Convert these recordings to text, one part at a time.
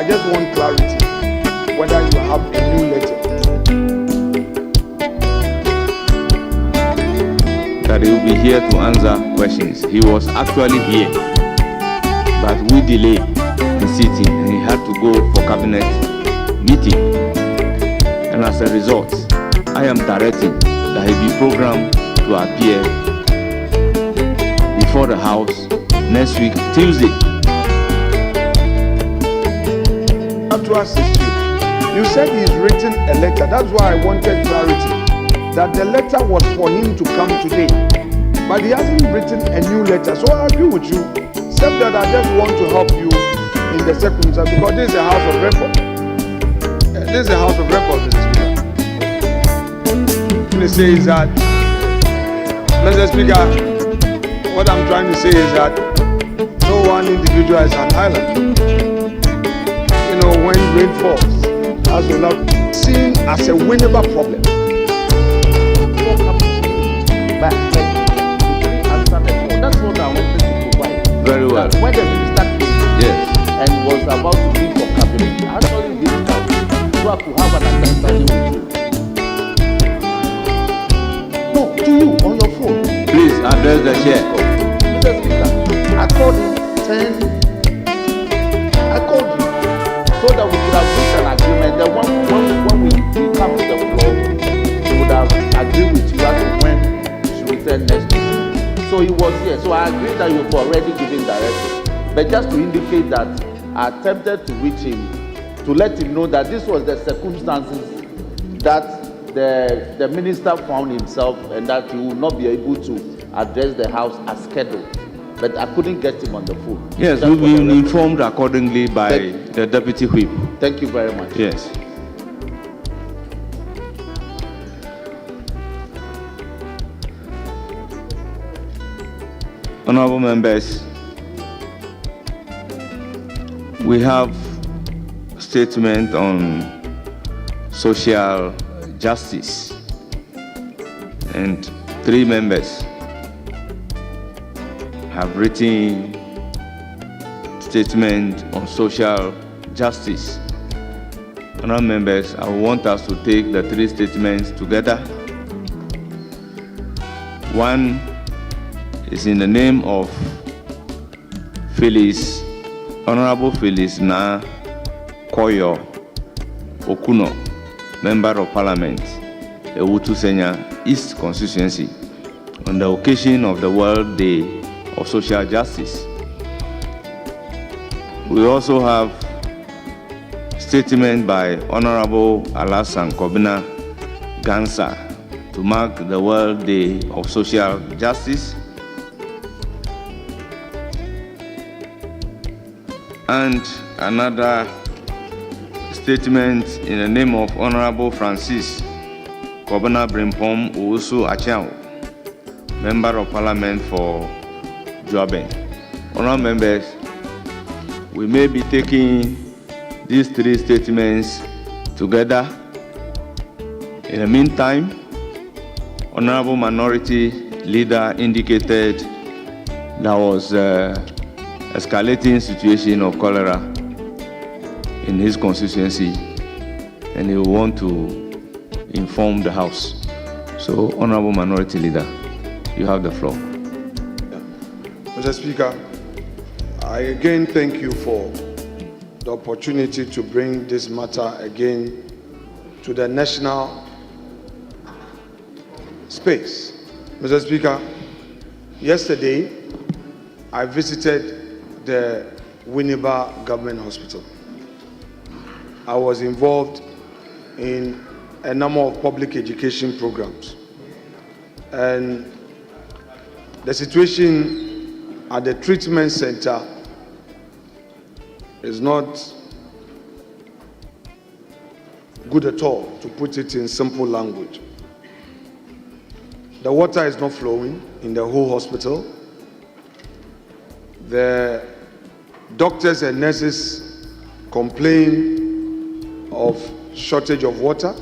I just want clarity whether you have a new letter. That he will be here to answer questions. He was actually here, but we delayed the sitting and he had to go for cabinet meeting. And as a result, I am directing that he be programmed to appear before the House next week, Tuesday. To assist you. You said he's written a letter. That's why I wanted clarity. That the letter was for him to come today. But he hasn't written a new letter. So I agree with you. Except that I just want to help you in the circumstance because this is a house of record. This is a house of record, Mr. Speaker. They say is that, Mr. Speaker, what I'm trying to say is that no one individual is an island. You know, when rain falls, as we have seen as a winnable problem. But answer the phone. That's what I wanted to provide. Very well. When the minister came Yes. and was about to leave for cabinet, I actually reached out so I could have an understanding with you. No, to you on your phone. Please address the chair. Mr. Speaker, I called him 10. I called you so that we could have reached an agreement. That when we come to the floor, we would have agreed with you as to when next week. So he was here. So I agree that you've already given direction. But just to indicate that I attempted to reach him to let him know that this was the circumstances that the minister found himself and that he would not be able to address the House as scheduled. But I couldn't get him on the phone. Yes, we've been informed accordingly by the Deputy Whip. Thank you very much. Yes. Honorable members, we have a statement on social justice, and 3 members have written statement on social justice. Honorable members, I want us to take the 3 statements together. One is in the name of Honorable Phyllis Na Koyo Okuno, Member of Parliament, Ewutu Senya, East Constituency, on the occasion of the World Day of Social Justice. We also have statement by Honorable Alasan Kobina Gansa to mark the World Day of Social Justice, and another statement in the name of Honorable Francis Kobina Brimpom Usu Achao, Member of Parliament for Joaben. Honorable members, we may be taking these 3 statements together. In the meantime, Honorable Minority Leader indicated there was escalating situation of cholera in his constituency, and he will want to inform the House. So, Honorable Minority Leader, you have the floor. Mr. Speaker, I again thank you for the opportunity to bring this matter again to the national space. Mr. Speaker, yesterday I visited the Winneba Government Hospital. I was involved in a number of public education programs, and the situation at the treatment center is not good at all, to put it in simple language. The water is not flowing in the whole hospital. The doctors and nurses complain of shortage of water.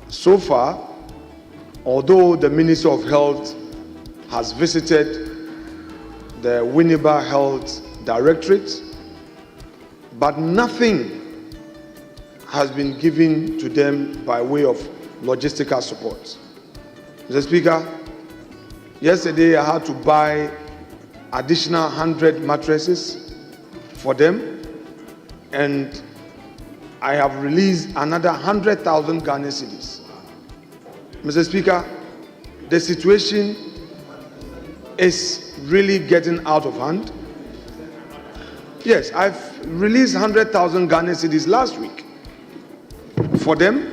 So far, although the Ministry of Health has visited the Winneba Health Directorate, but nothing has been given to them by way of logistical support. Mr. Speaker, yesterday I had to buy additional 100 mattresses for them, and I have released another 100,000 Ghana cedis. Mr. Speaker, the situation is really getting out of hand. Yes, I've released 100,000 Ghana cedis last week for them.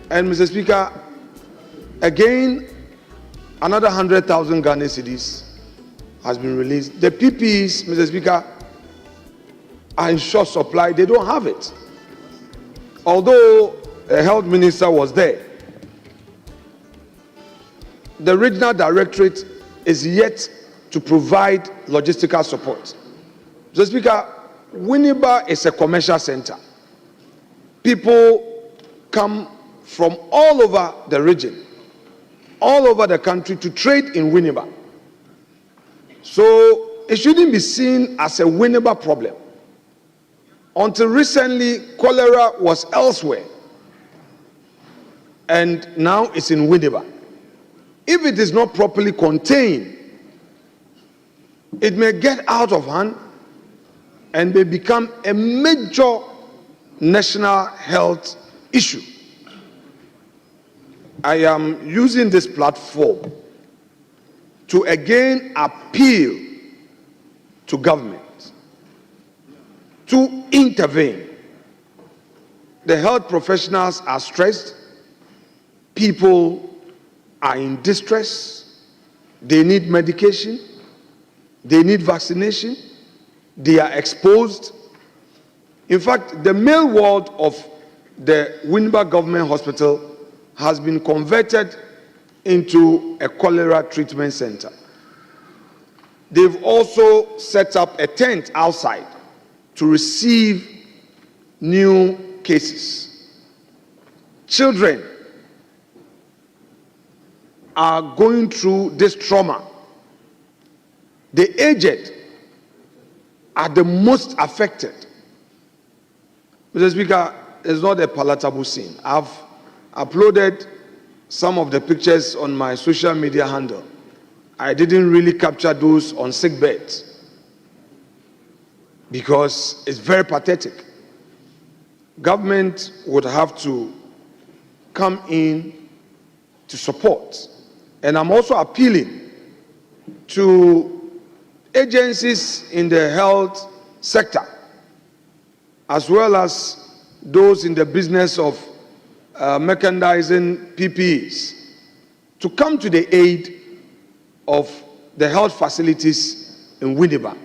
And Mr. Speaker, again, another 100,000 Ghana cedis has been released. The PPEs, Mr. Speaker, are in short supply. They don't have it. Although a health minister was there, the regional directorate is yet to provide logistical support. Mr. Speaker, Winneba is a commercial center. People come from all over the region, all over the country to trade in Winneba. So it shouldn't be seen as a Winneba problem. Until recently, cholera was elsewhere, and now it's in Winneba. If it is not properly contained, it may get out of hand and may become a major national health issue. I am using this platform to again appeal to government to intervene. The health professionals are stressed. People are in distress. They need medication. They need vaccination. They are exposed. In fact, the male ward of the Winneba Government Hospital has been converted into a cholera treatment center. They've also set up a tent outside to receive new cases. Children are going through this trauma. The aged are the most affected. Mr. Speaker, it's not a palatable scene. I've uploaded some of the pictures on my social media handle. I didn't really capture those on sick beds because it's very pathetic. Government would have to come in to support. And I'm also appealing to agencies in the health sector, as well as those in the business of mechanizing PPEs, to come to the aid of the health facilities in Winneba.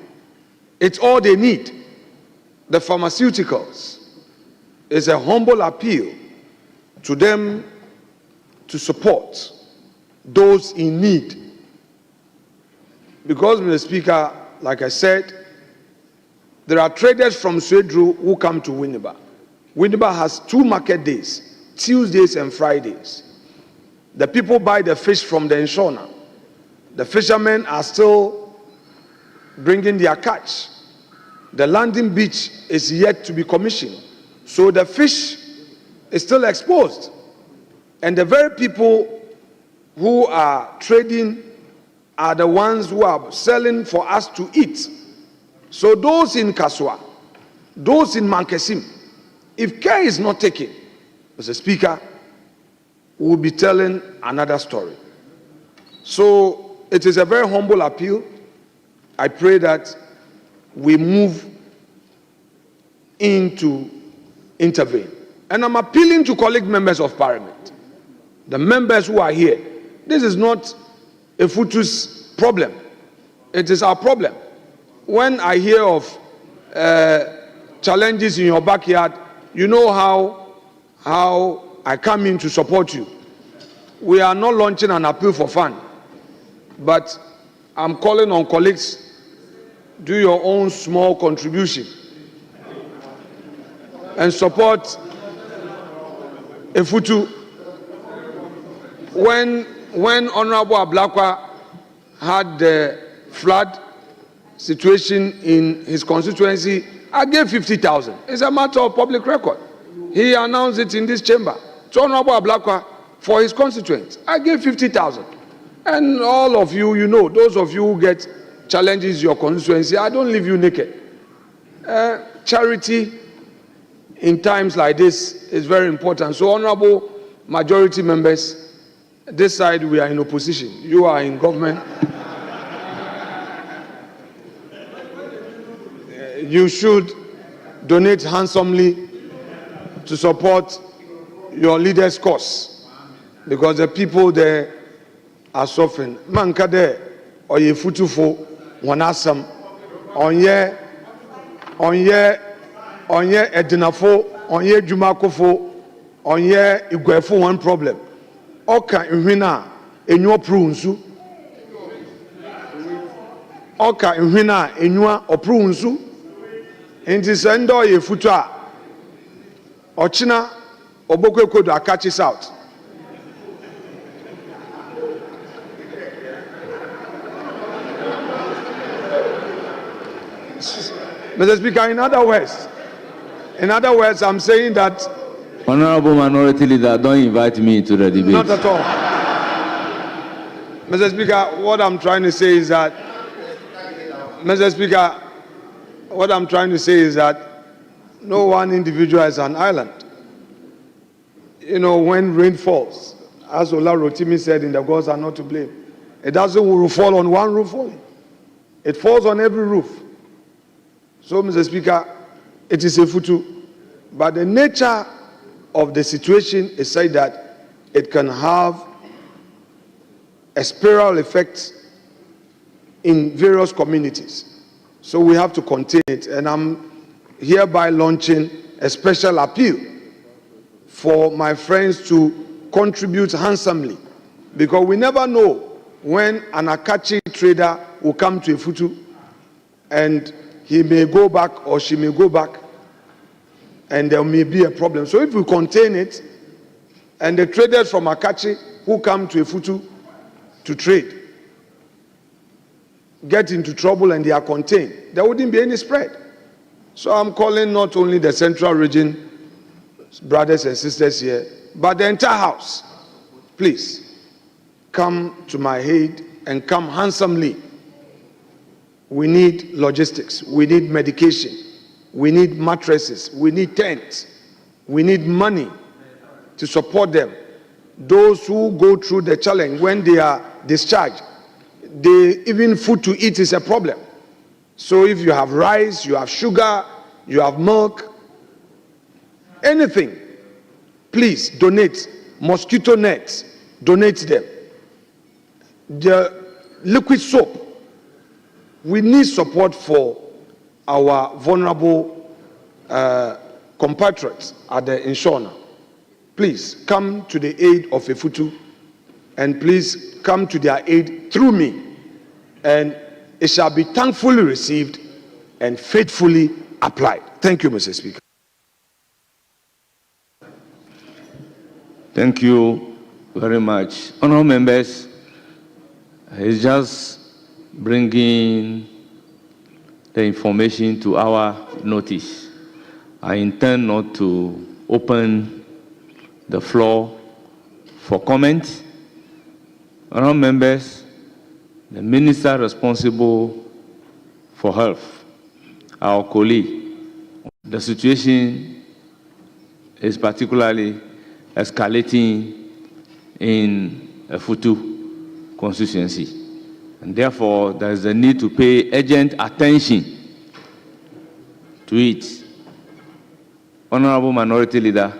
It's all they need. The pharmaceuticals. It's a humble appeal to them to support those in need. Because, Mr. Speaker, like I said, there are traders from Procedural who come to Winneba. Winneba has 2 market days, Tuesdays and Fridays. The people buy the fish from the Inshona. The fishermen are still bringing their catch. The landing beach is yet to be commissioned. So the fish is still exposed. And the very people who are trading are the ones who are selling for us to eat. So those in Kaswa, those in Mankesim, if care is not taken, Mr. Speaker, we will be telling another story. So it is a very humble appeal. I pray that we move in to intervene. And I'm appealing to colleague members of Parliament, the members who are here. This is not a Futu's problem. It is our problem. When I hear of challenges in your backyard, you know how I come in to support you. We are not launching an appeal for fun, but I'm calling on colleagues, do your own small contribution and support Efutu. When Honorable Ablakwa had the flood situation in his constituency, I gave 50,000. It's a matter of public record. He announced it in this chamber to Honorable Ablakwa for his constituents. I gave 50,000. And all of you, you know, those of you who get challenges your constituency, I don't leave you naked. Charity in times like this is very important. So, honorable majority members, this side we are in opposition. You are in government. You should donate handsomely to support your leader's cause, because the people there are suffering. Manka there, or ye futufo, wanasam, onye edinafo, onye jumakofo, onye igwefo one problem. Oka inhina enyo prunsu. Oka inhina enyo oprunsu. Inti sendo ye futua. Ochina obokwe kodo akachi south. Mr. Speaker, in other words, I'm saying that. Honorable Minority Leader, don't invite me to the debate. Not at all. Mr. Speaker, what I'm trying to say is that. Mr. Speaker, what I'm trying to say is that no one individual is an island. You know, when rain falls, as Ola Rotimi said, the gods are not to blame. It doesn't fall on one roof only. It falls on every roof. So, Mr. Speaker, it is a futu. But the nature of the situation is such that it can have a spiral effect in various communities. So we have to contain it. And I'm hereby launching a special appeal for my friends to contribute handsomely, because we never know when an Akachi trader will come to a futu and he may go back or she may go back and there may be a problem. So if we contain it, and the traders from Akachi who come to a futu to trade get into trouble and they are contained, there wouldn't be any spread. So I'm calling not only the central region brothers and sisters here, but the entire house, please come to my aid and come handsomely. We need logistics, we need medication, we need mattresses, we need tents, we need money to support them. Those who go through the challenge, when they are discharged, even food to eat is a problem. So if you have rice, you have sugar, you have milk, anything, please donate. Mosquito nets, donate them. The liquid soap, we need support for our vulnerable compatriots at the Inshona. Please come to the aid of Efutu, and please come to their aid through me, and it shall be thankfully received and faithfully applied. Thank you, Mr. Speaker. Thank you very much. Honourable members, it's just bringing the information to our notice. I intend not to open the floor for comment. Honourable members, the minister responsible for health, our colleague, the situation is particularly escalating in a Futu constituency. And therefore, there is a need to pay urgent attention to it. Honorable Minority Leader,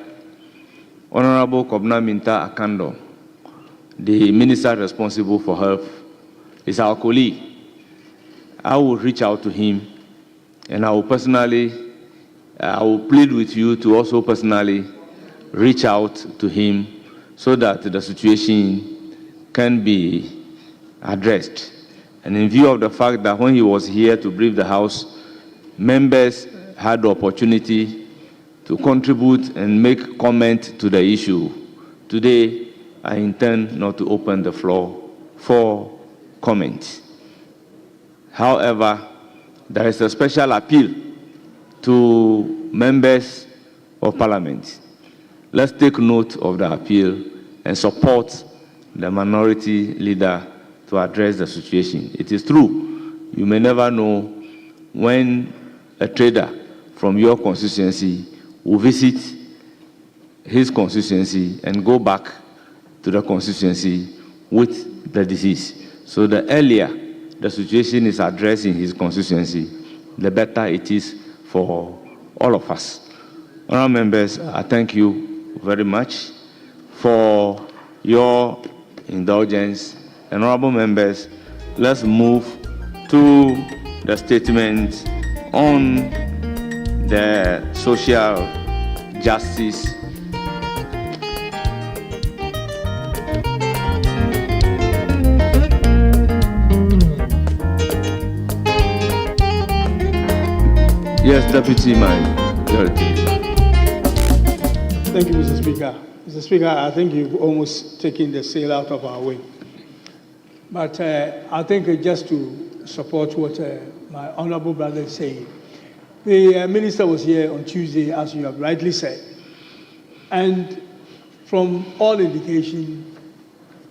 Honorable Kobna Minta Akando, the minister responsible for health, is our colleague. I will reach out to him, and I will plead with you to also personally reach out to him so that the situation can be addressed. And in view of the fact that when he was here to brief the House, members had the opportunity to contribute and make comment to the issue. Today, I intend not to open the floor for comment. However, there is a special appeal to members of parliament. Let's take note of the appeal and support the minority leader to address the situation. It is true, you may never know when a trader from your constituency will visit his constituency and go back to the constituency with the disease. So the earlier the situation is addressed in his constituency, the better it is for all of us. Honourable members, I thank you very much for your indulgence. And honourable members, let's move to the statement on the social justice. Yes, Deputy Majority. Thank you, Mr. Speaker. Mr. Speaker, I think you've almost taken the sail out of our way. But I think just to support what my honorable brother is saying, the minister was here on Tuesday, as you have rightly said. And from all indication,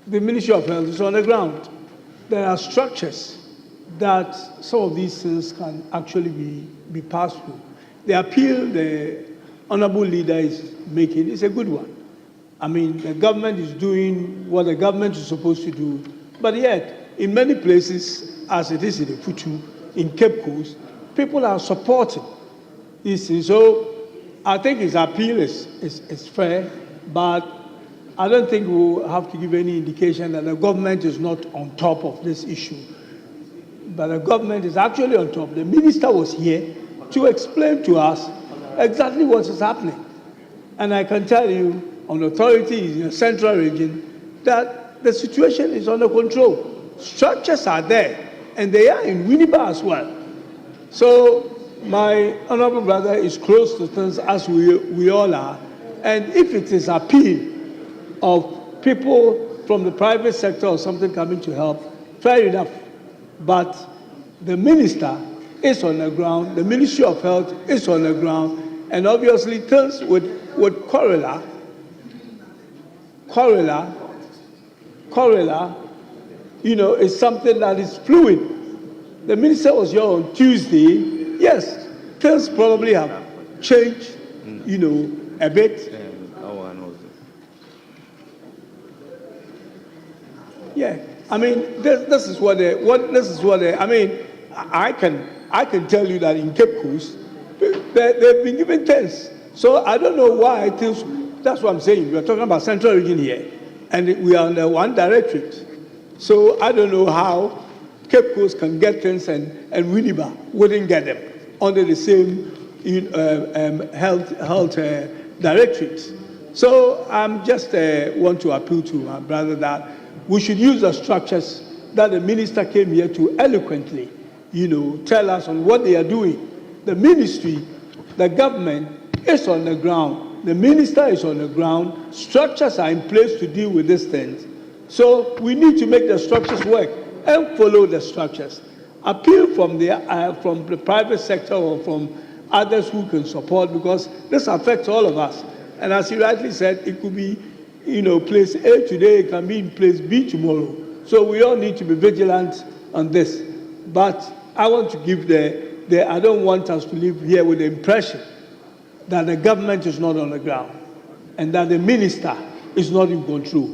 the Ministry of Health is on the ground. There are structures that some of these things can actually be passed through. The appeal the honorable leader is making is a good one. I mean, the government is doing what the government is supposed to do, but yet, in many places, as it is in the Futu, in Cape Coast, people are supporting this. So I think his appeal is fair, but I don't think we'll have to give any indication that the government is not on top of this issue. But the government is actually on top. The minister was here to explain to us exactly what is happening. And I can tell you, on authority in the central region, that the situation is under control. Structures are there, and they are in Winneba as well. So my honorable brother is close to things, as we all are. And if it is appeal of people from the private sector or something coming to help, fair enough. But the minister is on the ground, the Ministry of Health is on the ground, and obviously things with cholera, is something that is fluid. The minister was here on Tuesday. Yes, things probably have changed, a bit. Yeah, I mean, this is what I mean, I can tell you that in Cape Coast, they've been given tents. So I don't know why things. That's what I'm saying. We are talking about central region here, and we are under one directorate. So I don't know how Cape Coast can get things and Winneba wouldn't get them under the same health directorate. So I'm just want to appeal to my brother that we should use the structures that the minister came here to eloquently, tell us on what they are doing. The ministry, the government is on the ground. The minister is on the ground. Structures are in place to deal with these things. So we need to make the structures work and follow the structures. Appeal from the private sector or from others who can support, because this affects all of us. And as you rightly said, it could be, place A today, it can be in place B tomorrow. So we all need to be vigilant on this. But I want to give I don't want us to live here with the impression that the government is not on the ground and that the minister is not in control.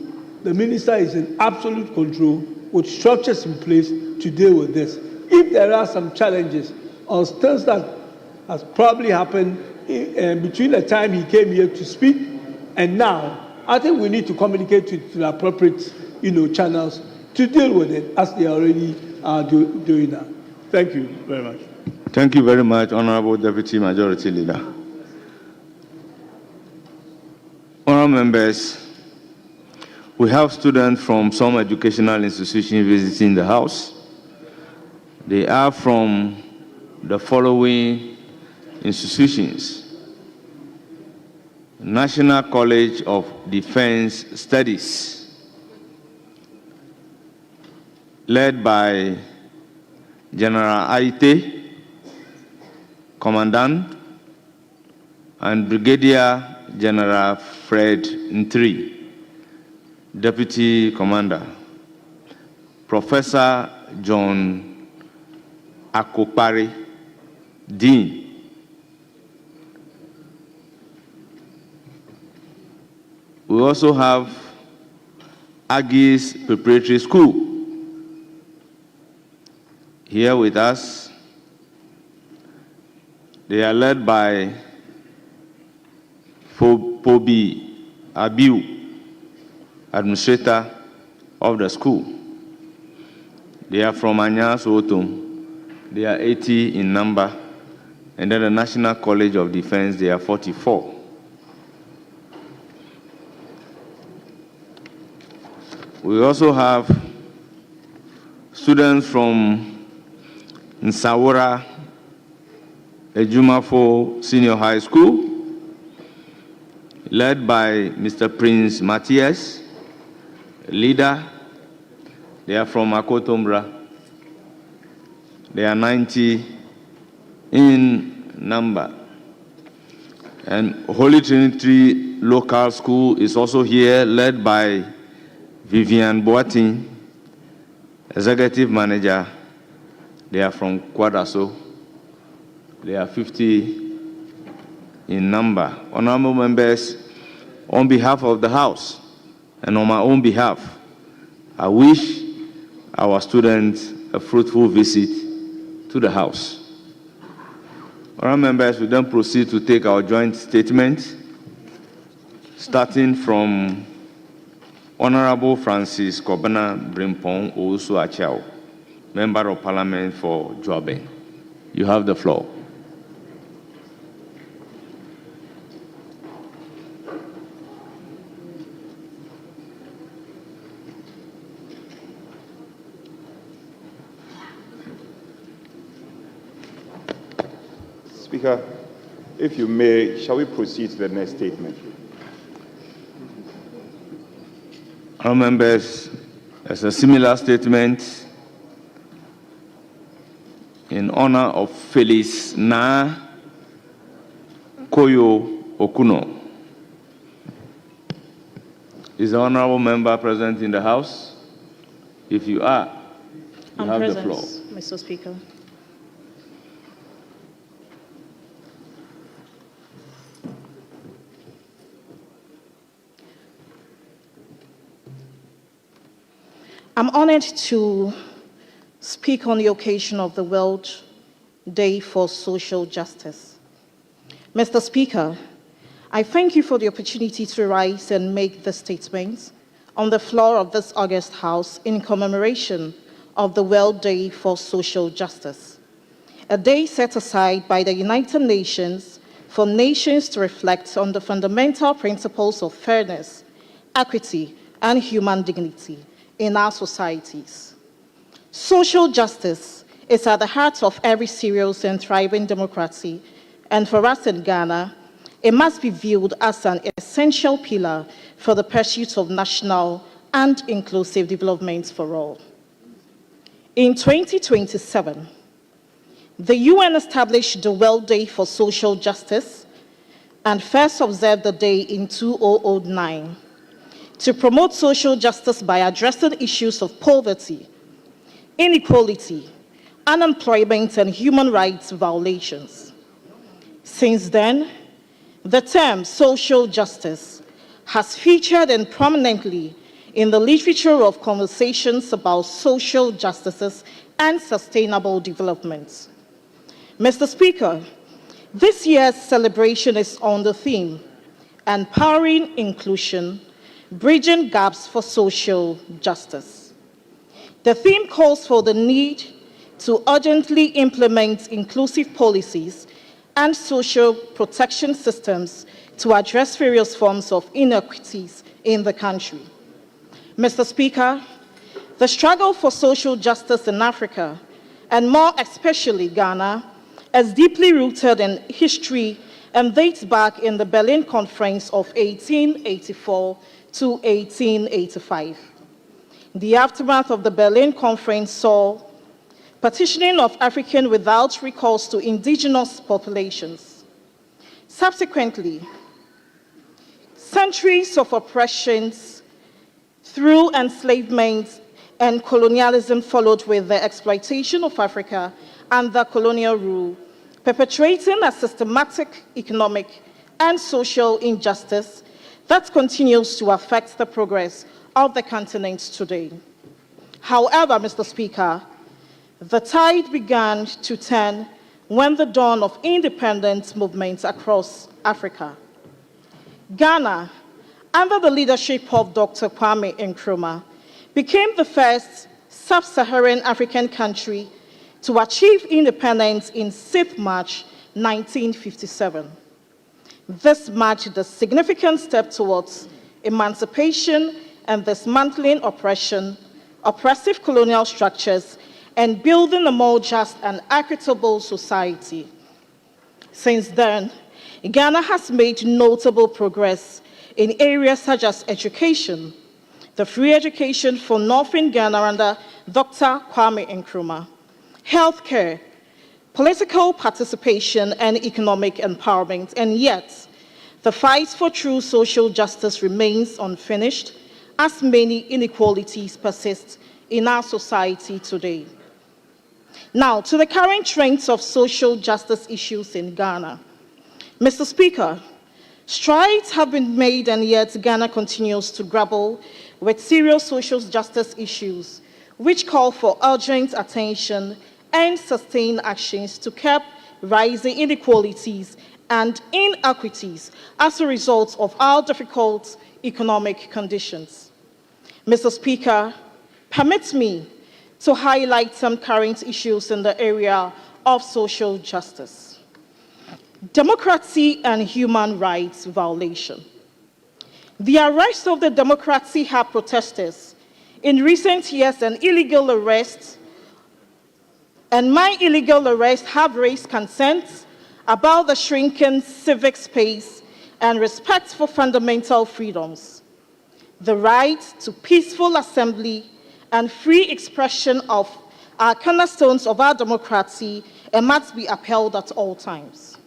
The minister is in absolute control with structures in place to deal with this. If there are some challenges or things that has probably happened between the time he came here to speak and now, I think we need to communicate to the appropriate channels to deal with it as they already are doing that. Thank you very much. Thank you very much, Honorable Deputy Majority Leader. Honourable members, we have students from some educational institutions visiting the House. They are from the following institutions: National College of Defense Studies, led by General Aite, Commandant, and Brigadier General Fred Ntri, Deputy Commander, Professor John Akopari, Dean, we also have Aggies Preparatory School here with us. They are led by Pobi Abiu, administrator of the school. They are from Anyas Otum. They are 80 in number. And then the National College of Defense, they are 44. We also have students from Nsawara Ejumafo Senior High School, led by Mr. Prince Matthias, leader. They are from Akotombra. They are 90 in number. And Holy Trinity Local School is also here, led by Vivian Boatin, executive manager. They are from Kwadaso. They are 50 in number. Honorable members, on behalf of the House and on my own behalf, I wish our students a fruitful visit to the House. Honorable members, we then proceed to take our joint statement, starting from Honorable Francis Kobana Brimpong Owusu Achao, Member of Parliament for Joaben. You have the floor. Speaker, if you may, shall we proceed to the next statement? Honourable members, as a similar statement in honor of Phyllis Na Koyo Okuno. Is the honourable member present in the House? If you are, you have present, the floor. Mr. Speaker. I'm honored to speak on the occasion of the World Day for Social Justice. Mr. Speaker, I thank you for the opportunity to rise and make this statement on the floor of this august House in commemoration of the World Day for Social Justice, a day set aside by the United Nations for nations to reflect on the fundamental principles of fairness, equity, and human dignity in our societies. Social justice is at the heart of every serious and thriving democracy, and for us in Ghana, it must be viewed as an essential pillar for the pursuit of national and inclusive development for all. In 2027, the UN established the World Day for Social Justice and first observed the day in 2009 to promote social justice by addressing issues of poverty, inequality, unemployment, and human rights violations. Since then, the term social justice has featured prominently in the literature of conversations about social justices and sustainable development. Mr. Speaker, this year's celebration is on the theme, Empowering Inclusion, Bridging Gaps for Social Justice. The theme calls for the need to urgently implement inclusive policies and social protection systems to address various forms of inequities in the country. Mr. Speaker, the struggle for social justice in Africa, and more especially Ghana, is deeply rooted in history and dates back in the Berlin Conference of 1884 to 1885. The aftermath of the Berlin Conference saw partitioning of African without recourse to indigenous populations, Subsequently, centuries of oppressions through enslavement and colonialism followed, with the exploitation of Africa under colonial rule, perpetuating a systematic economic and social injustice that continues to affect the progress of the continent today. However, Mr. Speaker, the tide began to turn when the dawn of independence movements across Africa. Ghana, under the leadership of Dr. Kwame Nkrumah, became the first sub-Saharan African country to achieve independence in 6th March 1957. This marked a significant step towards emancipation and dismantling oppressive colonial structures, and building a more just and equitable society. Since then, Ghana has made notable progress in areas such as education, the free education for Northern Ghana under Dr. Kwame Nkrumah, healthcare, political participation, and economic empowerment. And yet, the fight for true social justice remains unfinished, as many inequalities persist in our society today. Now, to the current trends of social justice issues in Ghana. Mr. Speaker, strides have been made, and yet Ghana continues to grapple with serious social justice issues, which call for urgent attention and sustained actions to curb rising inequalities and inequities as a result of our difficult economic conditions. Mr. Speaker, permit me to highlight some current issues in the area of social justice. Democracy and human rights violation. The arrest of the Democracy Hub protesters in recent years and illegal arrests, and my illegal arrest, have raised concerns about the shrinking civic space and respect for fundamental freedoms. The right to peaceful assembly and free expression of our cornerstones of our democracy and must be upheld at all times.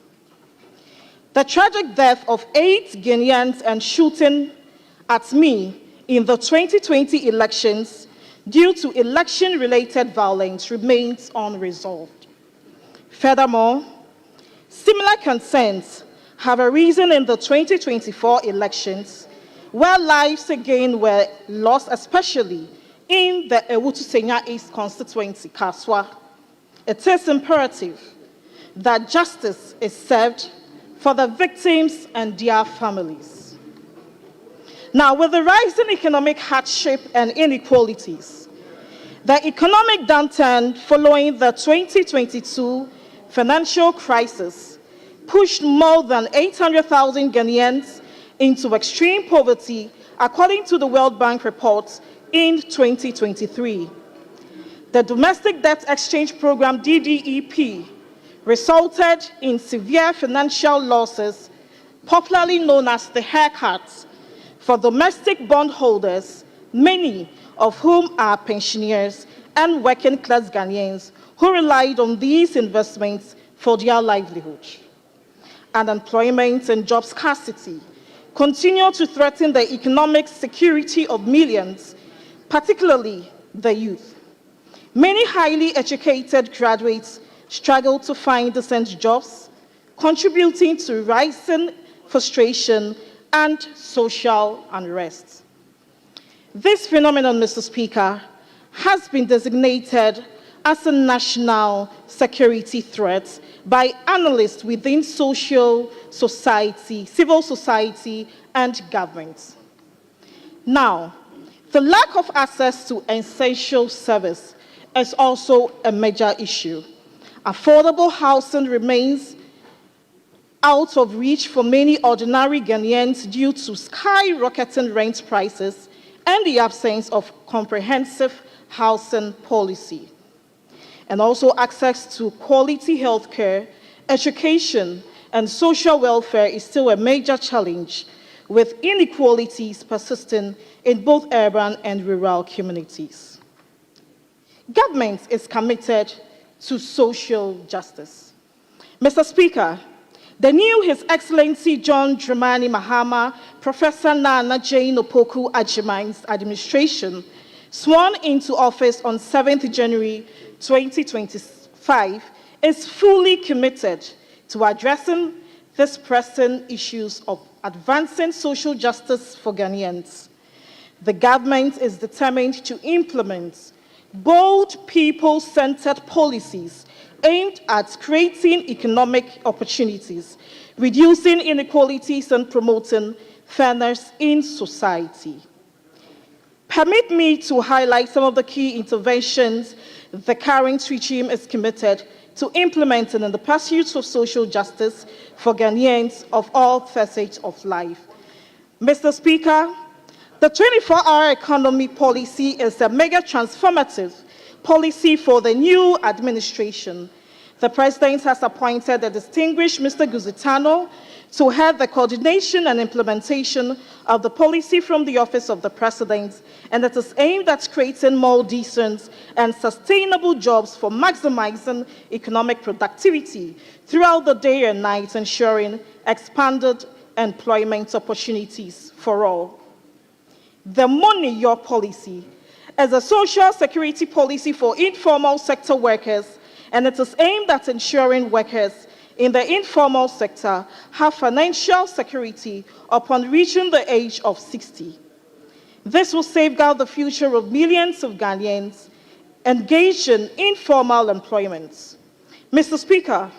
The tragic death of 8 Guineans and shooting at me in the 2020 elections due to election-related violence remains unresolved. Furthermore, similar concerns have arisen in the 2024 elections, where lives again were lost, especially in the Ewutu-Senya East Constituency, Kaswa. It is imperative that justice is served for the victims and their families. Now, with the rising economic hardship and inequalities, the economic downturn following the 2022 financial crisis pushed more than 800,000 Ghanaians into extreme poverty, according to the World Bank report in 2023. The Domestic Debt Exchange Program, DDEP, resulted in severe financial losses, popularly known as the haircuts, for domestic bondholders, many of whom are pensioners and working-class Ghanaians who relied on these investments for their livelihood. Unemployment and job scarcity continue to threaten the economic security of millions, particularly the youth. Many highly educated graduates struggle to find decent jobs, contributing to rising frustration and social unrest. This phenomenon, Mr. Speaker, has been designated as a national security threat by analysts within civil society, and government. Now, the lack of access to essential service is also a major issue. Affordable housing remains out of reach for many ordinary Ghanaians due to skyrocketing rent prices and the absence of comprehensive housing policy. And also access to quality healthcare, education, and social welfare is still a major challenge, with inequalities persisting in both urban and rural communities. Government is committed to social justice. Mr. Speaker, The new His Excellency John Dramani Mahama, Professor Nana Jane Opoku Agyemang's administration, sworn into office on 7th January 2025, is fully committed to addressing these pressing issues of advancing social justice for Ghanaians. The government is determined to implement bold, people-centered policies aimed at creating economic opportunities, reducing inequalities, and promoting fairness in society. Permit me to highlight some of the key interventions the current regime is committed to implementing in the pursuit of social justice for Ghanaians of all facets of life. Mr. Speaker, the 24-hour economy policy is a mega transformative policy for the new administration. The President has appointed the distinguished Mr. Guzitano to head the coordination and implementation of the policy from the Office of the President, and it is aimed at creating more decent and sustainable jobs for maximizing economic productivity throughout the day and night, ensuring expanded employment opportunities for all. The Money Your policy is a social security policy for informal sector workers, and it is aimed at ensuring workers in the informal sector have financial security upon reaching the age of 60. This will safeguard the future of millions of Ghanaians engaged in informal employment. Mr. Speaker,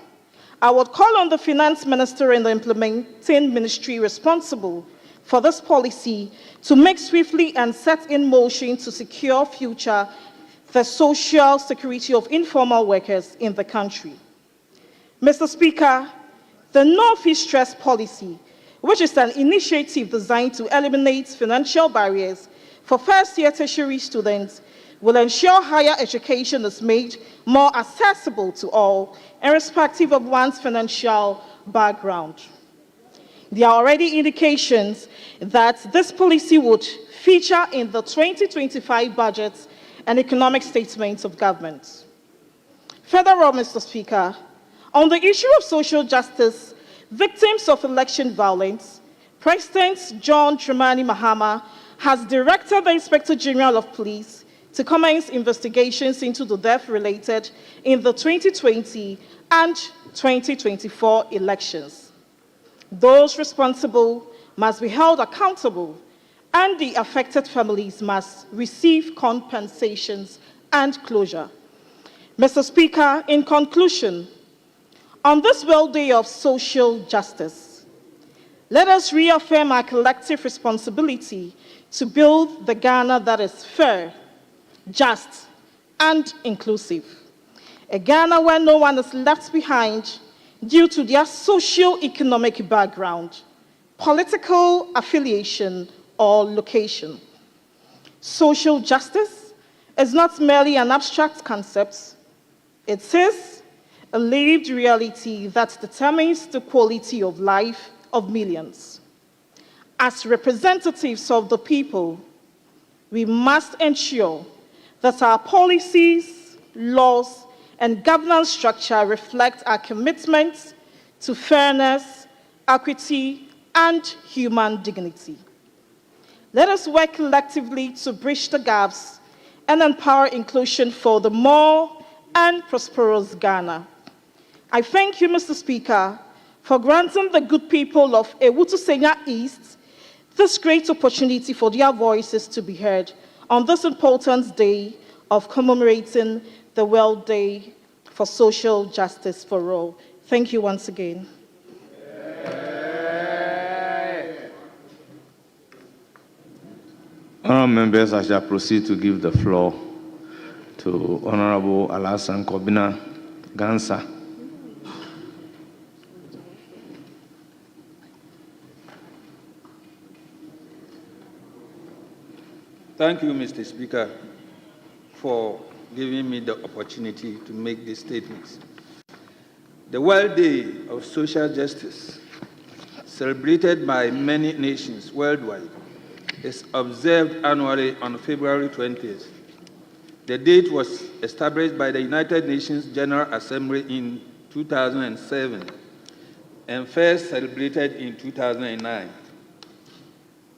I would call on the Finance Minister and the implementing ministry responsible for this policy to make swiftly and set in motion to secure the social security of informal workers in the country. Mr. Speaker, the No Fee Stress policy, which is an initiative designed to eliminate financial barriers for first-year tertiary students, will ensure higher education is made more accessible to all, irrespective of one's financial background. There are already indications that this policy would feature in the 2025 budget and economic statements of government. Furthermore, Mr. Speaker, on the issue of social justice, victims of election violence, President John Dramani Mahama has directed the Inspector General of Police to commence investigations into the death related in the 2020 and 2024 elections. Those responsible must be held accountable, and the affected families must receive compensations and closure. Mr. Speaker, in conclusion, on this World Day of Social Justice, let us reaffirm our collective responsibility to build the Ghana that is fair, just, and inclusive. A Ghana where no one is left behind due to their socio-economic background, political affiliation, or location. Social justice is not merely an abstract concept. It is a lived reality that determines the quality of life of millions. As representatives of the people, we must ensure that our policies, laws, and governance structure reflect our commitments to fairness, equity, and human dignity. Let us work collectively to bridge the gaps and empower inclusion for the more and prosperous Ghana. I thank you, Mr. Speaker, for granting the good people of Ewutu Senya East this great opportunity for their voices to be heard on this important day of commemorating the World Day for Social Justice for All. Thank you once again. Honourable members, I shall proceed to give the floor to Honourable Alassane Kobina Gansa. Thank you, Mr. Speaker, for giving me the opportunity to make these statements. The World Day of Social Justice, celebrated by many nations worldwide, is observed annually on February 20th. The date was established by the United Nations General Assembly in 2007 and first celebrated in 2009.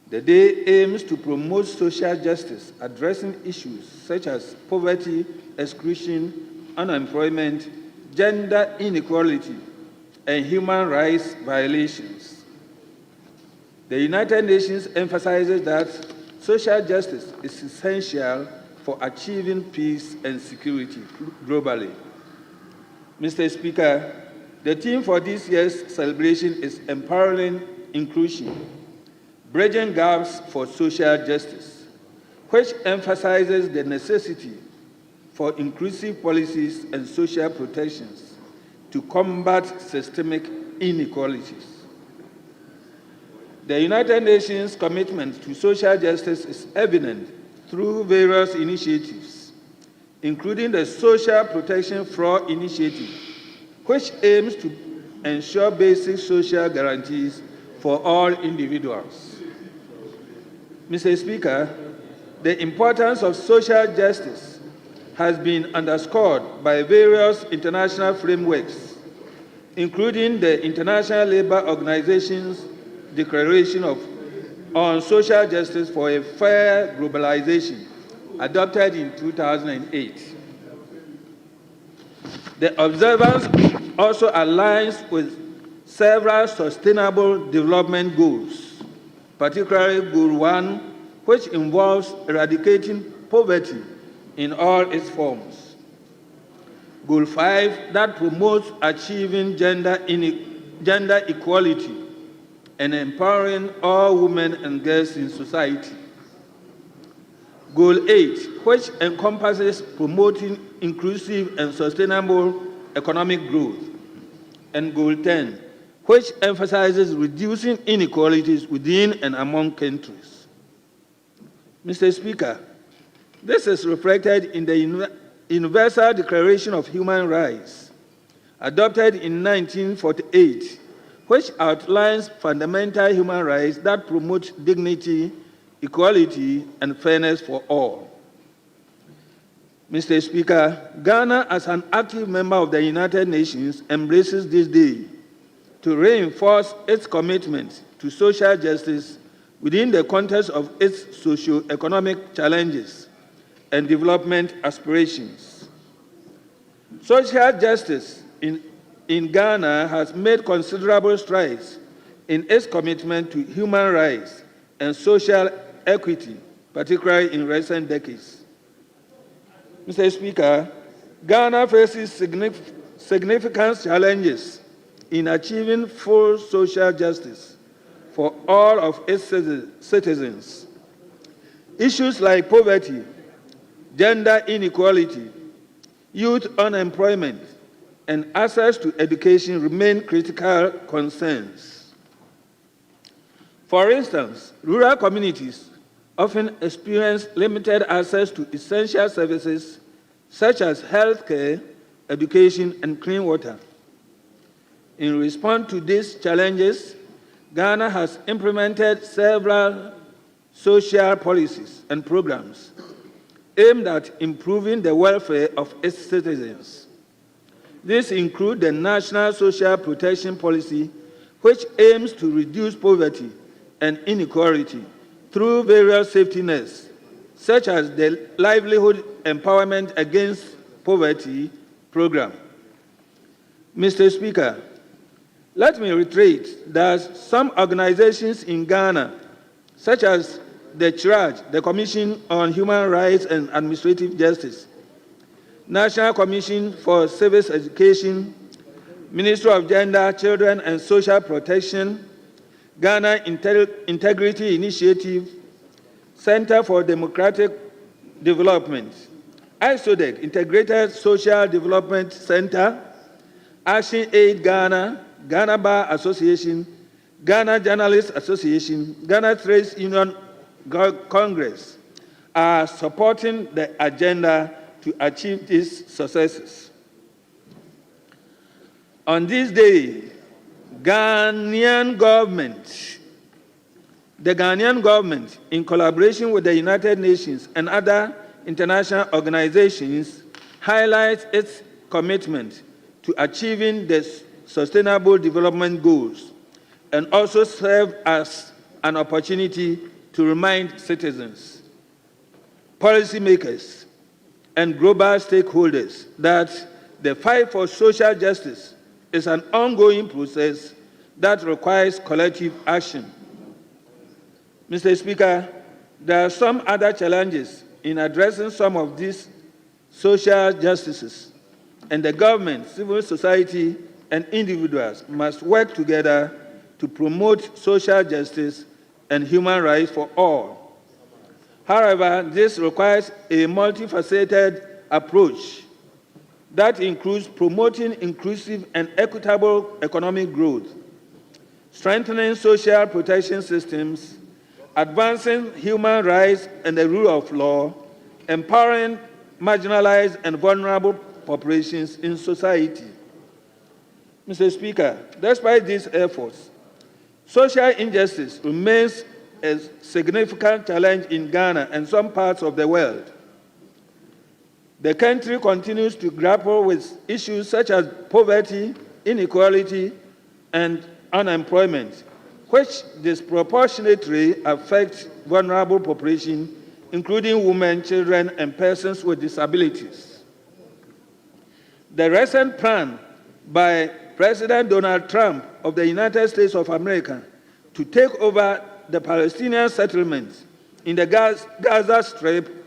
The day aims to promote social justice, addressing issues such as poverty, exclusion, unemployment, gender inequality, and human rights violations. The United Nations emphasizes that social justice is essential for achieving peace and security globally. Mr. Speaker, the theme for this year's celebration is Empowering Inclusion, Bridging Gaps for Social Justice, which emphasizes the necessity for inclusive policies and social protections to combat systemic inequalities. The United Nations commitment to social justice is evident through various initiatives, including the Social Protection Fraud Initiative, which aims to ensure basic social guarantees for all individuals. Mr. Speaker, the importance of social justice has been underscored by various international frameworks, including the International Labour Organization's Declaration on Social Justice for a Fair Globalization, adopted in 2008. The observance also aligns with several sustainable development goals, particularly Goal 1, which involves eradicating poverty in all its forms. Goal 5, that promotes achieving gender equality and empowering all women and girls in society. Goal 8, which encompasses promoting inclusive and sustainable economic growth. And Goal 10, which emphasizes reducing inequalities within and among countries. Mr. Speaker, this is reflected in the Universal Declaration of Human Rights, adopted in 1948, which outlines fundamental human rights that promote dignity, equality, and fairness for all. Mr. Speaker, Ghana, as an active member of the United Nations, embraces this day to reinforce its commitment to social justice within the context of its socio-economic challenges and development aspirations. Social justice in Ghana has made considerable strides in its commitment to human rights and social equity, particularly in recent decades. Mr. Speaker, Ghana faces significant challenges in achieving full social justice for all of its citizens. Issues like poverty, gender inequality, youth unemployment, and access to education remain critical concerns. For instance, rural communities often experience limited access to essential services such as healthcare, education, and clean water. In response to these challenges, Ghana has implemented several social policies and programs aimed at improving the welfare of its citizens. These include the National Social Protection Policy, which aims to reduce poverty and inequality through various safety nets, such as the Livelihood Empowerment Against Poverty program. Mr. Speaker, let me reiterate that some organizations in Ghana, such as the CHRAJ, the Commission on Human Rights and Administrative Justice, National Commission for Civic Education, Ministry of Gender, Children and Social Protection, Ghana Integrity Initiative, Center for Democratic Development, ISODEC, Integrated Social Development Center, Action Aid Ghana, Ghana Bar Association, Ghana Journalists Association, Ghana Trades Union Congress are supporting the agenda to achieve these successes. On this day, the Ghanaian government, in collaboration with the United Nations and other international organizations, highlights its commitment to achieving the Sustainable Development Goals, and also serve as an opportunity to remind citizens, policymakers, and global stakeholders that the fight for social justice is an ongoing process that requires collective action. Mr. Speaker, there are some other challenges in addressing some of these social justices, and the government, civil society, and individuals must work together to promote social justice and human rights for all. However, this requires a multifaceted approach that includes promoting inclusive and equitable economic growth, strengthening social protection systems, advancing human rights and the rule of law, empowering marginalized and vulnerable populations in society. Mr. Speaker, despite these efforts, social injustice remains a significant challenge in Ghana and some parts of the world. The country continues to grapple with issues such as poverty, inequality, and unemployment, which disproportionately affect vulnerable populations, including women, children, and persons with disabilities. The recent plan by President Donald Trump of the United States of America to take over the Palestinian settlements in the Gaza Strip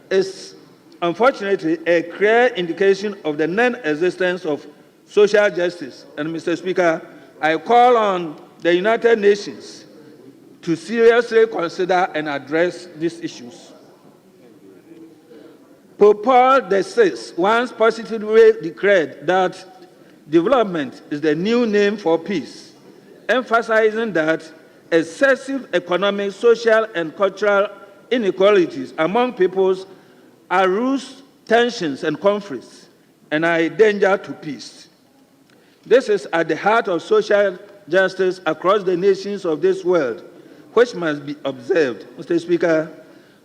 is unfortunately a clear indication of the non-existence of social justice. And Mr. Speaker, I call on the United Nations to seriously consider and address these issues. Pope Paul VI once positively declared that development is the new name for peace, emphasizing that excessive economic, social, and cultural inequalities among peoples arouse tensions and conflicts and are a danger to peace. This is at the heart of social justice across the nations of this world, which must be observed. Mr. Speaker,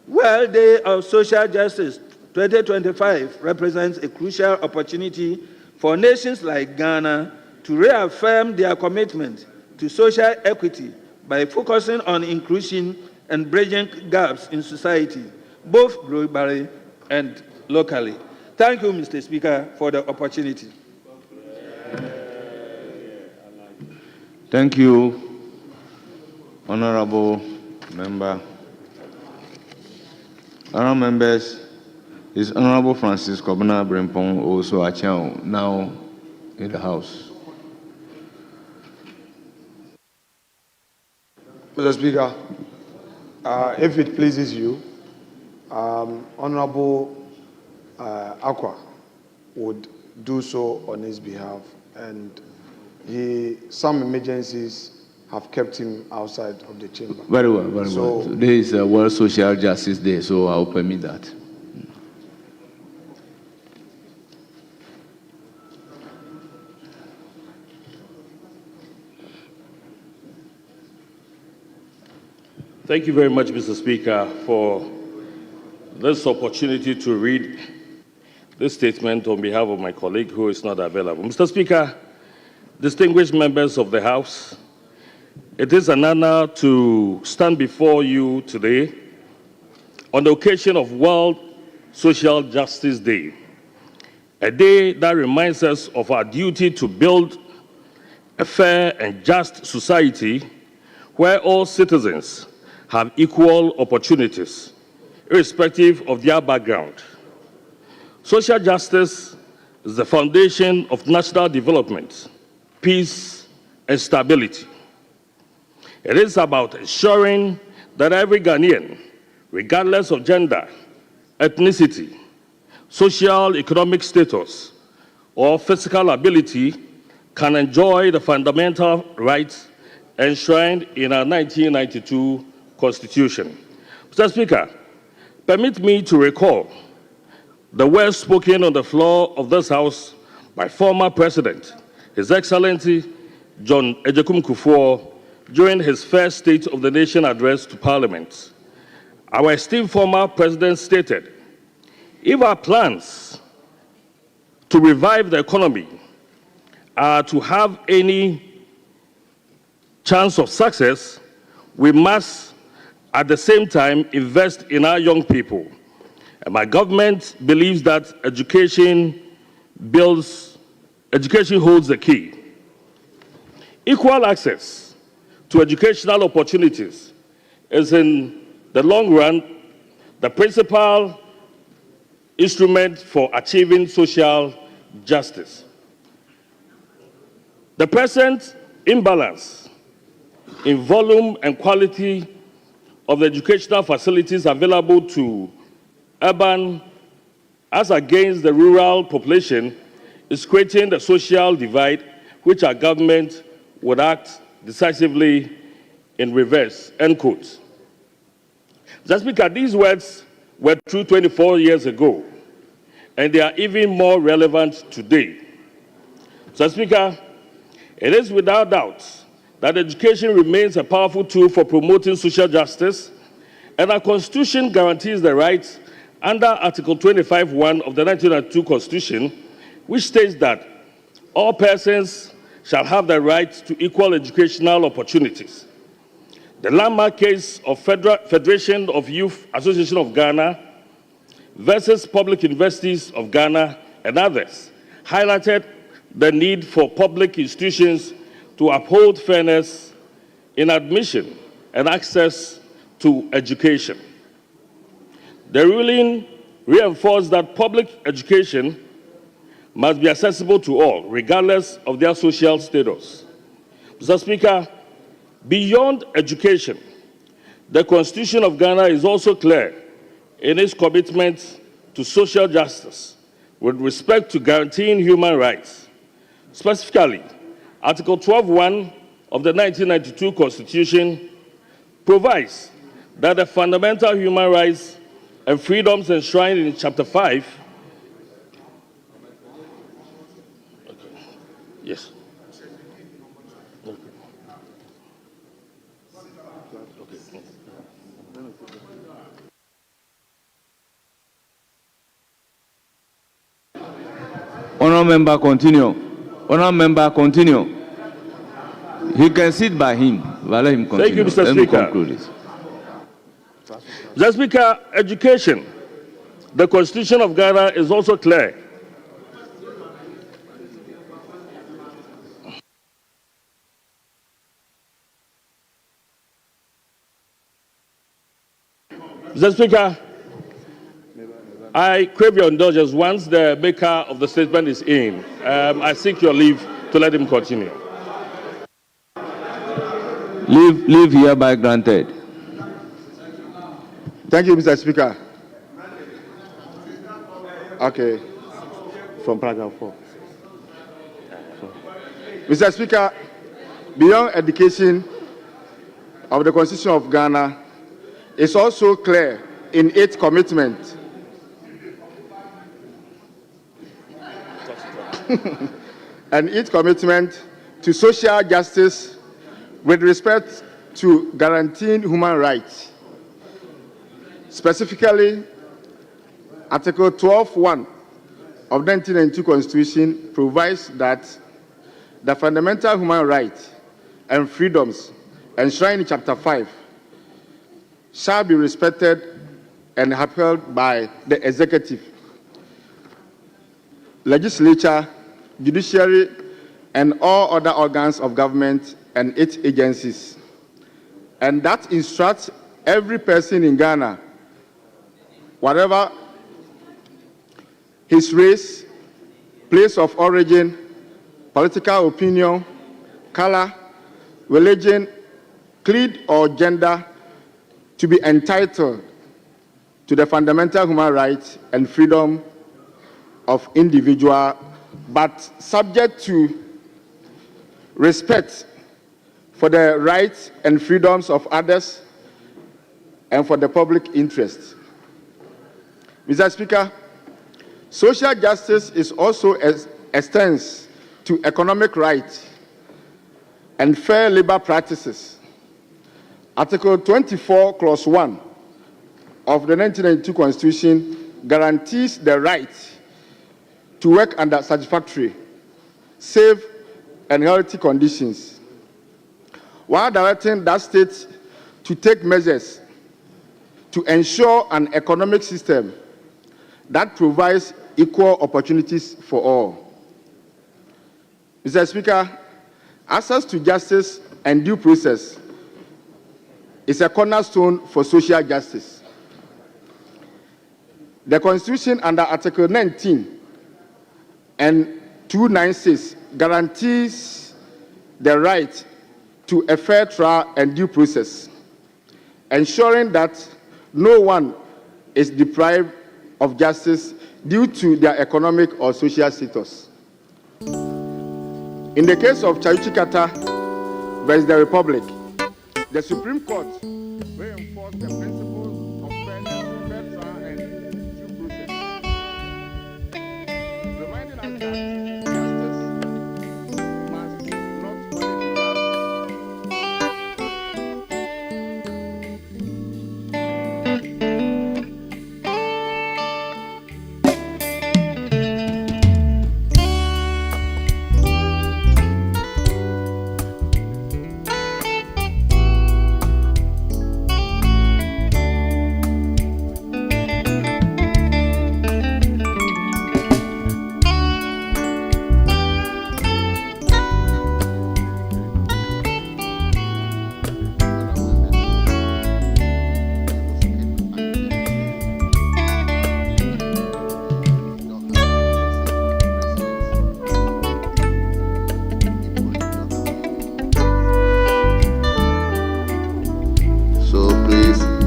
World Day of Social Justice 2025 represents a crucial opportunity for nations like Ghana to reaffirm their commitment to social equity by focusing on inclusion and bridging gaps in society, both globally and locally. Thank you, Mr. Speaker, for the opportunity. Thank you, Honorable Member. Honorable members, is Honorable Francis Kobina Brempong also a child now in the House? Mr. Speaker, if it pleases you, Honorable Akwa would do so on his behalf, and some emergencies have kept him outside of the chamber. Very well, very well. Today is World Social Justice Day, so I'll permit that. Thank you very much, Mr. Speaker, for this opportunity to read this statement on behalf of my colleague who is not available. Mr. Speaker, distinguished members of the House, it is an honor to stand before you today on the occasion of World Social Justice Day, a day that reminds us of our duty to build a fair and just society where all citizens have equal opportunities, irrespective of their background. Social justice is the foundation of national development, peace, and stability. It is about ensuring that every Ghanaian, regardless of gender, ethnicity, social, economic status, or physical ability, can enjoy the fundamental rights enshrined in our 1992 Constitution. Mr. Speaker, permit me to recall the words spoken on the floor of this House by former President, His Excellency John Ejekum Kufuor, during his first State of the Nation address to Parliament. Our esteemed former President stated, "If our plans to revive the economy are to have any chance of success, we must at the same time invest in our young people. And my government believes that education holds the key. Equal access to educational opportunities is in the long run the principal instrument for achieving social justice. The present imbalance in volume and quality of the educational facilities available to urban as against the rural population is creating the social divide which our government would act decisively in reverse, end quote. Mr. Speaker, these words were true 24 years ago, and they are even more relevant today. Mr. Speaker, it is without doubt that education remains a powerful tool for promoting social justice, and our Constitution guarantees the right under Article 25(1) of the 1992 Constitution, which states that all persons shall have the right to equal educational opportunities. The landmark case of Federation of Youth Association of Ghana versus Public Universities of Ghana and others highlighted the need for public institutions to uphold fairness in admission and access to education. The ruling reinforced that public education must be accessible to all, regardless of their social status. Mr. Speaker, beyond education, the Constitution of Ghana is also clear in its commitment to social justice with respect to guaranteeing human rights. Specifically, Article 12(1) of the 1992 Constitution provides that the fundamental human rights and freedoms enshrined in Chapter 5. Yes. Honourable member, continue. Honourable member, continue. He can sit by him. But let him continue. Thank you, Mr. Let me Speaker. conclude this. Mr. Speaker, education. The Constitution of Ghana is also clear. Mr. Speaker, I crave your indulgence. Once the maker of the statement is in, I seek your leave to let him continue. Leave hereby granted. Thank you, Mr. Speaker. Okay. From paragraph 4. Mr. Speaker, beyond education of the Constitution of Ghana is also clear in its commitment and its commitment to social justice with respect to guaranteeing human rights. Specifically, Article 12(1) of the 1992 Constitution provides that the fundamental human rights and freedoms enshrined in Chapter 5 shall be respected and upheld by the executive, legislature, judiciary, and all other organs of government and its agencies, and that instructs every person in Ghana, whatever his race, place of origin, political opinion, color, religion, creed, or gender, to be entitled to the fundamental human rights and freedom of individual, but subject to respect for the rights and freedoms of others and for the public interest. Mr. Speaker, social justice is also extends to economic rights and fair labor practices. Article 24, Clause 1 of the 1992 Constitution guarantees the right to work under satisfactory, safe, and healthy conditions, while directing that state to take measures to ensure an economic system that provides equal opportunities for all. Mr. Speaker, access to justice and due process is a cornerstone for social justice. The Constitution under Article 19 and 296 guarantees the right to a fair trial and due process, ensuring that no one is deprived of justice due to their economic or social status. In the case of Chayuchikata versus the Republic, the Supreme Court reinforced the principles of fairness, fair trial, and due process, reminding us that justice must not only be done.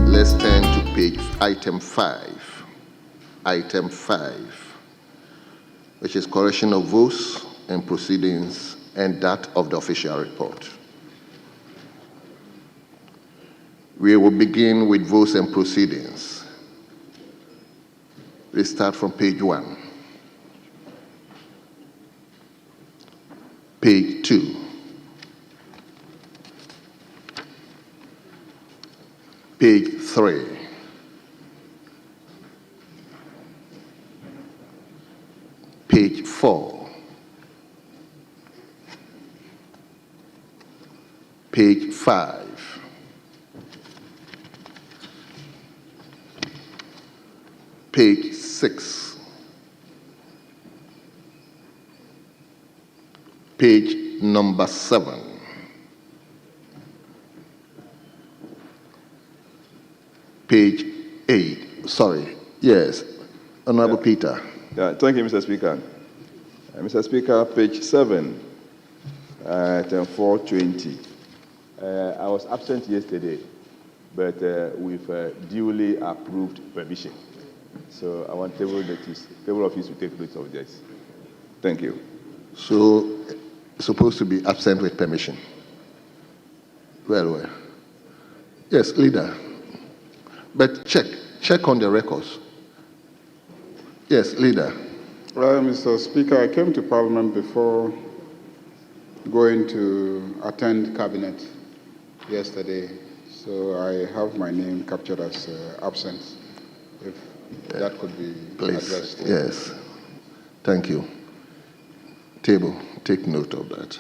Let's turn to page item 5. Item 5, which is correction of votes and proceedings and that of the official report. We will begin with votes and proceedings. We start from page 1. Page 2. Page 3. Page 4. Page 5. Page 6. Page number 7. Page 8. Sorry. Yes. Honorable Peter. Yeah, thank you, Mr. Speaker. Mr. Speaker, page 7, item 420. I was absent yesterday, but we've duly approved permission. So I want table office to take note of this. Thank you. So, supposed to be absent with permission. Well. Yes, leader. But check on the records. Yes, leader. Mr. Speaker, I came to Parliament before going to attend cabinet yesterday, so I have my name captured as absent. If that could be addressed. Please, yes. Thank you. Table, take note of that.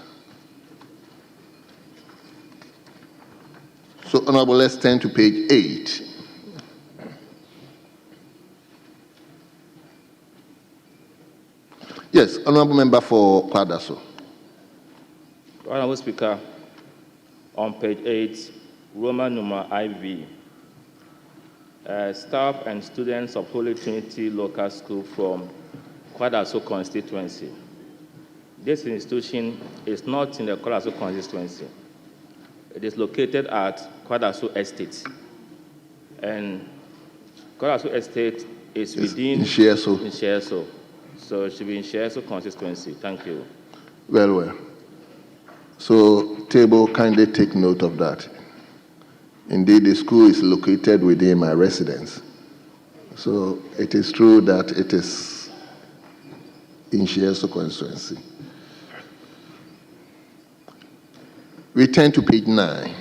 So, Honorable, let's turn to page 8. Yes, Honorable Member for Kwadaso. Honorable Speaker, on page 8, Roman numeral IV, staff and students of Holy Trinity Local School from Kwadaso Constituency. This institution is not in the Kwadaso Constituency. It is located at Kwadaso Estate. And Kwadaso Estate is within Nsheso. So it should be in Nsheso Constituency. Thank you. Well. So, table, kindly take note of that. Indeed, the school is located within my residence. So, it is true that it is in Nsheso Constituency. We turn to page 9.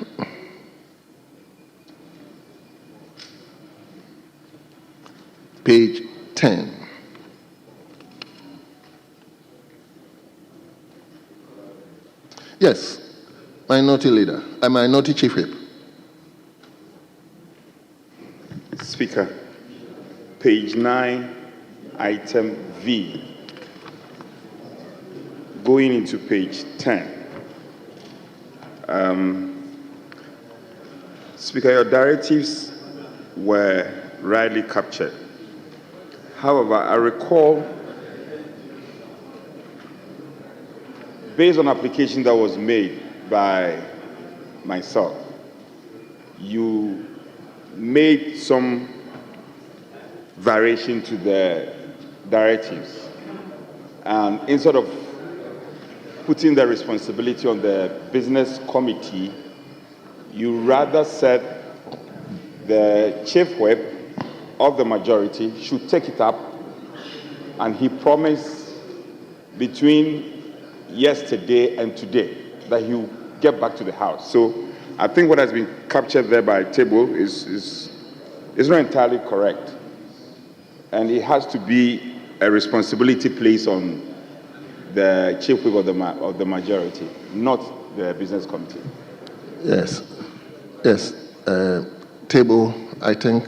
Page 10. Yes, minority leader, a minority chief whip. Speaker, page 9, item V, going into page 10. Speaker, your directives were rightly captured. However, I recall, based on application that was made by myself, you made some variation to the directives. And instead of putting the responsibility on the business committee, you rather said the chief whip of the majority should take it up, and he promised between yesterday and today that he will get back to the House. So I think what has been captured there by table is not entirely correct. And it has to be a responsibility placed on the chief whip of the majority, not the business committee. Yes. Yes. Table, I think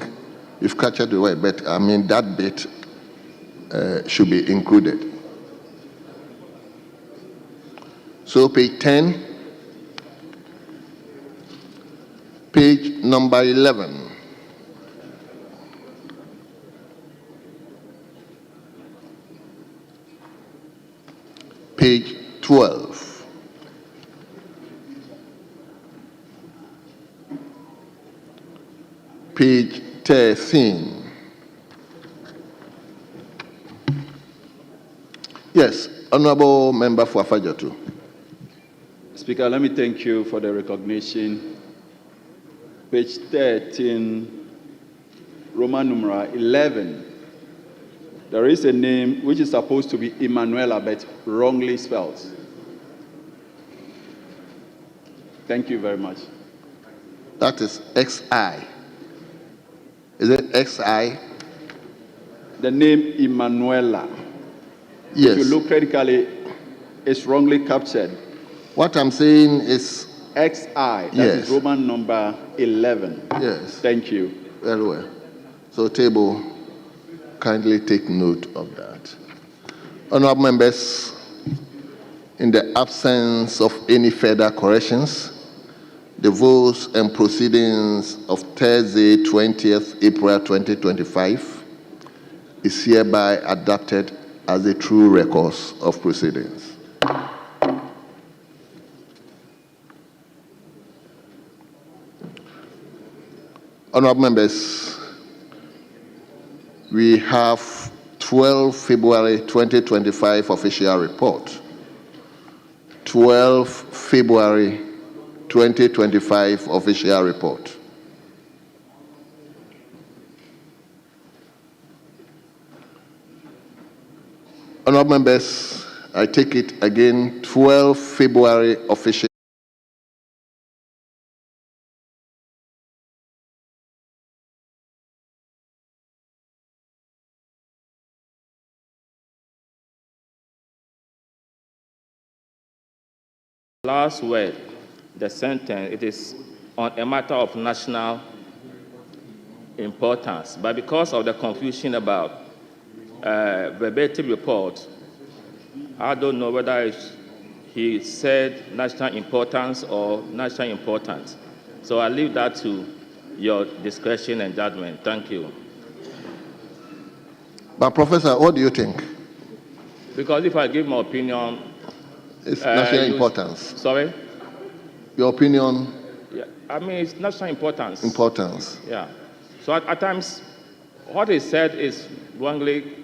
you've captured the word, but I mean that bit should be included. So page 10, page number 11. Page 12. Page 13. Yes, Honorable Member for Afajatu. Speaker, let me thank you for the recognition. Page 13, Roman numeral 11. There is a name which is supposed to be Emanuela, but wrongly spelled. Thank you very much. That is XI. Is it XI? The name Emanuela. Yes. If you look critically, it's wrongly captured. What I'm saying is XI. That is Roman number 11. Yes. Thank you. Very well. So table, kindly take note of that. Honorable members, in the absence of any further corrections, the votes and proceedings of Thursday, 20th April 2025 is hereby adopted as a true record of proceedings. Honorable members, we have 12 February 2025 official report. 12 February 2025 official report. Honorable members, I take it again, 12 February official. Last word, the sentence, it is on a matter of national importance. But because of the confusion about verbatim report, I don't know whether he said national importance or national importance. So I leave that to your discretion and judgment. Thank you. But Professor, what do you think? Because if I give my opinion, it's national importance. Sorry? Your opinion? Yeah, I mean, it's national importance. Importance. Yeah. So at times, what is said is wrongly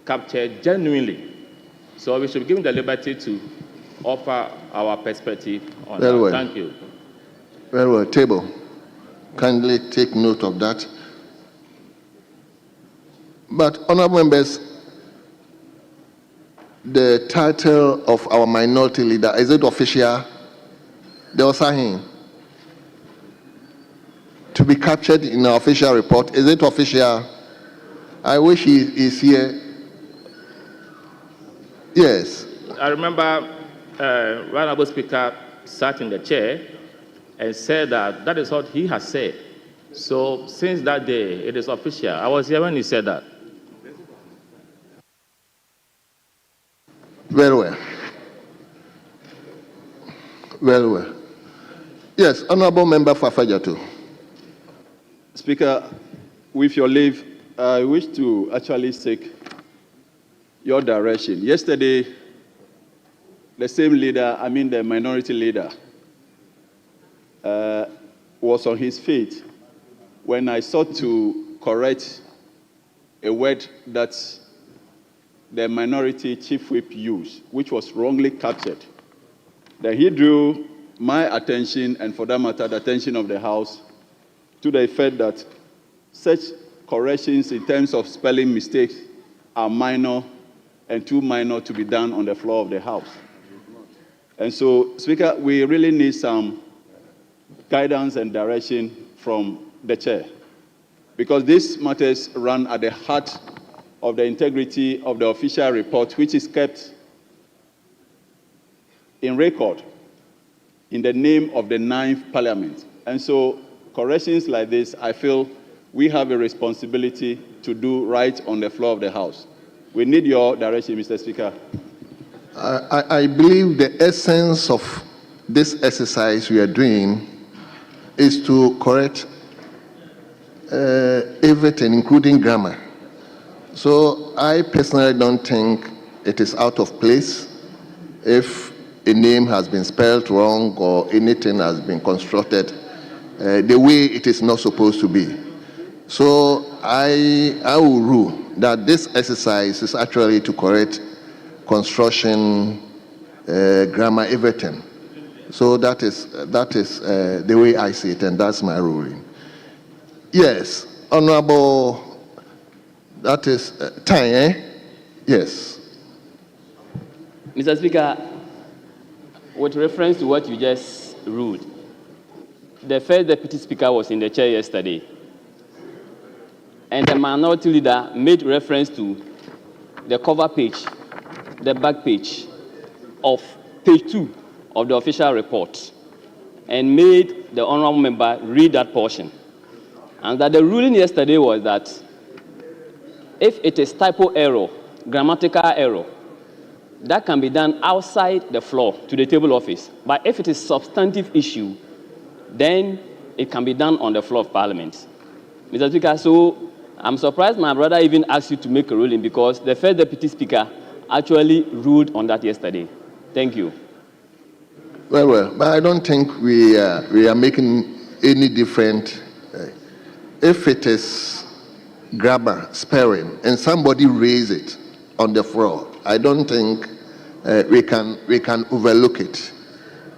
captured genuinely. So we should be given the liberty to offer our perspective on Very that. well. Thank you. Very well. Table, kindly take note of that. But, honorable members, the title of our minority leader, is it official? The Osahin. To be captured in our official report, is it official? I wish he is here. Yes. I remember Right Honorable Speaker sat in the chair and said that that is what he has said. So since that day, it is official. I was here when he said that. Very well. Very well. Yes, Honorable Member Fafajato. Speaker, with your leave, I wish to actually seek your direction. Yesterday, the same leader, the minority leader, was on his feet when I sought to correct a word that the minority chief whip used, which was wrongly captured. Then he drew my attention, and for that matter, the attention of the House, to the effect that such corrections in terms of spelling mistakes are minor and too minor to be done on the floor of the House. And so, Speaker, we really need some guidance and direction from the chair, because these matters run at the heart of the integrity of the official report, which is kept in record in the name of the 9th Parliament. And so corrections like this, I feel we have a responsibility to do right on the floor of the House. We need your direction, Mr. Speaker. I believe the essence of this exercise we are doing is to correct everything, including grammar. So I personally don't think it is out of place if a name has been spelled wrong or anything has been constructed the way it is not supposed to be. So I will rule that this exercise is actually to correct construction, grammar, everything. So that is the way I see it, and that's my ruling. Yes, Honorable, that is time, eh? Yes. Mr. Speaker, with reference to what you just ruled, the first Deputy Speaker was in the chair yesterday, and the minority leader made reference to the cover page, the back page of page 2 of the official report, and made the honorable member read that portion. And that the ruling yesterday was that if it is typo error, grammatical error, that can be done outside the floor to the table office. But if it is substantive issue, then it can be done on the floor of Parliament. Mr. Speaker, so I'm surprised my brother even asked you to make a ruling, because the first Deputy Speaker actually ruled on that yesterday. Thank you. Well, but I don't think we are making any different. If it is grammar, spelling, and somebody raise it on the floor, I don't think we can overlook it.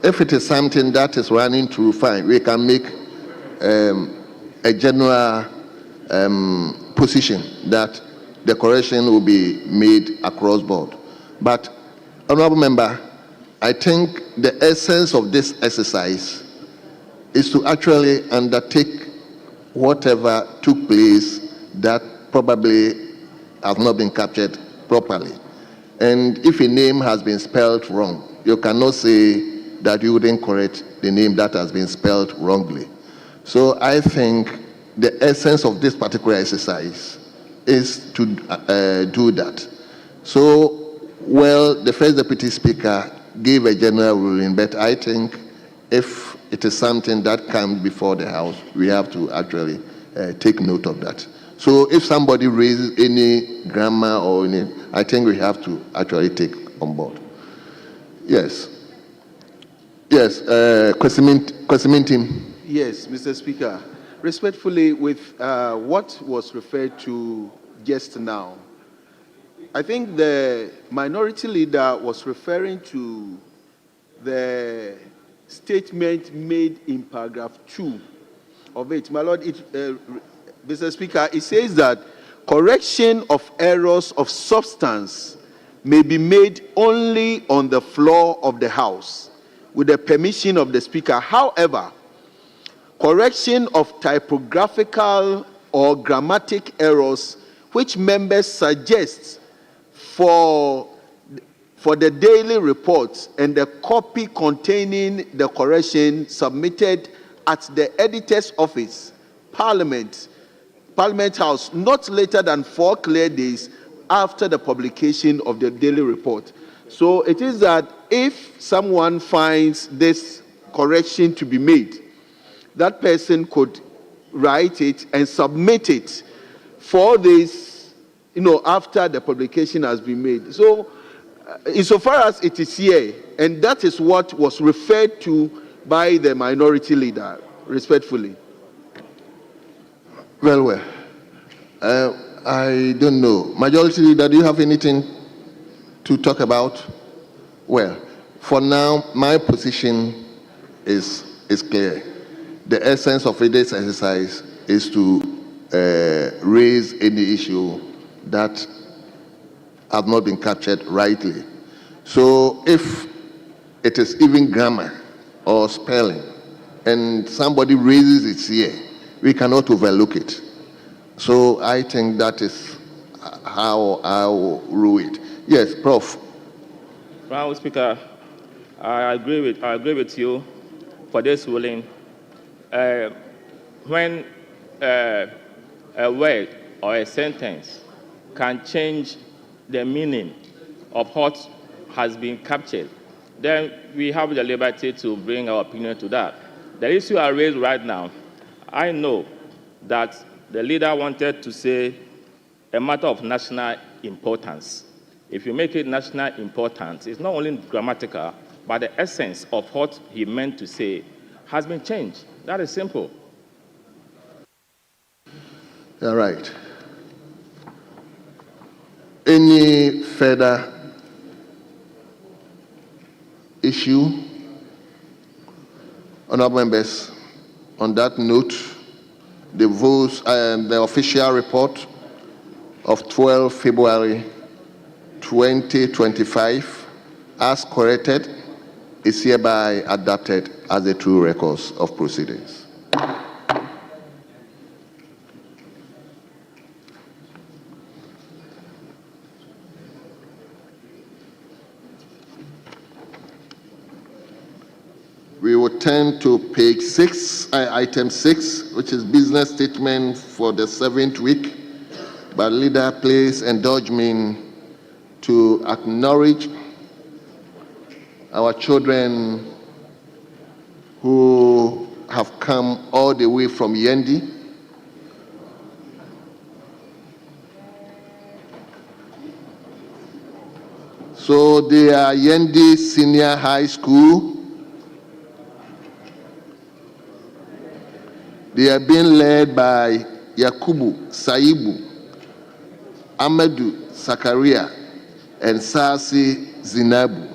If it is something that is running through, fine, we can make a general position that the correction will be made across board. But, Honorable Member, I think the essence of this exercise is to actually undertake whatever took place that probably has not been captured properly. And if a name has been spelled wrong, you cannot say that you wouldn't correct the name that has been spelled wrongly. So I think the essence of this particular exercise is to do that. So, well, the first Deputy Speaker gave a general ruling, but I think if it is something that comes before the House, we have to actually take note of that. So if somebody raises any grammar or any, I think we have to actually take on board. Yes. Yes, question team. Yes, Mr. Speaker. Respectfully, with what was referred to just now, I think the minority leader was referring to the statement made in paragraph 2 of it. My Lord, Mr. Speaker, it says that correction of errors of substance may be made only on the floor of the House with the permission of the Speaker. However, correction of typographical or grammatic errors which members suggest for for the daily reports and the copy containing the correction submitted at the editor's office, Parliament House, not later than 4 clear days after the publication of the daily report. So it is that if someone finds this correction to be made, that person could write it and submit it 4 days, after the publication has been made. So insofar as it is here, and that is what was referred to by the minority leader, respectfully. Well. I don't know. Majority Leader, do you have anything to talk about? Well, for now, my position is clear. The essence of this exercise is to raise any issue that have not been captured rightly. So if it is even grammar or spelling, and somebody raises it here, we cannot overlook it. So I think that is how I will rule it. Yes, Prof. Mr. Speaker, I agree with you for this ruling. When a word or a sentence can change the meaning of what has been captured, then we have the liberty to bring our opinion to that. The issue I raised right now, I know that the leader wanted to say a matter of national importance. If you make it national importance, it's not only grammatical, but the essence of what he meant to say has been changed. That is simple. All right. Any further issue? Honorable members, on that note, the votes and the official report of 12 February 2025, as corrected, is hereby adopted as the true records of proceedings. We will turn to page 6, item 6, which is business statement for the 7th week. But leader, please indulge me to acknowledge our children who have come all the way from Yendi. So they are Yendi Senior High School. They are being led by Yakubu Saibu, Amadou Zakaria, and Sasi Zinabu.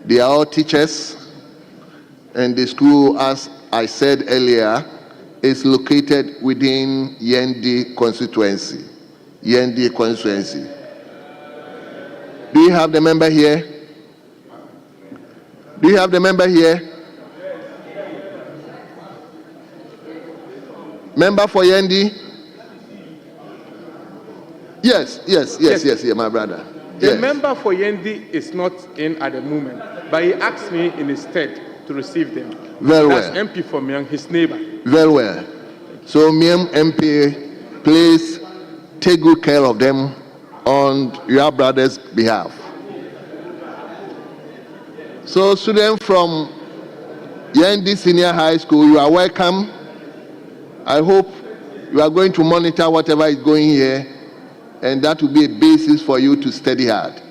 They are all teachers, and the school, as I said earlier, is located within Yendi Constituency. Yendi Constituency. Do you have the member here? Do you have the member here? Member for Yendi? Yes, my brother. The Yes. member for Yendi is not in at the moment, but he asked me in his stead to receive them. Very well. That's MP for Myang, his neighbor. Very well. So, Miem MP, please take good care of them on your brother's behalf. So, students from Yendi Senior High School, you are welcome. I hope you are going to monitor whatever is going here, and that will be a basis for you to study hard,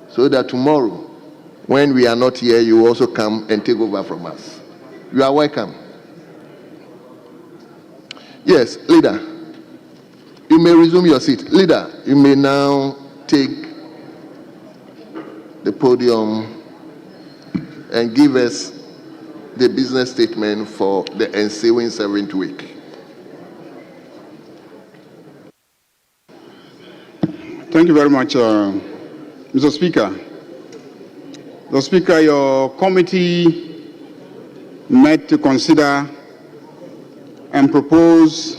so that tomorrow, when we are not here, you also come and take over from us. You are welcome. Yes, leader, you may resume your seat. Leader, you may now take the podium and give us the business statement for the ensuing 7th week. Thank you very much, Mr. Speaker. Mr. Speaker, your committee met to consider and propose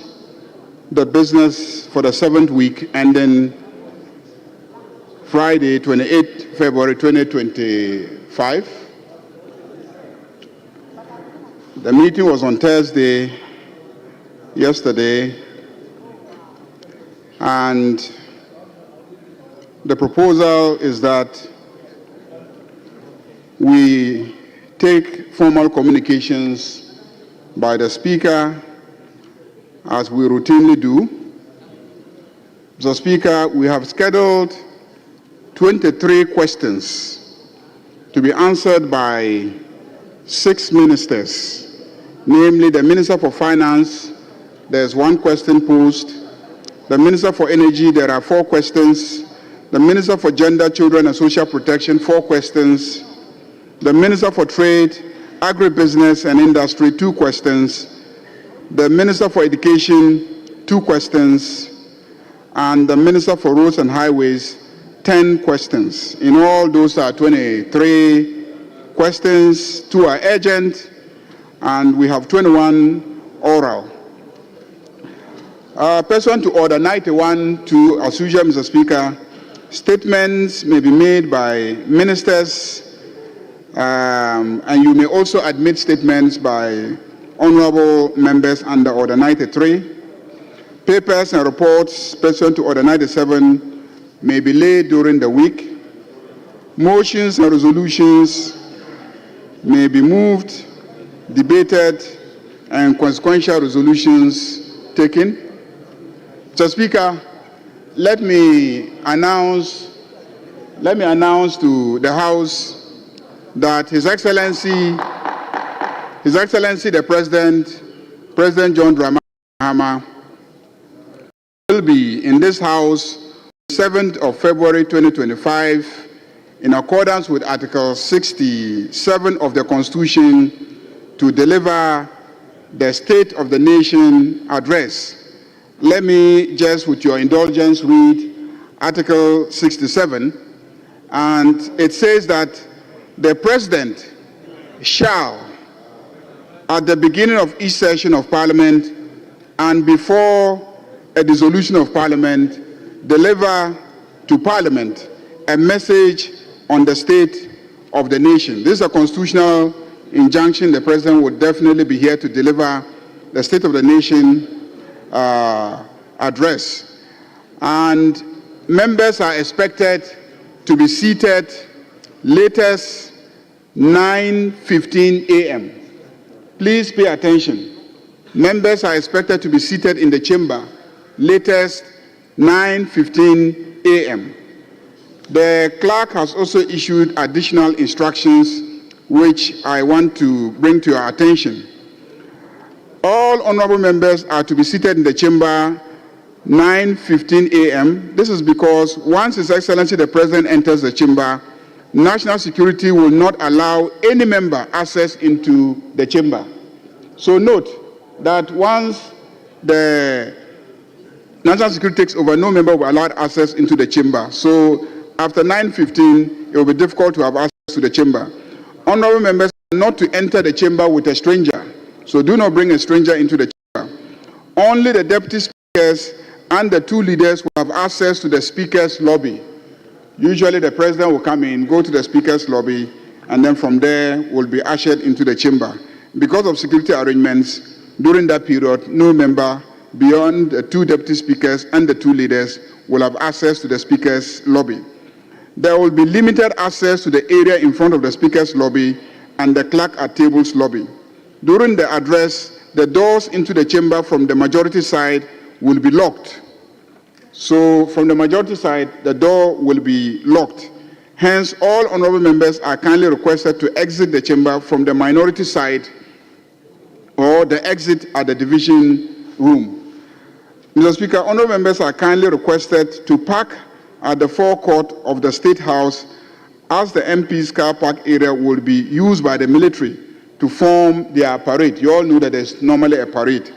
the business for the 7th week ending Friday, 28 February 2025. The meeting was on Thursday, yesterday, and the proposal is that we take formal communications by the Speaker as we routinely do. Mr. Speaker, we have scheduled 23 questions to be answered by 6 ministers, namely the Minister for Finance, there's 1 question posed. The Minister for Energy, there are 4 questions. The Minister for Gender, Children and Social Protection, 4 questions. The Minister for Trade, Agribusiness and Industry, 2 questions. The Minister for Education, 2 questions. And the Minister for Roads and Highways, 10 questions. In all, those are 23 questions. 2 are urgent, and we have 21 oral. Pursuant to Order 91-2, as usual, Mr. Speaker, statements may be made by ministers, and you may also admit statements by honorable members under Order 93. Papers and reports pursuant to Order 97 may be laid during the week. Motions and resolutions may be moved, debated, and consequential resolutions taken. Mr. Speaker, let me announce to the House that His Excellency the President John Dramani Mahama, will be in this House 7th of February 2025 in accordance with Article 67 of the Constitution to deliver the State of the Nation address. Let me just, with your indulgence, read Article 67, and it says that the President shall, at the beginning of each session of Parliament and before a dissolution of Parliament, deliver to Parliament a message on the state of the nation. This is a constitutional injunction. The President would definitely be here to deliver the State of the Nation address. And members are expected to be seated latest 9:15 a.m. Please pay attention. Members are expected to be seated in the chamber latest 9:15 a.m. The clerk has also issued additional instructions which I want to bring to your attention. All honorable members are to be seated in the chamber 9:15 a.m. This is because once His Excellency the President enters the chamber, national security will not allow any member access into the chamber. So note that once the national security takes over, no member will be allowed access into the chamber. So after 9:15, it will be difficult to have access to the chamber. Honorable members are not to enter the chamber with a stranger. So do not bring a stranger into the chamber. Only the deputy speakers and the 2 leaders will have access to the speaker's lobby. Usually the President will come in, go to the speaker's lobby, and then from there will be ushered into the chamber. Because of security arrangements, during that period, no member beyond the 2 deputy speakers and the 2 leaders will have access to the speaker's lobby. There will be limited access to the area in front of the speaker's lobby and the clerk at table's lobby. During the address, the doors into the chamber from the majority side will be locked. So from the majority side, the door will be locked. Hence, all honorable members are kindly requested to exit the chamber from the minority side or the exit at the division room. Mr. Speaker, honorable members are kindly requested to park at the forecourt of the State House, as the MP's car park area will be used by the military to form their parade. You all know that there's normally a parade,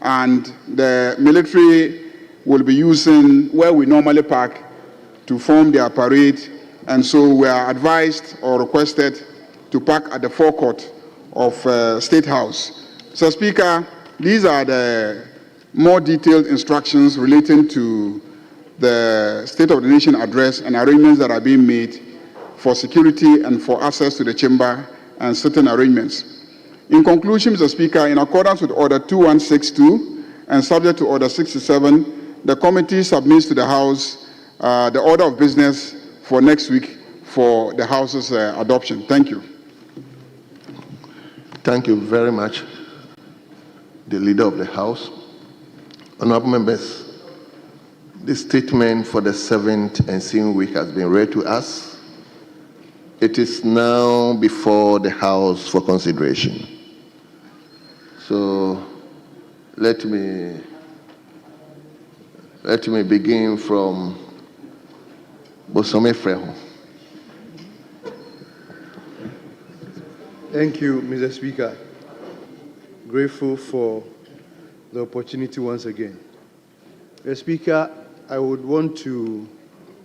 and the military will be using where we normally park to form their parade, and so we are advised or requested to park at the forecourt of State House. Mr. Speaker, these are the more detailed instructions relating to the State of the Nation address and arrangements that are being made for security and for access to the chamber and certain arrangements. In conclusion, Mr. Speaker, in accordance with Order 2162 and subject to Order 67, the committee submits to the House the order of business for next week for the House's adoption. Thank you. Thank you very much, the Leader of the House. Honorable members, the statement for the 7th ensuing week has been read to us. It is now before the House for consideration. So let me begin from Bosome Freho. Thank you, Mr. Speaker. Grateful for the opportunity once again. Mr. Speaker, I would want to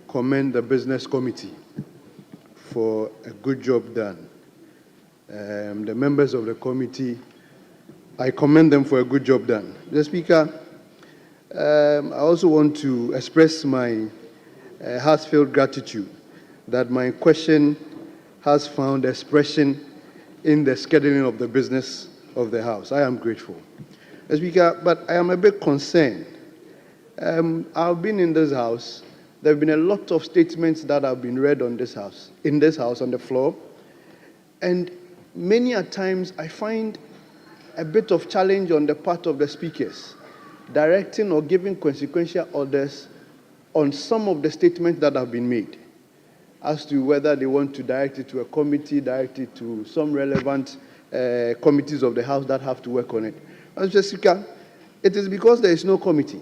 commend the Business Committee for a good job done. The members of the committee, I commend them for a good job done. Mr. Speaker, I also want to express my heartfelt gratitude that my question has found expression in the scheduling of the business of the House. I am grateful. Mr. Speaker, but I am a bit concerned. I've been in this House. There have been a lot of statements that have been read in this House, on the floor. And many a times I find a bit of challenge on the part of the speakers, directing or giving consequential orders on some of the statements that have been made, as to whether they want to direct it to a committee, direct it to some relevant committees of the House that have to work on it. Mr. Speaker, it is because there is no committee.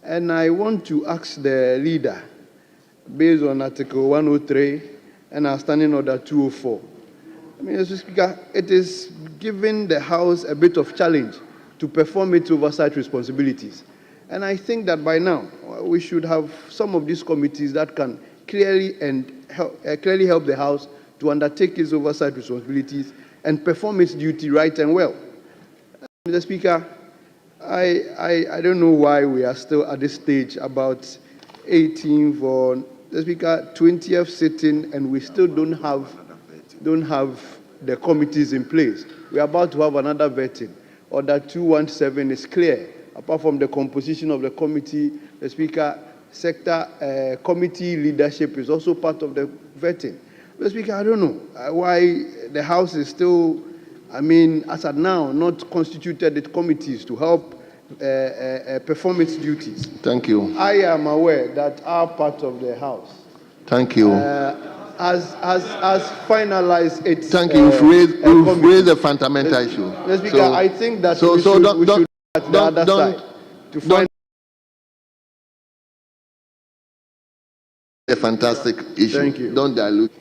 And I want to ask the leader, based on Article 103 and our Standing Order 204, Mr. Speaker, it is giving the House a bit of challenge to perform its oversight responsibilities. And I think that by now, we should have some of these committees that can clearly help the House to undertake its oversight responsibilities and perform its duty right and well. Mr. Speaker, I don't know why we are still at this stage, about 18th or, Mr. Speaker, 20th sitting, and we still don't have the committees in place. We are about to have another vetting. Order 217 is clear. Apart from the composition of the committee, the Speaker, sector committee leadership is also part of the vetting. Mr. Speaker, I don't know why the House is still, as at now, not constituted its committees to help perform its duties. Thank you. I am aware that our part of the House, thank you, has finalized its. Thank you. You've raised a fundamental issue. Mr. Speaker, I think that we should at the other side to find a fantastic issue. Thank you. Don't dilute.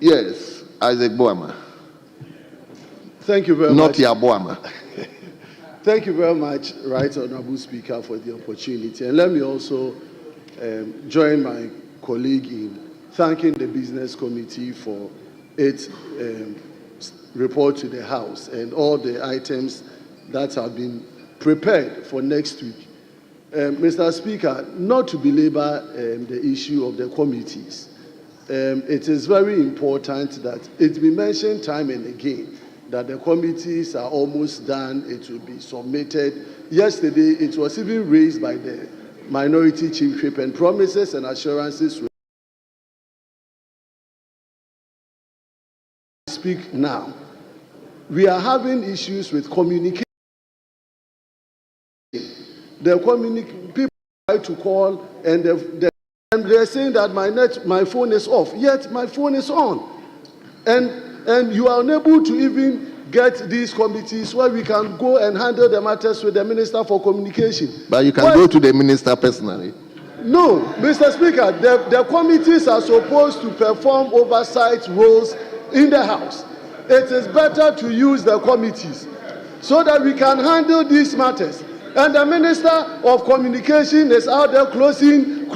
Yes, Isaac Boama. Thank you very much. Not Boama. Thank you very much, Right Honorable Speaker, for the opportunity. And let me also join my colleague in thanking the Business Committee for its report to the House and all the items that have been prepared for next week. Mr. Speaker, not to belabor the issue of the committees, it is very important that it be mentioned time and again that the committees are almost done, it will be submitted. Yesterday, it was even raised by the minority chiefship, and promises and assurances will speak now. We are having issues with communication. People try to call and they're saying that my phone is off, yet my phone is on. And you are unable to even get these committees where we can go and handle the matters with the Minister for Communication. But you can go to the Minister personally. No, Mr. Speaker, the committees are supposed to perform oversight roles in the House. It is better to use the committees so that we can handle these matters. And the Minister of Communication is out there closing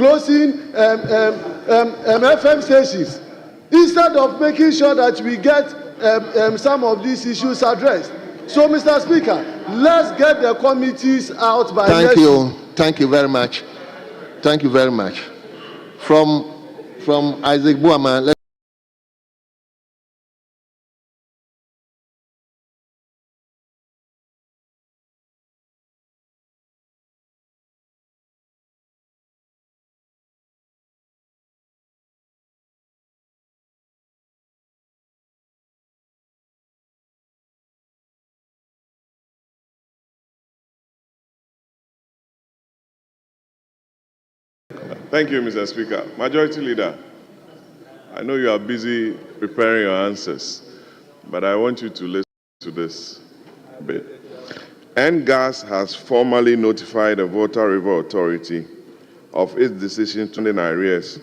FM stations instead of making sure that we get some of these issues addressed. So, Mr. Speaker, let's get the committees out by next week. Thank you very much. Thank you very much. From Isaac Buama. Thank you, Mr. Speaker. Majority Leader, I know you are busy preparing your answers, but I want you to listen to this bit. NGAS has formally notified the Volta River Authority of its decision to end arrears,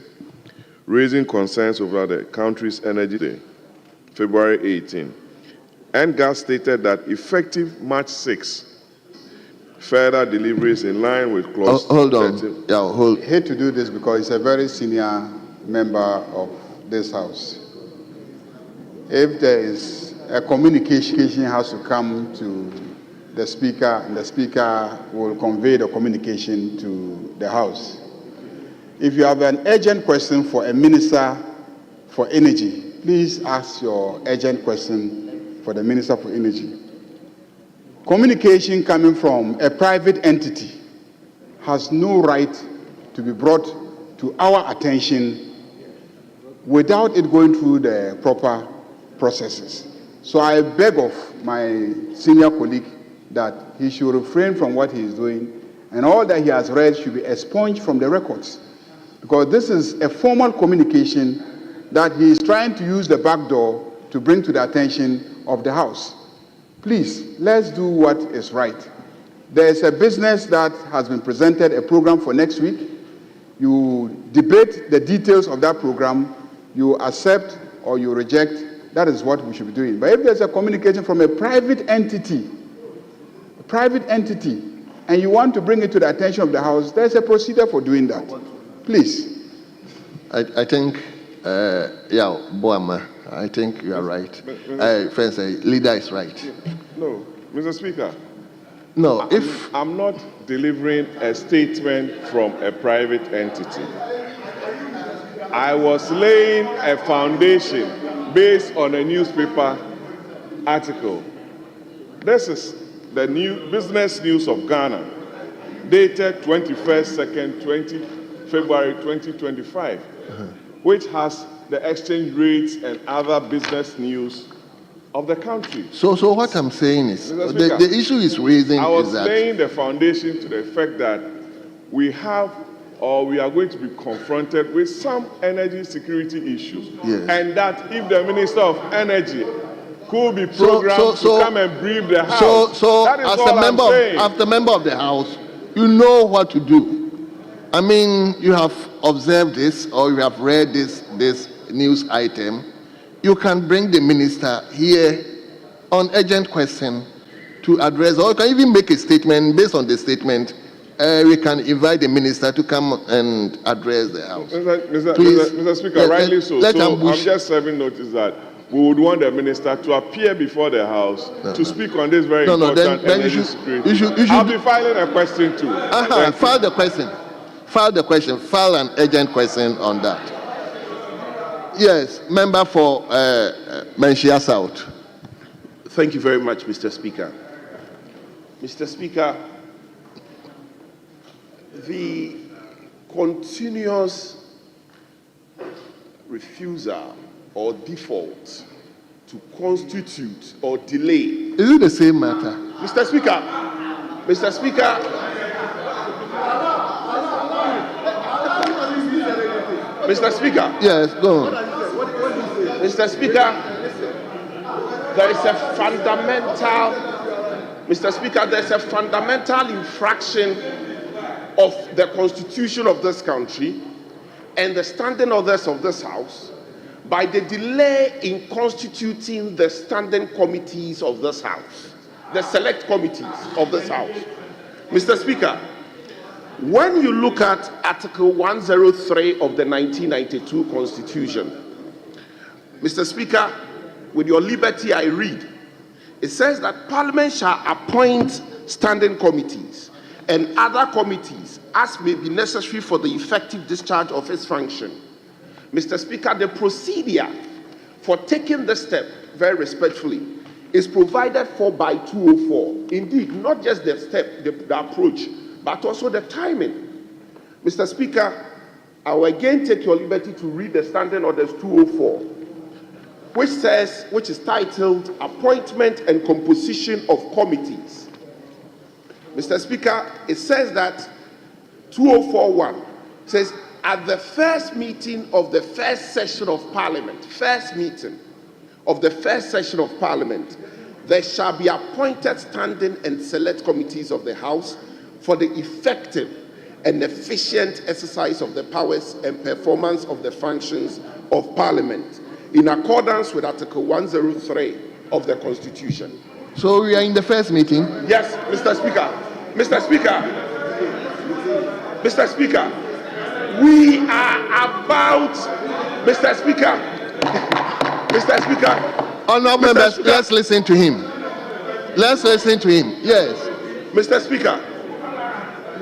raising concerns over the country's energy day, February 18. NGAS stated that effective March 6, further deliveries in line with clause 13. I hate to do this because he's a very senior member of this House. If there is a communication has to come to the Speaker, and the Speaker will convey the communication to the House. If you have an urgent question for a Minister for Energy, please ask your urgent question for the Minister for Energy. Communication coming from a private entity has no right to be brought to our attention without it going through the proper processes. So I beg of my senior colleague that he should refrain from what he is doing, and all that he has read should be expunged from the records, because this is a formal communication that he is trying to use the back door to bring to the attention of the House. Please, let's do what is right. There is a business that has been presented, a program for next week. You debate the details of that program, you accept or you reject. That is what we should be doing. But if there's a communication from a private entity, and you want to bring it to the attention of the House, there's a procedure for doing that. Please. I think, Boama, I think you are right. Friends, leader is right. No, Mr. Speaker. No, I'm not delivering a statement from a private entity. I was laying a foundation based on a newspaper article. This is the new Business News of Ghana, dated 21st, February 2025, which has the exchange rates and other business news of the country. So what I'm saying is, the issue is raising I was is that laying the foundation to the effect that we have or we are going to be confronted with some energy security issues. Yes. And that if the Minister of Energy could be programmed to come and brief the House, so that is as all a member of the House, you know what to do. I mean, you have observed this or you have read this news item. You can bring the minister here on urgent question to address, or you can even make a statement. Based on the statement, we can invite the minister to come and address the House. Mr. Speaker, rightly so. I'm just serving notice that we would want the minister to appear before the House to speak on this very important energy security. I'll be filing a question too. File the question. File an urgent question on that. Yes, member for Menchia South. Thank you very much, Mr. Speaker. Mr. Speaker, the continuous refusal or default to constitute or delay. Is it the same matter? Mr. Speaker, Yes, go on. Mr. Speaker, there is a fundamental infraction of the Constitution of this country and the standing orders of this House by the delay in constituting the standing committees of this House, the select committees of this House. Mr. Speaker, when you look at Article 103 of the 1992 Constitution, Mr. Speaker, with your liberty I read, it says that Parliament shall appoint standing committees and other committees as may be necessary for the effective discharge of its function. Mr. Speaker, the procedure for taking the step, very respectfully, is provided for by 204. Indeed, not just the step, the approach, but also the timing. Mr. Speaker, I will again take your liberty to read the Standing Orders 204, which is titled Appointment and Composition of Committees. Mr. Speaker, it says that 2041 says, at the first meeting of the first session of Parliament, there shall be appointed standing and select committees of the House for the effective and efficient exercise of the powers and performance of the functions of Parliament, in accordance with Article 103 of the Constitution. So we are in the first meeting? Yes, Mr. Speaker. Mr. Speaker, we are about, Mr. Speaker, Honourable members, let's listen to him. Yes. Mr. Speaker,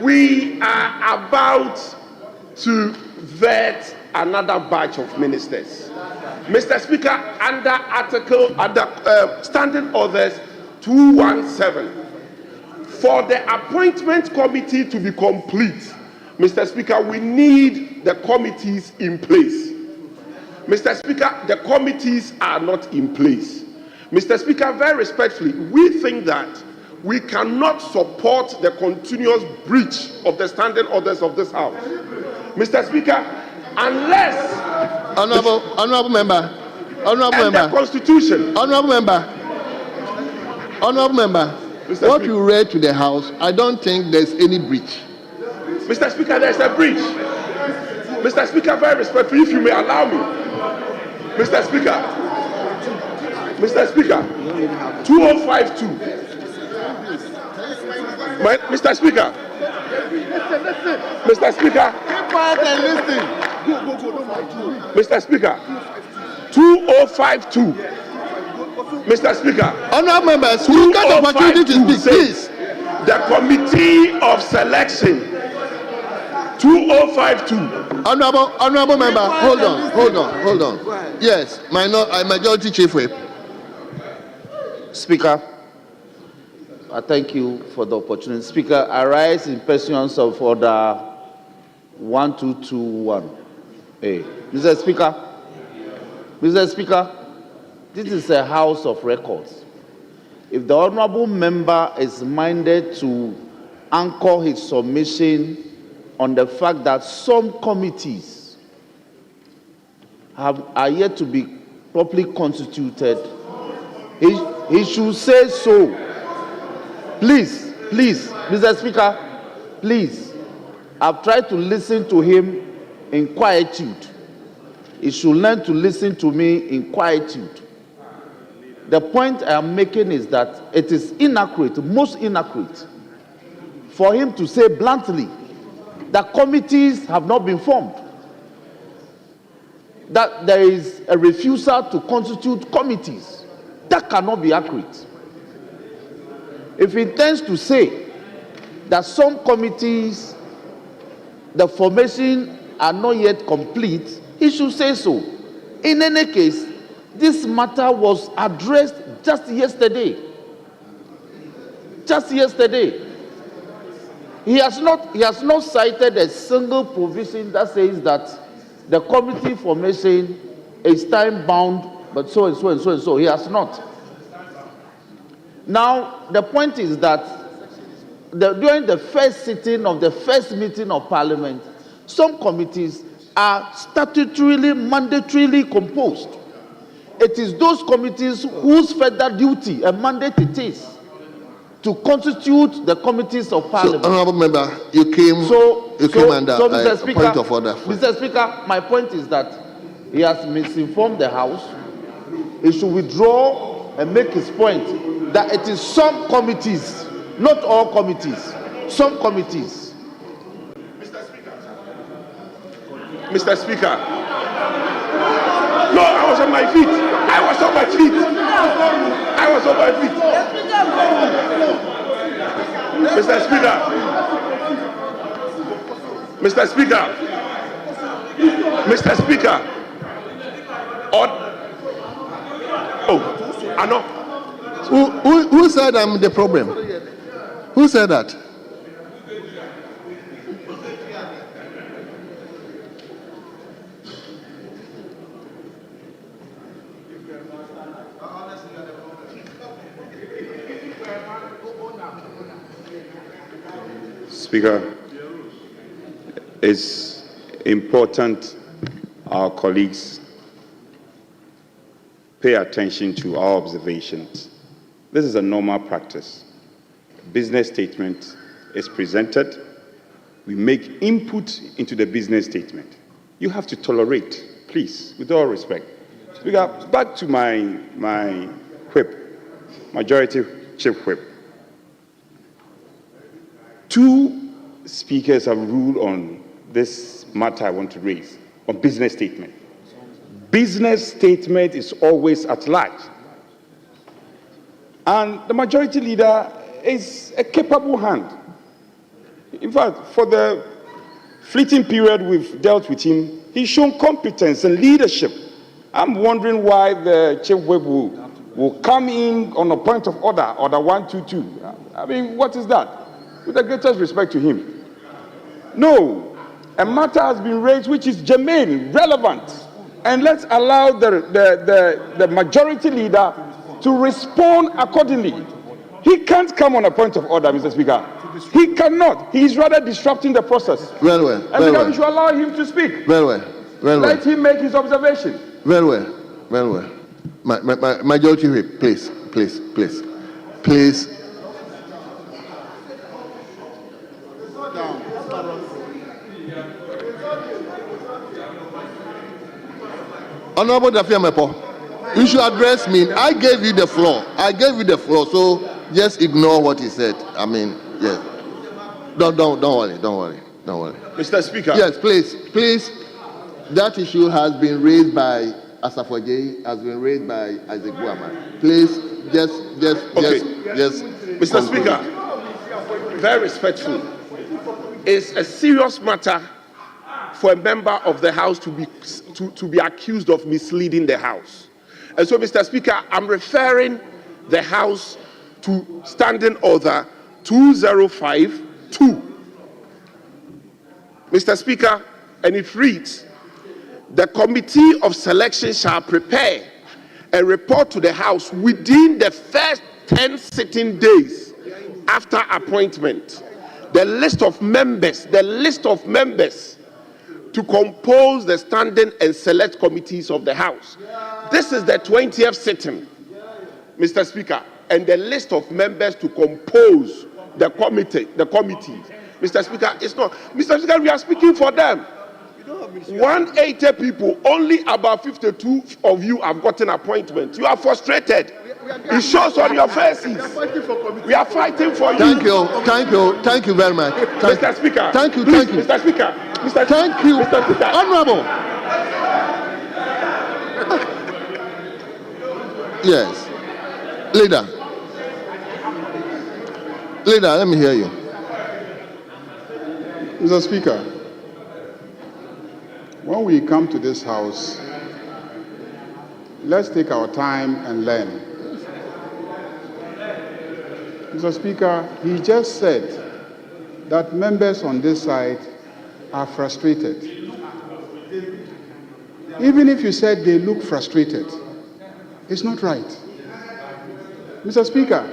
we are about to vet another batch of ministers. Mr. Speaker, under Standing Orders 217, for the appointment committee to be complete, Mr. Speaker, we need the committees in place. Mr. Speaker, the committees are not in place. Mr. Speaker, very respectfully, we think that we cannot support the continuous breach of the standing orders of this House. Mr. Speaker, unless... Honourable member. The Constitution. Honourable member, what you read to the House, I don't think there's any breach. Mr. Speaker, there's a breach. Mr. Speaker, very respectfully, if you may allow me. Mr. Speaker, 2052. Mr. Speaker. Keep quiet and listen. Mr. Speaker, 2052. Mr. Speaker. Honourable members, you get the opportunity to speak, please. The Committee of Selection, 2052. Honourable member, hold on. Yes, Majority Chief Whip. Speaker, I thank you for the opportunity. Speaker, I rise in pursuance of Order 1221A. Mr. Speaker, this is a House of Records. If the honourable member is minded to anchor his submission on the fact that some committees are yet to be properly constituted, he should say so. Please, Mr. Speaker, please. I've tried to listen to him in quietude. He should learn to listen to me in quietude. The point I am making is that it is inaccurate, most inaccurate, for him to say bluntly that committees have not been formed, that there is a refusal to constitute committees. That cannot be accurate. If he intends to say that some committees, the formation are not yet complete, he should say so. In any case, this matter was addressed just yesterday. He has not cited a single provision that says that the committee formation is time bound, but so and so and so and so. He has not. Now, the point is that during the first sitting of the first meeting of Parliament, some committees are statutorily, mandatorily composed. It is those committees whose federal duty and mandate it is to constitute the committees of Parliament. So, honourable member, you came under a point of order. Mr. Speaker, my point is that he has misinformed the House. He should withdraw and make his point that it is some committees, not all committees, some committees. Mr. Speaker. No, I was on my feet. Mr. Speaker. Mr. Speaker. Mr. Speaker. I know. Who said I'm the problem? Who said that? Speaker, it's important our colleagues pay attention to our observations. This is a normal practice. Business statement is presented. We make input into the business statement. You have to tolerate, please, with all respect. Speaker, back to my whip, Majority Chief Whip. 2 speakers have ruled on this matter I want to raise, on business statement. Business statement is always at large. And the majority leader is a capable hand. In fact, for the fleeting period we've dealt with him, he's shown competence and leadership. I'm wondering why the Chief Whip will come in on a point of order 122. I mean, what is that? With the greatest respect to him. No, a matter has been raised which is germane, relevant. And let's allow the majority leader to respond accordingly. He can't come on a point of order, Mr. Speaker. He cannot. He is rather disrupting the process. Well. We should allow him to speak. Let him make his observation. Well. My majority whip, please. Honorable Dafiamepo, you should address me. I gave you the floor, so just ignore what he said. I mean, yes. Don't worry. Mr. Speaker. Yes, please. That issue has been raised by Asafoje, has been raised by Isaac Buama. Please, just. Mr. Speaker, very respectful. It's a serious matter for a member of the House to be accused of misleading the House. And so, Mr. Speaker, I'm referring the House to Standing Order 2052. Mr. Speaker, and it reads, the Committee of Selection shall prepare a report to the House within the first 10 sitting days after appointment. The list of members to compose the standing and select committees of the House. This is the 20th sitting, Mr. Speaker, and the list of members to compose the committees. Mr. Speaker, it's not. Mr. Speaker, we are speaking for them. 180 people, only about 52 of you have gotten appointment. You are frustrated. It shows on your faces. We are fighting for you. Thank you very much. Mr. Speaker. Thank you. Mr. Speaker. Thank you. Mr. Speaker. Honorable. Yes. Leader, let me hear you. Mr. Speaker, when we come to this House, let's take our time and learn. Mr. Speaker, he just said that members on this side are frustrated. Even if you said they look frustrated, it's not right. Mr. Speaker,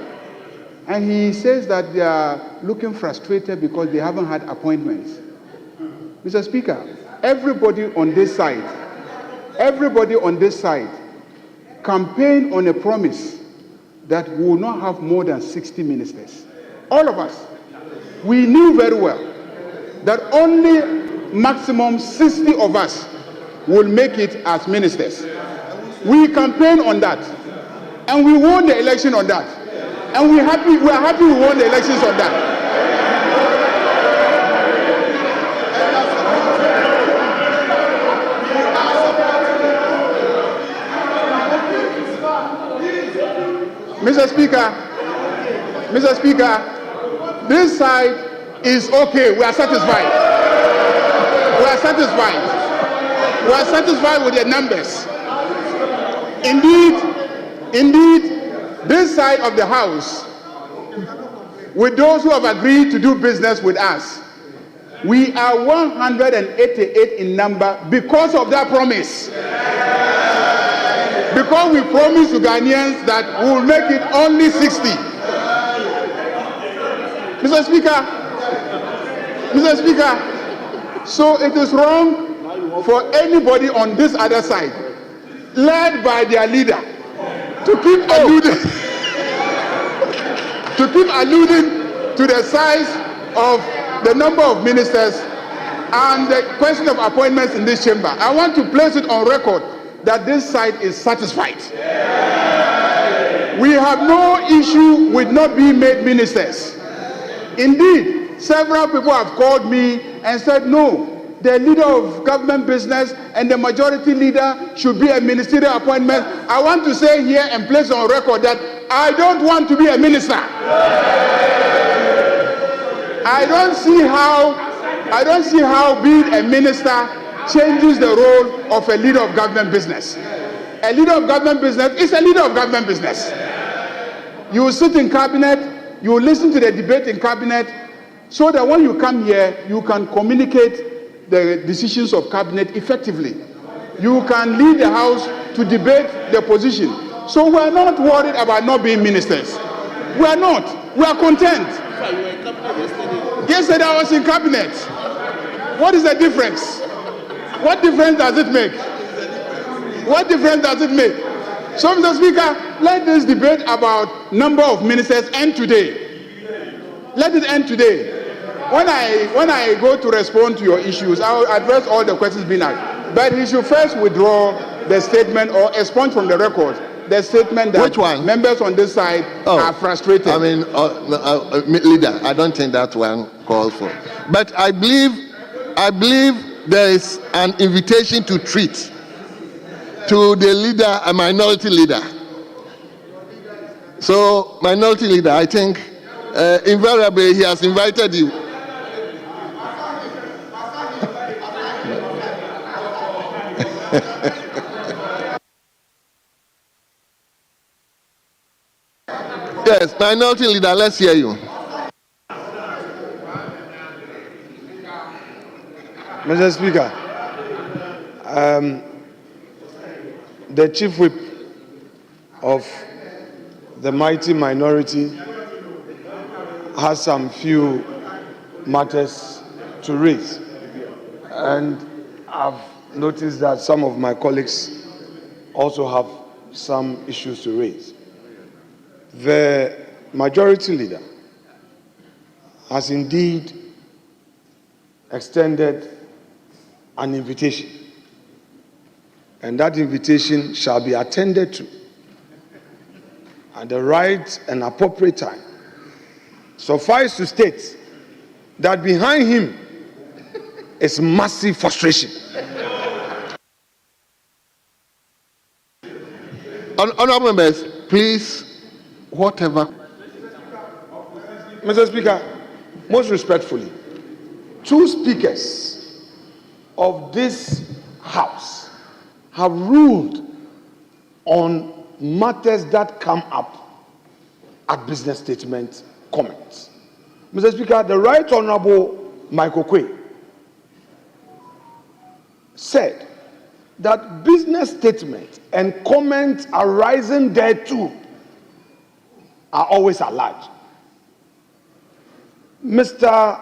and he says that they are looking frustrated because they haven't had appointments. Mr. Speaker, everybody on this side campaigned on a promise that we will not have more than 60 ministers. All of us. We knew very well that only maximum 60 of us will make it as ministers. We campaigned on that, and we won the election on that. And we are happy we won the elections on that. Mr. Speaker, this side is okay. We are satisfied. We are satisfied. We are satisfied with the numbers. Indeed, this side of the house, with those who have agreed to do business with us, we are 188 in number because of that promise. Because we promised to Ghanaians that we will make it only 60. Mr. Speaker, so it is wrong for anybody on this other side, led by their leader, to keep alluding to the size of the number of ministers and the question of appointments in this chamber. I want to place it on record that this side is satisfied. We have no issue with not being made ministers. Indeed, several people have called me and said, no, the leader of government business and the majority leader should be a ministerial appointment. I want to say here and place on record that I don't want to be a minister. I don't see how being a minister changes the role of a leader of government business. A leader of government business is a leader of government business. You will sit in cabinet, you will listen to the debate in cabinet, so that when you come here, you can communicate the decisions of cabinet effectively. You can lead the house to debate the position. So we are not worried about not being ministers. We are not. We are content. Yesterday I was in cabinet. What is the difference? What difference does it make? What difference does it make? So, Mr. Speaker, let this debate about number of ministers end today. Let it end today. When I go to respond to your issues, I will address all the questions being asked. But he should first withdraw the statement or expunge from the record the statement that Which one? Members on this side are frustrated. I mean, leader, I don't think that one calls for. But I believe there is an invitation to treat to the leader, a minority leader. So, minority leader, I think invariably he has invited you. Yes, minority leader, let's hear you. Mr. Speaker, the chief whip of the mighty minority has some few matters to raise. And I've noticed that some of my colleagues also have some issues to raise. The majority leader has indeed extended an invitation, and that invitation shall be attended to at the right and appropriate time. Suffice to state that behind him is massive frustration. Honorable members, please, whatever. Mr. Speaker, most respectfully, two speakers of this House have ruled on matters that come up at business statement comments. Mr. Speaker, the Right Honorable Michael Quay said that business statements and comments arising thereto are always allowed. Mr.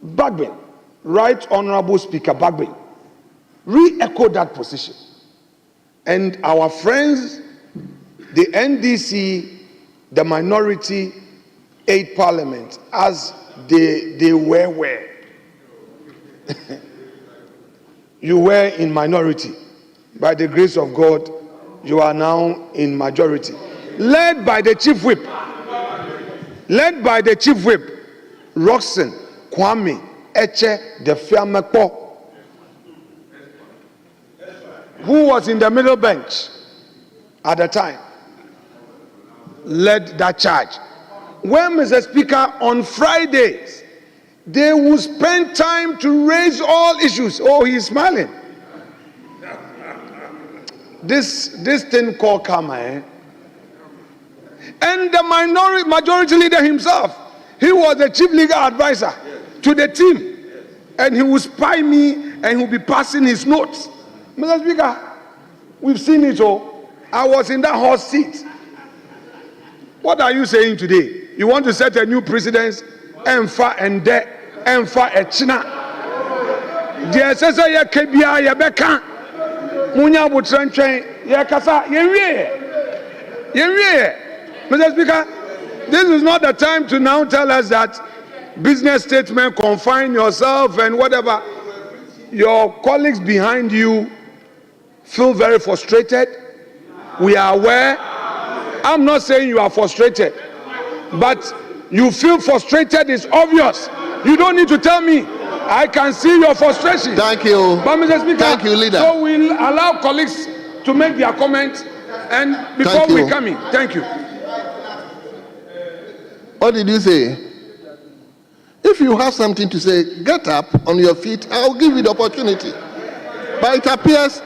Bagbin, Right Honorable Speaker Bagbin, re-echoed that position. And our friends, the NDC, the minority aid parliament, as they were. You were in minority. By the grace of God, you are now in majority. Led by the chief whip, Roxanne Kwame Eche de Fiamepo, who was in the middle bench at the time, led that charge. When, Mr. Speaker, on Fridays, They will spend time to raise all issues. Oh, he's smiling. This thing called karma, eh? And the majority leader himself, he was the chief legal advisor to the team. And he will spy me and he will be passing his notes. Mr. Speaker, we've seen it all. I was in that hot seat. What are you saying today? You want to set a new precedence? Emfa and de, emfa echina. Dear Sasa ya kebia ya beka. Munya butrenchen ya kasa yenwie. Mr. Speaker, this is not the time to now tell us that business statement, confine yourself and whatever. Your colleagues behind you feel very frustrated. We are aware. I'm not saying you are frustrated, but you feel frustrated is obvious. You don't need to tell me. I can see your frustration. Thank you. But Mr. Speaker, thank you, leader. So we'll allow colleagues to make their comments and before we come in. Thank you. What did you say? If you have something to say, get up on your feet. I'll give you the opportunity. But it appears,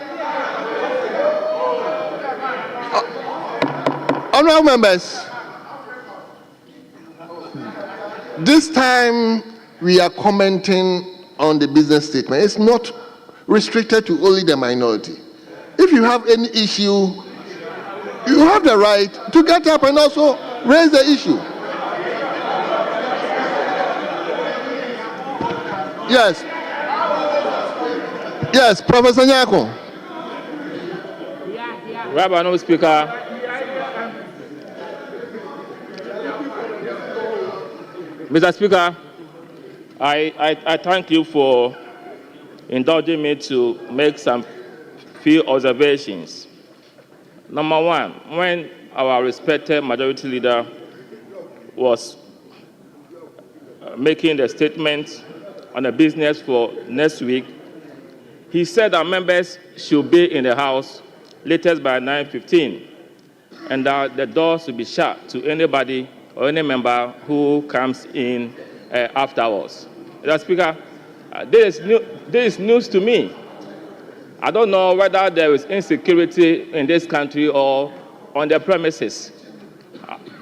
honorable members, this time we are commenting on the business statement. It's not restricted to only the minority. If you have any issue, you have the right to get up and also raise the issue. Yes. Yes, Professor Nyako. Rabbi, Honorable Speaker. Mr. Speaker, I thank you for indulging me to make some few observations. Number one, when our respected majority leader was making the statement on the business for next week, he said that members should be in the House latest by 9:15, and that the doors should be shut to anybody or any member who comes in afterwards. Mr. Speaker, this is news to me. I don't know whether there is insecurity in this country or on the premises.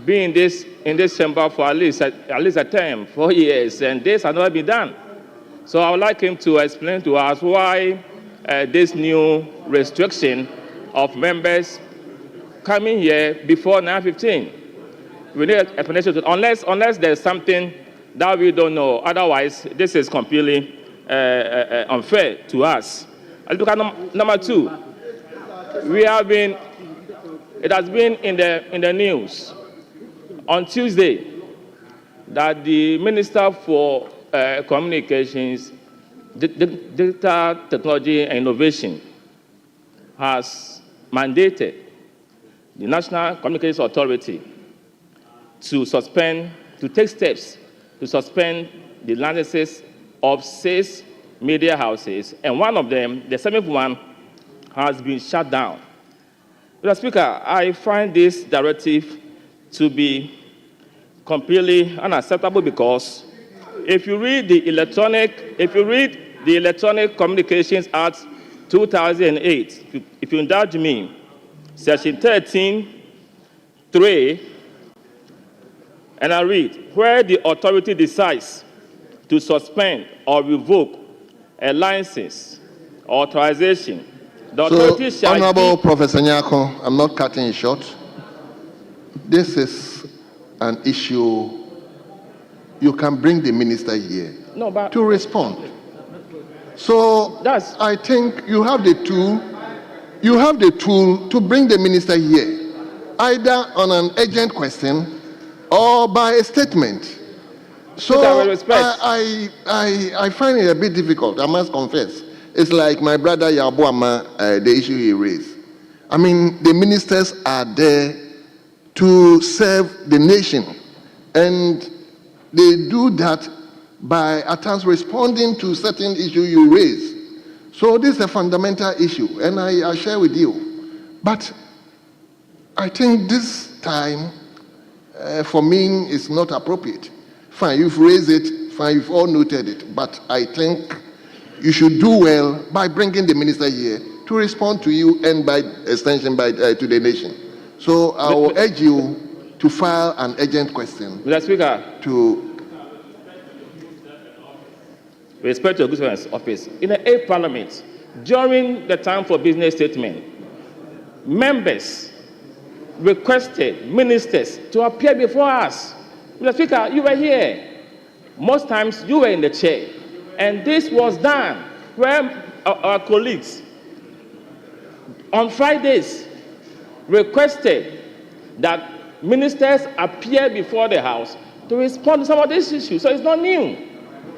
Being in this chamber for at least a term, 4 years, and this has not been done. So I would like him to explain to us why this new restriction of members coming here before 9:15. We need an explanation, unless there's something that we don't know. Otherwise, this is completely unfair to us. Number two, it has been in the news on Tuesday that the Minister for Communications, Digital Technology and Innovation has mandated the National Communications Authority to take steps to suspend the licenses of 6 media houses, and one of them, the 7th one, has been shut down. Mr. Speaker, I find this directive to be completely unacceptable because if you read the Electronic Communications Act 2008, if you indulge me, Section 13(3), and I read, where the authority decides to suspend or revoke a license or authorization, the authority shall Honorable Professor Nyako, I'm not cutting it short. This is an issue. You can bring the minister here to respond. So I think you have the tool. You have the tool to bring the minister here, either on an urgent question or by a statement. So I find it a bit difficult, I must confess. It's like my brother Yabuama, the issue he raised. I mean, the ministers are there to serve the nation, and they do that by at times responding to certain issues you raise. So this is a fundamental issue, and I share with you. But I think this time, for me, is not appropriate. Fine, you've raised it, fine, you've all noted it, but I think you should do well by bringing the minister here to respond to you and by extension to the nation. So I will urge you to file an urgent question. Mr. Speaker, to with respect to the Good Office, in the 8th Parliament, during the time for business statement, members requested ministers to appear before us. Mr. Speaker, you were here. Most times you were in the chair. And this was done where our colleagues on Fridays requested that ministers appear before the House to respond to some of these issues. So it's not new.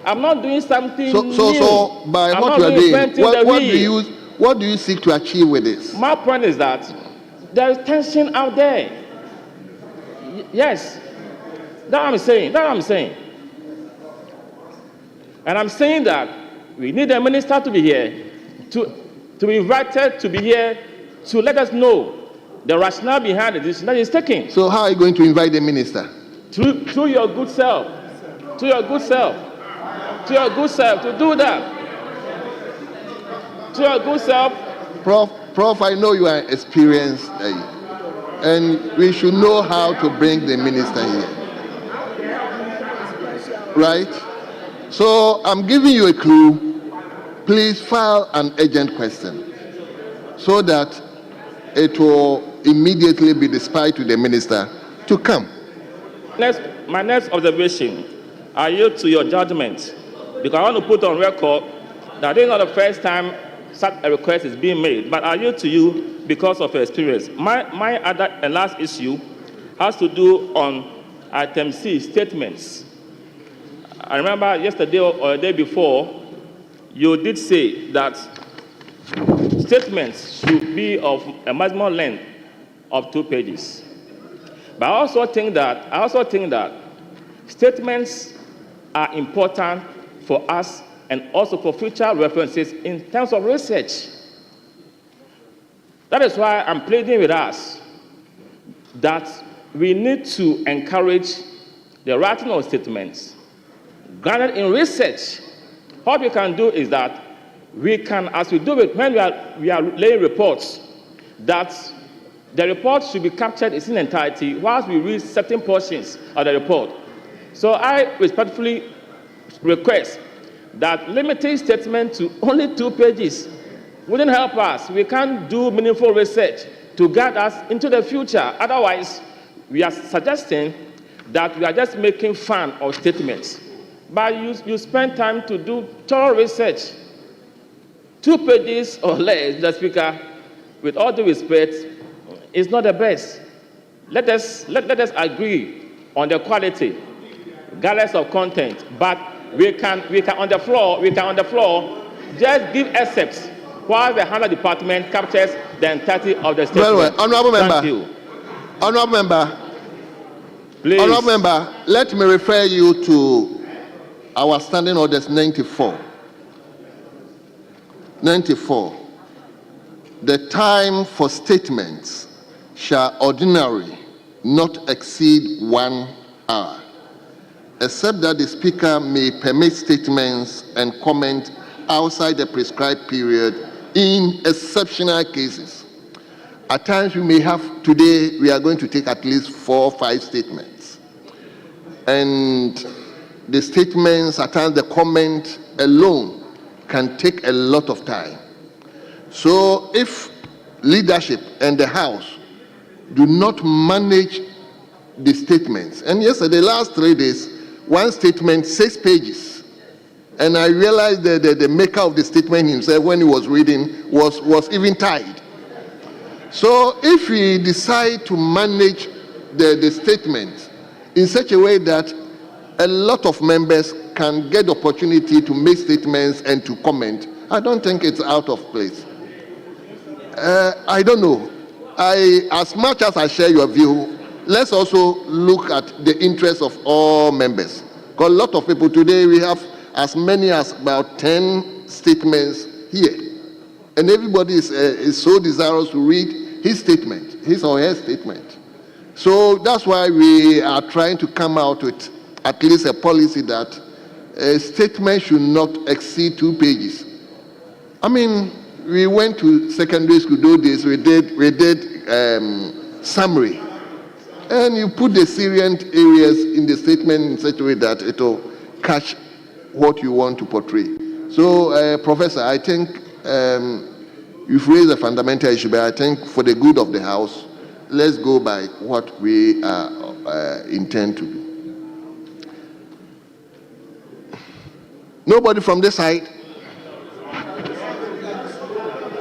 I'm not doing something new. So by I'm what you are doing, what do you seek to achieve with this? My point is that there is tension out there. Yes. That's what I'm saying. That's what I'm saying. And I'm saying that we need a minister to be here, to be invited to be here, to let us know the rationale behind the decision that he's taking. So how are you going to invite the minister? Through your good self. To your good self. To your good self to do that. To your good self. Prof, I know you are experienced, and we should know how to bring the minister here. Right? So I'm giving you a clue. Please file an urgent question so that it will immediately be dispatched to the minister to come. My next observation, I yield to your judgment, because I want to put on record that this is not the first time such a request is being made, but I yield to you because of your experience. My other and last issue has to do on item C, statements. I remember yesterday or the day before, you did say that statements should be of a maximum length of 2 pages. But I also think that statements are important for us and also for future references in terms of research. That is why I'm pleading with us that we need to encourage the writing of statements grounded in research. What we can do is that we can, as we do it when we are laying reports, that the report should be captured in its entirety whilst we read certain portions of the report. So I respectfully request that limiting statement to only 2 pages wouldn't help us. We can't do meaningful research to guide us into the future. Otherwise, we are suggesting that we are just making fun of statements. But you spend time to do thorough research. 2 pages or less, Mr. Speaker, with all due respect, is not the best. Let us agree on the quality, regardless of content. But we can on the floor just give excerpts while the handler department captures the entirety of the statement. Well, honorable member. Thank you. Honorable member. Please. Honorable member, let me refer you to our standing orders 94. 94. The time for statements shall ordinarily not exceed 1 hour, except that the speaker may permit statements and comment outside the prescribed period in exceptional cases. At times we may have, today we are going to take at least 4 or 5 statements. And the statements, at times the comment alone can take a lot of time. So if leadership and the House do not manage the statements, and yesterday, last 3 days, one statement, 6 pages, and I realized that the maker of the statement himself, when he was reading, was even tired. So if we decide to manage the statement in such a way that a lot of members can get the opportunity to make statements and to comment, I don't think it's out of place. I don't know. As much as I share your view, let's also look at the interests of all members. Because a lot of people today, we have as many as about 10 statements here. And everybody is so desirous to read his statement, his or her statement. So that's why we are trying to come out with at least a policy that a statement should not exceed 2 pages. I mean, we went to secondary school those days, we did summary. And you put the salient areas in the statement in such a way that it will catch what you want to portray. So, Professor, I think you've raised a fundamental issue, but I think for the good of the House, let's go by what we intend to do. Nobody from this side?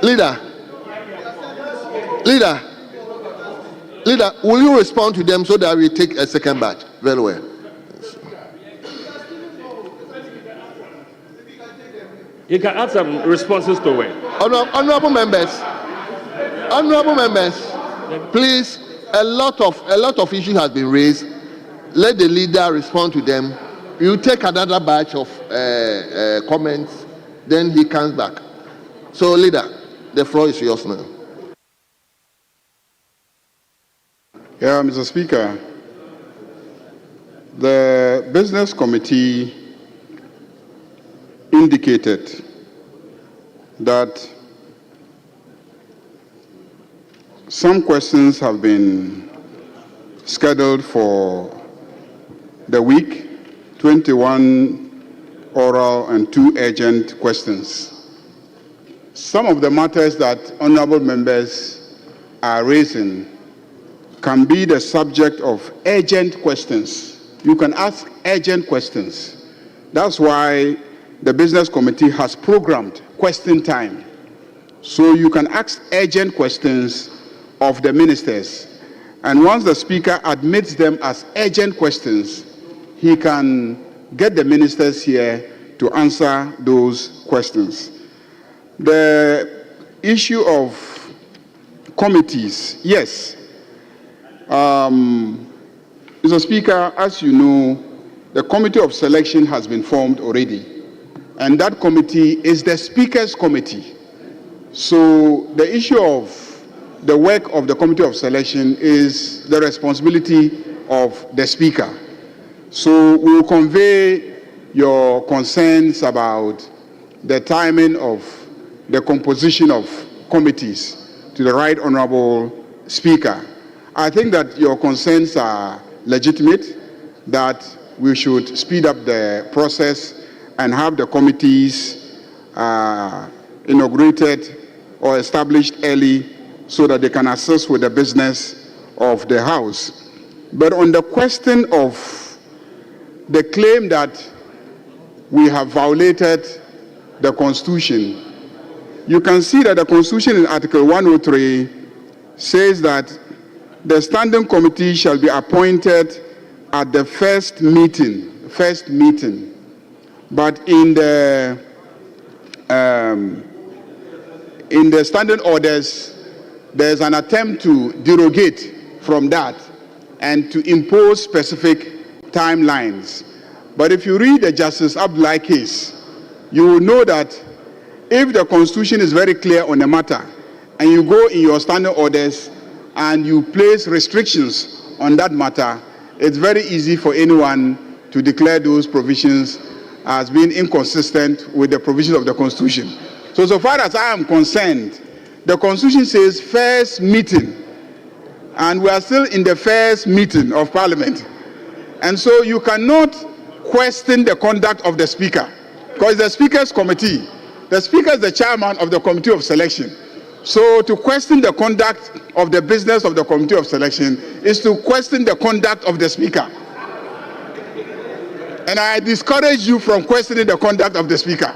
Leader, will you respond to them so that we take a second batch? Very well. You can add some responses to it. Honorable members, please, a lot of issues has been raised. Let the leader respond to them. You take another batch of comments, then he comes back. So, leader, the floor is yours now. Yeah, Mr. Speaker, the Business Committee indicated that some questions have been scheduled for the week, 21 oral and 2 urgent questions. Some of the matters that honorable members are raising can be the subject of urgent questions. You can ask urgent questions. That's why the Business Committee has programmed question time. So you can ask urgent questions of the ministers. And once the Speaker admits them as urgent questions, he can get the ministers here to answer those questions. The issue of committees, yes. Mr. Speaker, as you know, the Committee of Selection has been formed already. And that committee is the Speaker's committee. So the issue of the work of the Committee of Selection is the responsibility of the Speaker. So we will convey your concerns about the timing of the composition of committees to the Right Honorable Speaker. I think that your concerns are legitimate, that we should speed up the process and have the committees inaugurated or established early so that they can assist with the business of the House. But on the question of the claim that we have violated the Constitution, you can see that the Constitution in Article 103 says that the Standing Committee shall be appointed at the first meeting. But in the standing orders, there's an attempt to derogate from that and to impose specific timelines. But if you read the Justice Abdullahi case, you will know that if the Constitution is very clear on the matter and you go in your standing orders and you place restrictions on that matter, it's very easy for anyone to declare those provisions as being inconsistent with the provisions of the Constitution. So far as I am concerned, the Constitution says first meeting, and we are still in the first meeting of Parliament. And so you cannot question the conduct of the Speaker, because the Speaker's committee, the Speaker is the chairman of the Committee of Selection. So to question the conduct of the business of the Committee of Selection is to question the conduct of the Speaker. And I discourage you from questioning the conduct of the Speaker.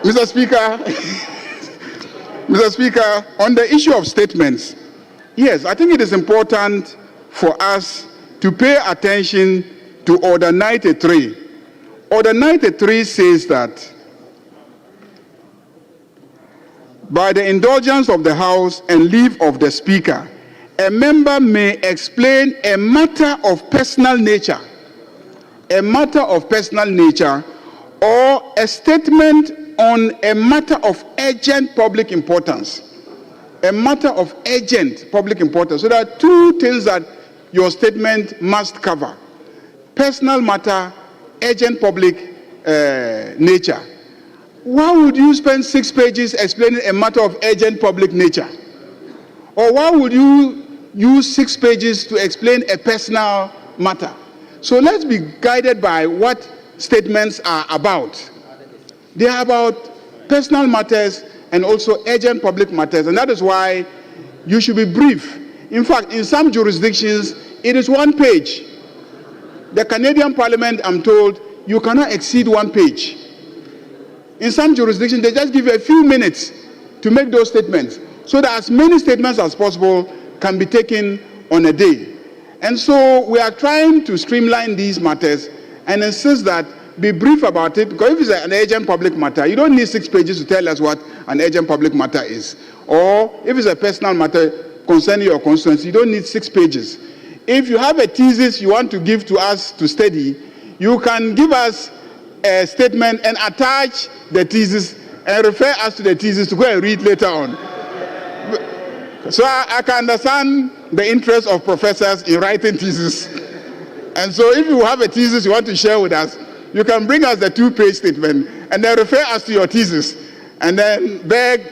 Mr. Speaker, on the issue of statements, yes, I think it is important for us to pay attention to Order 93. Order 93 says that by the indulgence of the House and leave of the Speaker, a member may explain a matter of personal nature, or a statement on a matter of urgent public importance. So there are two things that your statement must cover: personal matter, urgent public nature. Why would you spend 6 pages explaining a matter of urgent public nature? Or why would you use 6 pages to explain a personal matter? So let's be guided by what statements are about. They are about personal matters and also urgent public matters, and that is why you should be brief. In fact, in some jurisdictions, it is 1 page. The Canadian Parliament, I'm told, you cannot exceed 1 page. In some jurisdictions, they just give you a few minutes to make those statements, so that as many statements as possible can be taken on a day. And so we are trying to streamline these matters and insist that be brief about it, because if it's an urgent public matter, you don't need 6 pages to tell us what an urgent public matter is. Or if it's a personal matter concerning your constituency, you don't need 6 pages. If you have a thesis you want to give to us to study, you can give us a statement and attach the thesis and refer us to the thesis to go and read later on. So I can understand the interest of professors in writing theses. And so if you have a thesis you want to share with us, you can bring us the 2-page statement and then refer us to your thesis and then beg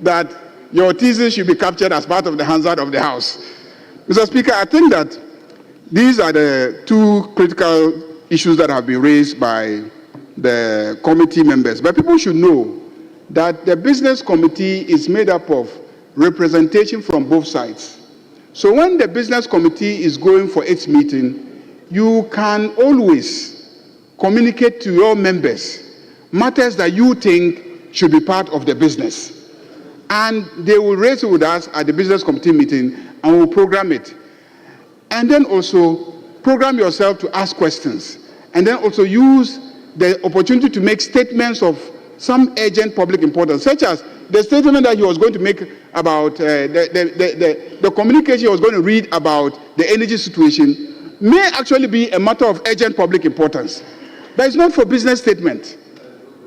that your thesis should be captured as part of the Hansard of the House. Mr. Speaker, I think that these are the 2 critical issues that have been raised by the committee members. But people should know that the business committee is made up of representation from both sides. So when the business committee is going for its meeting, you can always communicate to your members matters that you think should be part of the business. And they will raise it with us at the business committee meeting and we'll program it. And then also program yourself to ask questions. And then also use the opportunity to make statements of some urgent public importance, such as the statement that he was going to make about the communication he was going to read about the energy situation may actually be a matter of urgent public importance. But it's not for business statement.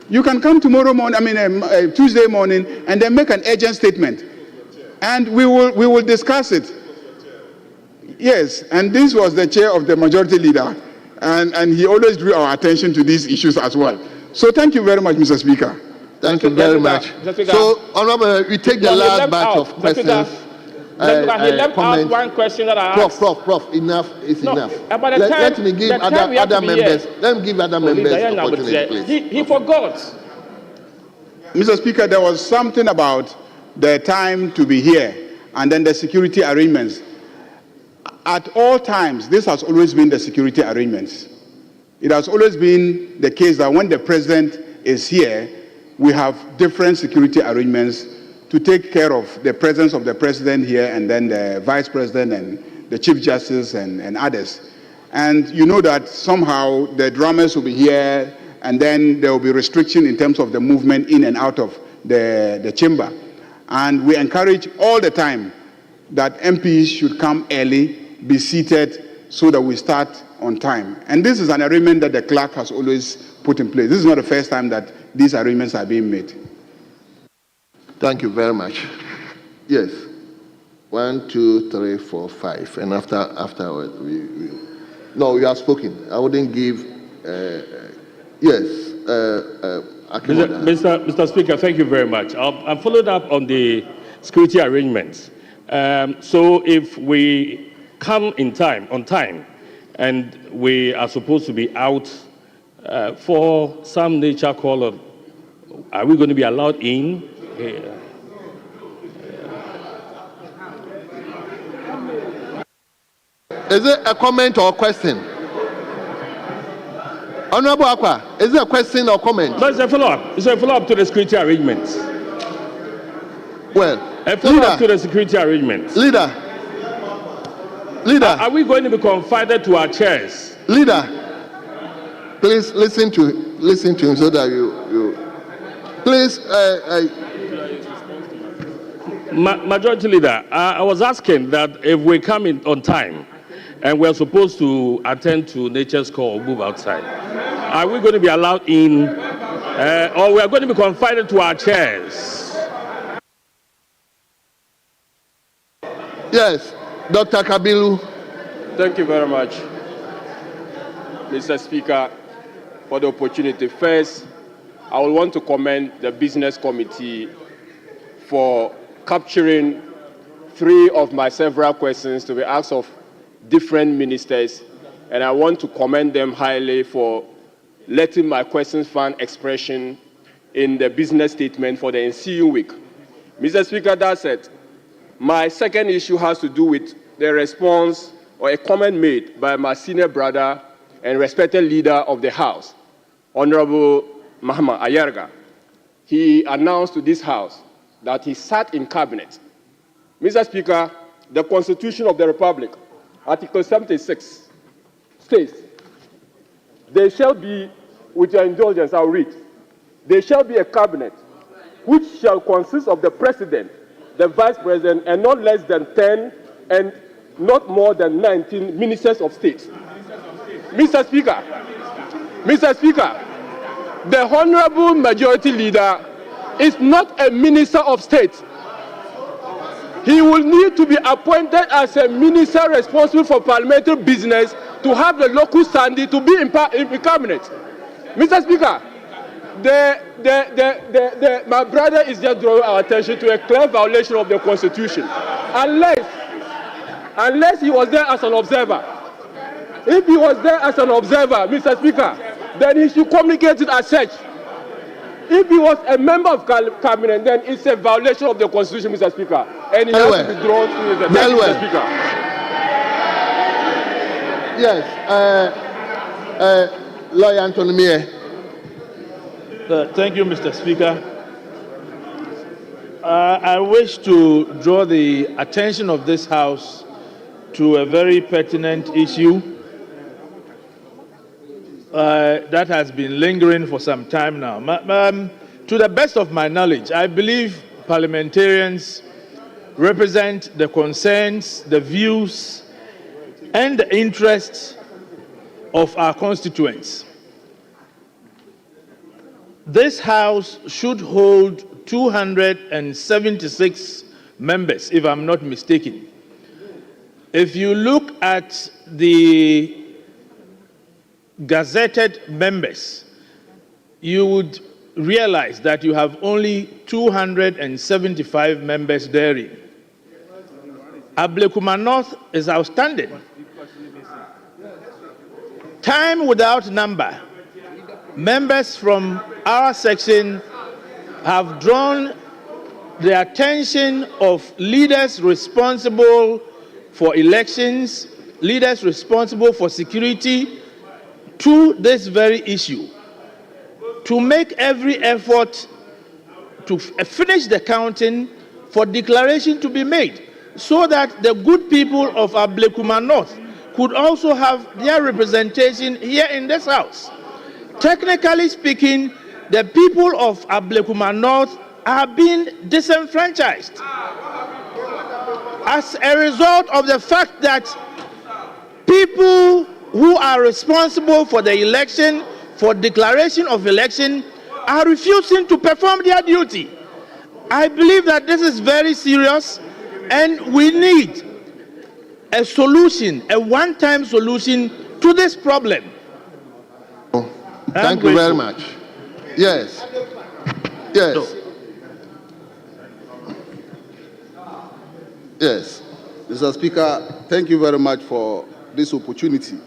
You can come tomorrow morning, Tuesday morning, and then make an urgent statement. And we will discuss it. Yes, and this was the chair of the majority leader. And he always drew our attention to these issues as well. So thank you very much, Mr. Speaker. Thank you very much. So, Honorable, we take the last batch of questions. He left out one question that I asked. Prof, enough is enough. Let me give other members. Let me give other members opportunity, please. He forgot. Mr. Speaker, there was something about the time to be here and then the security arrangements. At all times, this has always been the security arrangements. It has always been the case that when the president is here, we have different security arrangements to take care of the presence of the president here and then the vice president and the chief justice and others. And you know that somehow the drummers will be here and then there will be restriction in terms of the movement in and out of the chamber. And we encourage all the time that MPs should come early, be seated so that we start on time. And this is an arrangement that the clerk has always put in place. This is not the first time that these arrangements are being made. Thank you very much. Yes. 1, 2, 3, 4, 5. And afterward, no, you have spoken. I wouldn't give. Yes. Mr. Speaker, thank you very much. I'm followed up on the security arrangements. So if we come on time, and we are supposed to be out for some nature call, are we going to be allowed in? Is it a comment or a question? Honorable Akwa, is it a question or comment? No, it's a follow-up. It's a follow-up to the security arrangements. Well, a follow-up to the security arrangements. Leader. Are we going to be confined to our chairs? Leader, please listen to him so that you please. Majority Leader, I was asking that if we come in on time and we're supposed to attend to nature's call or move outside, are we going to be allowed in or we are going to be confined to our chairs? Yes, Dr. Kabilu. Thank you very much, Mr. Speaker. for the opportunity. First, I would want to commend the Business Committee for capturing 3 of my several questions to be asked of different ministers, and I want to commend them highly for letting my questions find expression in the business statement for the ensuing week. Mr. Speaker, that's it. My second issue has to do with the response or a comment made by my senior brother and respected leader of the House, Honorable Mahama Ayarga. He announced to this House that he sat in cabinet. Mr. Speaker, the Constitution of the Republic, Article 76, states, there shall be, with your indulgence, I'll read, there shall be a cabinet which shall consist of the President, the Vice President, and not less than 10 and not more than 19 ministers of state. Mr. Speaker, the Honorable Majority Leader is not a minister of state. He will need to be appointed as a minister responsible for parliamentary business to have the local standing to be in cabinet. Mr. Speaker, my brother is just drawing our attention to a clear violation of the Constitution. Unless he was there as an observer. If he was there as an observer, Mr. Speaker, then he should communicate it as such. If he was a member of cabinet, then it's a violation of the Constitution, Mr. Speaker. And he has to be drawn to the Mr. Speaker. Yes, Lawyer Anthony Mie. Thank you, Mr. Speaker. I wish to draw the attention of this House to a very pertinent issue that has been lingering for some time now. To the best of my knowledge, I believe parliamentarians represent the concerns, the views, and the interests of our constituents. This House should hold 276 members, if I'm not mistaken. If you look at the gazetted members, you would realize that you have only 275 members therein. Ablekuma North is outstanding. Time without number, members from our section have drawn the attention of leaders responsible for elections, leaders responsible for security, to this very issue, to make every effort to finish the counting for declaration to be made, so that the good people of Ablekuma North could also have their representation here in this House. Technically speaking, the people of Ablekuma North are being disenfranchised as a result of the fact that people who are responsible for the election, for declaration of election, are refusing to perform their duty. I believe that this is very serious, and we need a solution, a one-time solution to this problem. Thank you very much. Yes. Yes. Yes. Mr. Speaker, thank you very much for this opportunity.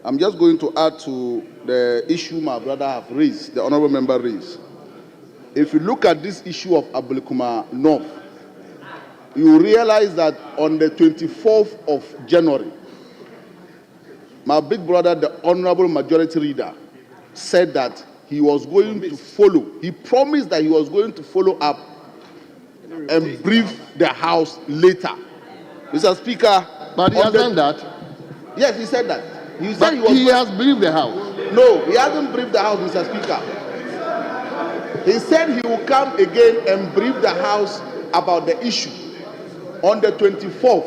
I'm just going to add to the issue my brother have raised, the honorable member raised. If you look at this issue of Ablekuma North, you realize that on the 24th of January, my big brother, the honorable majority leader, said that he was going to follow. He promised that he was going to follow up and brief the House later. Mr. Speaker, but he has done that. Yes, he said that. He said he has briefed the House. No, he hasn't briefed the House, Mr. Speaker. He said he will come again and brief the House about the issue on the 24th.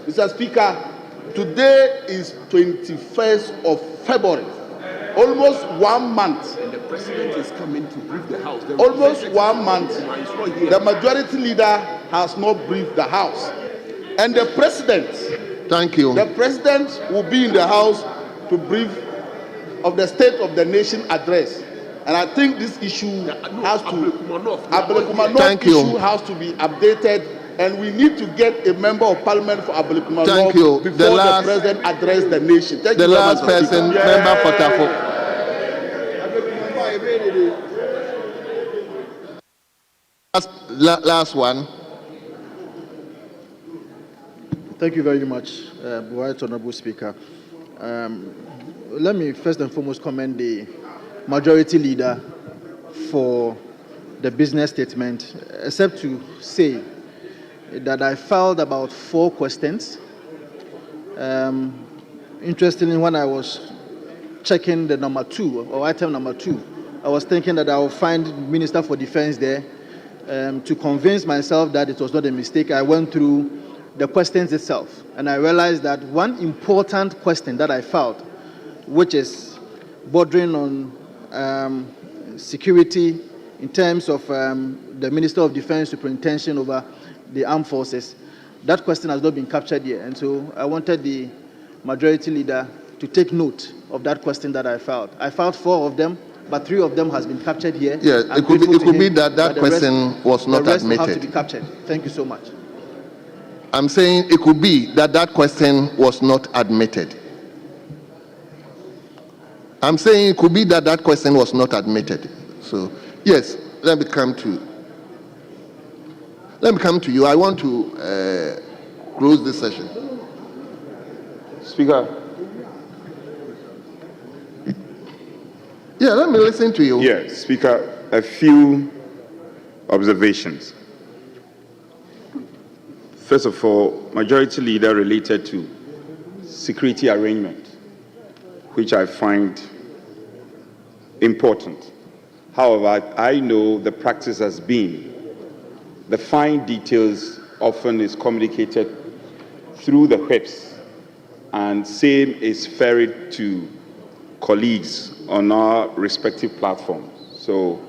Mr. Speaker, today is 21st of February. Almost 1 month. And the president is coming to brief the House. Almost 1 month. The majority leader has not briefed the House. And the president. Thank you. The president will be in the House to brief of the State of the Nation address. And I think this issue has to Thank you. issue has to be updated, and we need to get a member of parliament for Abelikumanov Thank you. before The the president address the nation. Thank the you very last much, Mr. person, Speaker. member for Tafo. Last one. Thank you very much, Right Honorable Speaker. Let me first and foremost commend the Majority Leader for the business statement, except to say that I filed about 4 questions. Interestingly, when I was checking the number 2, or item number 2, I was thinking that I will find Minister for Defense there. To convince myself that it was not a mistake, I went through the questions itself, and I realized that one important question that I filed, which is bordering on security in terms of the Minister of Defense superintending over the armed forces, that question has not been captured here. And so I wanted the Majority Leader to take note of that question that I filed. I filed 4 of them, but 3 of them has been captured here. Yes, it could be that question was not admitted. The rest admitted. have to be captured. Thank you so much. I'm saying it could be that question was not admitted. I'm saying it could be that question was not admitted. So, yes, let me come to you. I want to close this session. Speaker. Yeah, let me listen to you. Yes, Speaker, a few observations. First of all, Majority Leader related to security arrangement, which I find important. However, I know the practice has been the fine details often is communicated through the whips, and same is ferried to colleagues on our respective platforms. So,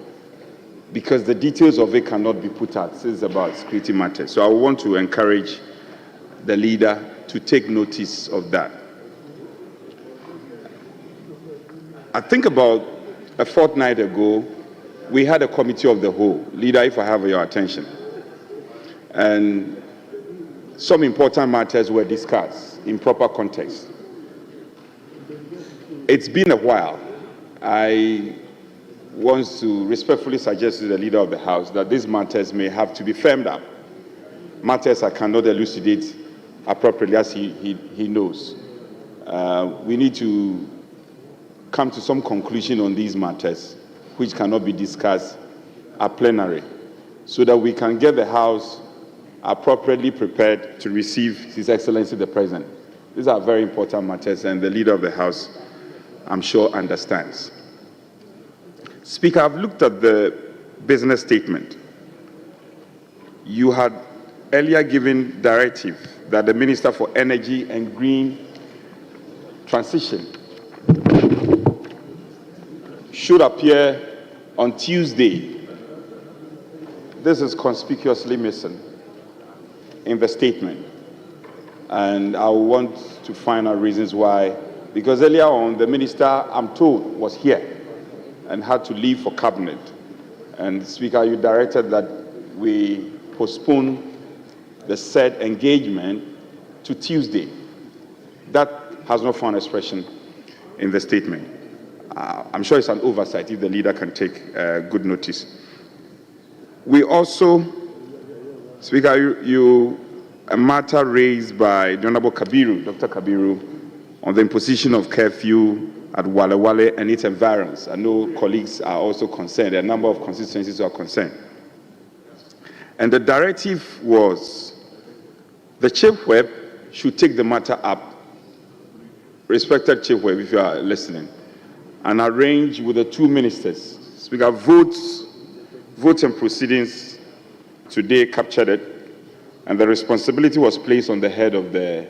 because the details of it cannot be put out, this is about security matters. So I want to encourage the leader to take notice of that. I think about a fortnight ago, we had a committee of the whole. Leader, if I have your attention. And some important matters were discussed in proper context. It's been a while. I want to respectfully suggest to the Leader of the House that these matters may have to be firmed up. Matters I cannot elucidate appropriately, as he knows. We need to come to some conclusion on these matters, which cannot be discussed at plenary, so that we can get the House appropriately prepared to receive His Excellency the President. These are very important matters, and the Leader of the House, I'm sure, understands. Speaker, I've looked at the business statement. You had earlier given directive that the Minister for Energy and Green Transition should appear on Tuesday. This is conspicuously missing in the statement, and I want to find out reasons why, because earlier on the minister, I'm told, was here and had to leave for cabinet. And Speaker, you directed that we postpone the said engagement to Tuesday. That has not found expression in the statement. I'm sure it's an oversight if the leader can take good notice. We also, Speaker, a matter raised by the Honorable Kabiru, Dr. Kabiru, on the imposition of curfew at Wale Wale and its environs. I know colleagues are also concerned. There are a number of constituencies who are concerned. And the directive was the Chief Whip should take the matter up, respected Chief Whip, if you are listening, and arrange with the 2 ministers. Speaker, votes and proceedings today captured it, and the responsibility was placed on the head of the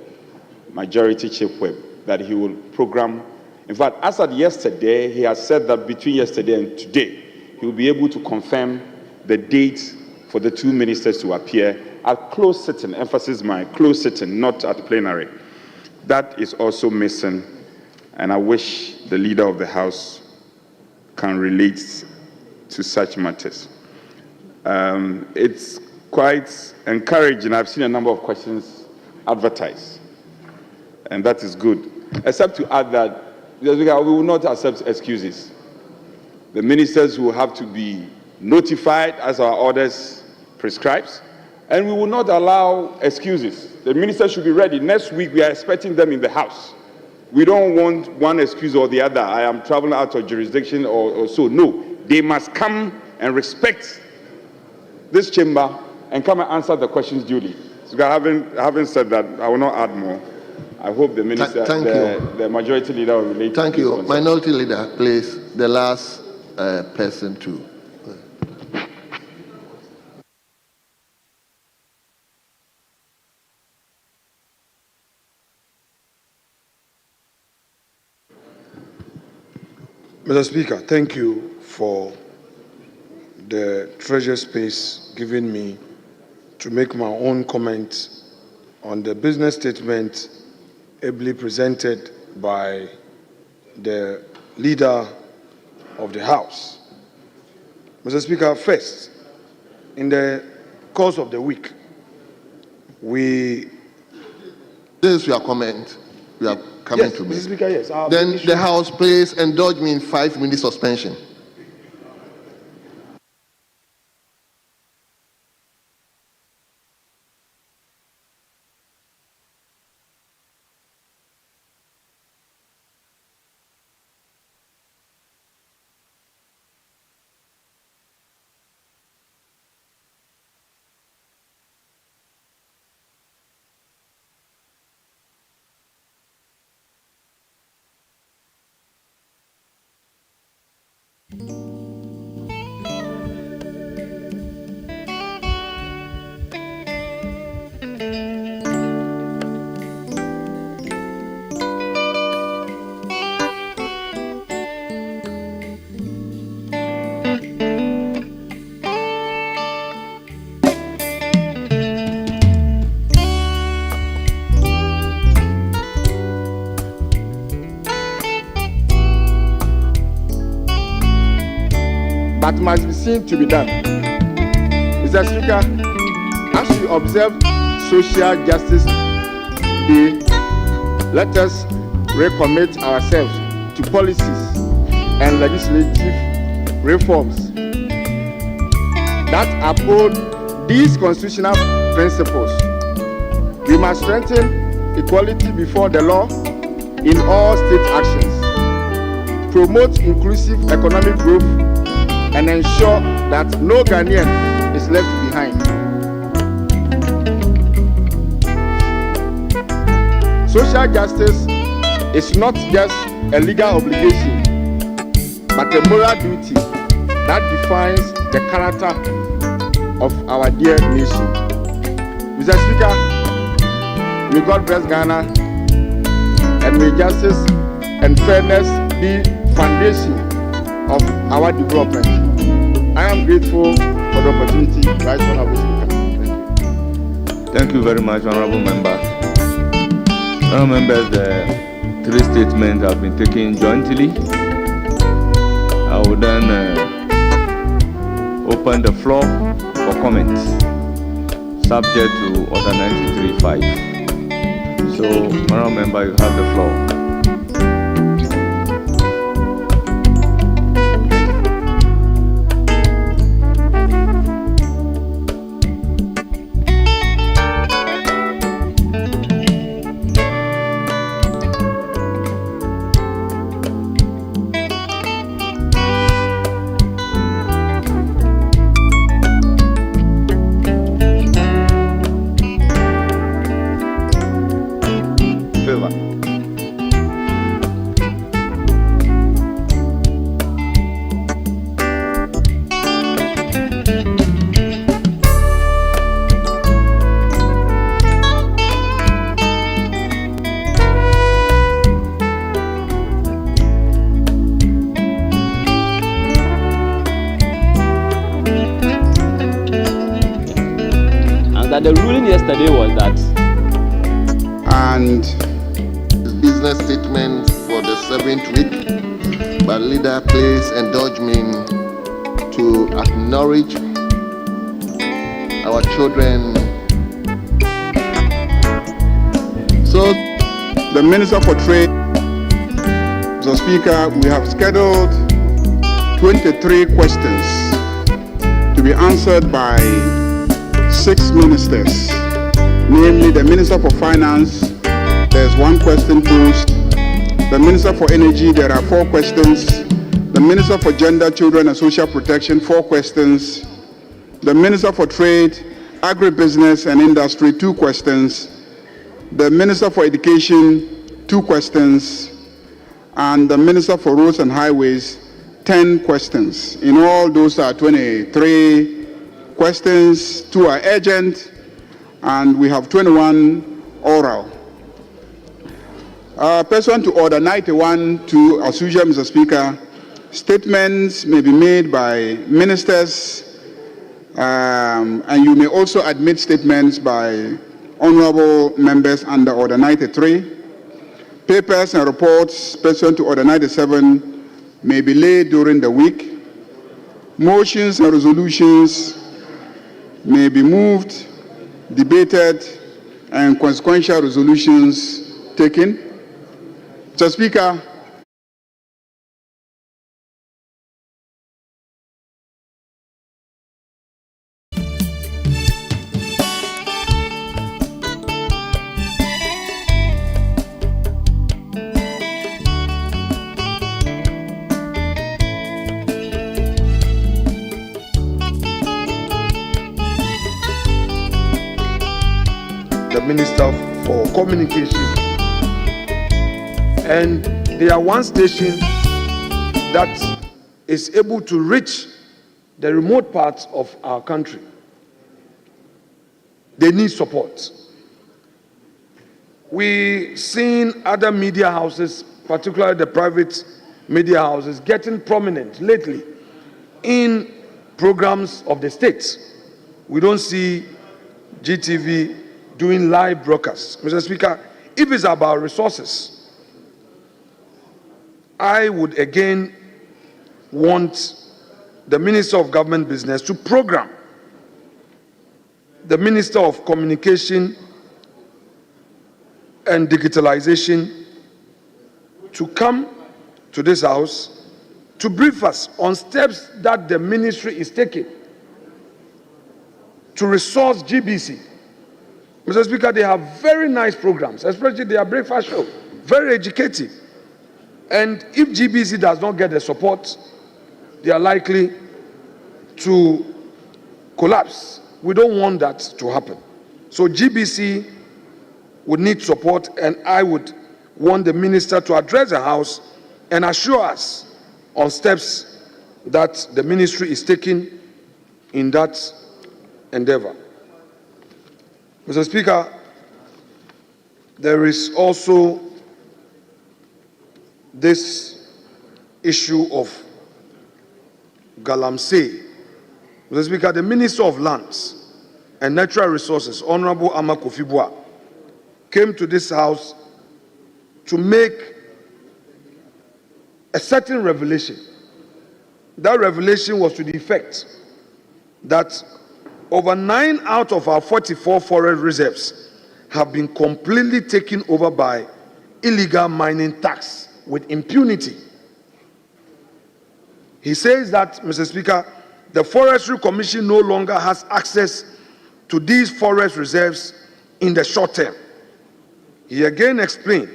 Majority Chief Whip that he will program. In fact, as at yesterday, he has said that between yesterday and today, he will be able to confirm the dates for the 2 ministers to appear at closed sitting, emphasis my closed sitting, not at plenary. That is also missing, and I wish the leader of the House can relate to such matters. It's quite encouraging. I've seen a number of questions advertised, and that is good. Except to add that we will not accept excuses. The ministers will have to be notified as our orders prescribes, and we will not allow excuses. The ministers should be ready. Next week, we are expecting them in the House. We don't want one excuse or the other. I am traveling out of jurisdiction or so. No, they must come and respect this chamber and come and answer the questions duly. So having said that, I will not add more. I hope the minister, the majority leader will relate. Thank you. Minority leader, please, the last person to. Mr. Speaker, thank you for the treasure space given me to make my own comment on the business statement ably presented by the leader of the House. Mr. Speaker, first, in the course of the week, This is your comment. We are coming to me. Mr. Speaker, yes. Then the House, please indulge me in 5-minute suspension. But must be seen to be done. Mr. Speaker, as we observe Social Justice Day, let us recommit ourselves to policies and legislative reforms that uphold these constitutional principles. We must strengthen equality before the law in all state actions, promote inclusive economic growth, and ensure that no Ghanaian is left behind. Social justice is not just a legal obligation, but a moral duty that defines the character of our dear nation. Mr. Speaker, may God bless Ghana, and may justice and fairness be foundation of our development. I am grateful for the opportunity. Right, Honorable Speaker. Thank you. Thank you very much, Honorable Member. Honorable Members, the 3 statements have been taken jointly. I will then open the floor for comments, subject to Order 93.5. So, Honorable Member, you have the floor. The ruling yesterday was that. And business statement for the 7th week. But leader, please indulge me to acknowledge our children. So, the Minister for Trade, Mr. Speaker, we have scheduled 23 questions to be answered by 6 ministers, namely the Minister for Finance, there's 1 question posed. The Minister for Energy, there are 4 questions. The Minister for Gender, Children and Social Protection, 4 questions. The Minister for Trade, Agribusiness and Industry, 2 questions. The Minister for Education, 2 questions. And the Minister for Roads and Highways, 10 questions. In all, those are 23 questions. 2 are urgent, and we have 21 oral. Pursuant to Order 91, as usual, Mr. Speaker, statements may be made by ministers, and you may also admit statements by honorable members under Order 93. Papers and reports pursuant to Order 97 may be laid during the week. Motions and resolutions may be moved, debated, and consequential resolutions taken. Mr. Speaker, the Minister for Communication. And they are one station that is able to reach the remote parts of our country. They need support. We've seen other media houses, particularly the private media houses, getting prominent lately in programs of the state. We don't see GTV doing live broadcasts. Mr. Speaker, if it's about resources, I would again want the Minister of Government Business to program the Minister of Communication and Digitalization to come to this House to brief us on steps that the ministry is taking to resource GBC. Mr. Speaker, they have very nice programs, especially their breakfast show, very educative. And if GBC does not get the support, they are likely to collapse. We don't want that to happen. So GBC would need support, and I would want the minister to address the House and assure us on steps that the ministry is taking in that endeavor. Mr. Speaker, there is also this issue of Galamsey. Mr. Speaker, the Minister of Lands and Natural Resources, Honorable Ama Kofi Boah, came to this House to make a certain revelation. That revelation was to the effect that over 9 out of our 44 forest reserves have been completely taken over by illegal mining tax with impunity. He says that, Mr. Speaker, the Forestry Commission no longer has access to these forest reserves in the short term. He again explained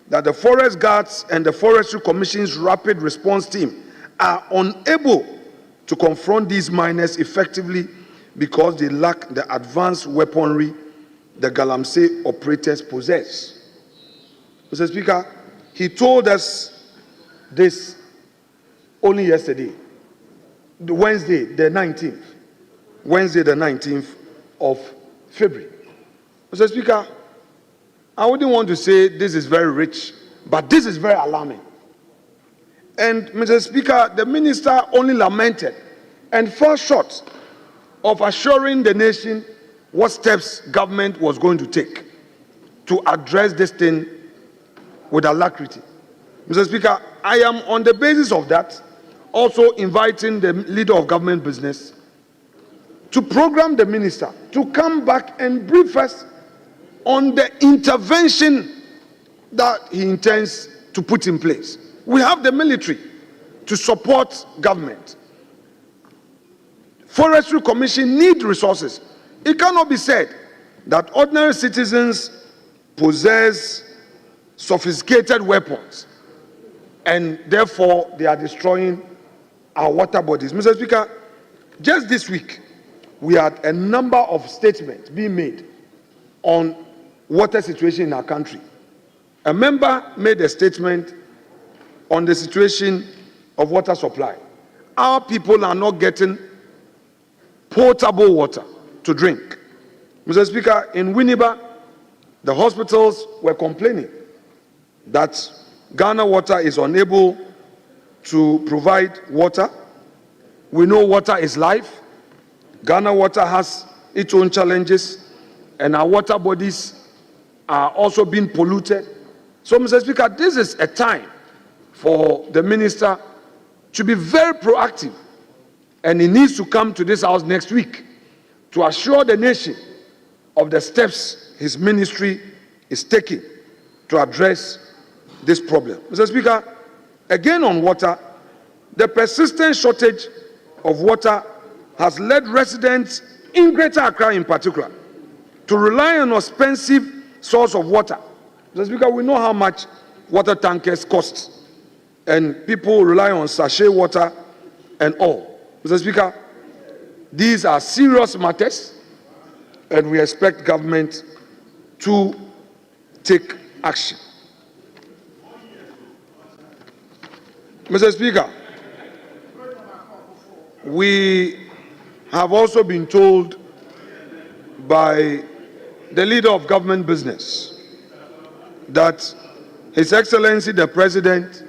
that the Forest Guards and the Forestry Commission's Rapid Response Team are unable to confront these miners effectively because they lack the advanced weaponry the Galamsey operators possess. Mr. Speaker, he told us this only yesterday, Wednesday the 19th of February. Mr. Speaker, I wouldn't want to say this is very rich, but this is very alarming. And Mr. Speaker, the minister only lamented and fell short of assuring the nation what steps government was going to take to address this thing with alacrity. Mr. Speaker, I am on the basis of that also inviting the leader of government business to program the minister to come back and brief us on the intervention that he intends to put in place. We have the military to support government. Forestry Commission need resources. It cannot be said that ordinary citizens possess sophisticated weapons and therefore they are destroying our water bodies. Mr. Speaker, just this week, we had a number of statements being made on water situation in our country. A member made a statement on the situation of water supply. Our people are not getting potable water to drink. Mr. Speaker, in Winneba, the hospitals were complaining that Ghana Water is unable to provide water. We know water is life. Ghana Water has its own challenges, and our water bodies are also being polluted. So, Mr. Speaker, this is a time for the minister to be very proactive, and he needs to come to this house next week to assure the nation of the steps his ministry is taking to address this problem. Mr. Speaker, again on water, the persistent shortage of water has led residents in Greater Accra in particular to rely on an expensive source of water. Mr. Speaker, we know how much water tankers cost, and people rely on sachet water and all. Mr. Speaker, these are serious matters, and we expect government to take action. Mr. Speaker, we have also been told by the leader of government business that His Excellency the President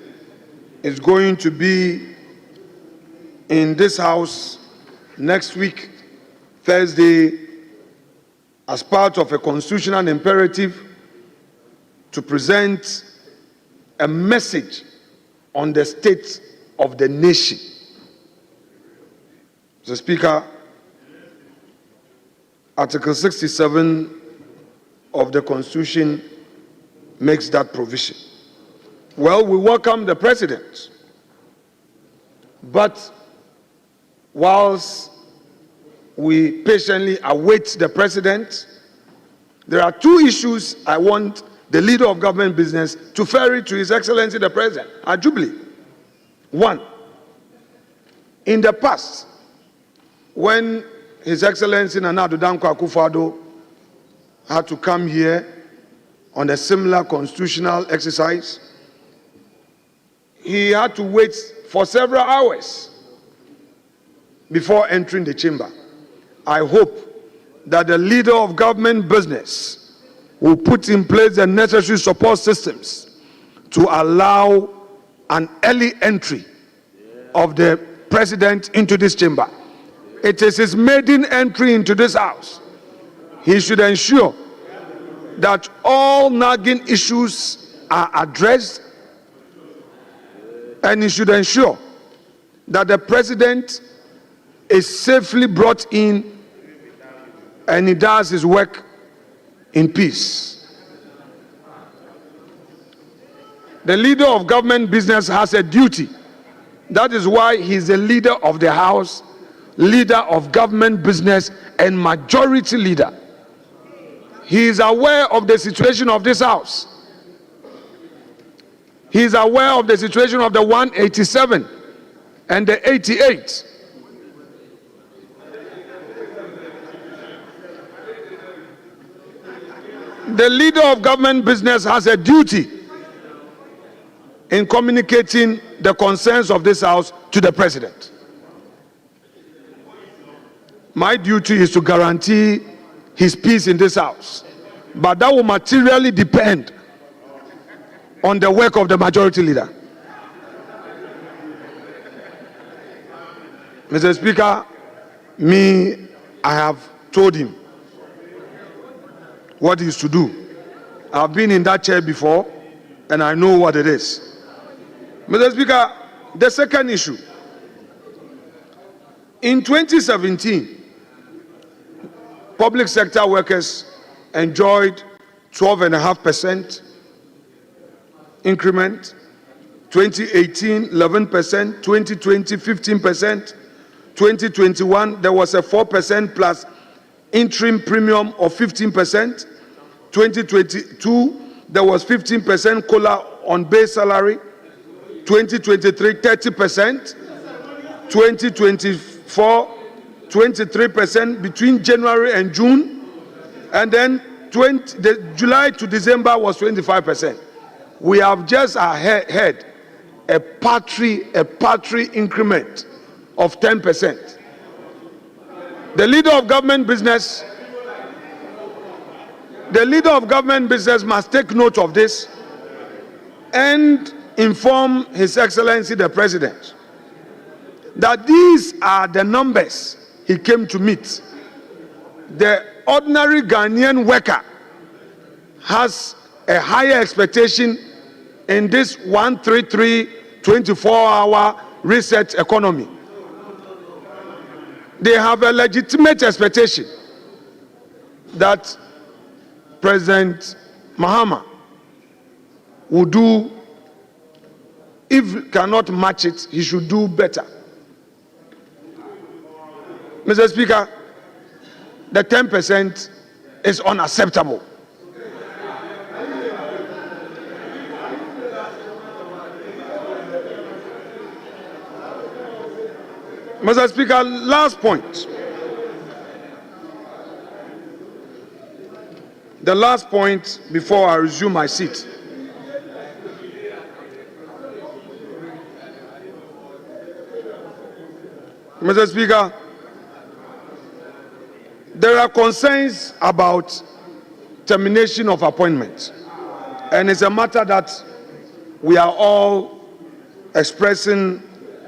is going to be in this house next week, Thursday, as part of a constitutional imperative to present a message on the state of the nation. Mr. Speaker, Article 67 of the Constitution makes that provision. Well, we welcome the President, but whilst we patiently await the President, there are two issues I want the leader of government business to ferry to His Excellency the President at Jubilee. One, in the past, when His Excellency Nana Addo Dankwa Akufo-Addo had to come here on a similar constitutional exercise, he had to wait for several hours before entering the chamber. I hope that the leader of government business will put in place the necessary support systems to allow an early entry of the President into this chamber. It is his maiden entry into this house. He should ensure that all nagging issues are addressed, and he should ensure that the President is safely brought in and he does his work in peace. The leader of government business has a duty. That is why he's the leader of the House, leader of government business, and majority leader. He is aware of the situation of this House. He is aware of the situation of the 187 and the 88. The leader of government business has a duty in communicating the concerns of this House to the President. My duty is to guarantee his peace in this House, but that will materially depend on the work of the majority leader. Mr. Speaker, I have told him what he is to do. I've been in that chair before, and I know what it is. Mr. Speaker, the second issue. In 2017, public sector workers enjoyed 12.5% increment, 2018, 11%, 2020, 15%, 2021, there was a 4% plus interim premium of 15%, 2022, there was 15% COLA on base salary, 2023, 30%, 2024, 23% between January and June, and then July to December was 25%. We have just had a paltry increment of 10%. The leader of government business must take note of this and inform His Excellency the President that these are the numbers he came to meet. The ordinary Ghanaian worker has a higher expectation in this 133 24-hour research economy. They have a legitimate expectation that President Mahama will do, if cannot match it, he should do better. Mr. Speaker, the 10% is unacceptable. Mr. Speaker, last point. The last point before I resume my seat. Mr. Speaker, there are concerns about termination of appointments, and it's a matter that we are all expressing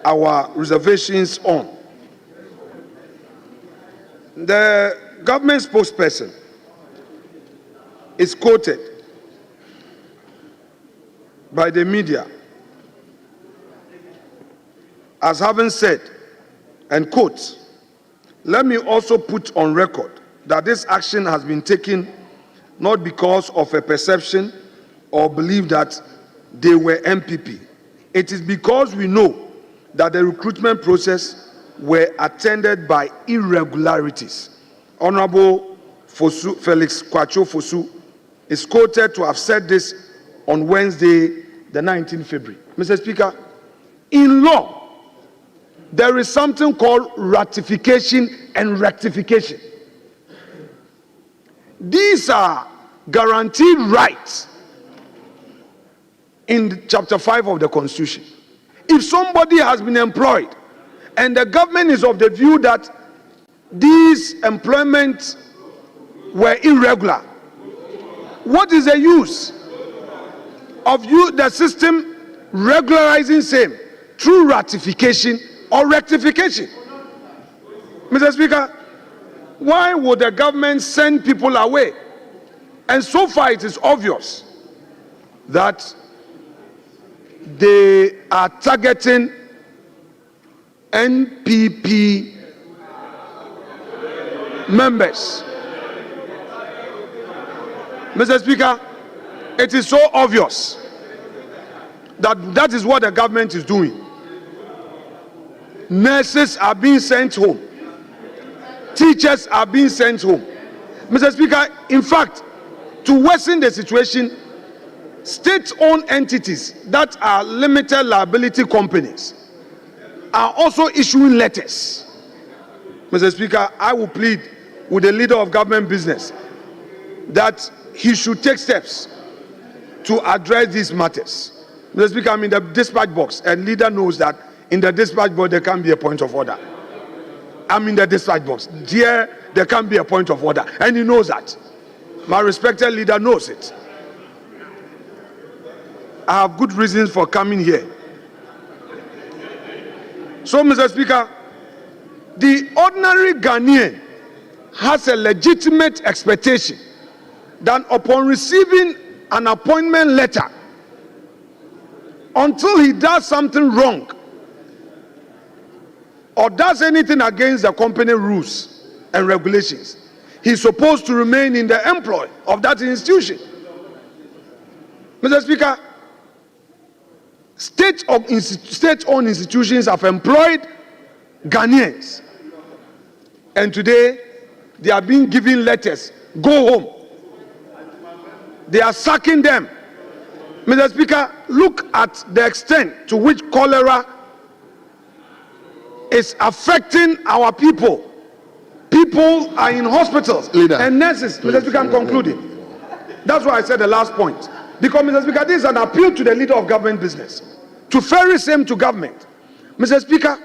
our reservations on. The government spokesperson is quoted by the media as having said, and quote, "Let me also put on record that this action has been taken not because of a perception or belief that they were MPP. It is because we know that the recruitment process were attended by irregularities." Honorable Fosu, Felix Kwacho Fosu, is quoted to have said this on Wednesday, the 19th February. Mr. Speaker, in law, there is something called ratification and rectification. These are guaranteed rights in Chapter 5 of the Constitution. If somebody has been employed and the government is of the view that these employments were irregular, what is the use of the system regularizing same through ratification or rectification? Mr. Speaker, why would the government send people away? And so far it is obvious that they are targeting NPP members. Mr. Speaker, it is so obvious that that is what the government is doing. Nurses are being sent home. Teachers are being sent home. Mr. Speaker, in fact, to worsen the situation, state-owned entities that are limited liability companies are also issuing letters. Mr. Speaker, I will plead with the leader of government business that he should take steps to address these matters. Mr. Speaker, I'm in the dispatch box, and leader knows that in the dispatch box there can be a point of order. I'm in the dispatch box. There can be a point of order, and he knows that. My respected leader knows it. I have good reasons for coming here. So, Mr. Speaker, the ordinary Ghanaian has a legitimate expectation that upon receiving an appointment letter until he does something wrong or does anything against the company rules and regulations, he's supposed to remain in the employ of that institution. Mr. Speaker, state-owned institutions have employed Ghanaians, and today they are being given letters, go home. They are sacking them. Mr. Speaker, look at the extent to which cholera is affecting our people. People are in hospitals and nurses. Mr. Speaker, I'm concluding. That's why I said the last point. Because, Mr. Speaker, this is an appeal to the leader of government business to ferry same to government. Mr. Speaker,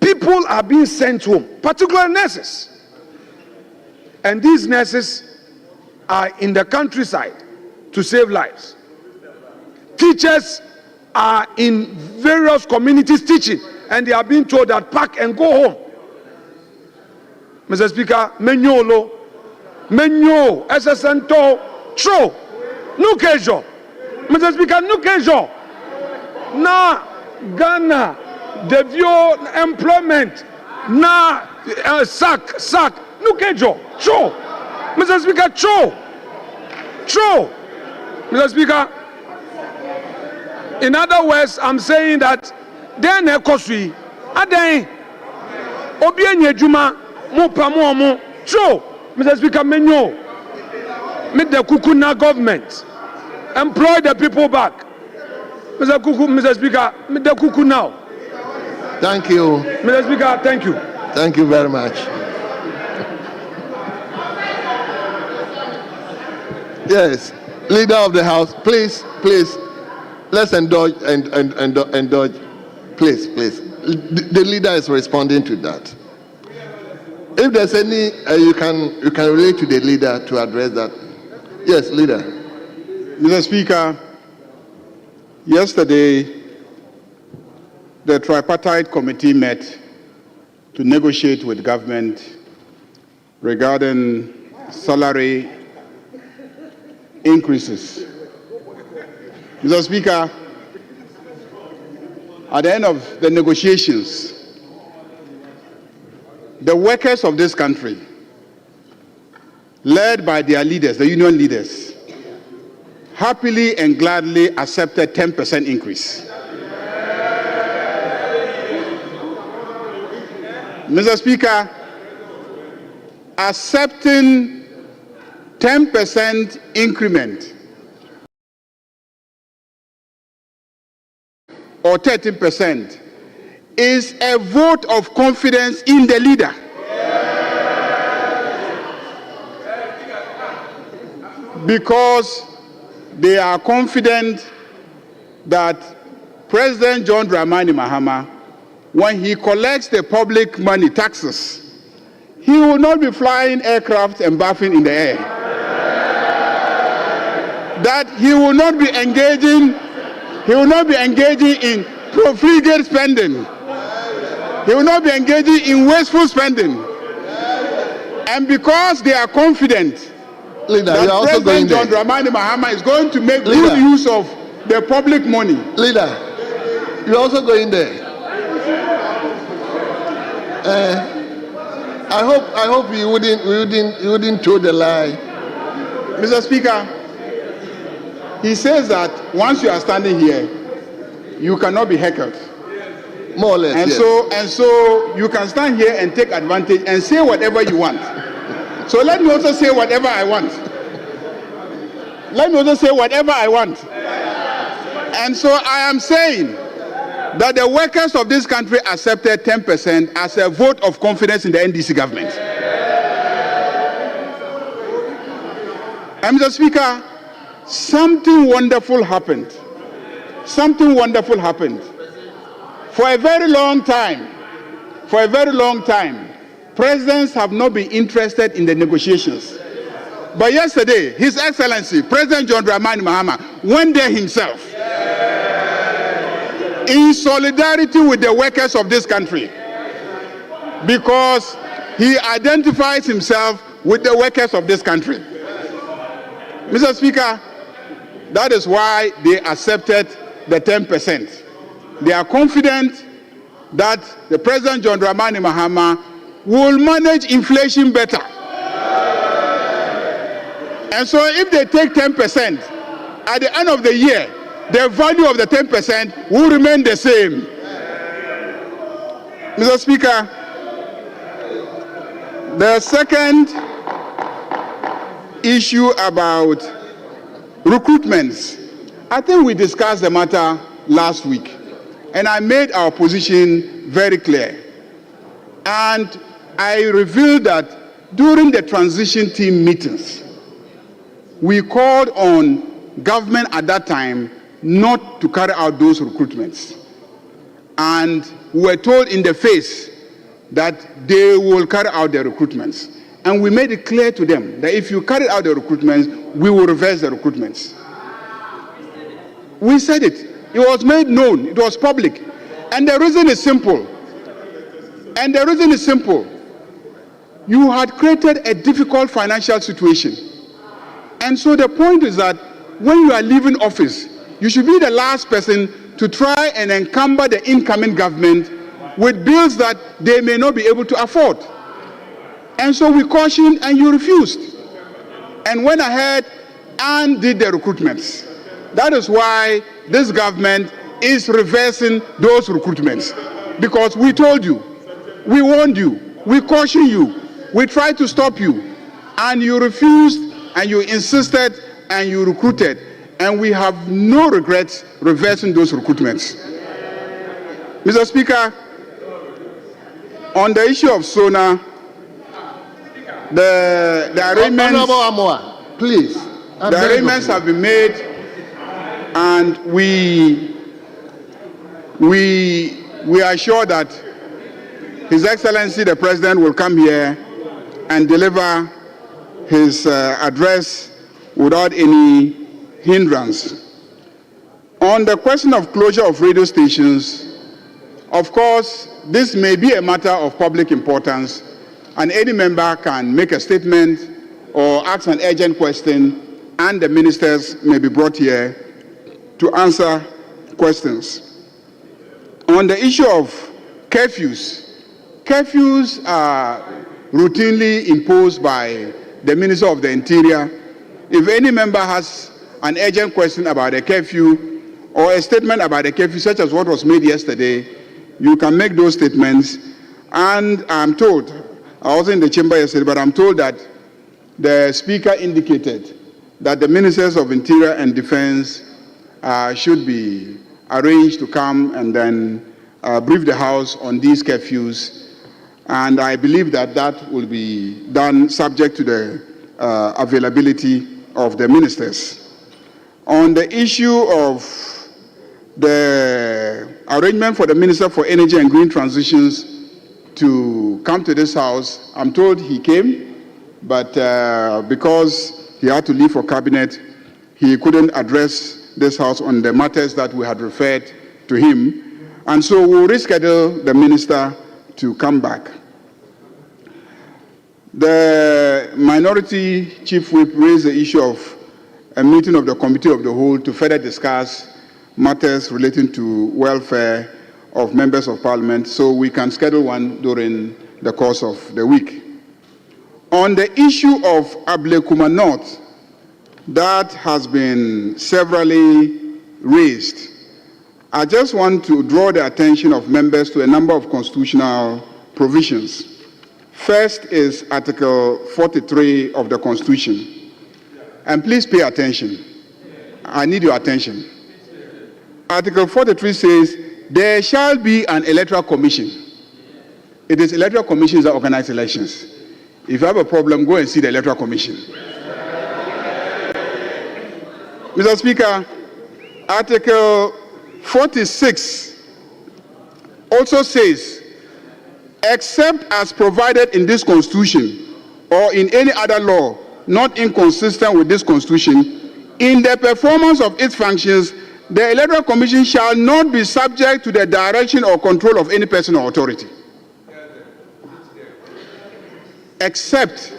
people are being sent home, particularly nurses. And these nurses are in the countryside to save lives. Teachers are in various communities teaching, and they are being told that pack and go home. Mr. Speaker, menyo SSNto tro nukejo. Mr. Speaker, nukejo na Ghana devio employment na sack nukejo tro. Mr. Speaker, tro. Mr. Speaker, in other words, I'm saying that then ekosui aden obi enye juma mo pamo mo tro. Mr. Speaker, menyo meet the Kukuna government employ the people back. Mr. Speaker, meet the Kuku now. Thank you. Mr. Speaker, thank you. Thank you very much. Yes, Leader of the House, please, let's indulge indulge. Please. The leader is responding to that. If there's any, you can relate to the leader to address that. Yes, leader. Mr. Speaker, yesterday the tripartite committee met to negotiate with government regarding salary increases. Mr. Speaker, at the end of the negotiations, the workers of this country, led by their leaders, the union leaders, happily and gladly accepted 10% increase. Mr. Speaker, accepting 10% increment or 13% is a vote of confidence in the leader. Because they are confident that President John Dramani Mahama, when he collects the public money, taxes, he will not be flying aircraft and bathing in the air. That he will not be engaging in profligate spending. He will not be engaging in wasteful spending. And because they are confident that President John Dramani Mahama is going to make good use of the public money. Leader, you're also going there. I hope you wouldn't toe the line. Mr. Speaker, he says that once you are standing here, you cannot be heckled. More or less. And so you can stand here and take advantage and say whatever you want. So let me also say whatever I want. And so I am saying that the workers of this country accepted 10% as a vote of confidence in the NDC government. And Mr. Speaker, something wonderful happened. For a very long time, presidents have not been interested in the negotiations. But yesterday, His Excellency, President John Dramani Mahama, went there himself in solidarity with the workers of this country, because he identifies himself with the workers of this country. Mr. Speaker, that is why they accepted the 10%. They are confident that the President John Dramani Mahama will manage inflation better. And so if they take 10%, at the end of the year, the value of the 10% will remain the same. Mr. Speaker, the second issue about recruitments, I think we discussed the matter last week, and I made our position very clear. And I revealed that during the transition team meetings, we called on government at that time not to carry out those recruitments. And we were told in the face that they will carry out their recruitments. And we made it clear to them that if you carry out the recruitments, we will reverse the recruitments. We said it. It was made known. It was public. And the reason is simple. You had created a difficult financial situation. And so the point is that when you are leaving office, you should be the last person to try and encumber the incoming government with bills that they may not be able to afford. And so we cautioned and you refused. And went ahead and did the recruitments. That is why this government is reversing those recruitments. Because we told you, we warned you, we cautioned you, we tried to stop you, and you refused, and you insisted, and you recruited. And we have no regrets reversing those recruitments. Mr. Speaker, on the issue of SONA, the arrangements, please. The arrangements have been made, and we are sure that His Excellency the President will come here and deliver his address without any hindrance. On the question of closure of radio stations, of course, this may be a matter of public importance, and any member can make a statement or ask an urgent question, and the ministers may be brought here to answer questions. On the issue of curfews are routinely imposed by the Minister of the Interior. If any member has an urgent question about a curfew or a statement about a curfew, such as what was made yesterday, you can make those statements. And I'm told, I wasn't in the chamber yesterday, but I'm told that the Speaker indicated that the Ministers of Interior and Defense should be arranged to come and then brief the House on these curfews. And I believe that that will be done subject to the availability of the ministers. On the issue of the arrangement for the Minister for Energy and Green Transitions to come to this House, I'm told he came, but because he had to leave for cabinet, he couldn't address this House on the matters that we had referred to him. And so we'll reschedule the minister to come back. The Minority Chief Whip raised the issue of a meeting of the Committee of the Whole to further discuss matters relating to welfare of members of Parliament, so we can schedule one during the course of the week. On the issue of Ablekuma North, that has been severally raised, I just want to draw the attention of members to a number of constitutional provisions. First is Article 43 of the Constitution. And please pay attention. I need your attention. Article 43 says, there shall be an electoral commission. It is electoral commissions that organize elections. If you have a problem, go and see the electoral commission. Mr. Speaker, Article 46 also says, except as provided in this Constitution or in any other law not inconsistent with this Constitution, in the performance of its functions, the Electoral Commission shall not be subject to the direction or control of any person or authority. Except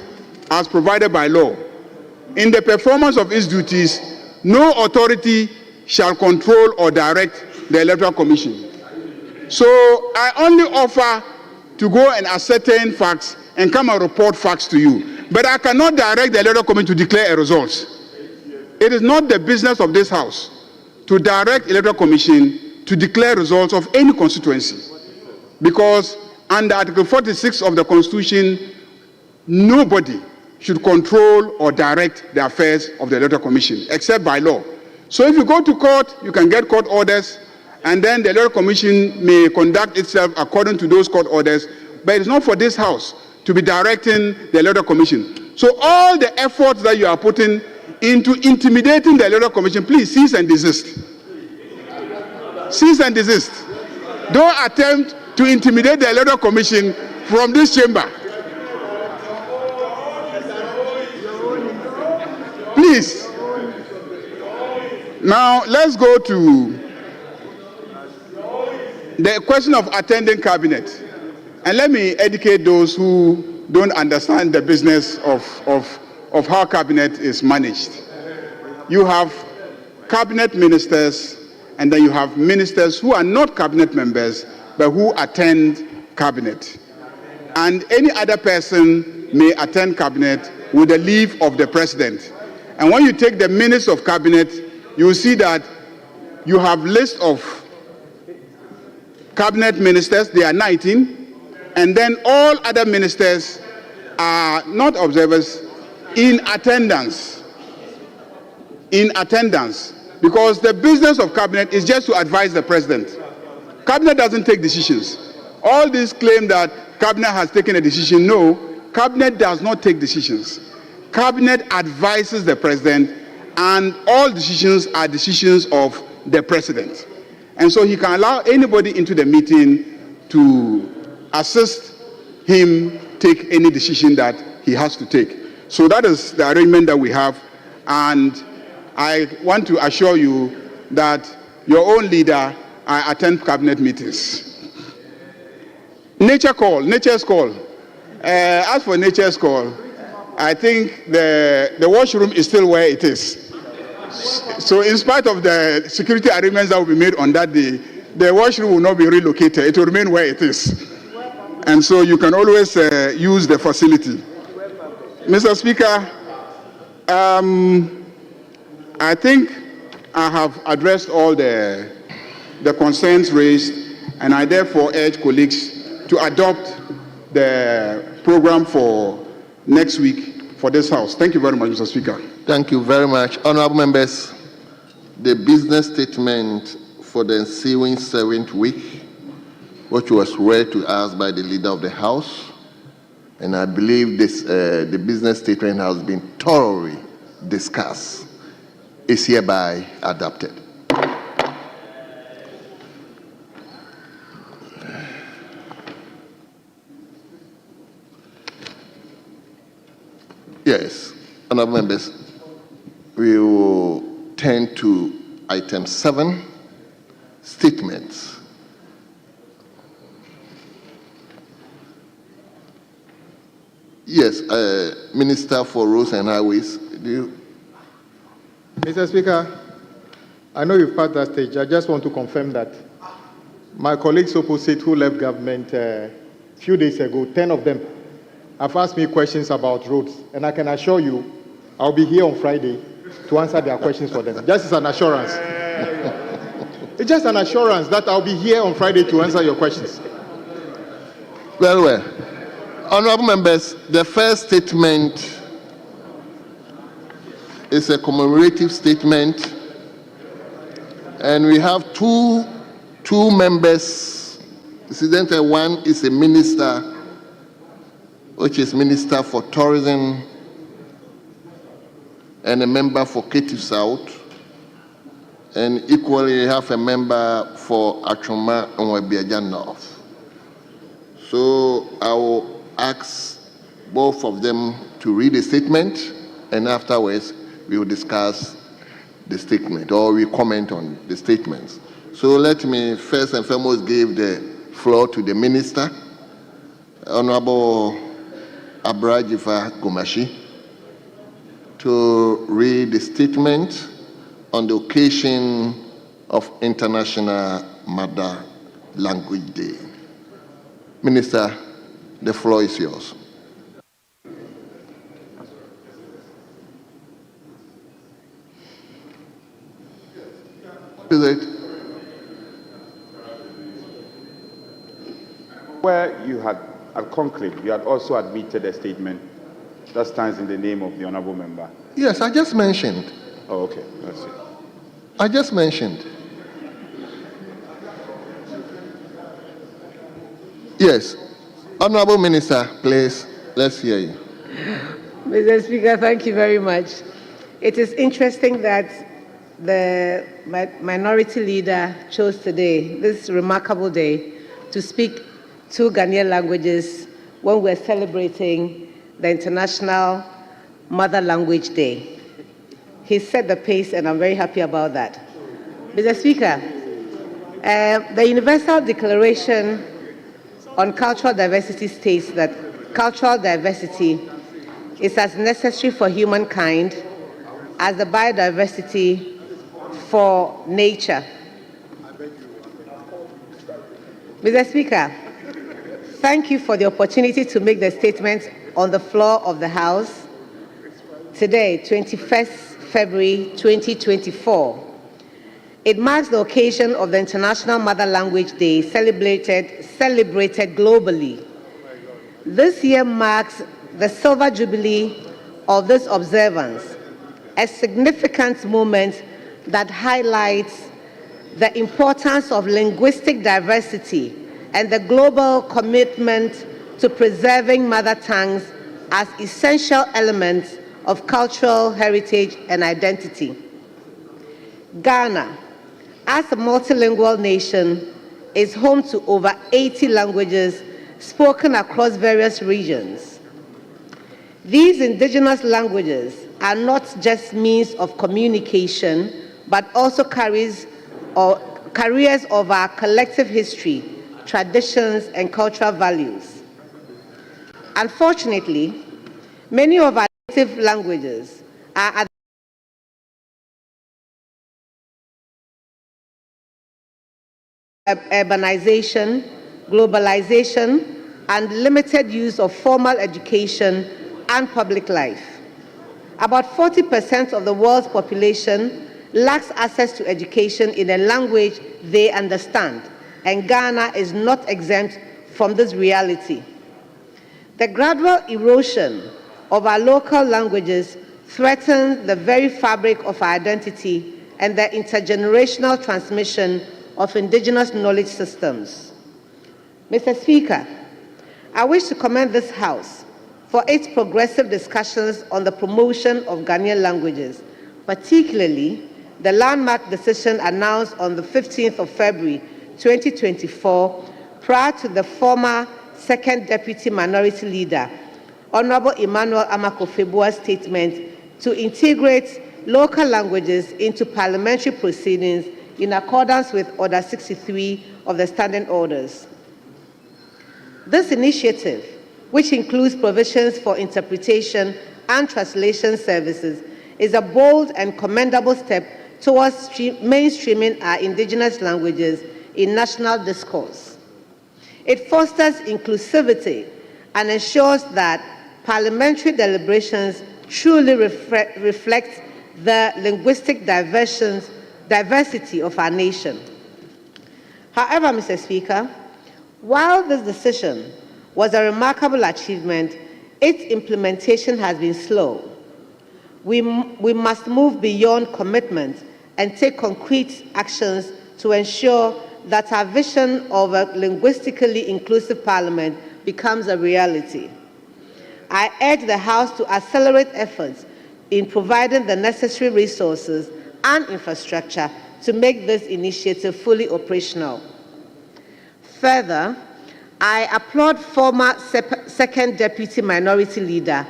as provided by law. In the performance of its duties, no authority shall control or direct the Electoral Commission. So I only offer to go and ascertain facts and come and report facts to you. But I cannot direct the Electoral Commission to declare a result. It is not the business of this House to direct the Electoral Commission to declare results of any constituency. Because under Article 46 of the Constitution, nobody should control or direct the affairs of the Electoral Commission, except by law. So if you go to court, you can get court orders, and then the Electoral Commission may conduct itself according to those court orders, but it's not for this House to be directing the Electoral Commission. So all the efforts that you are putting into intimidating the Electoral Commission, please cease and desist. Cease and desist. Don't attempt to intimidate the Electoral Commission from this chamber. Please. Now, let's go to the question of attending cabinet. And let me educate those who don't understand the business of how cabinet is managed. You have cabinet ministers, and then you have ministers who are not cabinet members, but who attend cabinet. And any other person may attend cabinet with the leave of the president. And when you take the minutes of cabinet, you will see that you have list of cabinet ministers, they are 19, and then all other ministers are not observers in attendance. In attendance. Because the business of cabinet is just to advise the president. Cabinet doesn't take decisions. All these claim that cabinet has taken a decision. No, cabinet does not take decisions. Cabinet advises the president, and all decisions are decisions of the president. And so he can allow anybody into the meeting to assist him take any decision that he has to take. So that is the arrangement that we have, and I want to assure you that your own leader, I attend cabinet meetings. Nature's call. As for nature's call, I think the washroom is still where it is. So in spite of the security arrangements that will be made on that day, the washroom will not be relocated. It will remain where it is. And so you can always use the facility. Mr. Speaker, I think I have addressed all the concerns raised, and I therefore urge colleagues to adopt the program for next week for this House. Thank you very much, Mr. Speaker. Thank you very much. Honorable members, the business statement for the ensuing 7th week, which was read to us by the leader of the House, and I believe this, the business statement has been thoroughly discussed, is hereby adopted. Yes, honorable members, we will turn to item 7, statements. Yes, Minister for Roads and Highways, do you? Mr. Speaker, I know you've passed that stage. I just want to confirm that my colleagues opposite who left government a few days ago, 10 of them, have asked me questions about roads, and I can assure you I'll be here on Friday to answer their questions for them. Just as an assurance. It's just an assurance that I'll be here on Friday to answer your questions. Very well. Honorable members, the first statement is a commemorative statement, and we have two members. Incidentally, one is a minister, which is Minister for Tourism, and a member for Katy South, and equally we have a member for Achoma and Webiaja North. So I will ask both of them to read a statement, and afterwards we will discuss the statement, or we comment on the statements. So let me first and foremost give the floor to the Minister, Honorable Abrajifa Gomashi, to read the statement, on the occasion of International Mother Language Day. Minister, the floor is yours. Is it? Where you had, at conclave, you had also admitted a statement that stands in the name of the honorable member. Yes, I just mentioned. Oh, okay. That's it. I just mentioned. Yes. Honorable Minister, please, let's hear you. Mr. Speaker, thank you very much. It is interesting that the minority leader chose today, this remarkable day, to speak two Ghanaian languages when we're celebrating the International Mother Language Day. He set the pace, and I'm very happy about that. Mr. Speaker, the Universal Declaration on Cultural Diversity states that cultural diversity is as necessary for humankind as the biodiversity for nature. Mr. Speaker, thank you for the opportunity to make the statement on the floor of the House today, 21st February 2024. It marks the occasion of the International Mother Language Day celebrated globally. This year marks the silver jubilee of this observance, a significant moment that highlights the importance of linguistic diversity and the global commitment to preserving mother tongues as essential elements of cultural heritage and identity. Ghana, as a multilingual nation, is home to over 80 languages spoken across various regions. These indigenous languages are not just means of communication, but also carriers of our collective history, traditions, and cultural values. Unfortunately, many of our native languages are at urbanization, globalization, and limited use of formal education and public life. About 40% of the world's population lacks access to education in a language they understand, and Ghana is not exempt from this reality. The gradual erosion of our local languages threatens the very fabric of our identity and the intergenerational transmission of indigenous knowledge systems. Mr. Speaker, I wish to commend this House for its progressive discussions on the promotion of Ghanaian languages, particularly the landmark decision announced on the 15th of February 2024 prior to the former Second Deputy Minority Leader, Honorable Emmanuel Amakufebua's statement to integrate local languages into parliamentary proceedings in accordance with Order 63 of the Standing Orders. This initiative, which includes provisions for interpretation and translation services, is a bold and commendable step towards mainstreaming our indigenous languages in national discourse. It fosters inclusivity and ensures that parliamentary deliberations truly reflect the linguistic diversity of our nation. However, Mr. Speaker, while this decision was a remarkable achievement, its implementation has been slow. We must move beyond commitment and take concrete actions to ensure that our vision of a linguistically inclusive parliament becomes a reality. I urge the House to accelerate efforts in providing the necessary resources and infrastructure to make this initiative fully operational. Further, I applaud former Second Deputy Minority Leader,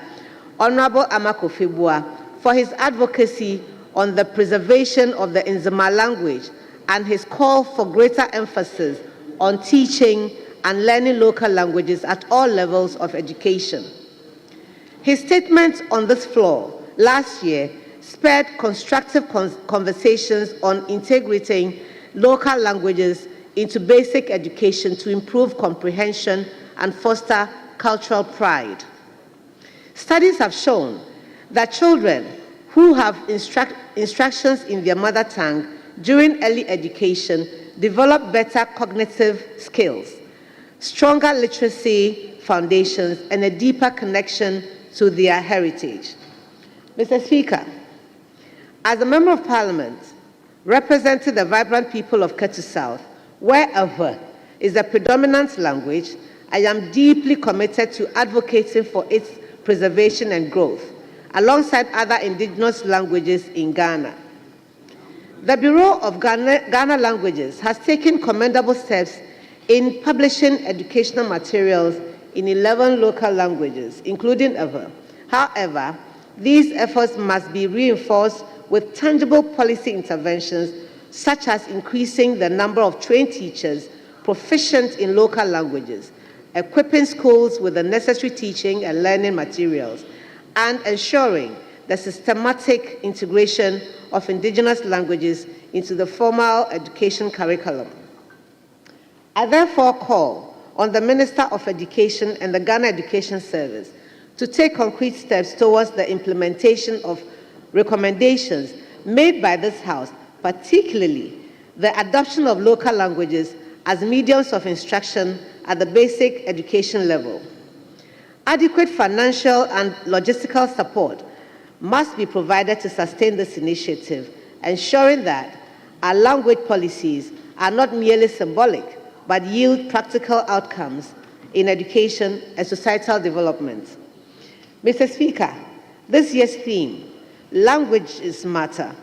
Honorable Amakufebua, for his advocacy on the preservation of the Nzema language and his call for greater emphasis on teaching and learning local languages at all levels of education. His statement on this floor last year spurred constructive conversations on integrating local languages into basic education to improve comprehension and foster cultural pride. Studies have shown that children who have instructions in their mother tongue during early education develop better cognitive skills, stronger literacy foundations, and a deeper connection to their heritage. Mr. Speaker, as a Member of Parliament representing the vibrant people of Ketu South, wherever is the predominant language, I am deeply committed to advocating for its preservation and growth, alongside other indigenous languages in Ghana. The Bureau of Ghana Languages has taken commendable steps in publishing educational materials in 11 local languages, including Ewe. However, these efforts must be reinforced with tangible policy interventions, such as increasing the number of trained teachers proficient in local languages, equipping schools with the necessary teaching and learning materials, and ensuring the systematic integration of indigenous languages into the formal education curriculum. I therefore call on the Minister of Education and the Ghana Education Service to take concrete steps towards the implementation of recommendations made by this House, particularly the adoption of local languages as mediums of instruction at the basic education level. Adequate financial and logistical support must be provided to sustain this initiative, ensuring that our language policies are not merely symbolic, but yield practical outcomes in education and societal development. Mr. Speaker, this year's theme, Languages Matter,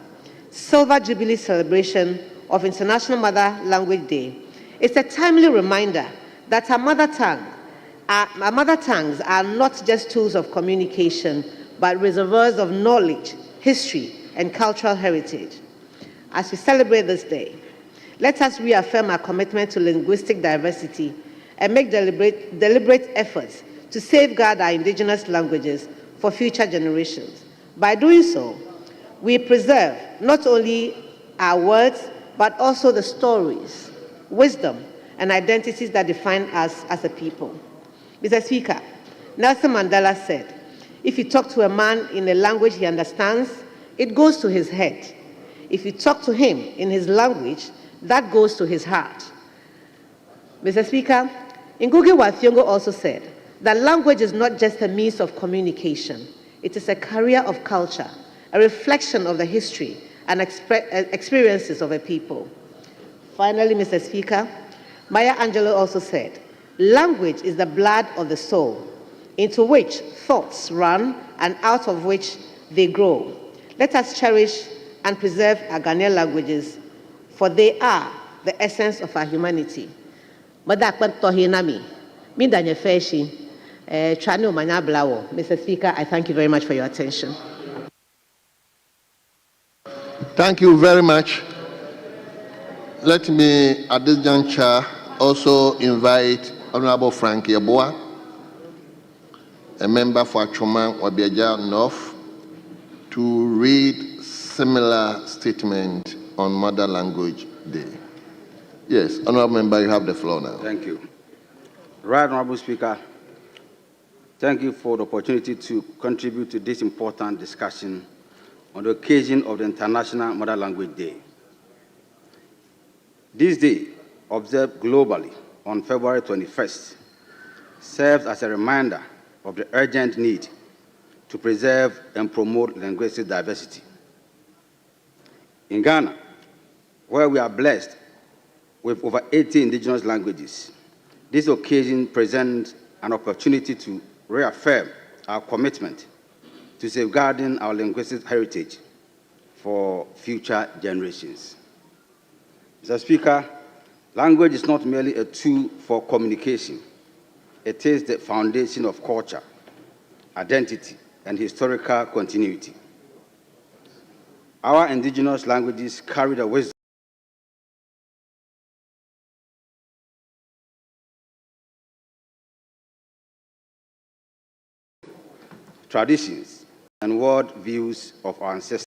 Silver Jubilee celebration of International Mother Language Day, is a timely reminder that our mother tongues are not just tools of communication, but reservoirs of knowledge, history, and cultural heritage. As we celebrate this day, let us reaffirm our commitment to linguistic diversity and make deliberate efforts to safeguard our indigenous languages for future generations. By doing so, we preserve not only our words, but also the stories, wisdom, and identities that define us as a people. Mr. Speaker, Nelson Mandela said, if you talk to a man in a language he understands, it goes to his head. If you talk to him in his language, that goes to his heart. Mr. Speaker, Ngugi wa Thiong'o also said that language is not just a means of communication, it is a carrier of culture, a reflection of the history and experiences of a people. Finally, Mr. Speaker, Maya Angelou also said, language is the blood of the soul, into which thoughts run and out of which they grow. Let us cherish and preserve our Ghanaian languages, for they are the essence of our humanity. Mr. Speaker, I thank you very much for your attention. Thank you very much. Let me, at this juncture, also invite Honorable Frank Yeboah, a member for Achoma Wabiaja North, to read similar statement on Mother Language Day. Yes, Honorable Member, you have the floor now. Thank you. Right, Honorable Speaker, thank you for the opportunity to contribute to this important discussion on the occasion of the International Mother Language Day. This day, observed globally on February 21st, serves as a reminder of the urgent need to preserve and promote linguistic diversity. In Ghana, where we are blessed with over 80 indigenous languages, this occasion presents an opportunity to reaffirm our commitment to safeguarding our linguistic heritage for future generations. Mr. Speaker, language is not merely a tool for communication. It is the foundation of culture, identity, and historical continuity. Our indigenous languages carry the wisdom, traditions, and world views of our ancestors.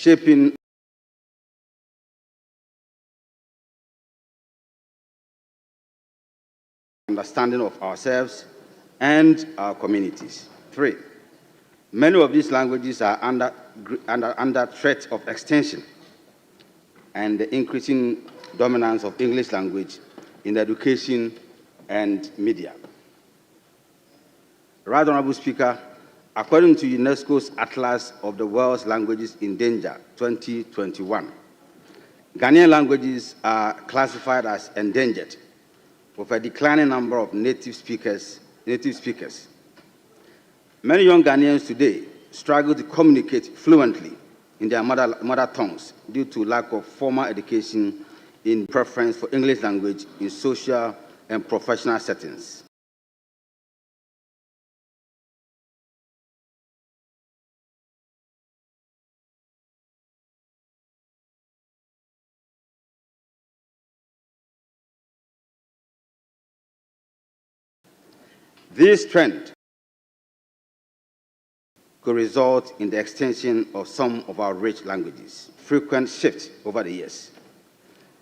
shaping understanding of ourselves and our communities. 3, many of these languages are under threat of extinction and the increasing dominance of English language in education and media. Right Honorable Speaker, according to UNESCO's Atlas of the World's Languages in Danger 2021, Ghanaian languages are classified as endangered, with a declining number of native speakers. Many young Ghanaians today struggle to communicate fluently in their mother tongues due to lack of formal education in preference for English language in social and professional settings. This trend could result in the extinction of some of our rich languages, frequent shifts over the years.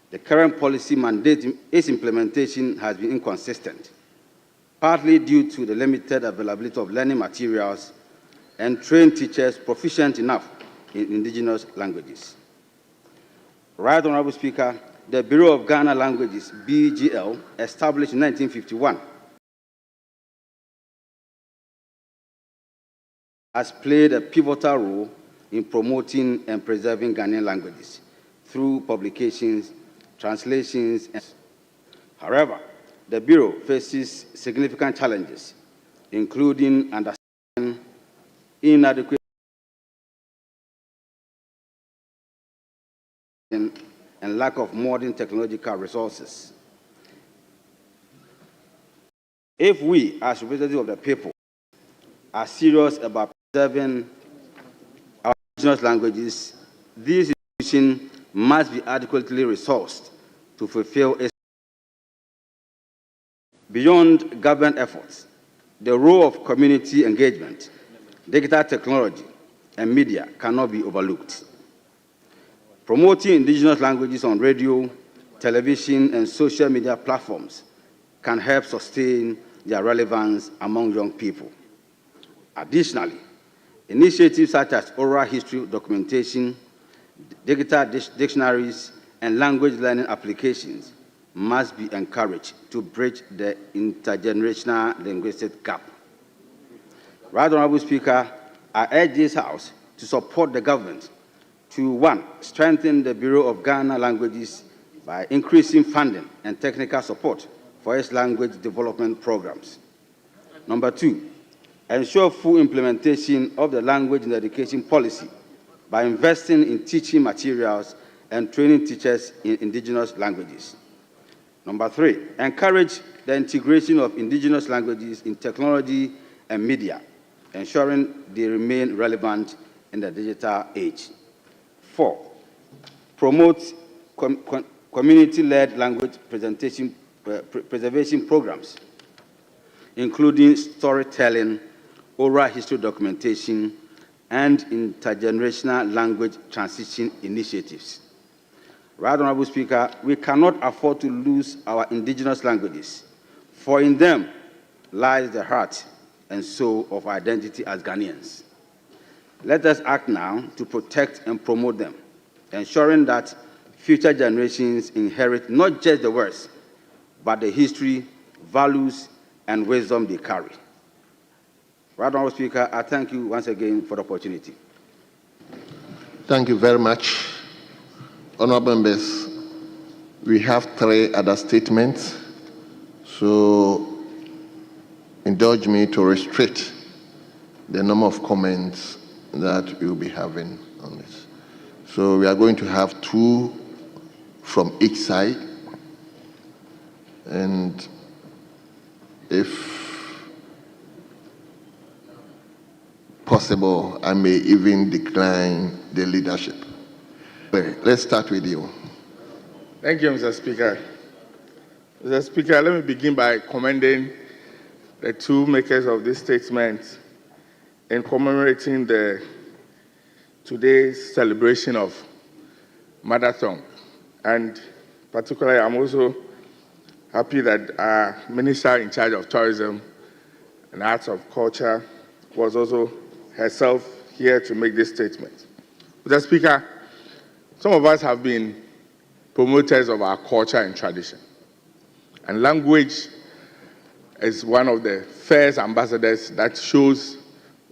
The current policy mandating its implementation has been inconsistent, partly due to the limited availability of learning materials and trained teachers proficient enough in indigenous languages. Right Honorable Speaker, the Bureau of Ghana Languages, BGL, established in 1951, has played a pivotal role in promoting and preserving Ghanaian languages through publications, translations. However, the Bureau faces significant challenges, including understanding, inadequate and lack of modern technological resources. If we, as representatives of the people, are serious about preserving our indigenous languages, these institutions must be adequately resourced to fulfill its. Beyond government efforts, the role of community engagement, digital technology, and media cannot be overlooked. Promoting indigenous languages on radio, television, and social media platforms can help sustain their relevance among young people. Additionally, initiatives such as oral history documentation, digital dictionaries, and language learning applications must be encouraged to bridge the intergenerational linguistic gap. Right Honorable Speaker, I urge this House to support the government to, 1, strengthen the Bureau of Ghana Languages by increasing funding and technical support for its language development programs. Number 2, ensure full implementation of the language and education policy by investing in teaching materials and training teachers in indigenous languages. Number 3, encourage the integration of indigenous languages in technology and media, ensuring they remain relevant in the digital age. 4, promote community-led language preservation programs, including storytelling, oral history documentation, and intergenerational language transition initiatives. Right Honorable Speaker, we cannot afford to lose our indigenous languages, for in them lies the heart and soul of our identity as Ghanaians. Let us act now to protect and promote them, ensuring that future generations inherit not just the words, but the history, values, and wisdom they carry. Right Honorable Speaker, I thank you once again for the opportunity. Thank you very much. Honorable members, we have 3 other statements, so indulge me to restrict the number of comments that we'll be having on this. So we are going to have 2 from each side, and if possible, I may even decline the leadership. Let's start with you. Thank you, Mr. Speaker. Mr. Speaker, let me begin by commending the 2 makers of this statement in commemorating the today's celebration of Mother Tongue. And particularly, I'm also happy that our minister in charge of tourism and arts of culture was also herself here to make this statement. Mr. Speaker, some of us have been promoters of our culture and tradition. And language is one of the first ambassadors that shows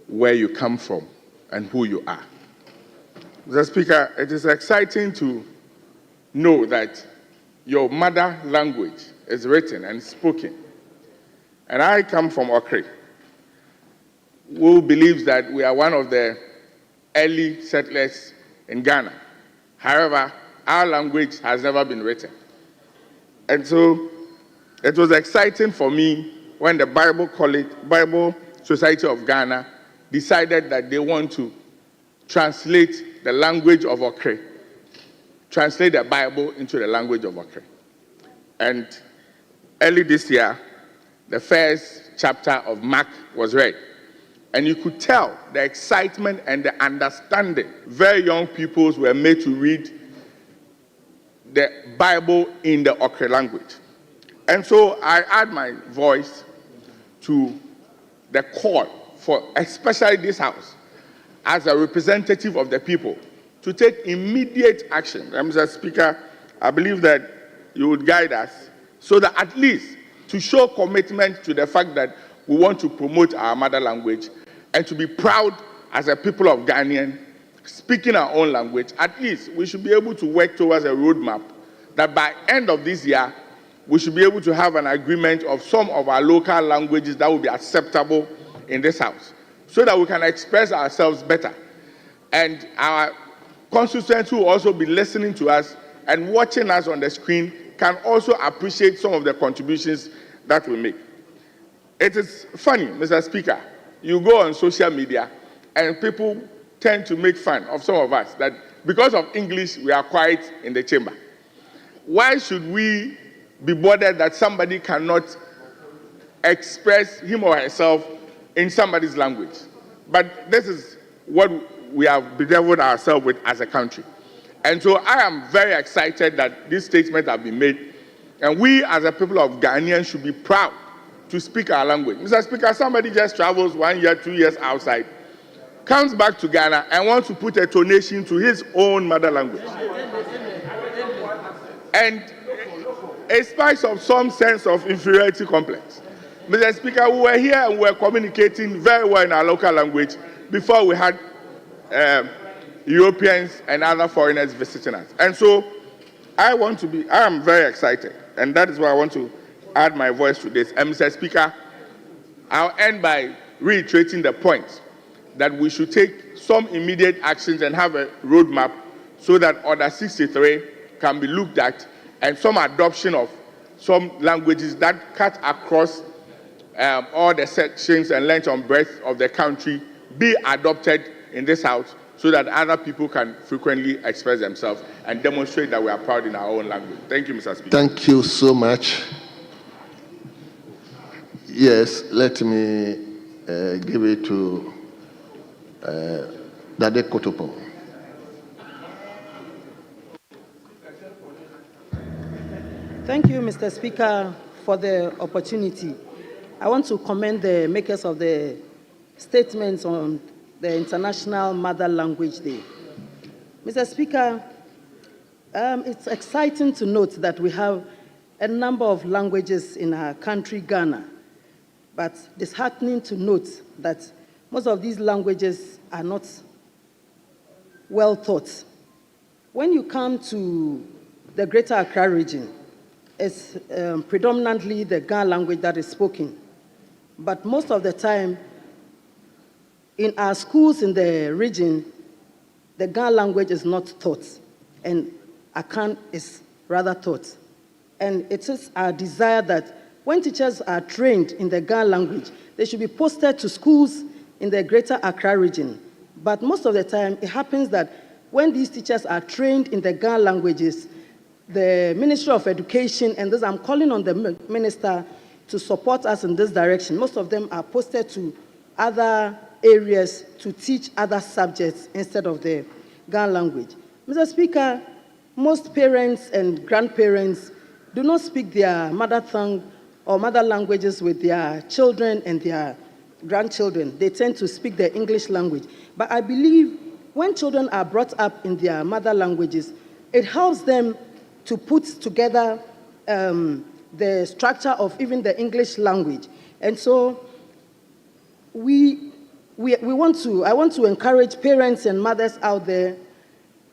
where you come from and who you are. Mr. Speaker, it is exciting to know that your mother language is written and spoken. And I come from Okre, who believes that we are one of the early settlers in Ghana. However, our language has never been written. And so it was exciting for me when the Bible Society of Ghana decided that they want to translate the language of Okre, translate the Bible into the language of Okre. And early this year, the first chapter of Mark was read. And you could tell the excitement and the understanding. Very young people were made to read the Bible in the Okre language. And so I add my voice to the call for especially this House, as a representative of the people, to take immediate action. Mr. Speaker, I believe that you would guide us so that at least to show commitment to the fact that we want to promote our mother language and to be proud as a people of Ghanaian speaking our own language, at least we should be able to work towards a roadmap that by end of this year, we should be able to have an agreement of some of our local languages that will be acceptable in this House, so that we can express ourselves better. And our constituents who will also be listening to us and watching us on the screen can also appreciate some of the contributions that we make. It is funny, Mr. Speaker, you go on social media and people tend to make fun of some of us that because of English, we are quiet in the chamber. Why should we be bothered that somebody cannot express him or herself in somebody's language? But this is what we have bedeviled ourselves with as a country. And so I am very excited that this statement has been made. And we as a people of Ghanaians should be proud to speak our language. Mr. Speaker, somebody just travels 1 year, 2 years outside, comes back to Ghana and wants to put a donation to his own mother language. And in spite of some sense of inferiority complex, Mr. Speaker, we were here and we were communicating very well in our local language before we had Europeans and other foreigners visiting us. And so I am very excited, and that is why I want to add my voice to this. And Mr. Speaker, I'll end by reiterating the point that we should take some immediate actions and have a roadmap so that Order 63 can be looked at and some adoption of some languages that cut across all the sections and length and breadth of the country be adopted in this House so that other people can frequently express themselves and demonstrate that we are proud in our own language. Thank you, Mr. Speaker. Thank you so much. Yes, let me give it to Dade Kotopo. Thank you, Mr. Speaker, for the opportunity. I want to commend the makers of the statements on the International Mother Language Day. Mr. Speaker, it's exciting to note that we have a number of languages in our country, Ghana, but disheartening to note that most of these languages are not well taught. When you come to the Greater Accra region, it's predominantly the Ga language that is spoken. But most of the time, in our schools in the region, the Ga language is not taught, and Akan is rather taught. And it is our desire that when teachers are trained in the Ga language, they should be posted to schools in the Greater Accra region. But most of the time, it happens that when these teachers are trained in the Ga languages, the Ministry of Education, and this, I'm calling on the minister to support us in this direction. Most of them are posted to other areas to teach other subjects instead of the Ghana language. Mr. Speaker, most parents and grandparents do not speak their mother tongue or mother languages with their children and their grandchildren. They tend to speak the English language. But I believe when children are brought up in their mother languages, it helps them to put together the structure of even the English language. And so I want to encourage parents and mothers out there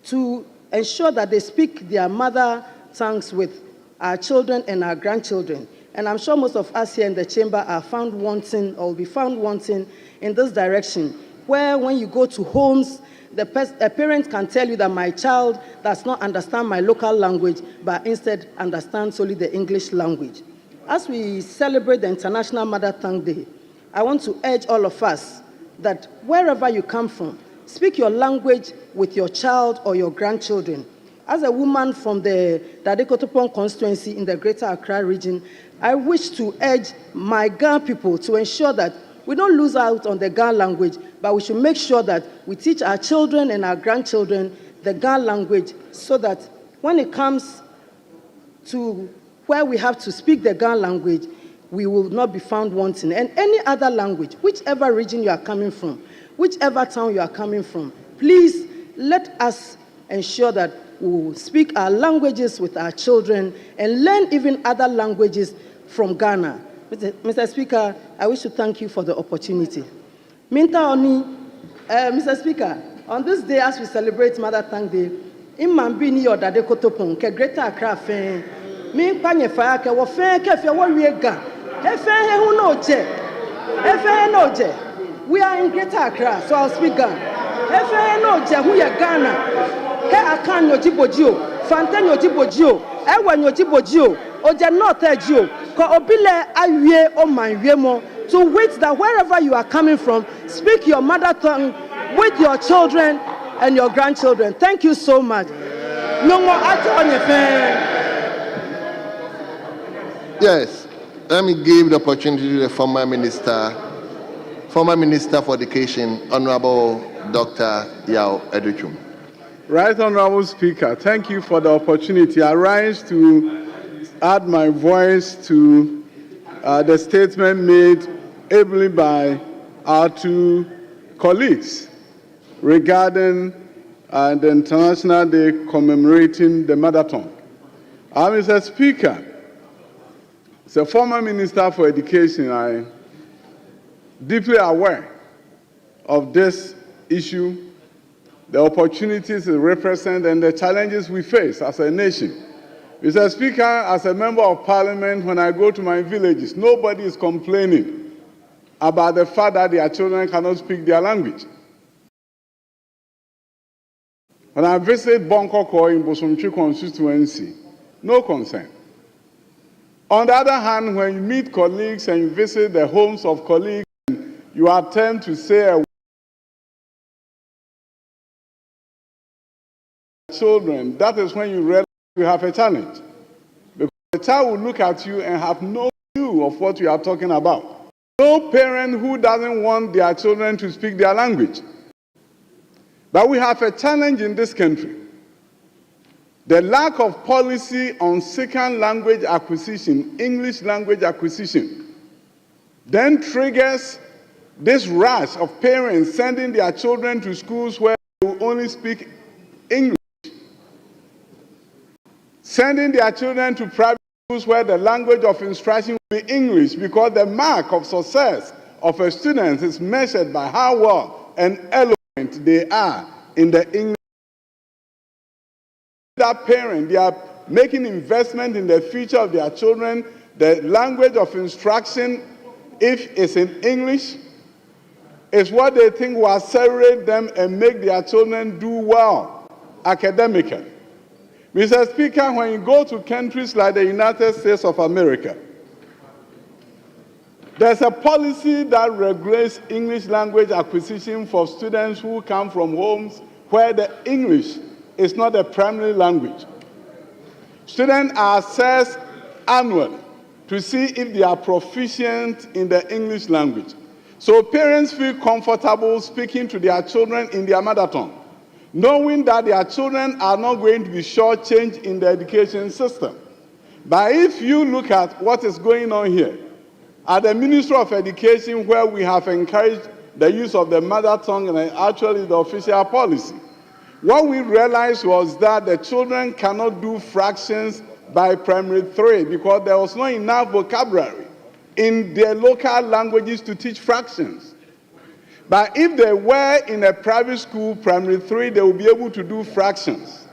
to ensure that they speak their mother tongues with our children and our grandchildren. And I'm sure most of us here in the chamber are found wanting or will be found wanting in this direction, where when you go to homes, a parent can tell you that my child does not understand my local language, but instead understands solely the English language. As we celebrate the International Mother Tongue Day, I want to urge all of us that wherever you come from, speak your language with your child or your grandchildren. As a woman from the Deportation Constituency in the Greater Accra region, I wish to urge my Ghana people to ensure that we don't lose out on the Ghana language, but we should make sure that we teach our children and our grandchildren the Ghana language so that when it comes to where we have to speak the Ghana language, we will not be found wanting. And any other language, whichever region you are coming from, whichever town you are coming from, please let us ensure that we will speak our languages with our children and learn even other languages from Ghana. Mr. Speaker, I wish to thank you for the opportunity. Mr. Speaker, on this day as we celebrate Mother Tongue Day, in Mambini or Dade Kotopon, ke Greater Accra fen, min panye fa ke wo fen ke fe wo wie ga. E fen he hu no je. E fen no je. We are in Greater Accra, so I'll speak Ghana. E fen no je hu ye Ghana. He akan yo jibojio, fanten yo jibojio, e wan yo jibojio, oje not ejio, ko obile awie o manwie mo. To wait that wherever you are coming from, speak your mother tongue with your children and your grandchildren. Thank you so much. Yes, let me give the opportunity to the former Minister for Education, Honorable Dr. Yao Educhum. Right Honorable Speaker, thank you for the opportunity. I rise to add my voice to the statement made ably by our two colleagues regarding the International Day commemorating the mother tongue. Mr. Speaker, as a former Minister for Education, I'm deeply aware of this issue, the opportunities it represents, and the challenges we face as a nation. Mr. Speaker, as a member of Parliament, when I go to my villages, nobody is complaining about the fact that their children cannot speak their language. When I visit Bonkoko in Bosomchi Constituency, no concern. On the other hand, when you meet colleagues and you visit the homes of colleagues, you attempt to say a children, that is when you realize you have a challenge. Because the child will look at you and have no clue of what you are talking about. No parent who doesn't want their children to speak their language. But we have a challenge in this country. The lack of policy on second language acquisition, English language acquisition, then triggers this rush of parents sending their children to schools where they will only speak English. Sending their children to private schools where the language of instruction will be English, because the mark of success of a student is measured by how well and eloquent they are in the English. That parent, they are making investment in the future of their children. The language of instruction, if it's in English, is what they think will accelerate them and make their children do well academically. Mr. Speaker, when you go to countries like the United States of America, there's a policy that regulates English language acquisition for students who come from homes where the English is not a primary language. Students are assessed annually to see if they are proficient in the English language. So parents feel comfortable speaking to their children in their mother tongue, knowing that their children are not going to be shortchanged in the education system. But if you look at what is going on here, at the Ministry of Education, where we have encouraged the use of the mother tongue and actually the official policy, what we realized was that the children cannot do fractions by primary 3 because there was not enough vocabulary in their local languages to teach fractions. But if they were in a private school, primary 3, they will be able to do fractions.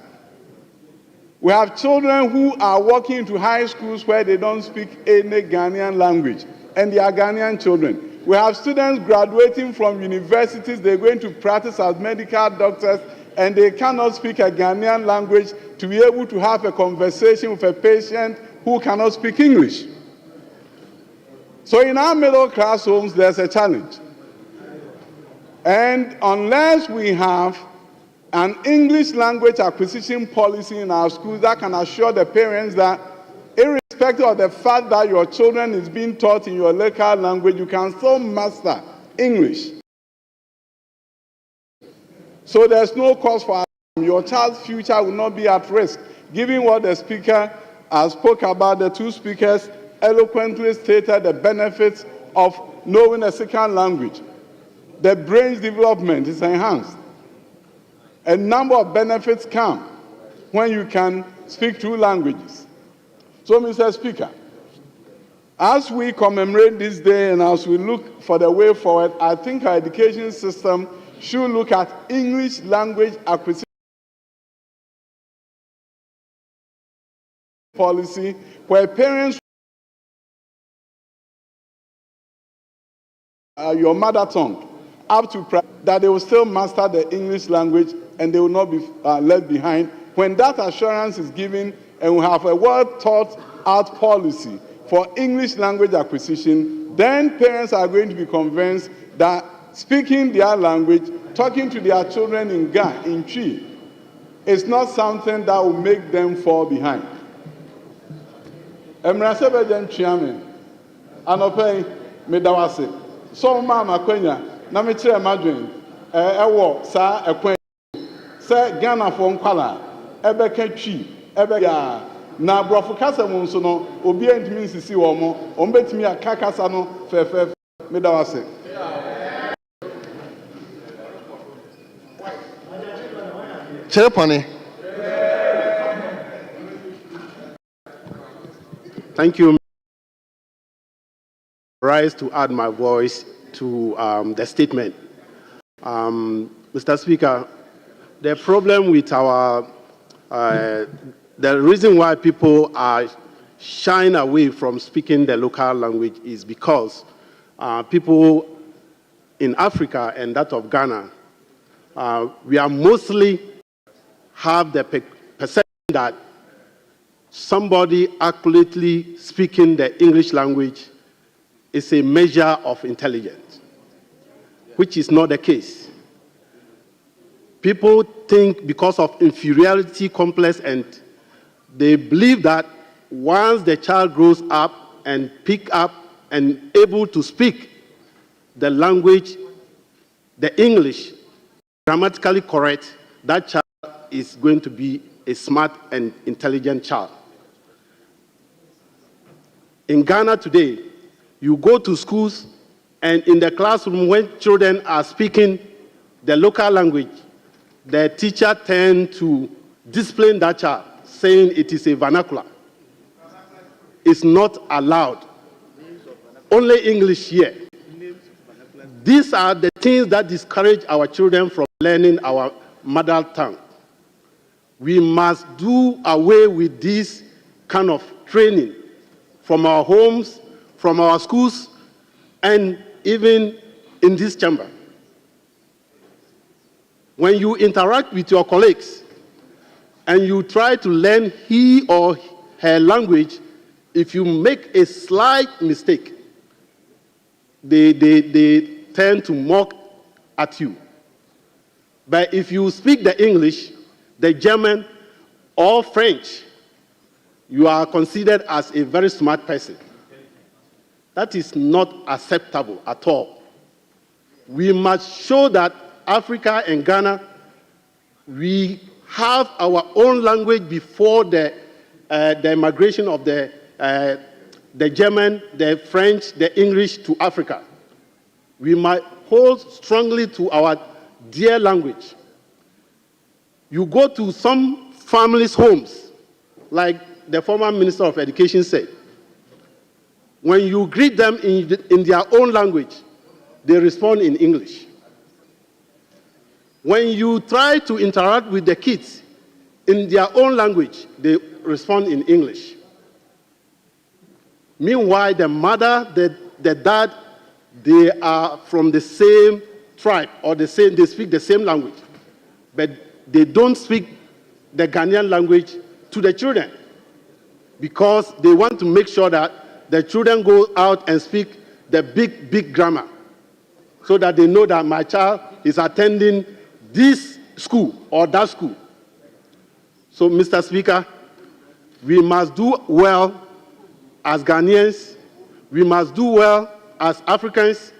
We have children who are walking into high schools where they don't speak any Ghanaian language, and they are Ghanaian children. We have students graduating from universities, they're going to practice as medical doctors, and they cannot speak a Ghanaian language to be able to have a conversation with a patient who cannot speak English. So in our middle class homes, there's a challenge. And unless we have an English language acquisition policy in our schools that can assure the parents that irrespective of the fact that your children is being taught in your local language, you can still master English. So there's no cause for alarm. Your child's future will not be at risk, given what the speaker spoke about. The two speakers eloquently stated the benefits of knowing a second language. The brain's development is enhanced. A number of benefits come when you can speak two languages. So, Mr. Speaker, as we commemorate this day and as we look for the way forward, I think our education system should look at English language acquisition policy where parents your mother tongue up to that they will still master the English language and they will not be left behind. When that assurance is given and we have a well thought out policy for English language acquisition, then parents are going to be convinced that speaking their language, talking to their children in Ga, in Chi, is not something that will make them fall behind. Emrasebe den Chiamen, Anope Medawase, so Mama Quenya, Namitre Madrin, Ewo, Sa Equen, Sa Ghana for Nkwala, Ebeke Chi, Ebeka, Na Brofukasa Monsono, Obia and Timisi Siwomo, Ombetimi Kakasano, Fefe Medawase. Chairpani. Thank you. Rise to add my voice to the statement. Mr. Speaker, the problem with our, the reason why people are shying away from speaking the local language is because people in Africa and that of Ghana, we are mostly have the perception that somebody accurately speaking the English language is a measure of intelligence, which is not the case. People think because of inferiority complex and they believe that once the child grows up and pick up and able to speak the language, the English, grammatically correct, that child is going to be a smart and intelligent child. In Ghana today, you go to schools and in the classroom when children are speaking the local language, the teacher tends to discipline that child, saying it is a vernacular. It's not allowed. Only English here. These are the things that discourage our children from learning our mother tongue. We must do away with this kind of training from our homes, from our schools, and even in this chamber. When you interact with your colleagues and you try to learn he or her language, if you make a slight mistake, they tend to mock at you. But if you speak the English, the German, or French, you are considered as a very smart person. That is not acceptable at all. We must show that Africa and Ghana, we have our own language before the migration of the German, the French, the English to Africa. We must hold strongly to our dear language. You go to some families' homes, like the former Minister of Education said, when you greet them in their own language, they respond in English. When you try to interact with the kids in their own language, they respond in English. Meanwhile, the mother, the dad, they are from the same tribe, or they speak the same language, but they don't speak the Ghanaian language to the children because they want to make sure that the children go out and speak the big grammar so that they know that my child is attending this school or that school. So, Mr. Speaker, we must do well as Ghanaians, we must do well as Africans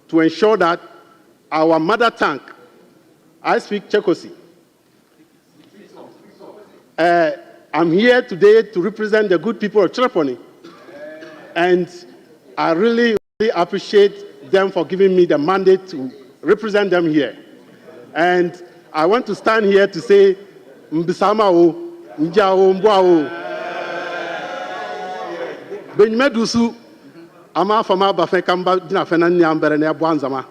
to ensure that our mother tongue, I speak Chekosi. I'm here today to represent the good people of Chereponi, and I really appreciate them for giving me the mandate to represent them here. And I want to stand here to say, Mbisama o, Nja o, Mbwa o. Benyimedusu, ama fama bafe kamba dina fena nyambere ne abwanzama.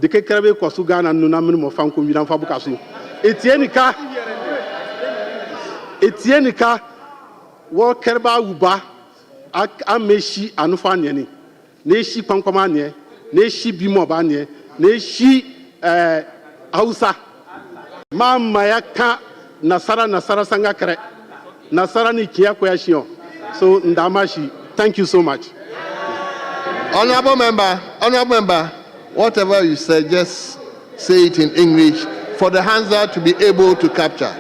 Deke kerebe kwasu Ghana nuna minu mofanku midan fabukasu. Etienika, wo kerba uba, ameshi anufa nyeni. Neshi pankwama nye, neshi bimoba nye, neshi Hausa. Mama yaka nasara sanga kere. Nasara ni kia kwa shion. So ndamashi, thank you so much. Honorable member, whatever you said, just say it in English for the Hansa to be able to capture.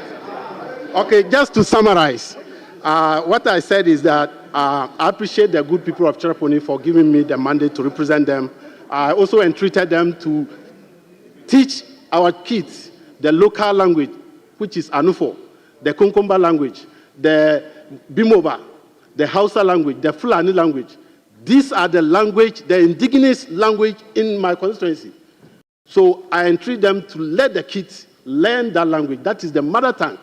Okay, just to summarize, what I said is that I appreciate the good people of Chereponi for giving me the mandate to represent them. I also entreated them to teach our kids the local language, which is Anufo, the Konkomba language, the Bimoba, the Hausa language, the Fulani language. These are the language, the indigenous language in my constituency. So I entreat them to let the kids learn that language. That is the mother tongue.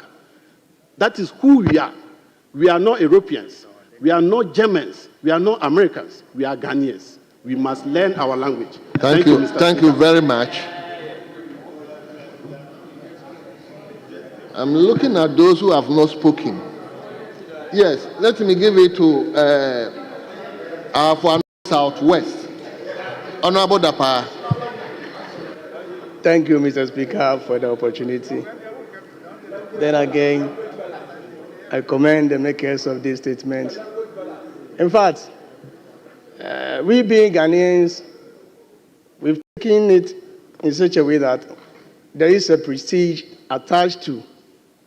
That is who we are. We are not Europeans. We are not Germans. We are not Americans. We are Ghanaians. We must learn our language. Thank you. Thank you very much. I'm looking at those who have not spoken. Yes, let me give it to our Southwest. Honorable Dapa. Thank you, Mr. Speaker, for the opportunity. Then again, I commend the makers of this statement. In fact, we being Ghanaians, we've taken it in such a way that there is a prestige attached to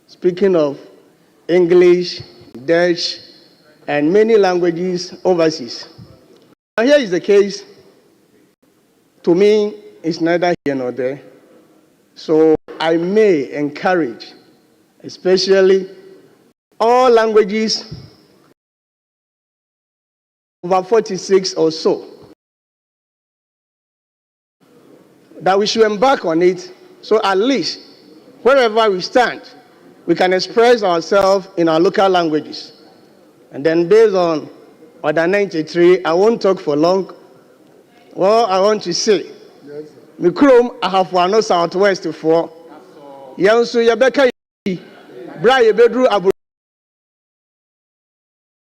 speaking of English, Dutch, and many languages overseas. Now, here is the case. To me, it's neither here nor there. So I may encourage, especially all languages over 46 or so, that we should embark on it, so at least wherever we stand, we can express ourselves in our local languages. And then based on Order 93, I won't talk for long. Well, I want to say, Mikrom, I have one Southwest for Yansu Yabeka Bray Bedru Abu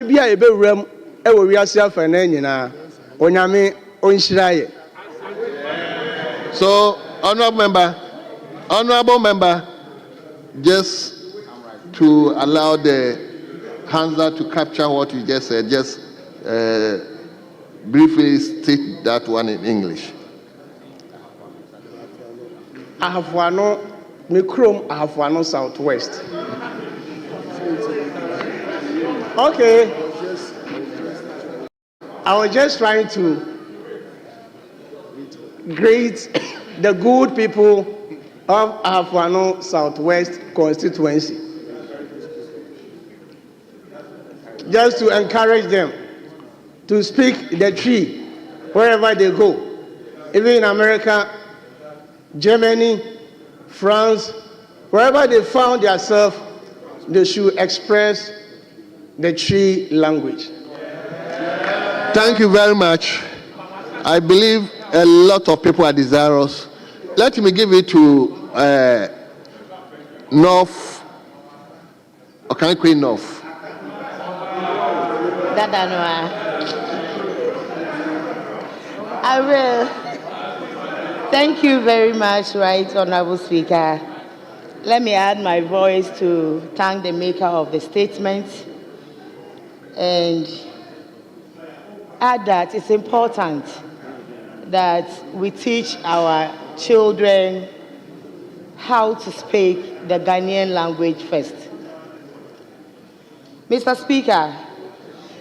Bia Eberem, Ewo Yasia Fenena, Onyame Onshiraye. So, honorable member, just to allow the Hansa to capture what you just said, just briefly state that one in English. I have one, Mikrom, I have one Southwest. Okay. I was just trying to greet the good people of Afuano Southwest Constituency, just to encourage them to speak the tree wherever they go, even in America, Germany, France, wherever they found themselves, they should express the tree language. Thank you very much. I believe a lot of people are desirous. Let me give it to North, or can I call North? I will. Thank you very much, Right Honorable Speaker. Let me add my voice to thank the maker of the statement and add that it's important that we teach our children how to speak the Ghanaian language first. Mr. Speaker,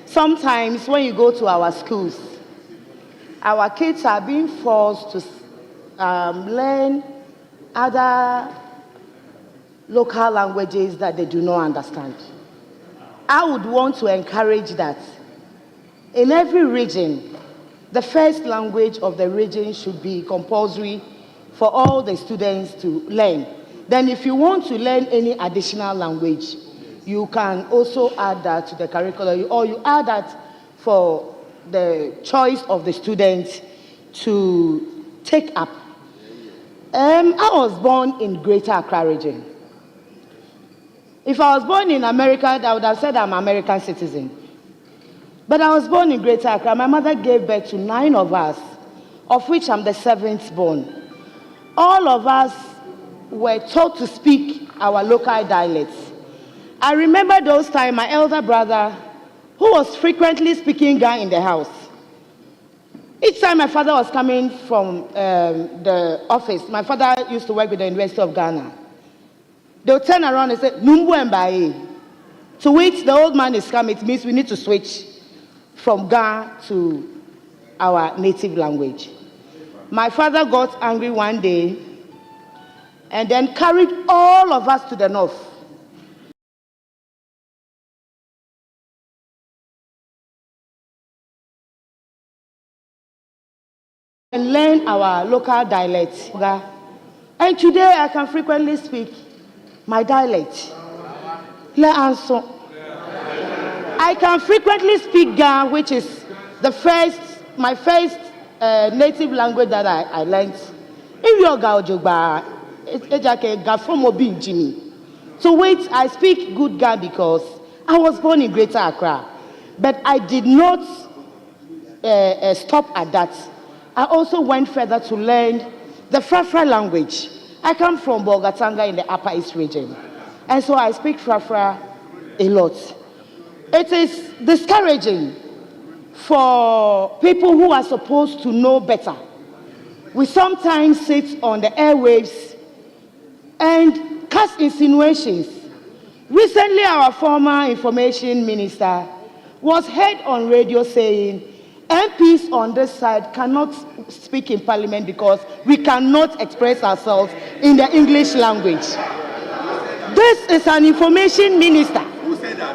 sometimes when you go to our schools, our kids are being forced to learn other local languages that they do not understand. I would want to encourage that in every region, the first language of the region should be compulsory for all the students to learn. Then if you want to learn any additional language, you can also add that to the curriculum, or you add that for the choice of the students to take up. I was born in Greater Accra region. If I was born in America, I would have said I'm an American citizen. But I was born in Greater Accra. My mother gave birth to 9 of us, of which I'm the 7th born. All of us were taught to speak our local dialects. I remember those times, my elder brother, who was frequently speaking Ga in the house. Each time my father was coming from the office, my father used to work with the University of Ghana. They would turn around and say, Numbu Mbaye. To which the old man is coming, it means we need to switch from Ga to our native language. My father got angry one day and then carried all of us to the north. And learn our local dialect. And today I can frequently speak my dialect. I can frequently speak Ga, which is my first native language that I learned. So wait, I speak good Ga because I was born in Greater Accra. But I did not stop at that. I also went further to learn the Frafra language. I come from Bolgatanga in the Upper East region. And so I speak Frafra a lot. It is discouraging for people who are supposed to know better. We sometimes sit on the airwaves and cast insinuations. Recently, our former information minister was heard on radio saying, MPs on this side cannot speak in Parliament because we cannot express ourselves in the English language. This is an information minister.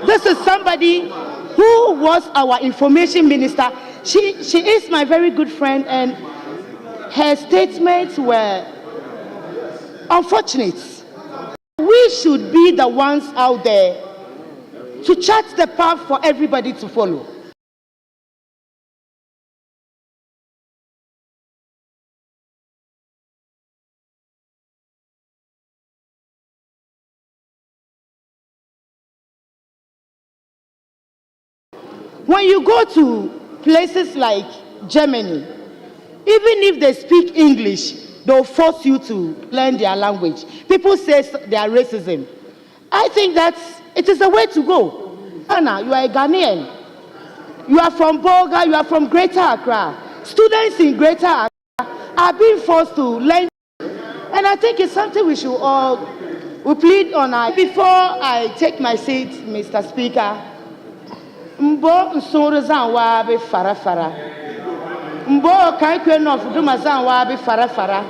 This is somebody who was our information minister. She is my very good friend, and her statements were unfortunate. We should be the ones out there to chart the path for everybody to follow. When you go to places like Germany, even if they speak English, they'll force you to learn their language. People say they are racism. I think that it is the way to go. Anna, you are a Ghanaian. You are from Bolga, you are from Greater Accra. Students in Greater Accra are being forced to learn. And I think it's something we should all plead on. Before I take my seat, Mr. Speaker, Mbo nsoro zanwa be farafara. Mbo kai kwen of dumazan wa bi farafara.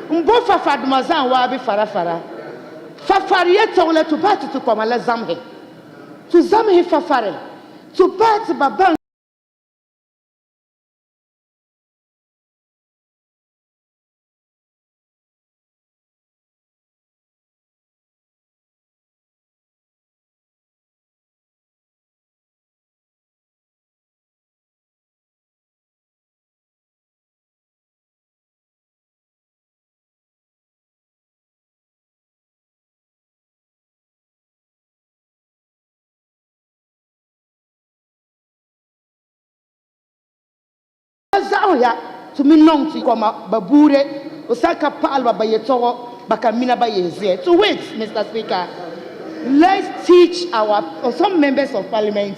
Mbo fafa dumazan wa bi farafara. Fafariye tole to bat to komala zamhe. To zamhe fafare. To bat babang. Ya to me long to come babure osaka palwa bayeto bakamina bayeze. So wait, Mr. Speaker, let's teach our some members of parliament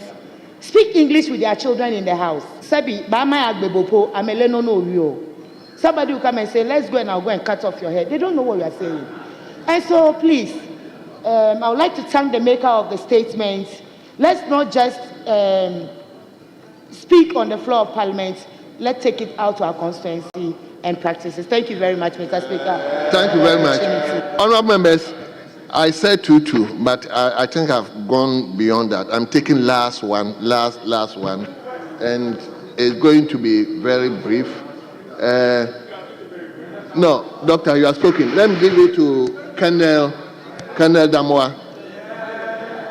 speak English with their children in the house. Sabi bama agbebopo ameleno no rio. Somebody will come and say, let's go and I'll go and cut off your head. They don't know what we are saying. And so please, I would like to thank the maker of the statement. Let's not just speak on the floor of parliament. Let's take it out to our constituency and practices. Thank you very much, Mr. Speaker. Thank you very much. Honourable members, I said 2-2, but I think I've gone beyond that. I'm taking last one, and it's going to be very brief. No, Doctor, you have spoken. Let me give it to Colonel Damoa.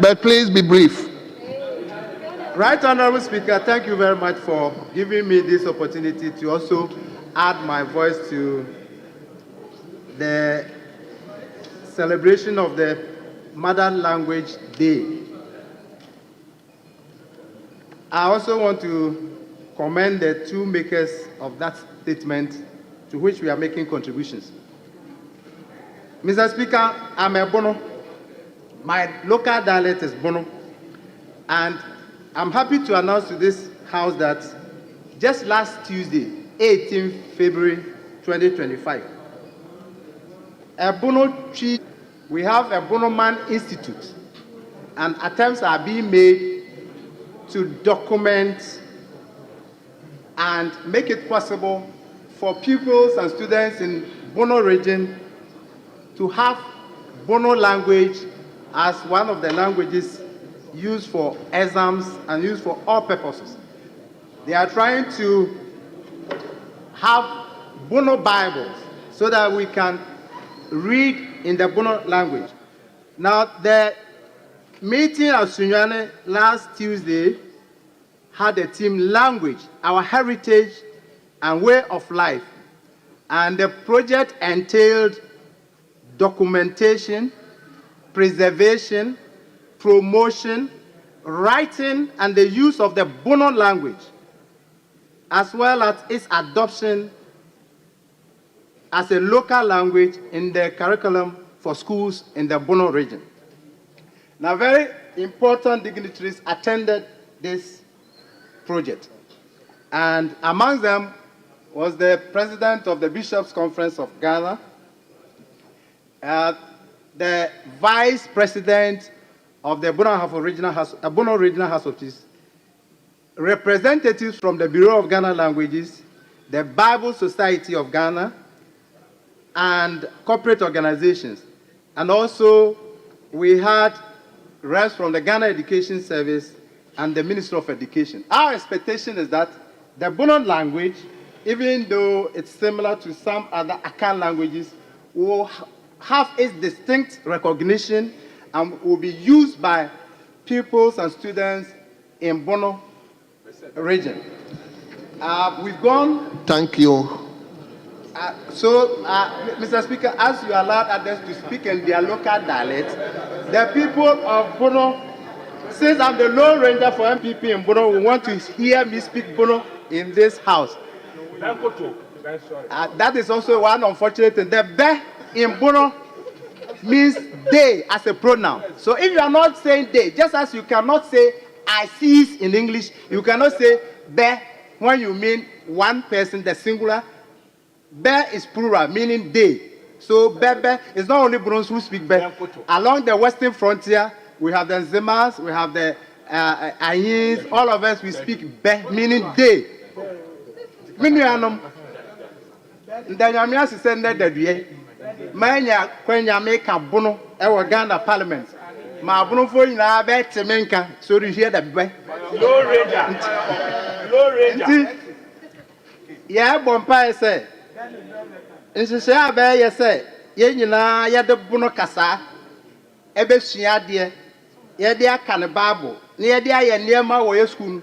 But please be brief. Right, Honorable Speaker, thank you very much for giving me this opportunity to also add my voice to the celebration of the Mother Language Day. I also want to commend the two makers of that statement to which we are making contributions. Mr. Speaker, I'm a Bono. My local dialect is Bono. And I'm happy to announce to this House that just last Tuesday, 18 February 2025, we have a Bono Man Institute, and attempts are being made to document and make it possible for pupils and students in Bono region to have Bono language as one of the languages used for exams and used for all purposes. They are trying to have Bono Bibles so that we can read in the Bono language. Now, the meeting at Sunyane last Tuesday had the theme language, our heritage and way of life. And the project entailed documentation, preservation, promotion, writing, and the use of the Bono language, as well as its adoption as a local language in the curriculum for schools in the Bono region. Now, very important dignitaries attended this project, and among them was the president of the Bishops' Conference of Ghana, the vice president of the Bono Regional House of Peace, representatives from the Bureau of Ghana Languages, the Bible Society of Ghana, and corporate organizations. And also, we had reps from the Ghana Education Service and the Ministry of Education. Our expectation is that the Bono language, even though it's similar to some other Akan languages, will have its distinct recognition and will be used by pupils and students in Bono region. We've gone. Thank you. Mr. Speaker, as you allowed others to speak in their local dialect, the people of Bono, since I'm the Lone Ranger for MPP in Bono, will want to hear me speak Bono in this house. That is also one unfortunate thing. The be in Bono means they as a pronoun. So if you are not saying they, just as you cannot say I sees in English, you cannot say be when you mean one person, the singular. Be is plural, meaning they. So be is not only Bonos who speak be. Along the western frontier, we have the Nzemas, we have the Ayins, all of us, we speak be, meaning they. Minuanum. Ndanyamia sise nne dadue. Manya kwenya meka bono e Ghana Parliament. Ma bono fo nyina be temenka so rehie da bebe. Low ranger. Low ranger. Ya bompa ese. Nsese abe yese ye nyina ye de bono kasa. Ebe sua de. Ye de aka ne Bible. Ne ye de aye niema wo ye school.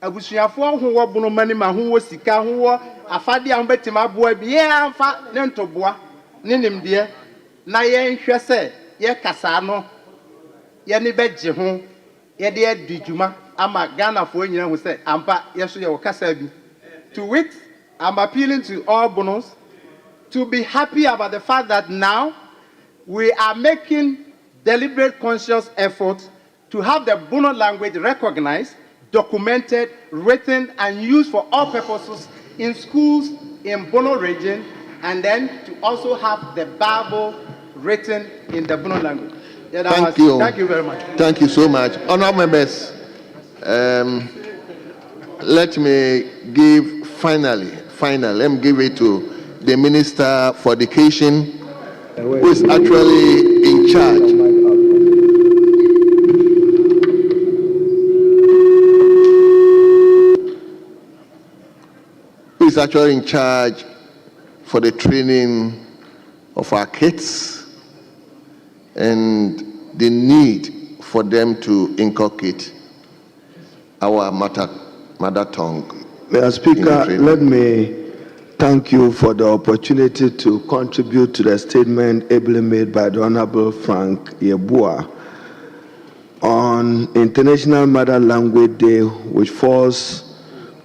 Abusuafo ho wo bono mani ma ho wo sika ho wo afade a betima boa bi ye amfa ne ntoboa ne nimde na ye nhwe se ye kasa no ye ne beje ho ye de adijuma ama Ghana fo nyina ho se ampa ye so ye wo kasa bi. To which I'm appealing to all bonos to be happy about the fact that now we are making deliberate conscious effort to have the Bono language recognized, documented, written, and used for all purposes in schools in Bono region, and then to also have the Bible written in the Bono language. Yeah, Thank you. Thank you very much. Thank you so much. Honourable members, let me give let me give it to the Minister for Education, who is actually in charge. Who is actually in charge for the training of our kids and the need for them to inculcate our mother tongue. Mr. Speaker, let me thank you for the opportunity to contribute to the statement ably made by the Honorable Frank Yeboah on International Mother Language Day, which falls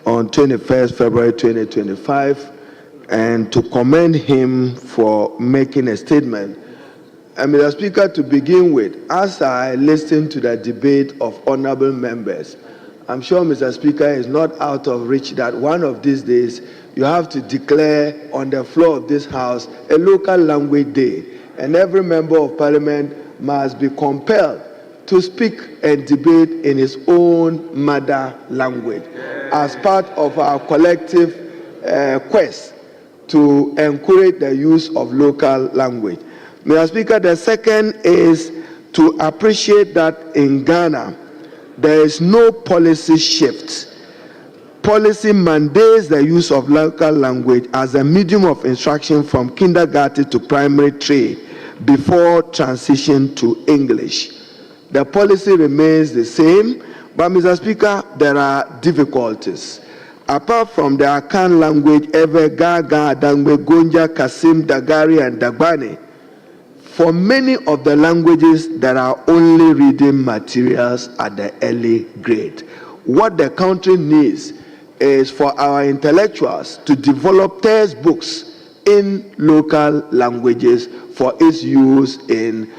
on 21st February 2025, and to commend him for making a statement. And Mr. Speaker, to begin with, as I listen to the debate of honorable members, I'm sure Mr. Speaker is not out of reach that one of these days you have to declare on the floor of this House a local language day, and every member of Parliament must be compelled to speak and debate in his own mother language as part of our collective quest to encourage the use of local language. Mr. Speaker, the second is to appreciate that in Ghana, there is no policy shift. Policy mandates the use of local language as a medium of instruction from kindergarten to primary 3 before transition to English. The policy remains the same, but Mr. Speaker, there are difficulties. Apart from the Akan language, Ewe, Gaga, Dangbe, Gonja, Kasim, Dagari, and Dagbani, for many of the languages, there are only reading materials at the early grade. What the country needs is for our intellectuals to develop textbooks in local languages for its use in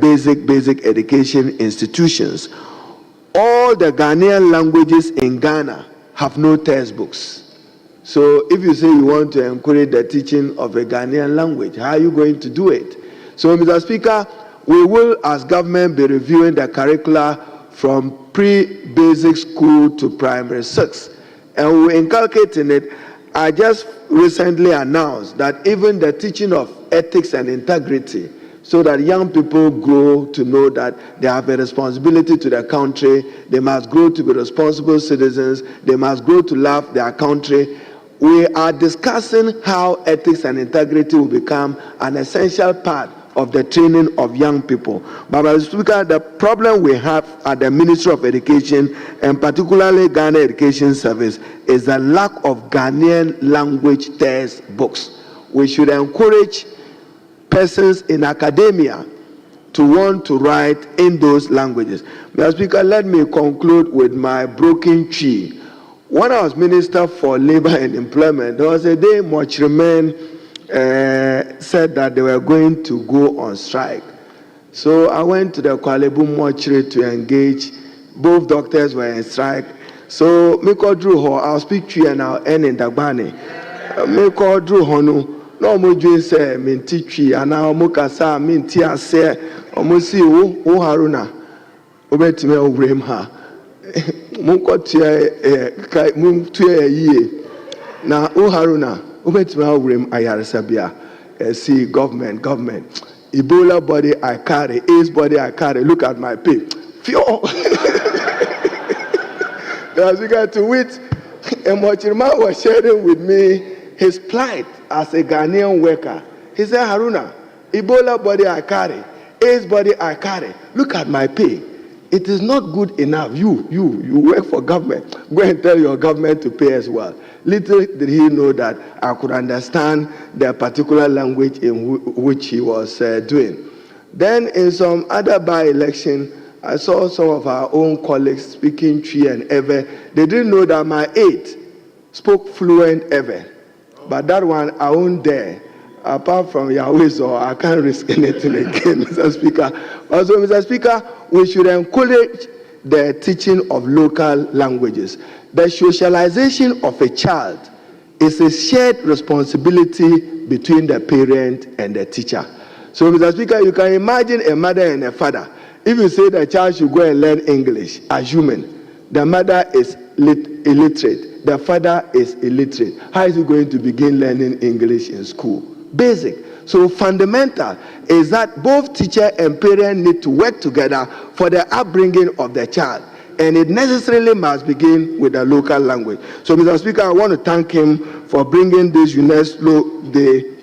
basic education institutions. All the Ghanaian languages in Ghana have no textbooks. So if you say you want to encourage the teaching of a Ghanaian language, how are you going to do it? So, Mr. Speaker, we will, as government, be reviewing the curricula from pre-basic school to primary 6. And we will inculcate in it. I just recently announced that even the teaching of ethics and integrity, so that young people grow to know that they have a responsibility to their country, they must grow to be responsible citizens, they must grow to love their country. We are discussing how ethics and integrity will become an essential part of the training of young people. But Mr. Speaker, the problem we have at the Ministry of Education, and particularly Ghana Education Service, is the lack of Ghanaian language textbooks. We should encourage persons in academia to want to write in those languages. Mr. Speaker, let me conclude with my broken tree. When I was Minister for Labor and Employment, there was a day Mochremen said that they were going to go on strike. So I went to the Kuala Lumpur mortuary to engage. Both doctors were in strike. So Miko Drew Ho, I'll speak to you and I'll end in Dagbani. Miko Drew Ho no mo dwen say menti twi ana mo kasa menti ase omo si wo haruna obetime owrem ha Munko Tia ye. Now, O Haruna, Ubetima Rim Ayarsabia, see government. Ebola body I carry, AIDS body I carry. Look at my pay. As we got to wit, Emochirma was sharing with me his plight as a Ghanaian worker. He said, Haruna, Ebola body I carry, AIDS body I carry. Look at my pay. It is not good enough. You work for government. Go and tell your government to pay as well. Little did he know that I could understand the particular language in which he was doing. Then in some other by-election, I saw some of our own colleagues speaking Twi and Ewe. They didn't know that my aide spoke fluent Ewe. But that one, I won't dare. Apart from Yahweh, so I can't risk anything again, Mr. Speaker. Also, Mr. Speaker, we should encourage the teaching of local languages. The socialization of a child is a shared responsibility between the parent and the teacher. So, Mr. Speaker, you can imagine a mother and a father. If you say the child should go and learn English, assuming the mother is illiterate, the father is illiterate, how is he going to begin learning English in school? Basic. So fundamental is that both teacher and parent need to work together for the upbringing of the child. And it necessarily must begin with the local language. So, Mr. Speaker, I want to thank him for bringing this UNESCO Day.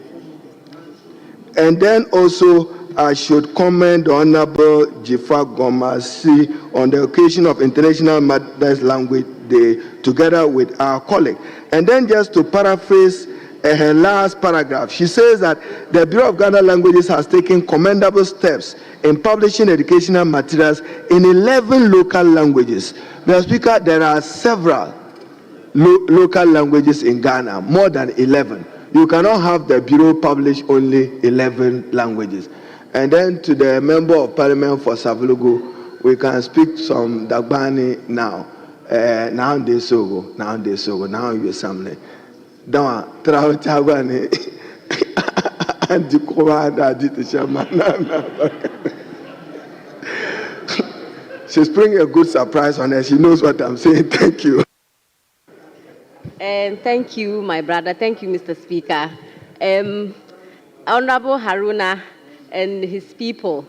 And then also, I should commend the Honorable Jifa Gomasi on the occasion of International Mother's Language Day together with our colleague. And then just to paraphrase her last paragraph, she says that the Bureau of Ghana Languages has taken commendable steps in publishing educational materials in 11 local languages. Mr. Speaker, there are several local languages in Ghana, more than 11. You cannot have the Bureau publish only 11 languages. And then to the Member of Parliament for Savulugu, we can speak some Dagbani now. Now you samle. Dawa trawo chagwani anti komanda dito shamana. She's bringing a good surprise on her. She knows what I'm saying. Thank you. And thank you, my brother. Thank you, Mr. Speaker. Honorable Haruna and his people.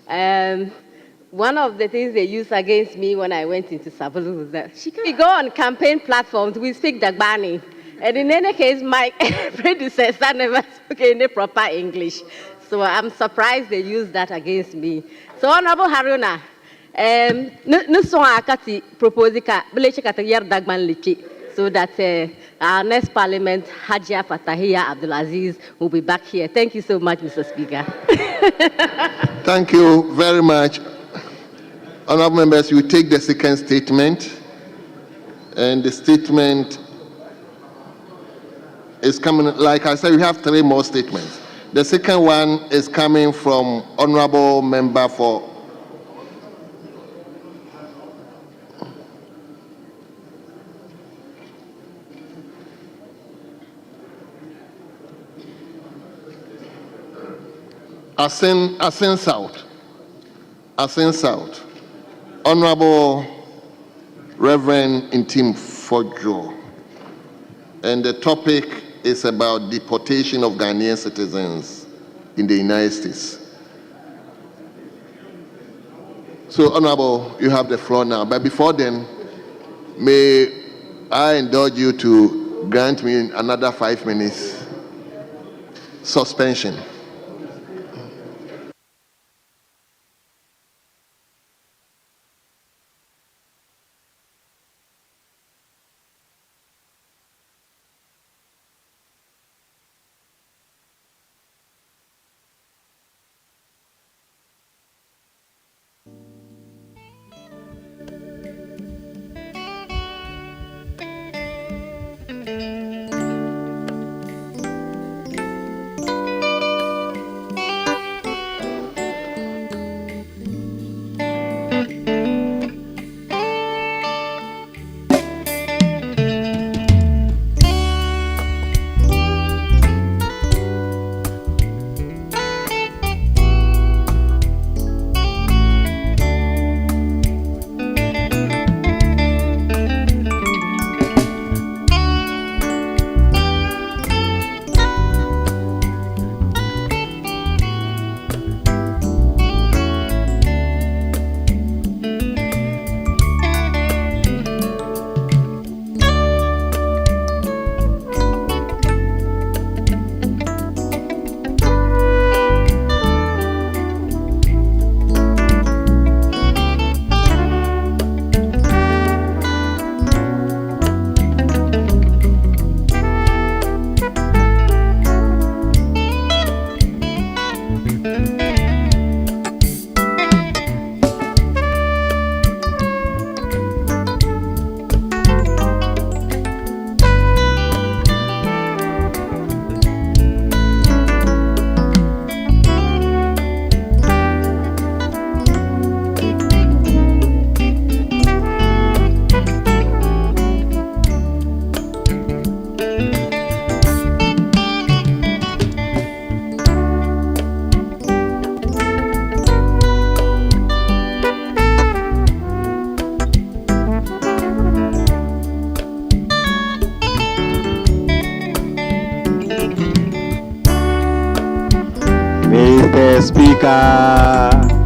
One of the things they used against me when I went into Sabulu was that we go on campaign platforms, we speak Dagbani. And in any case, my predecessor never spoke any proper English. So I'm surprised they used that against me. So Honorable Haruna, so that our next parliament, Hajia Fatahia Abdulaziz, will be back here. Thank you so much, Mr. Speaker. Thank you very much. Honorable members, you take the second statement, and the statement is coming, like I said, we have 3 more statements. The second one is coming from Honorable Member for Asin South. Honorable Reverend Intim Fojo. And the topic is about deportation of Ghanaian citizens in the United States. So, Honorable, you have the floor now. But before then, may I indulge you to grant me another 5 minutes suspension. Mr. Speaker.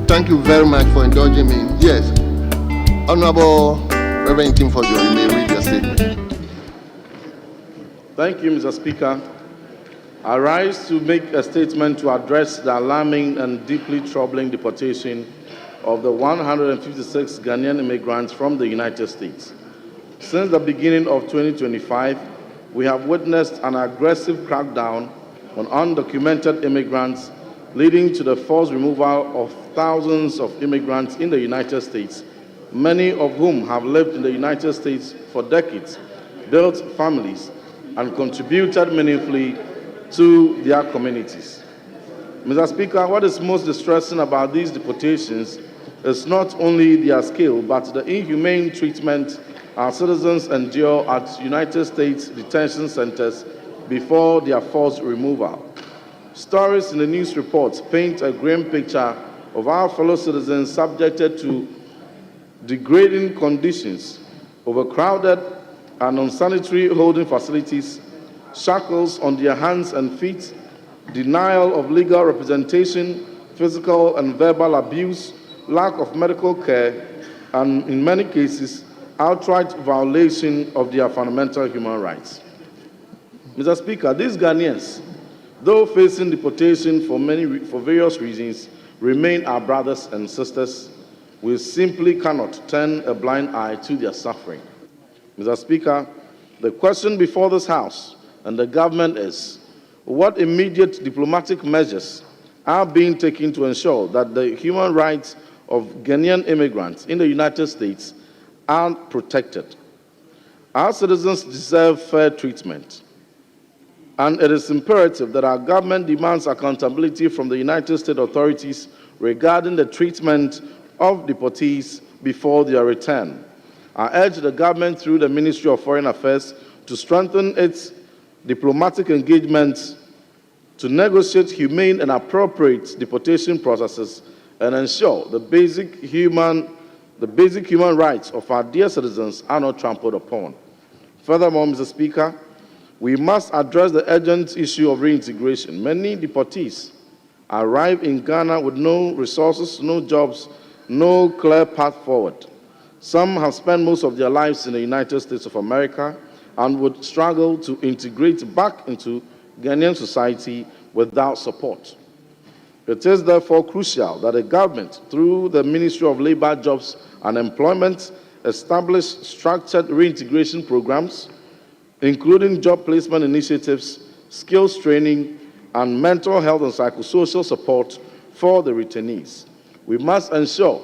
Thank you very much for indulging me. Yes, Honorable Reverend Tim Fodio, you may read your statement. Thank you, Mr. Speaker. I rise to make a statement to address the alarming and deeply troubling deportation of the 156 Ghanaian immigrants from the United States. Since the beginning of 2025, we have witnessed an aggressive crackdown on undocumented immigrants, leading to the forced removal of thousands of immigrants in the United States, many of whom have lived in the United States for decades, built families, and contributed meaningfully to their communities. Mr. Speaker, what is most distressing about these deportations is not only their scale, but the inhumane treatment our citizens endure at United States detention centers before their forced removal. Stories in the news reports paint a grim picture of our fellow citizens subjected to degrading conditions, overcrowded and unsanitary holding facilities, shackles on their hands and feet, denial of legal representation, physical and verbal abuse, lack of medical care, and in many cases, outright violation of their fundamental human rights. Mr. Speaker, these Ghanaians, though facing deportation for various reasons, remain our brothers and sisters. We simply cannot turn a blind eye to their suffering. Mr. Speaker, the question before this House and the government is, what immediate diplomatic measures are being taken to ensure that the human rights of Ghanaian immigrants in the United States are protected? Our citizens deserve fair treatment, and it is imperative that our government demands accountability from the United States authorities regarding the treatment of deportees before their return. I urge the government through the Ministry of Foreign Affairs to strengthen its diplomatic engagements to negotiate humane and appropriate deportation processes and ensure the basic human rights of our dear citizens are not trampled upon. Furthermore, Mr. Speaker, we must address the urgent issue of reintegration. Many deportees arrive in Ghana with no resources, no jobs, no clear path forward. Some have spent most of their lives in the United States of America and would struggle to integrate back into Ghanaian society without support. It is therefore crucial that the government, through the Ministry of Labor, Jobs and Employment, establish structured reintegration programs, including job placement initiatives, skills training, and mental health and psychosocial support for the returnees. We must ensure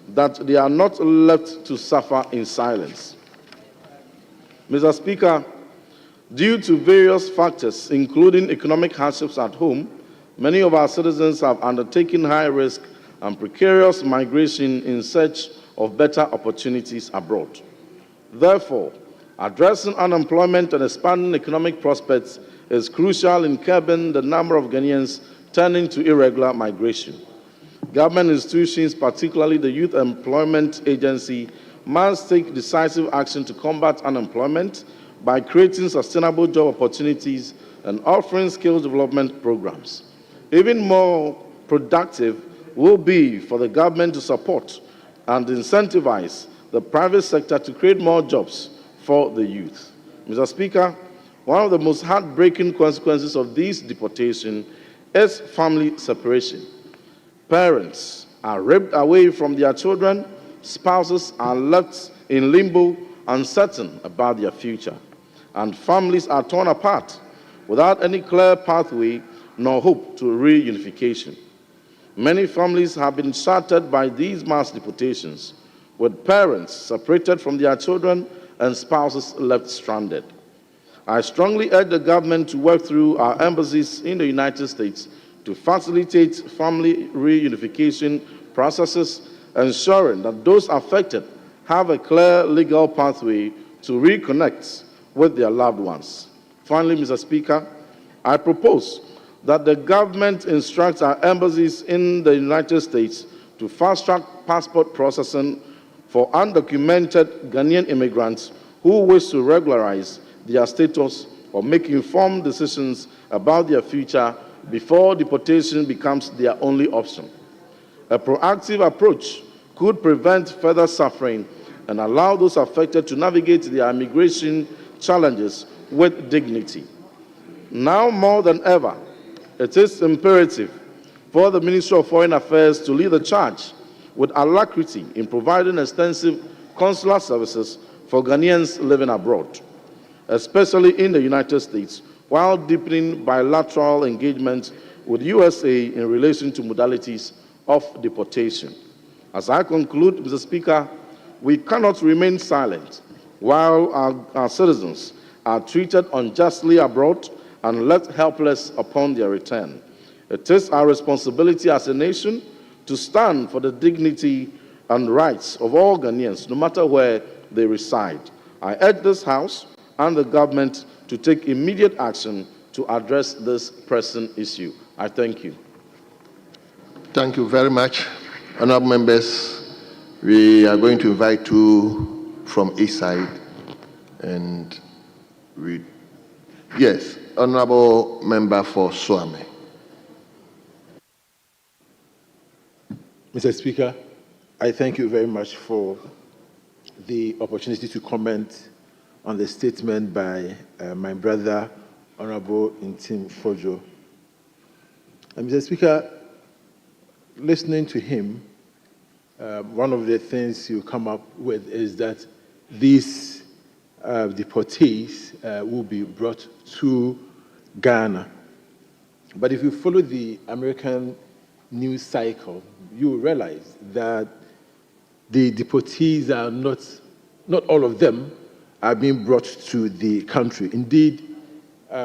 that they are not left to suffer in silence. Mr. Speaker, due to various factors, including economic hardships at home, many of our citizens have undertaken high-risk and precarious migration in search of better opportunities abroad. Therefore, addressing unemployment and expanding economic prospects is crucial in curbing the number of Ghanaians turning to irregular migration. Government institutions, particularly the Youth Employment Agency, must take decisive action to combat unemployment by creating sustainable job opportunities and offering skills development programs. Even more productive will be for the government to support and incentivize the private sector to create more jobs for the youth. Mr. Speaker, one of the most heartbreaking consequences of this deportation is family separation. Parents are ripped away from their children, spouses are left in limbo, uncertain about their future, and families are torn apart without any clear pathway nor hope to reunification. Many families have been shattered by these mass deportations, with parents separated from their children and spouses left stranded. I strongly urge the government to work through our embassies in the United States to facilitate family reunification processes, ensuring that those affected have a clear legal pathway to reconnect with their loved ones. Finally, Mr. Speaker, I propose that the government instructs our embassies in the United States to fast-track passport processing for undocumented Ghanaian immigrants who wish to regularize their status or make informed decisions about their future before deportation becomes their only option. A proactive approach could prevent further suffering and allow those affected to navigate their immigration challenges with dignity. Now more than ever, it is imperative for the Ministry of Foreign Affairs to lead the charge with alacrity in providing extensive consular services for Ghanaians living abroad, especially in the United States, while deepening bilateral engagement with USA in relation to modalities of deportation. As I conclude, Mr. Speaker, we cannot remain silent while our citizens are treated unjustly abroad and left helpless upon their return. It is our responsibility as a nation to stand for the dignity and rights of all Ghanaians, no matter where they reside. I urge this House and the government to take immediate action to address this pressing issue. I thank you. Thank you very much. Honourable members, we are going to invite two from each side. And yes, Honourable Member for Swami. Mr. Speaker, I thank you very much for the opportunity to comment on the statement by my brother, Honorable Intim Fojo. And Mr. Speaker, listening to him, one of the things you come up with is that these deportees will be brought to Ghana. But if you follow the American news cycle, you will realize that the deportees are not all of them are being brought to the country. Indeed,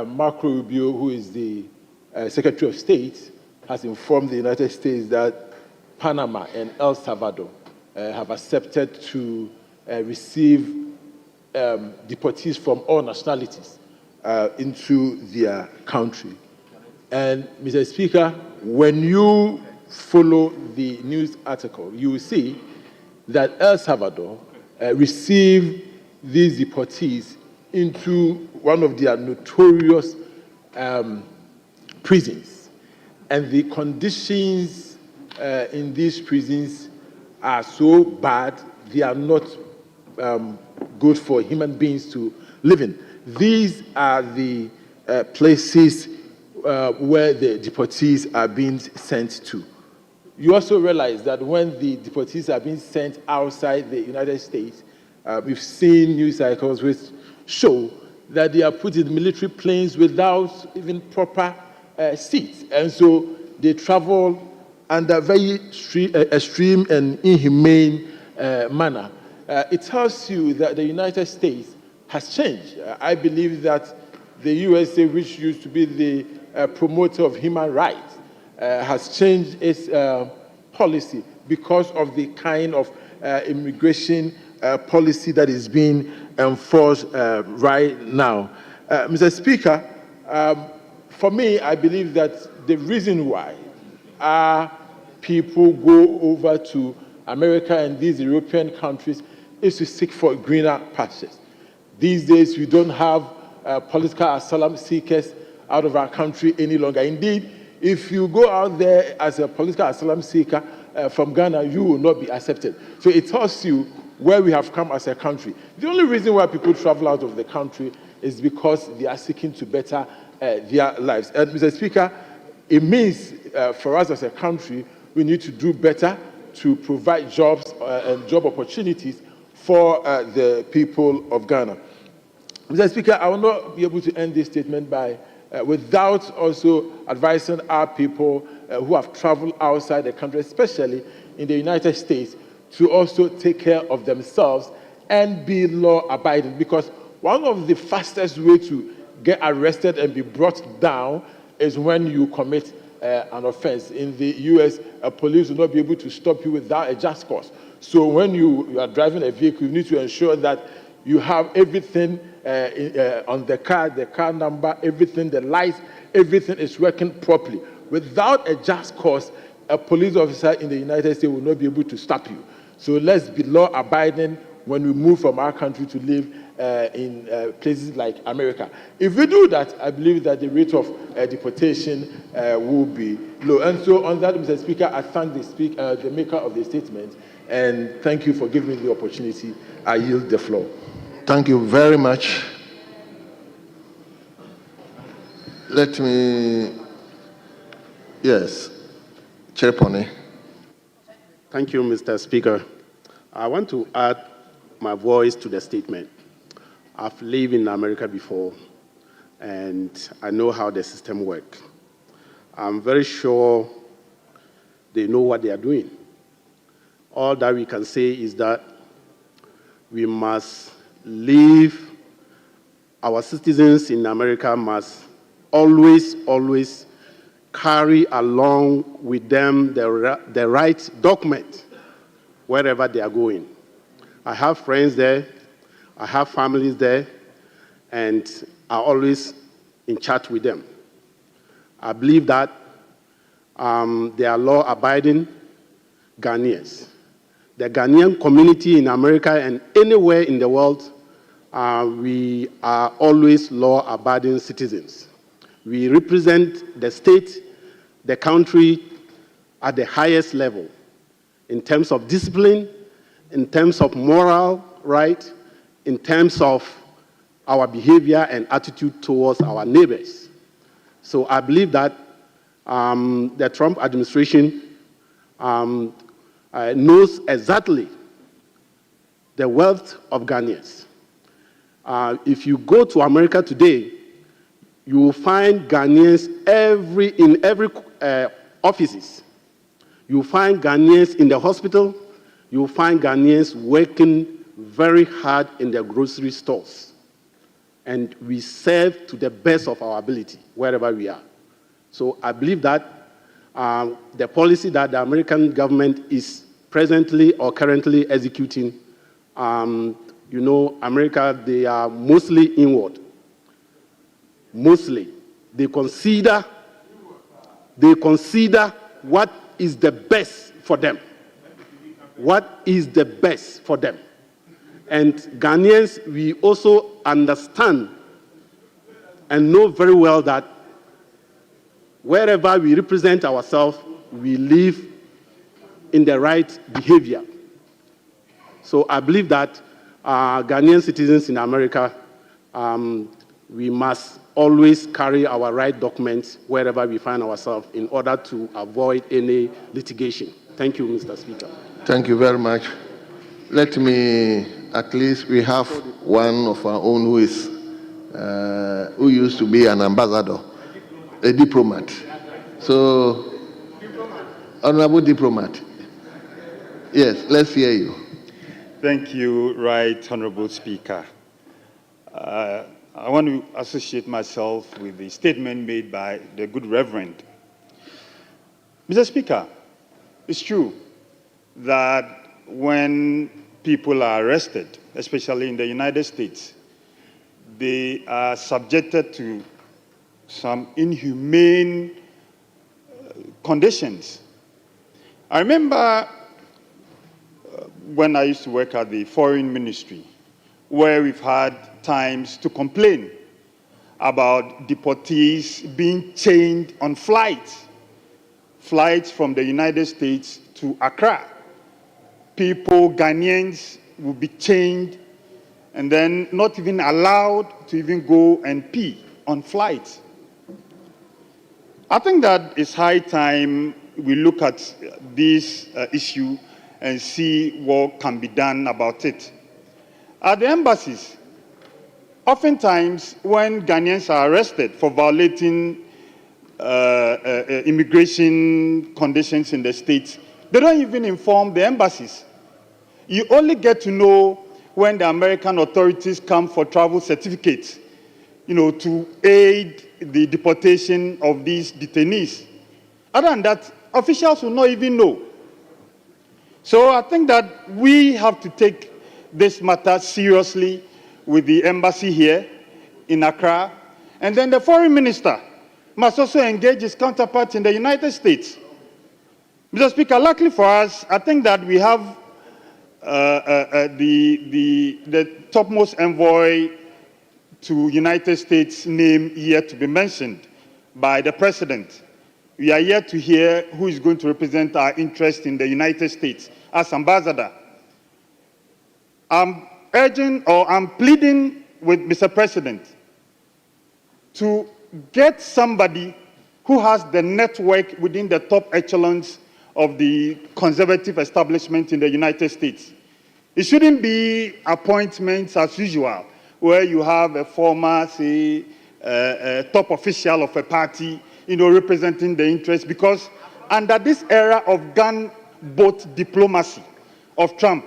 Marco Rubio, who is the Secretary of State, has informed the United States that Panama and El Salvador have accepted to receive deportees from all nationalities into their country. And, Mr. Speaker, when you follow the news article, you will see that El Salvador received these deportees into one of their notorious prisons. And the conditions in these prisons are so bad, they are not good for human beings to live in. These are the places where the deportees are being sent to. You also realize that when the deportees are being sent outside the United States, we've seen news cycles which show that they are put in military planes without even proper seats. And so they travel under very extreme and inhumane manner. It tells you that the United States has changed. I believe that the USA, which used to be the promoter of human rights, has changed its policy because of the kind of immigration policy that is being enforced right now. Mr. Speaker, for me, I believe that the reason why people go over to America and these European countries is to seek for greener pastures. These days, we don't have political asylum seekers out of our country any longer. Indeed, if you go out there as a political asylum seeker from Ghana, you will not be accepted. So it tells you where we have come as a country. The only reason why people travel out of the country is because they are seeking to better their lives. And Mr. Speaker, it means for us as a country, we need to do better to provide jobs and job opportunities for the people of Ghana. Mr. Speaker, I will not be able to end this statement by without also advising our people who have traveled outside the country, especially in the United States, to also take care of themselves and be law-abiding. Because one of the fastest ways to get arrested and be brought down is when you commit an offense. In the US, a police will not be able to stop you without a just cause. So when you are driving a vehicle, you need to ensure that you have everything on the car number, everything, the lights, everything is working properly. Without a just cause, a police officer in the United States will not be able to stop you. So let's be law-abiding when we move from our country to live in places like America. If we do that, I believe that the rate of deportation will be low. And so on that, Mr. Speaker, I thank the maker of the statement, and thank you for giving me the opportunity. I yield the floor. Thank you very much. Let me, yes, Chair Pone. Thank you, Mr. Speaker. I want to add my voice to the statement. I've lived in America before, and I know how the system works. I'm very sure they know what they are doing. All that we can say is that we must live, our citizens in America must always carry along with them the right document wherever they are going. I have friends there, I have families there, and I'm always in chat with them. I believe that they are law-abiding Ghanaians. The Ghanaian community in America and anywhere in the world, we are always law-abiding citizens. We represent the state, the country at the highest level in terms of discipline, in terms of moral right, in terms of our behavior and attitude towards our neighbors. So I believe that the Trump administration knows exactly the wealth of Ghanaians. If you go to America today, you will find Ghanaians in every offices. You will find Ghanaians in the hospital. You will find Ghanaians working very hard in the grocery stores. And we serve to the best of our ability wherever we are. So I believe that the policy that the American government is presently or currently executing, America, they are mostly inward. Mostly. They consider what is the best for them. What is the best for them. And Ghanaians, we also understand and know very well that wherever we represent ourselves, we live in the right behavior. So I believe that Ghanaian citizens in America, we must always carry our right documents wherever we find ourselves in order to avoid any litigation. Thank you, Mr. Speaker. Thank you very much. Let me, at least we have one of our own who used to be an ambassador, a diplomat. So, honorable diplomat. Yes, let's hear you. Thank you, Right Honorable Speaker. I want to associate myself with the statement made by the good Reverend. Mr. Speaker, it's true that when people are arrested, especially in the United States, they are subjected to some inhumane conditions. I remember when I used to work at the Foreign Ministry, where we've had times to complain about deportees being chained on flights from the United States to Accra. People, Ghanaians, will be chained and then not even allowed to even go and pee on flights. I think that it's high time we look at this issue and see what can be done about it. At the embassies, oftentimes when Ghanaians are arrested for violating immigration conditions in the States, they don't even inform the embassies. You only get to know when the American authorities come for travel certificates, to aid the deportation of these detainees. Other than that, officials will not even know. So I think that we have to take this matter seriously with the embassy here in Accra. And then the foreign minister must also engage his counterpart in the United States. Mr. Speaker, luckily for us, I think that we have the topmost envoy to United States name here to be mentioned by the president. We are here to hear who is going to represent our interest in the United States as ambassador. I'm pleading with Mr. President to get somebody who has the network within the top echelons of the conservative establishment in the United States. It shouldn't be appointments as usual, where you have a former, say, top official of a party, representing the interest, because under this era of gun-boat diplomacy of Trump,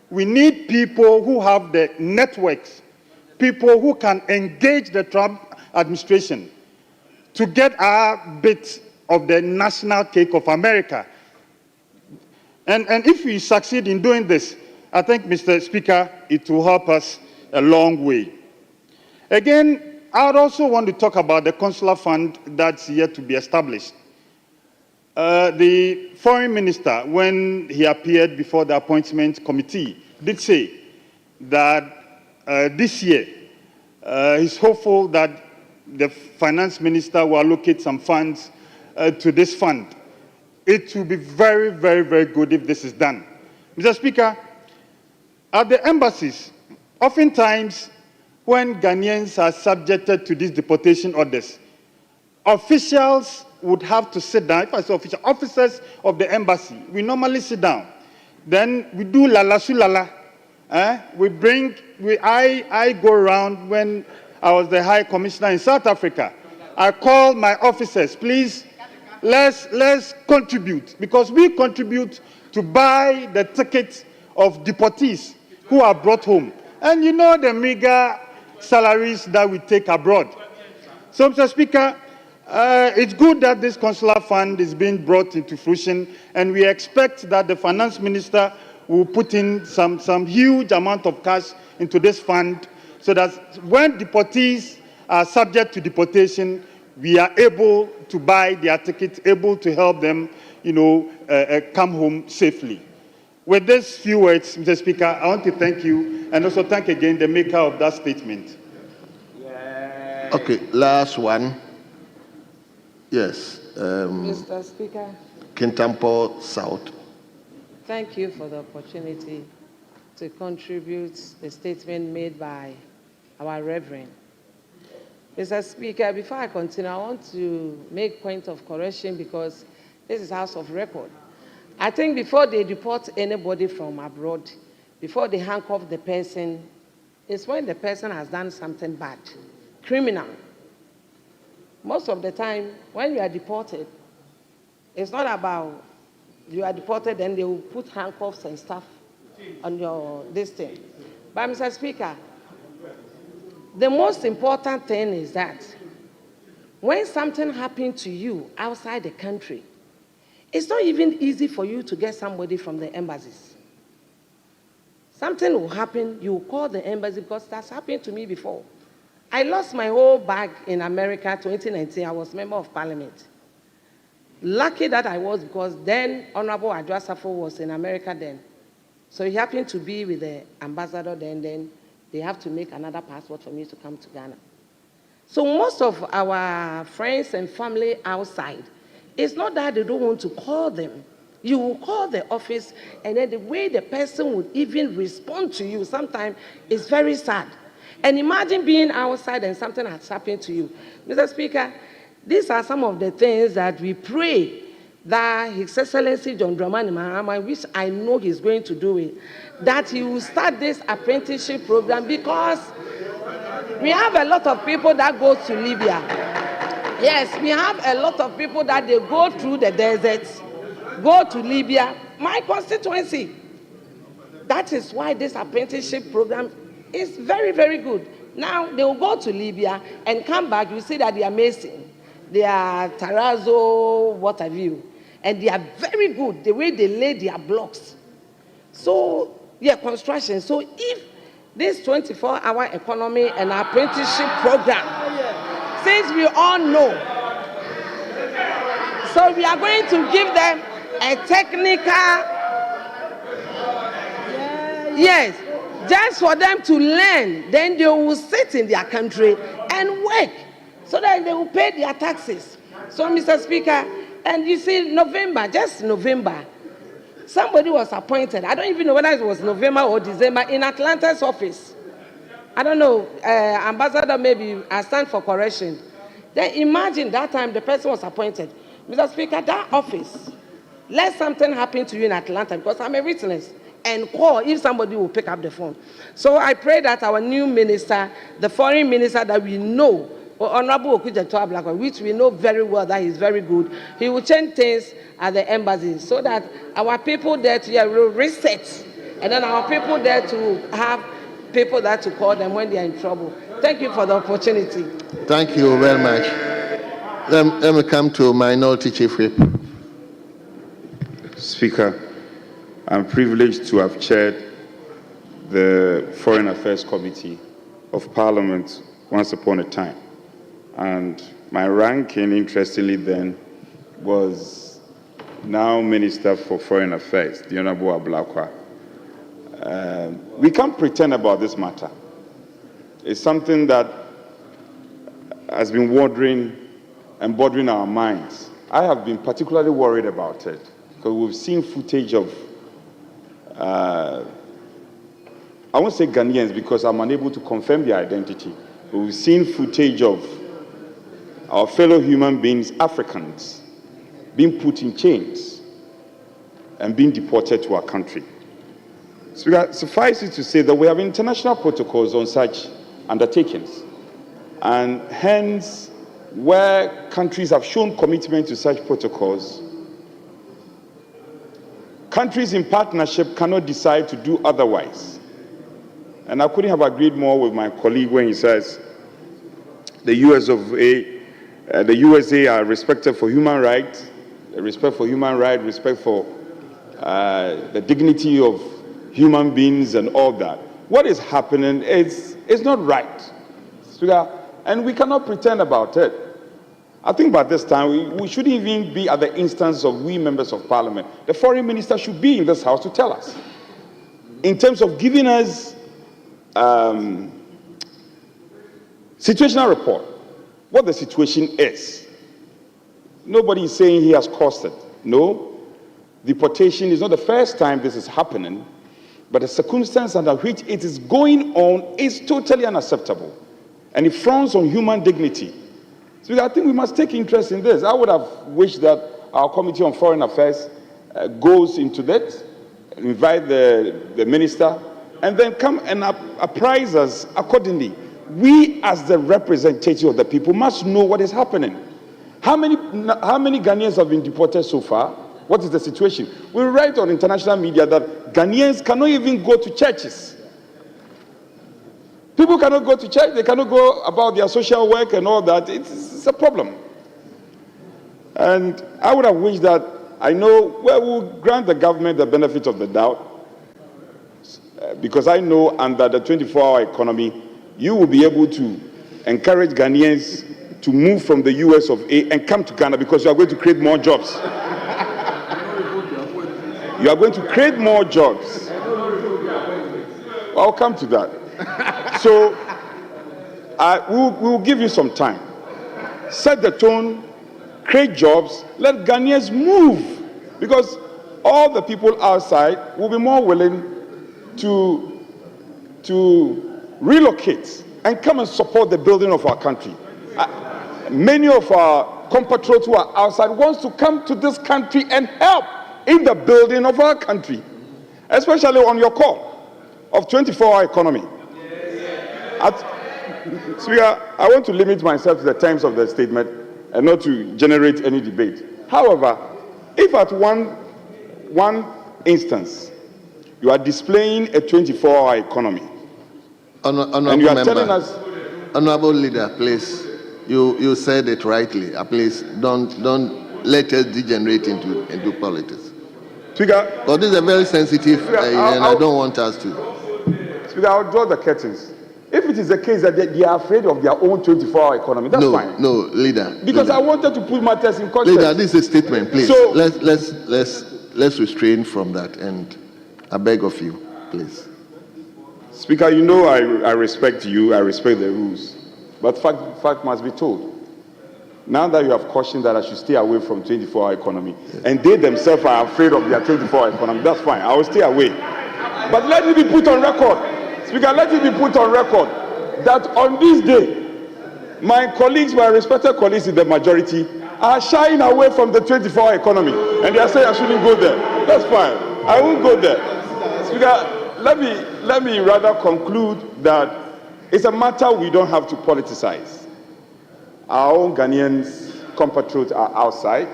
we need people who have the networks, people who can engage the Trump administration to get our bit of the national cake of America. And if we succeed in doing this, I think, Mr. Speaker, it will help us a long way. Again, I would also want to talk about the consular fund that's yet to be established. The foreign minister, when he appeared before the appointment committee, did say that this year he's hopeful that the finance minister will allocate some funds to this fund. It will be very, very, very good if this is done. Mr. Speaker, at the embassies, oftentimes when Ghanaians are subjected to these deportation orders, officials would have to sit down. If I say official, officers of the embassy, we normally sit down. Then we do lala sulala. I go around when I was the High Commissioner in South Africa. I call my officers, please, let's contribute, because we contribute to buy the tickets of deportees who are brought home. And you know the meager salaries that we take abroad. So, Mr. Speaker, it's good that this consular fund is being brought into fruition, and we expect that the finance minister will put in some huge amount of cash into this fund, so that when deportees are subject to deportation, we are able to buy their tickets, able to help them, come home safely. With these few words, Mr. Speaker, I want to thank you and also thank again the maker of that statement. Okay, last one. Yes. Mr. Speaker. Kintampo South. Thank you for the opportunity to contribute the statement made by our Reverend. Mr. Speaker, before I continue, I want to make point of correction because this is House of Record. I think before they deport anybody from abroad, before they handcuff the person, it's when the person has done something bad, criminal. Most of the time, when you are deported, it's not about you are deported and they will put handcuffs and stuff on your this thing. But Mr. Speaker, the most important thing is that when something happens to you outside the country, it's not even easy for you to get somebody from the embassies. Something will happen, you will call the embassy, because that's happened to me before. I lost my whole bag in America 2019. I was member of parliament. Lucky that I was, because then Honorable Adjournment was in America then. So he happened to be with the ambassador then they have to make another passport for me to come to Ghana. So most of our friends and family outside, it's not that they don't want to call them. You will call the office, and then the way the person would even respond to you sometimes is very sad. And imagine being outside and something has happened to you. Mr. Speaker, these are some of the things that we pray that His Excellency John Dramani Mahama, which I know he's going to do it, that he will start this apprenticeship program, because we have a lot of people that go to Libya. Yes, we have a lot of people that they go through the deserts, go to Libya, my constituency. That is why this apprenticeship program is very, very good. Now, they will go to Libya and come back, you see that they are amazing. they are terrazzo, what have you. And they are very good, the way they lay their blocks. So, yeah, construction. So if this 24-hour economy and apprenticeship program, since we all know, so we are going to give them a technical, yes, just for them to learn. Then they will sit in their country and work so that they will pay their taxes. So, Mr. Speaker, and you see, November, just November, somebody was appointed. I don't even know whether it was November or December in Atlanta's office. I don't know, Ambassador, maybe I stand for correction. Then imagine that time the person was appointed. Mr. Speaker, that office, let something happen to you in Atlanta, because I'm a witness, and call if somebody will pick up the phone. So I pray that our new minister, the foreign minister that we know, Honorable Okujeto Ablakwa, which we know very well that he's very good, he will change things at the embassy so that our people there will reset, and then our people there to have people that to call them when they are in trouble. Thank you for the opportunity. Thank you very much. Let me come to Minority Chief Whip. Speaker, I'm privileged to have chaired the Foreign Affairs Committee of Parliament once upon a time. And my ranking, interestingly then, was now Minister for Foreign Affairs, the Honorable Ablakwa. We can't pretend about this matter. It's something that has been wandering and bothering our minds. I have been particularly worried about it because we've seen footage of, I won't say Ghanaians because I'm unable to confirm their identity, but we've seen footage of our fellow human beings, Africans, being put in chains and being deported to our country. So suffice it to say that we have international protocols on such undertakings. And hence, where countries have shown commitment to such protocols, countries in partnership cannot decide to do otherwise. And I couldn't have agreed more with my colleague when he says the USA are respected for human rights, respect for human rights, respect for the dignity of human beings and all that. What is happening is not right. And we cannot pretend about it. I think by this time, we shouldn't even be at the instance of we members of parliament. The foreign minister should be in this house to tell us, in terms of giving us situational report, what the situation is. Nobody is saying he has caused it. No, deportation is not the first time this is happening, but the circumstance under which it is going on is totally unacceptable, and it frowns on human dignity. So I think we must take interest in this. I would have wished that our Committee on Foreign Affairs goes into that, invite the minister, and then come and apprise us accordingly. We, as the representative of the people, must know what is happening. How many Ghanaians have been deported so far? What is the situation? We write on international media that Ghanaians cannot even go to churches. People cannot go to church, they cannot go about their social work and all that. It's a problem. And I would have wished that, I know, well, we'll grant the government the benefit of the doubt, because I know under the 24-hour economy, you will be able to encourage Ghanaians to move from the US of A and come to Ghana, because you are going to create more jobs. You are going to create more jobs. I'll come to that. So we'll give you some time. Set the tone, create jobs, let Ghanaians move, because all the people outside will be more willing to relocate and come and support the building of our country. Many of our compatriots who are outside wants to come to this country and help in the building of our country, especially on your call of 24-hour economy. Speaker, I want to limit myself to the terms of the statement and not to generate any debate. However, if at one instance you are displaying a 24-hour economy, and you are telling us... Honorable leader, please. You said it rightly. Please don't let us degenerate into politics. Speaker, but this is a very sensitive, and I don't want us to. Speaker, I'll draw the curtains. If it is the case that they are afraid of their own 24-hour economy, that's fine. No, leader. Because leader. I wanted to put matters in context. Leader, this is a statement, please. So let's restrain from that, and I beg of you, please. Speaker, you know I respect you. I respect the rules, but fact must be told. Now that you have cautioned that I should stay away from 24-hour economy, and they themselves are afraid of their 24-hour economy, that's fine. I will stay away. But let it be put on record, Speaker, let it be put on record that on this day, my colleagues, my respected colleagues in the majority, are shying away from the 24-hour economy, and they are saying I shouldn't go there. That's fine. I won't go there. Speaker, let me rather conclude that it's a matter we don't have to politicize. Our own Ghanaians, compatriots are outside.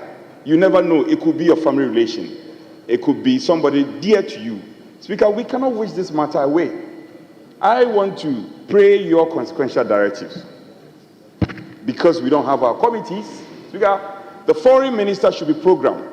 You never know. It could be your family relation. It could be somebody dear to you. Speaker, we cannot wish this matter away. I want to pray your consequential directives. Because we don't have our committees, Speaker, the foreign minister should be programmed,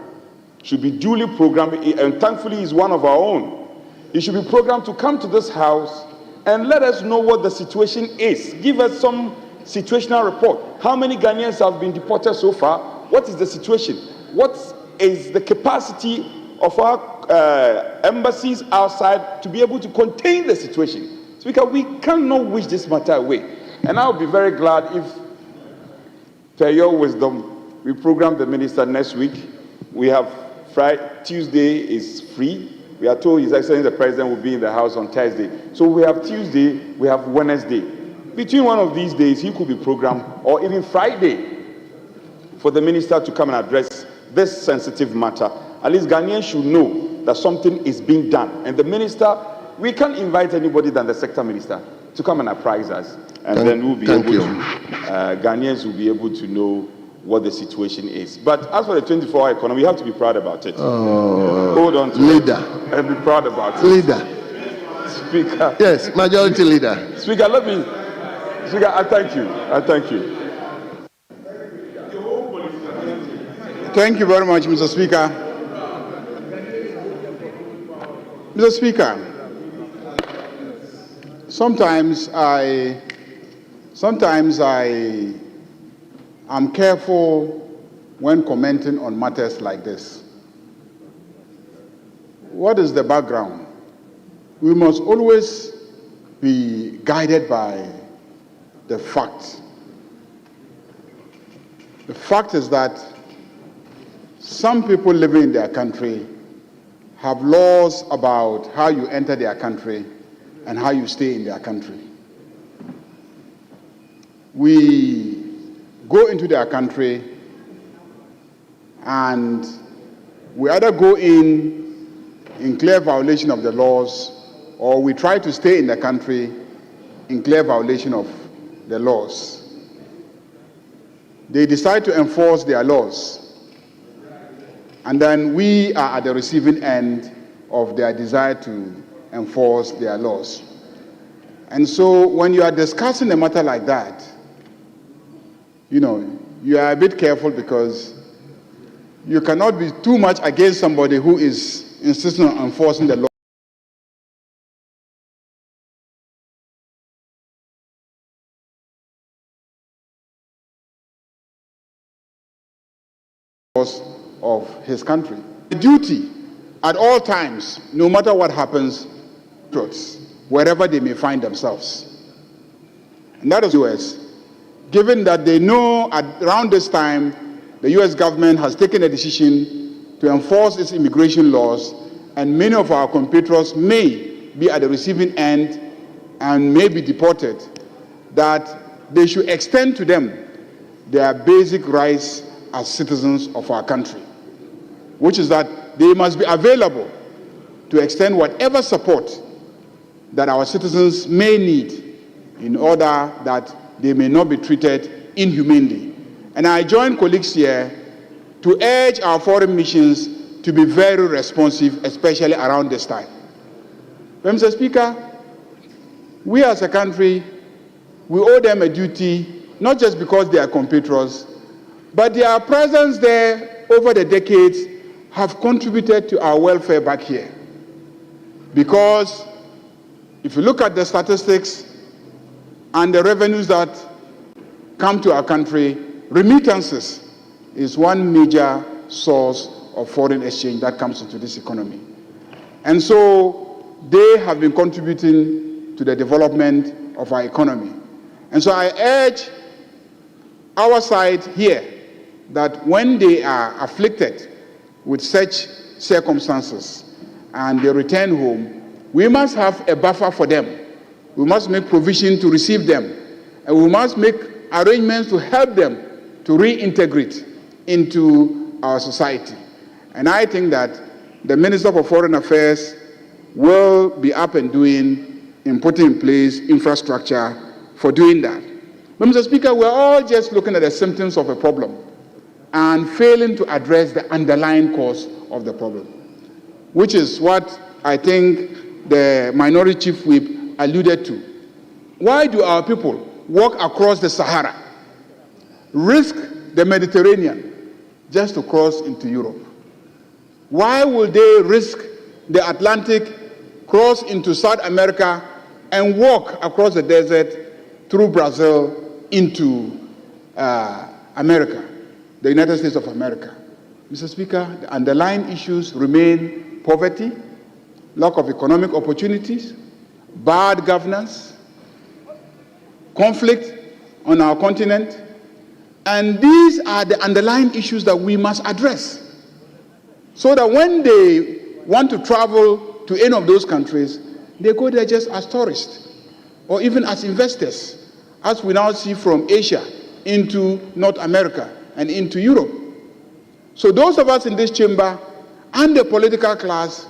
should be duly programmed, and thankfully he's one of our own. He should be programmed to come to this house and let us know what the situation is. Give us some situational report. How many Ghanaians have been deported so far? What is the situation? What is the capacity of our embassies outside to be able to contain the situation? Speaker, we cannot wish this matter away. And I'll be very glad if, per your wisdom, we program the minister next week. We have Tuesday is free. We are told His Excellency the President will be in the House on Thursday. So we have Tuesday, we have Wednesday. Between one of these days, he could be programmed, or even Friday, for the minister to come and address this sensitive matter. At least Ghanaians should know that something is being done. And the minister, we can't invite anybody than the sector minister to come and apprise us. And then we'll be able to, Ghanaians will be able to know what the situation is. But as for the 24-hour economy, we have to be proud about it. Hold on to leader. It and be proud about it. Leader. Speaker. Yes, majority leader. Speaker, Speaker, I thank you. I thank you. Thank you very much, Mr. Speaker. Mr. Speaker, sometimes I am careful when commenting on matters like this. What is the background? We must always be guided by the facts. The fact is that some people living in their country have laws about how you enter their country and how you stay in their country. We go into their country and we either go in clear violation of the laws, or we try to stay in the country in clear violation of the laws. They decide to enforce their laws, and then we are at the receiving end of their desire to enforce their laws. And so when you are discussing a matter like that, you are a bit careful, because you cannot be too much against somebody who is insisting on enforcing the law. Of his country. The duty at all times, no matter what happens, wherever they may find themselves. And that is the US. Given that they know around this time, the US government has taken a decision to enforce its immigration laws, and many of our compatriots may be at the receiving end and may be deported, that they should extend to them their basic rights as citizens of our country, which is that they must be available to extend whatever support that our citizens may need in order that they may not be treated inhumanely. And I join colleagues here to urge our foreign missions to be very responsive, especially around this time. But Mr. Speaker, we as a country, we owe them a duty not just because they are compatriots, but their presence there over the decades have contributed to our welfare back here. Because if you look at the statistics and the revenues that come to our country, remittances is one major source of foreign exchange that comes into this economy. And so they have been contributing to the development of our economy. And so I urge our side here that when they are afflicted with such circumstances and they return home, we must have a buffer for them. We must make provision to receive them. And we must make arrangements to help them to reintegrate into our society. And I think that the Minister for Foreign Affairs will be up and doing in putting in place infrastructure for doing that. But Mr. Speaker, we're all just looking at the symptoms of a problem and failing to address the underlying cause of the problem, which is what I think the Minority Chief Whip alluded to. Why do our people walk across the Sahara, risk the Mediterranean just to cross into Europe? Why will they risk the Atlantic, cross into South America, and walk across the desert through Brazil into America, the United States of America? Mr. Speaker, the underlying issues remain poverty, lack of economic opportunities, bad governance, conflict on our continent, and these are the underlying issues that we must address, so that when they want to travel to any of those countries, they go there just as tourists or even as investors, as we now see from Asia into North America and into Europe. So those of us in this chamber and the political class,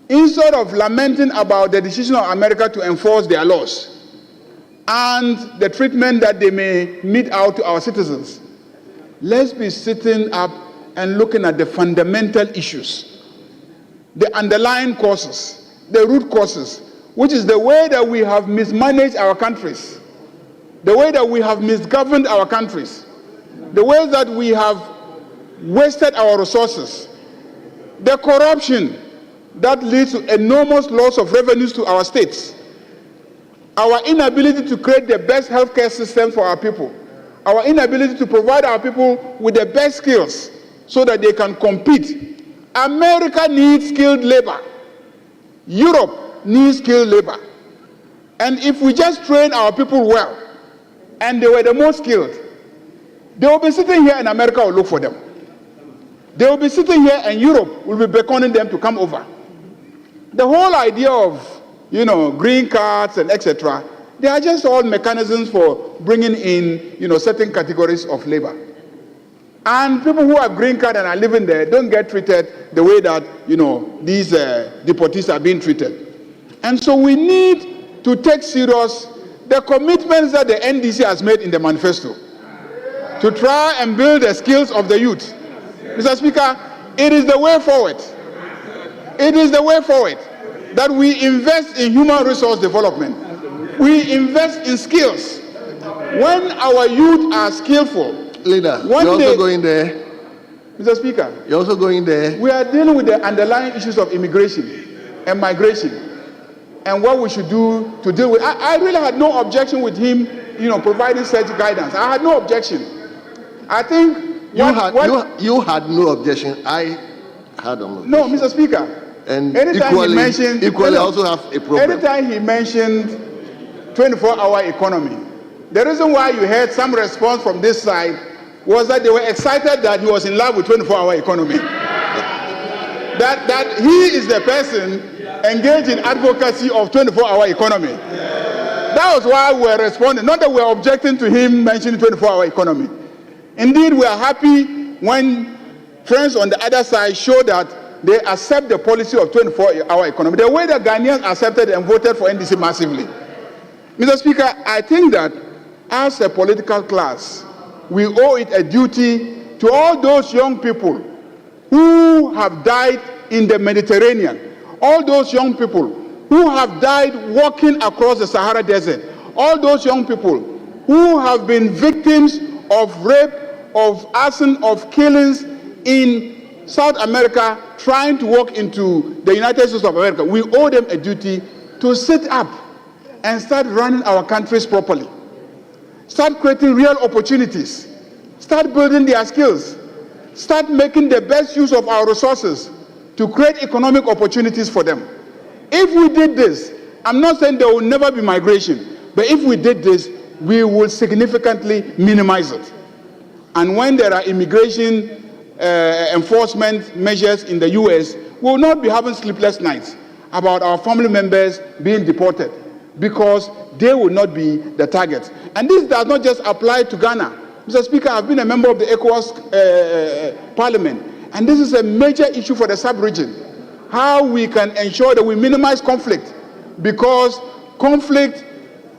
instead of lamenting about the decision of America to enforce their laws and the treatment that they may mete out to our citizens, let's be sitting up and looking at the fundamental issues, the underlying causes, the root causes, which is the way that we have mismanaged our countries, the way that we have misgoverned our countries, the way that we have wasted our resources, the corruption that leads to enormous loss of revenues to our states, our inability to create the best healthcare system for our people, our inability to provide our people with the best skills so that they can compete. America needs skilled labor. Europe needs skilled labor. And if we just train our people well, and they were the most skilled, they will be sitting here and America will look for them. They will be sitting here and Europe will be beckoning them to come over. The whole idea of, green cards and etc., they are just all mechanisms for bringing in, certain categories of labor. And people who have green card and are living there don't get treated the way that, these deportees are being treated. And so we need to take serious the commitments that the NDC has made in the manifesto to try and build the skills of the youth. Mr. Speaker, it is the way forward. It is the way forward that we invest in human resource development. We invest in skills. When our youth are skillful, Leader, you're also going there. Mr. Speaker, you're also going there. We are dealing with the underlying issues of immigration and migration and what we should do to deal with. I really had no objection with him, providing such guidance. I had no objection. I think you had no objection. I had no objection. No, Mr. Speaker. And equally also have a problem. Anytime he mentioned 24-hour economy, the reason why you heard some response from this side was that they were excited that he was in love with 24-hour economy. that he is the person engaged in advocacy of 24-hour economy. That was why we were responding, not that we are objecting to him mentioning 24-hour economy. Indeed, we are happy when friends on the other side show that they accept the policy of 24-hour economy, the way that Ghanaians accepted and voted for NDC massively. Mr. Speaker, I think that as a political class, we owe it a duty to all those young people who have died in the Mediterranean, all those young people who have died walking across the Sahara Desert, all those young people who have been victims of rape, of arson, of killings in South America trying to walk into the United States of America. We owe them a duty to sit up and start running our countries properly. Start creating real opportunities. Start building their skills. Start making the best use of our resources to create economic opportunities for them. If we did this, I'm not saying there will never be migration, but if we did this, we will significantly minimize it. And when there are immigration enforcement measures in the US, we will not be having sleepless nights about our family members being deported, because they will not be the targets. And this does not just apply to Ghana. Mr. Speaker, I've been a member of the ECOWAS Parliament, and this is a major issue for the sub-region. How we can ensure that we minimize conflict, because conflict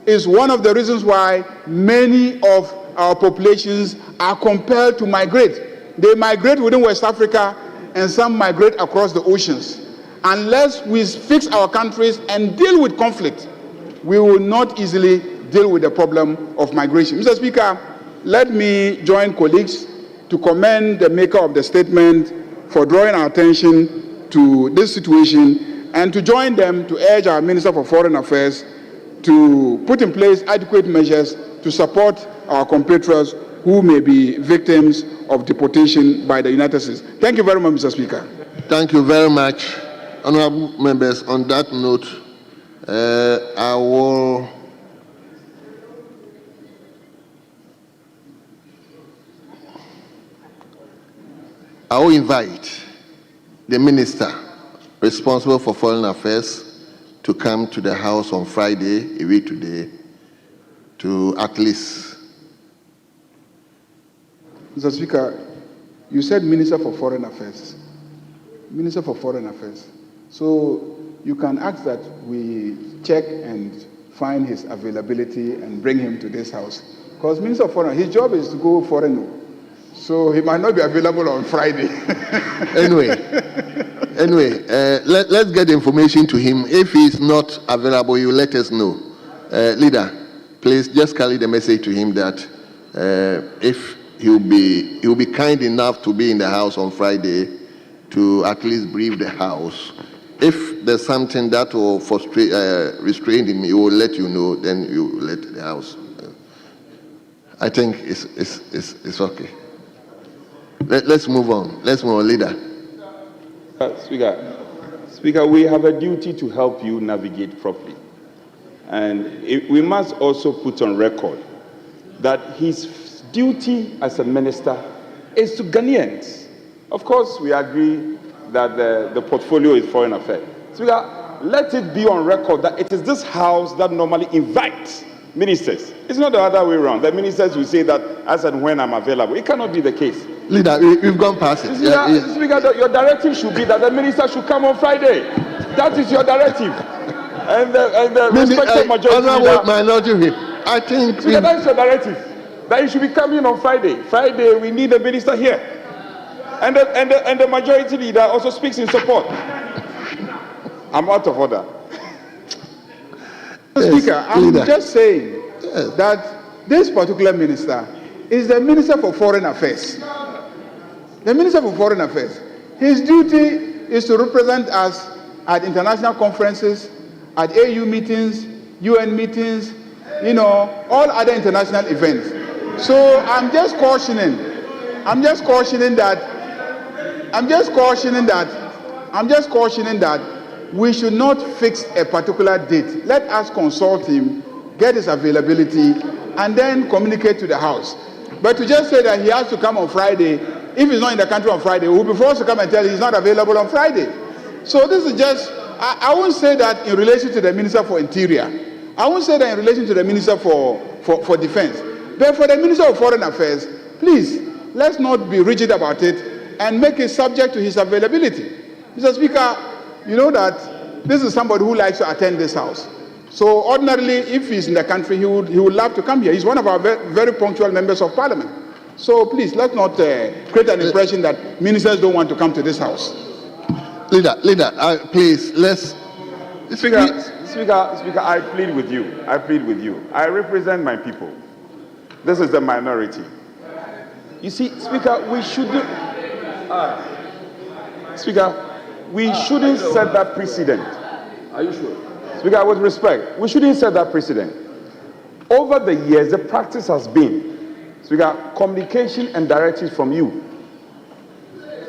is one of the reasons why many of our populations are compelled to migrate. They migrate within West Africa, and some migrate across the oceans. Unless we fix our countries and deal with conflict, we will not easily deal with the problem of migration. Mr. Speaker, let me join colleagues to commend the maker of the statement for drawing our attention to this situation, and to join them to urge our Minister for Foreign Affairs to put in place adequate measures to support our compatriots who may be victims of deportation by the United States. Thank you very much, Mr. Speaker. Thank you very much, honorable members. On that note, I will invite the minister responsible for foreign affairs to come to the House on Friday, a week today, to at least. Mr. Speaker, you said Minister for Foreign Affairs. Minister for Foreign Affairs. So you can ask that we check and find his availability and bring him to this House. Because Minister of Foreign, his job is to go foreign. So he might not be available on Friday. Anyway, let's get information to him. If he's not available, you let us know. Leader, please just carry the message to him that if he'll be kind enough to be in the House on Friday to at least brief the House. If there's something that will restrain him, he will let you know. Then you let the House. I think it's okay. Let's move on. Let's move on, leader. Speaker, we have a duty to help you navigate properly. And we must also put on record that his duty as a minister is to Ghanaians. Of course, we agree that the portfolio is foreign affairs. Speaker, let it be on record that it is this House that normally invites ministers. It's not the other way around. The ministers will say that as and when I'm available. It cannot be the case. Leader, we've gone past it. Speaker, your directive should be that the minister should come on Friday. That is your directive. And the respected majority leader. I think Speaker, that is your directive. That he should be coming on Friday. Friday, we need the minister here. And the majority leader also speaks in support. I'm out of order. Speaker, I'm just saying that this particular minister is the Minister for Foreign Affairs. The Minister for Foreign Affairs. His duty is to represent us at international conferences, at AU meetings, UN meetings, all other international events. So I'm just cautioning that we should not fix a particular date. Let us consult him, get his availability, and then communicate to the House. But to just say that he has to come on Friday, if he's not in the country on Friday, we'll be forced to come and tell he's not available on Friday. So this is just, I won't say that in relation to the Minister for Interior. I won't say that in relation to the Minister for Defense. But for the Minister of Foreign Affairs, please, let's not be rigid about it and make it subject to his availability. Mr. Speaker, you know that this is somebody who likes to attend this House. So ordinarily, if he's in the country, he would love to come here. He's one of our very punctual members of Parliament. So please, let's not create an impression that ministers don't want to come to this House. Leader, please, let's... Speaker, I plead with you. I represent my people. This is the minority. You see, Speaker, we shouldn't. Speaker, we shouldn't set that precedent. Are you sure? Speaker, with respect, we shouldn't set that precedent. Over the years, the practice has been, Speaker, communication and directives from you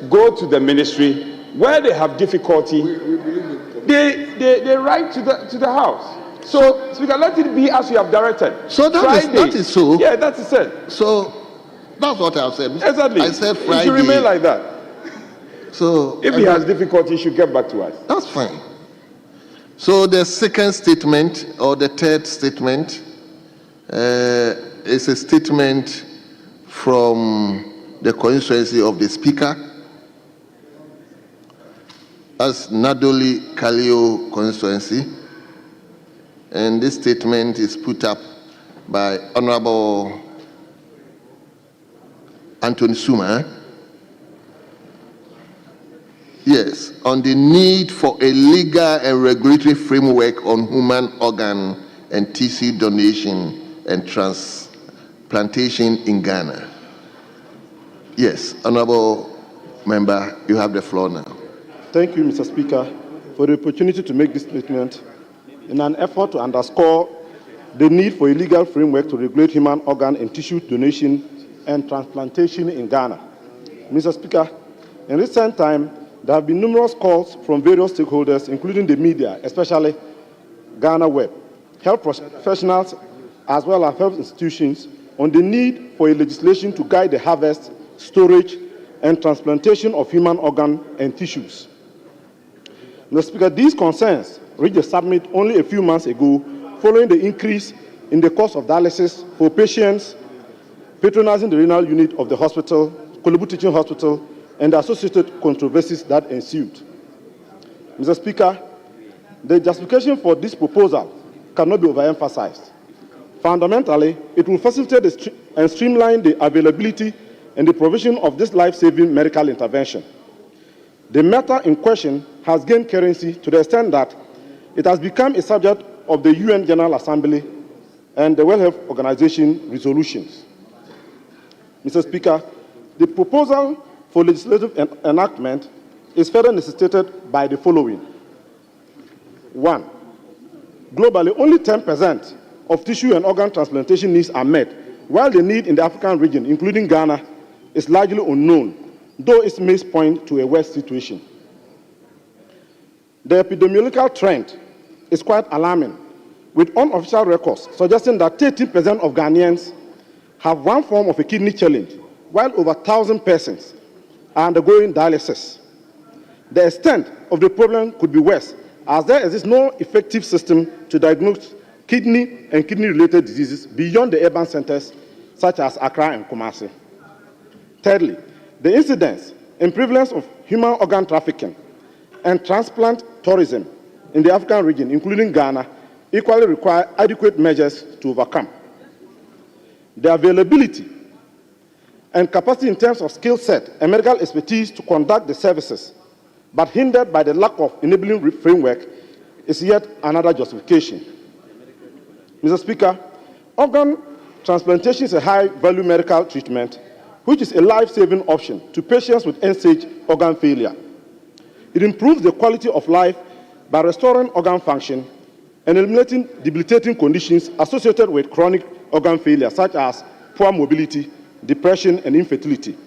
go to the ministry. Where they have difficulty, they write to the House. So, Speaker, let it be as you have directed. So that is so. Yeah, that is it. So that's what I've said. Exactly. I said Friday. It should remain like that. So if he has difficulty, he should get back to us. That's fine. So the second statement or the third statement is a statement from the constituency of the Speaker. As Nadoli Kalio constituency, and this statement is put up by Honorable Anthony Suma. Yes, on the need for a legal and regulatory framework on human organ and tissue donation and transplantation in Ghana. Yes, Honorable Member, you have the floor now. Thank you, Mr. Speaker, for the opportunity to make this statement in an effort to underscore the need for a legal framework to regulate human organ and tissue donation and transplantation in Ghana. Mr. Speaker, in recent time, there have been numerous calls from various stakeholders, including the media, especially Ghana Web, health professionals, as well as health institutions, on the need for a legislation to guide the harvest, storage, and transplantation of human organ and tissues. Mr. Speaker, these concerns reached the summit only a few months ago following the increase in the cost of dialysis for patients patronizing the renal unit of the hospital, Kolubu Teaching Hospital, and the associated controversies that ensued. Mr. Speaker, the justification for this proposal cannot be overemphasized. Fundamentally, it will facilitate and streamline the availability and the provision of this life-saving medical intervention. The matter in question has gained currency to the extent that it has become a subject of the UN General Assembly and the World Health Organization resolutions. Mr. Speaker, the proposal for legislative enactment is further necessitated by the following. 1. Globally, only 10% of tissue and organ transplantation needs are met, while the need in the African region, including Ghana, is largely unknown, though it may point to a worse situation. The epidemiological trend is quite alarming, with unofficial records suggesting that 13% of Ghanaians have one form of a kidney challenge, while over 1,000 persons are undergoing dialysis. The extent of the problem could be worse, as there exists no effective system to diagnose kidney and kidney-related diseases beyond the urban centers such as Accra and Kumasi. Thirdly, the incidence and prevalence of human organ trafficking and transplant tourism in the African region, including Ghana, equally require adequate measures to overcome. The availability and capacity in terms of skill set and medical expertise to conduct the services, but hindered by the lack of enabling framework, is yet another justification. Mr. Speaker, organ transplantation is a high-value medical treatment, which is a life-saving option to patients with end-stage organ failure. It improves the quality of life by restoring organ function and eliminating debilitating conditions associated with chronic organ failure, such as poor mobility, depression, and infertility.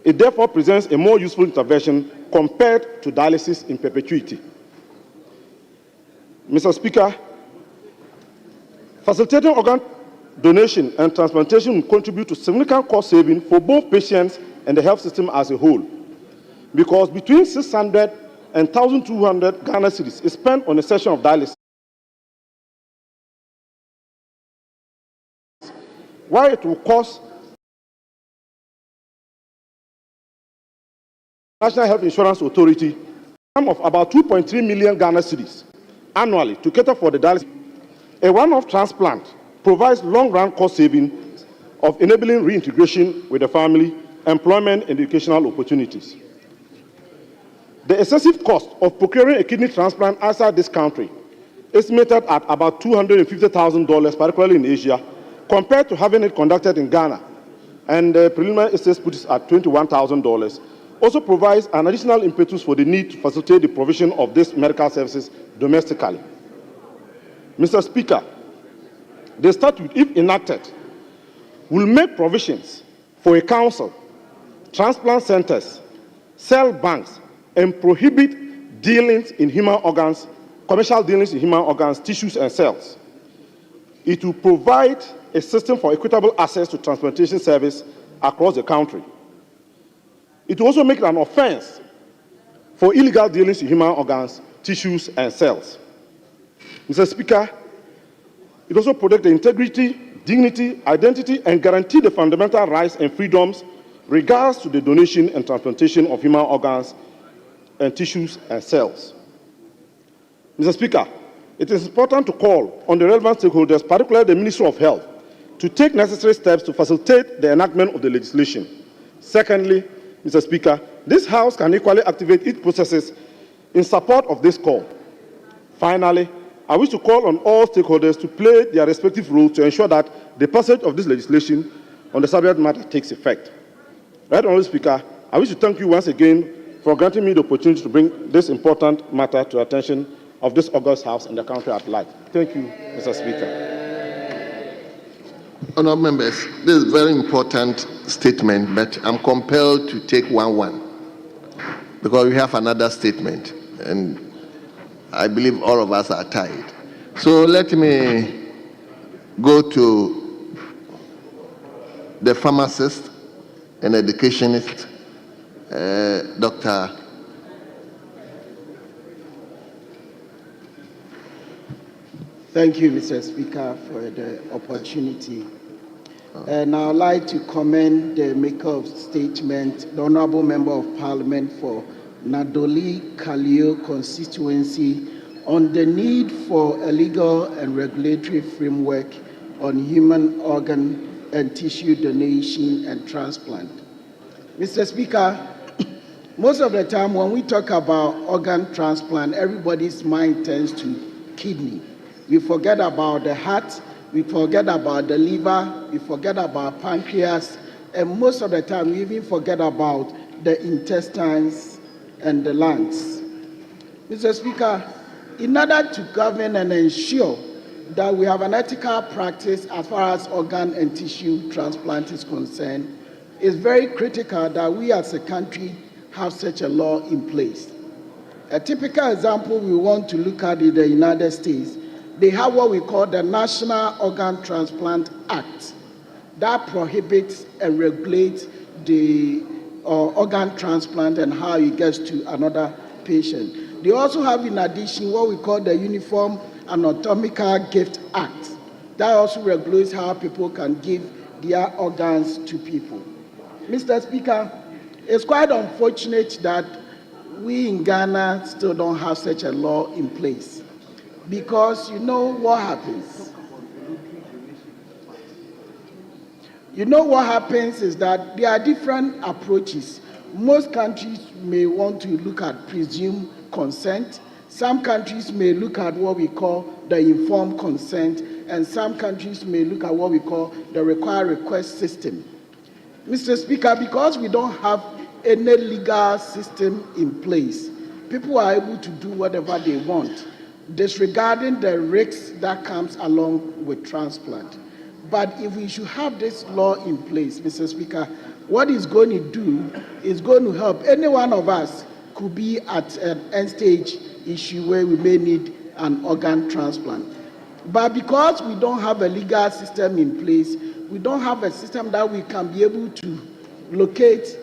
It therefore presents a more useful intervention compared to dialysis in perpetuity. Mr. Speaker, facilitating organ donation and transplantation will contribute to significant cost saving for both patients and the health system as a whole, because between 600 and 1,200 Ghana cedis is spent on a session of dialysis, while it will cost National Health Insurance Authority a sum of about 2.3 million Ghana cedis annually to cater for the dialysis. A one-off transplant provides long-run cost savings of enabling reintegration with the family, employment, and educational opportunities. The excessive cost of procuring a kidney transplant outside this country, estimated at about $250,000, particularly in Asia, compared to having it conducted in Ghana. And the preliminary estimates put it at $21,000, also provides an additional impetus for the need to facilitate the provision of these medical services domestically. Mr. Speaker, the statute, if enacted, will make provisions for a council, transplant centers, cell banks, and prohibit dealings in human organs, commercial dealings in human organs, tissues, and cells. It will provide a system for equitable access to transplantation service across the country. It will also make it an offense for illegal dealings in human organs, tissues, and cells. Mr. Speaker, it also protects the integrity, dignity, identity, and guarantee the fundamental rights and freedoms regards to the donation and transplantation of human organs and tissues and cells. Mr. Speaker, it is important to call on the relevant stakeholders, particularly the Ministry of Health, to take necessary steps to facilitate the enactment of the legislation. Secondly, Mr. Speaker, this House can equally activate its processes in support of this call. Finally, I wish to call on all stakeholders to play their respective roles to ensure that the passage of this legislation on the subject matter takes effect. Right Honourable Speaker, I wish to thank you once again for granting me the opportunity to bring this important matter to the attention of this august House and the country at large. Thank you, Mr. Speaker. Honourable members, this is a very important statement, but I'm compelled to take one because we have another statement, and I believe all of us are tired. So let me go to the pharmacist and educationist, Dr. Thank you, Mr. Speaker, for the opportunity. And I would like to commend the maker of statement, the Honourable Member of Parliament for Nadoli Kalio Constituency, on the need for a legal and regulatory framework on human organ and tissue donation and transplant. Mr. Speaker, most of the time when we talk about organ transplant, everybody's mind turns to kidney. We forget about the heart, we forget about the liver, we forget about pancreas, and most of the time we even forget about the intestines and the lungs. Mr. Speaker, in order to govern and ensure that we have an ethical practice as far as organ and tissue transplant is concerned, it's very critical that we as a country have such a law in place. A typical example we want to look at in the United States, they have what we call the National Organ Transplant Act that prohibits and regulates the organ transplant and how it gets to another patient. They also have, in addition, what we call the Uniform Anatomical Gift Act that also regulates how people can give their organs to people. Mr. Speaker, it's quite unfortunate that we in Ghana still don't have such a law in place. Because you know what happens? You know what happens is that there are different approaches. Most countries may want to look at presumed consent. Some countries may look at what we call the informed consent, and some countries may look at what we call the required request system. Mr. Speaker, because we don't have any legal system in place, people are able to do whatever they want, disregarding the risks that comes along with transplant. But if we should have this law in place, Mr. Speaker, what it's going to do is going to help any one of us could be at an end stage issue where we may need an organ transplant. But because we don't have a legal system in place, we don't have a system that we can be able to locate.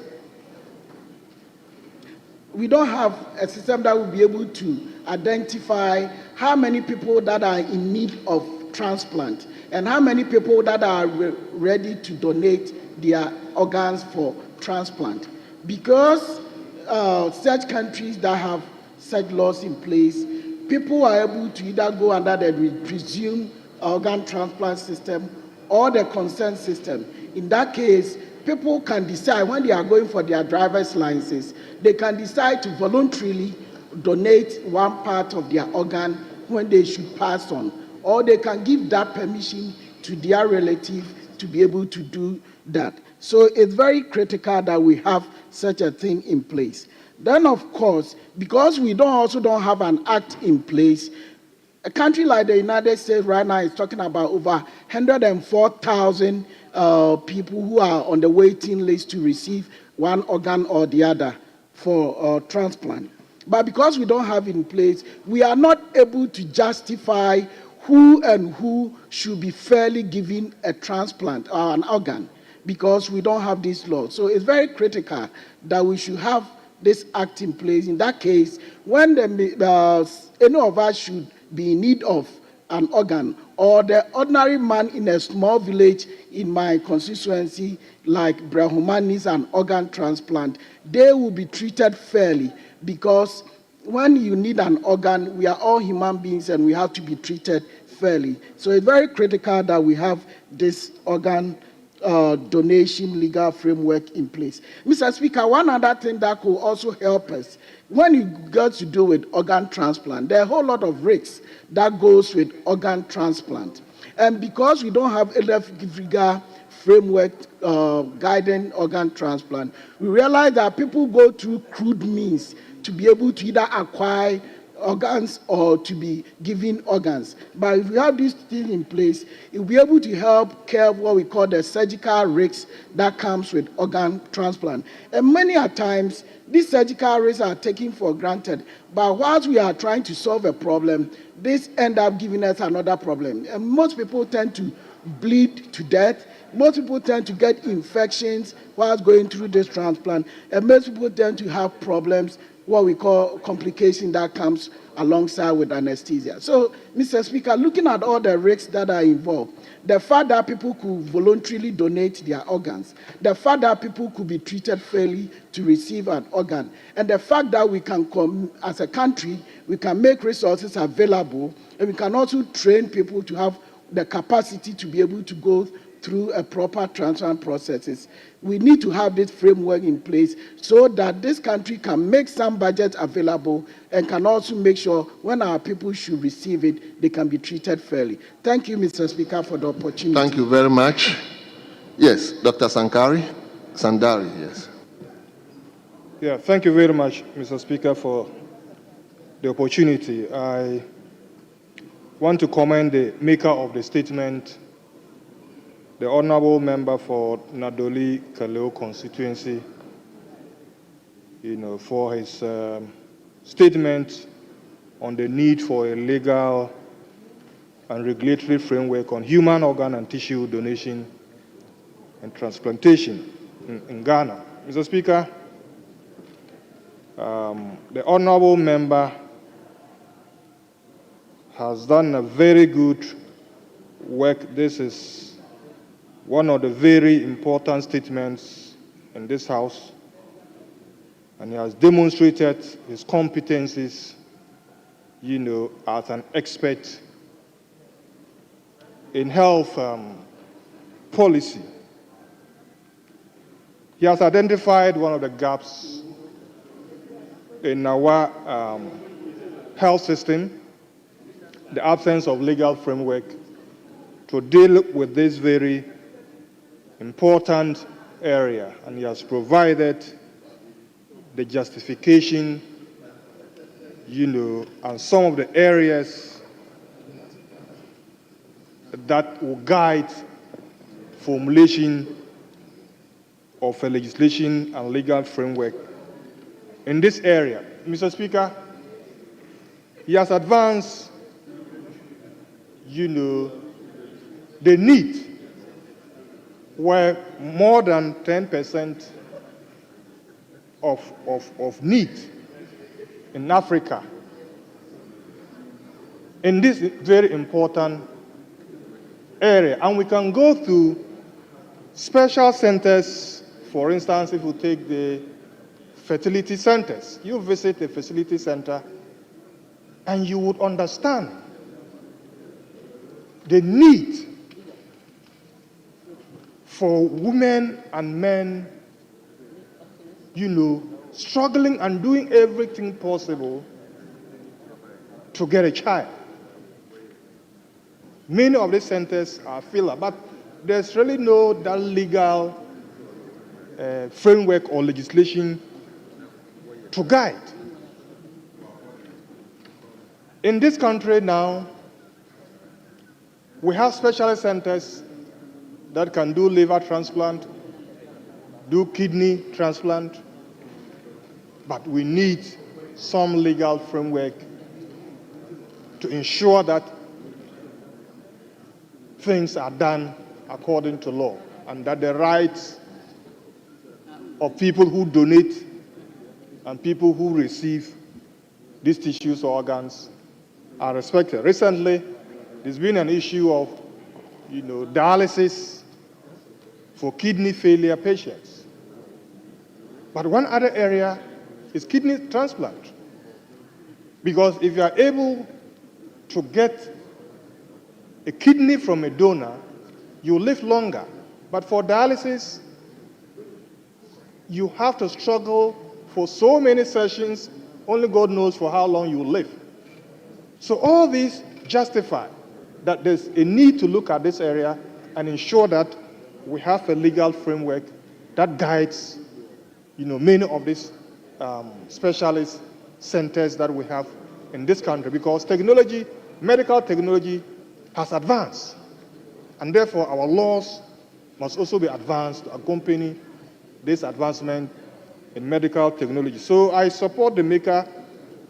We don't have a system that will be able to identify how many people that are in need of transplant and how many people that are ready to donate their organs for transplant. Because such countries that have such laws in place, people are able to either go under the presumed organ transplant system or the consent system. In that case, people can decide when they are going for their driver's licenses, they can decide to voluntarily donate one part of their organ when they should pass on, or they can give that permission to their relative to be able to do that. So it's very critical that we have such a thing in place. Then, of course, because we also don't have an act in place, a country like the United States right now is talking about over 104,000 people who are on the waiting list to receive one organ or the other for transplant. But because we don't have it in place, we are not able to justify who should be fairly given a transplant or an organ, because we don't have this law. So it's very critical that we should have this act in place. In that case, when any of us should be in need of an organ, or the ordinary man in a small village in my constituency, like Brahuma, needs an organ transplant, they will be treated fairly, because when you need an organ, we are all human beings and we have to be treated fairly. So it's very critical that we have this organ donation legal framework in place. Mr. Speaker, one other thing that could also help us, when you got to do with organ transplant, there are a whole lot of risks that goes with organ transplant. And because we don't have a legal framework guiding organ transplant, we realize that people go through crude means to be able to either acquire organs or to be given organs. But if we have this thing in place, it will be able to help curb what we call the surgical risks that comes with organ transplant. And many a times, these surgical risks are taken for granted. But whilst we are trying to solve a problem, this ends up giving us another problem. And most people tend to bleed to death. Most people tend to get infections whilst going through this transplant. And most people tend to have problems, what we call complication that comes alongside with anesthesia. So, Mr. Speaker, looking at all the risks that are involved, the fact that people could voluntarily donate their organs, the fact that people could be treated fairly to receive an organ, and the fact that we can, as a country, we can make resources available, and we can also train people to have the capacity to be able to go through a proper transplant processes. We need to have this framework in place so that this country can make some budget available and can also make sure when our people should receive it, they can be treated fairly. Thank you, Mr. Speaker, for the opportunity. Thank you very much. Yes, Dr. Sandari, yes. Yeah, thank you very much, Mr. Speaker, for the opportunity. I want to commend the maker of the statement, the honorable member for Nadoli Kaleo constituency, for his statement on the need for a legal and regulatory framework on human organ and tissue donation and transplantation in Ghana. Mr. Speaker, the honorable member has done a very good work. This is one of the very important statements in this House, and he has demonstrated his competencies, as an expert in health policy. He has identified one of the gaps in our health system, the absence of legal framework to deal with this very important area, and he has provided the justification, and some of the areas that will guide formulation of a legislation and legal framework in this area. Mr. Speaker, he has advanced, the need where more than 10% of need in Africa in this very important area. And we can go to special centers, for instance, if you take the fertility centers. You visit a fertility center and you would understand the need for women and men, struggling and doing everything possible to get a child. Many of these centers are filler, but there's really no that legal framework or legislation to guide. In this country now, we have specialist centers that can do liver transplant, do kidney transplant, but we need some legal framework to ensure that things are done according to law and that the rights of people who donate and people who receive these tissues or organs are respected. Recently, there's been an issue of, dialysis for kidney failure patients. But one other area is kidney transplant. Because if you are able to get a kidney from a donor, you live longer. But for dialysis, you have to struggle for so many sessions, only God knows for how long you live. So all these justify that there's a need to look at this area and ensure that we have a legal framework that guides, many of these specialist centers that we have in this country, because technology, medical technology, has advanced, and therefore our laws must also be advanced to accompany this advancement in medical technology. So I support the maker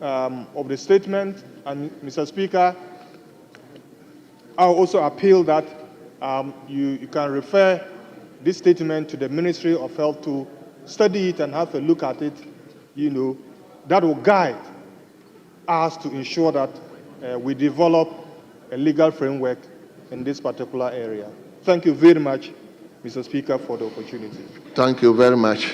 of the statement, and Mr. Speaker, I'll also appeal that you can refer this statement to the Ministry of Health to study it and have a look at it, that will guide us to ensure that we develop a legal framework in this particular area. Thank you very much, Mr. Speaker, for the opportunity. Thank you very much.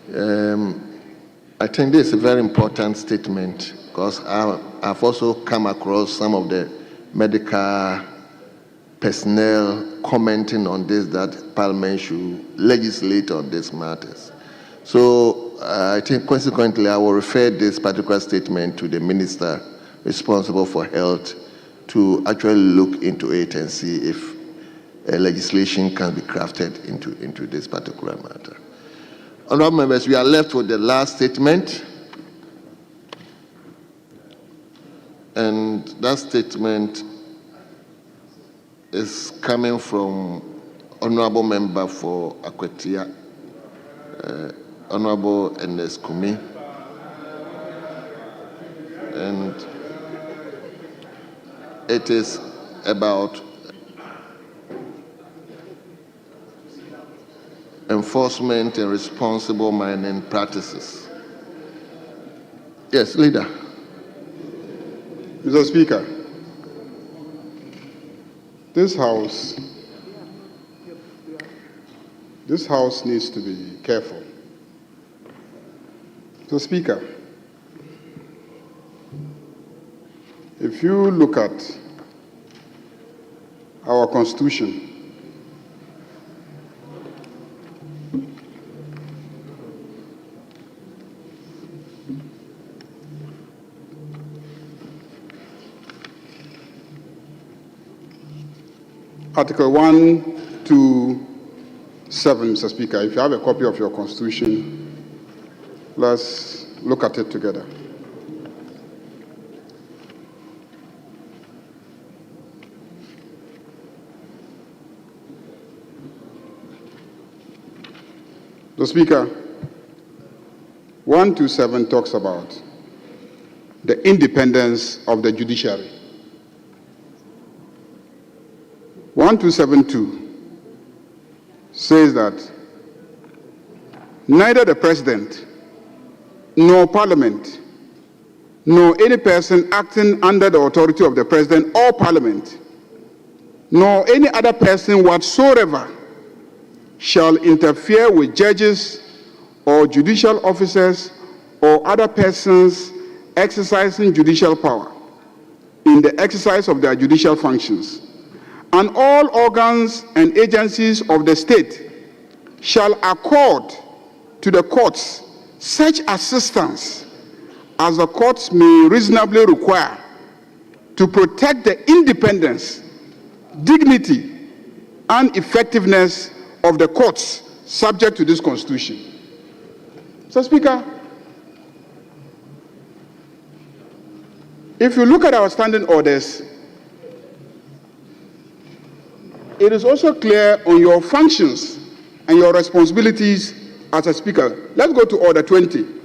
I think this is a very important statement because I've also come across some of the medical personnel commenting on this, that Parliament should legislate on these matters. So I think consequently I will refer this particular statement to the Minister responsible for health to actually look into it and see if legislation can be crafted into this particular matter. Honourable members, we are left with the last statement. And that statement is coming from Honourable Member for Akwetia, Honourable Enes Kumi. And it is about enforcement and responsible mining practices. Yes, Leader. Mr. Speaker, this House needs to be careful. Mr. Speaker, if you look at our Constitution, Article 127, Mr. Speaker, if you have a copy of your Constitution, let's look at it together. The Speaker, 127 talks about the independence of the judiciary. 1272 says that neither the President, nor Parliament, nor any person acting under the authority of the President or Parliament, nor any other person whatsoever shall interfere with judges or judicial officers or other persons exercising judicial power in the exercise of their judicial functions. And all organs and agencies of the state shall accord to the courts such assistance as the courts may reasonably require to protect the independence dignity and effectiveness of the courts subject to this Constitution. Mr. Speaker, if you look at our standing orders, it is also clear on your functions and your responsibilities as a Speaker. Let's go to Order 20.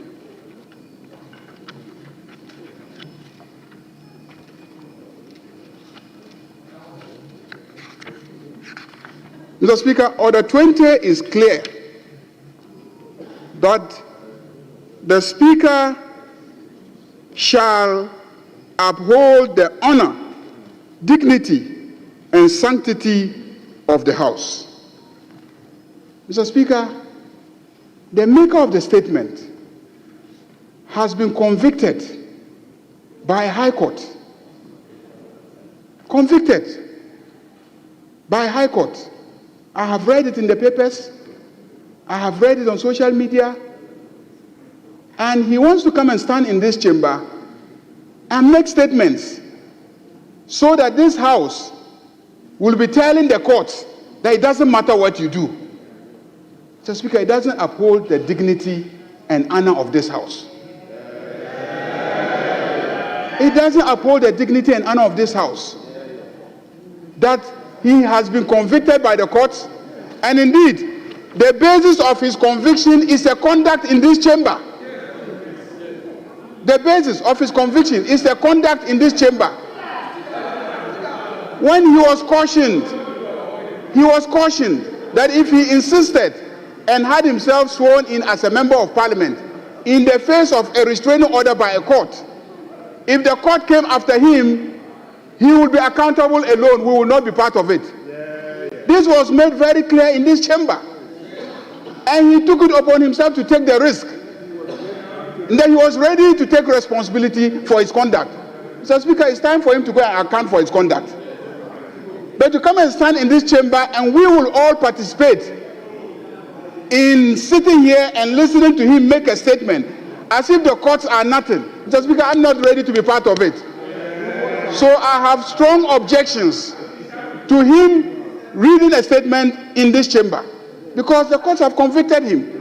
Mr. Speaker, Order 20 is clear that the Speaker shall uphold the honor, dignity, and sanctity of the House. Mr. Speaker, the maker of the statement has been convicted by a High Court. Convicted by a High Court. I have read it in the papers. I have read it on social media. And he wants to come and stand in this chamber and make statements so that this House will be telling the courts that it doesn't matter what you do. Mr. Speaker, it doesn't uphold the dignity and honor of this House. It doesn't uphold the dignity and honor of this House. That he has been convicted by the courts, and indeed, the basis of his conviction is a conduct in this chamber. The basis of his conviction is the conduct in this chamber. When he was cautioned that if he insisted and had himself sworn in as a member of parliament in the face of a restraining order by a court, if the court came after him, he would be accountable alone. We will not be part of it. This was made very clear in this chamber. And he took it upon himself to take the risk. And then he was ready to take responsibility for his conduct. Mr. Speaker, it's time for him to go and account for his conduct. But to come and stand in this chamber and we will all participate in sitting here and listening to him make a statement as if the courts are nothing. Mr. Speaker, I'm not ready to be part of it. So I have strong objections to him reading a statement in this chamber because the courts have convicted him.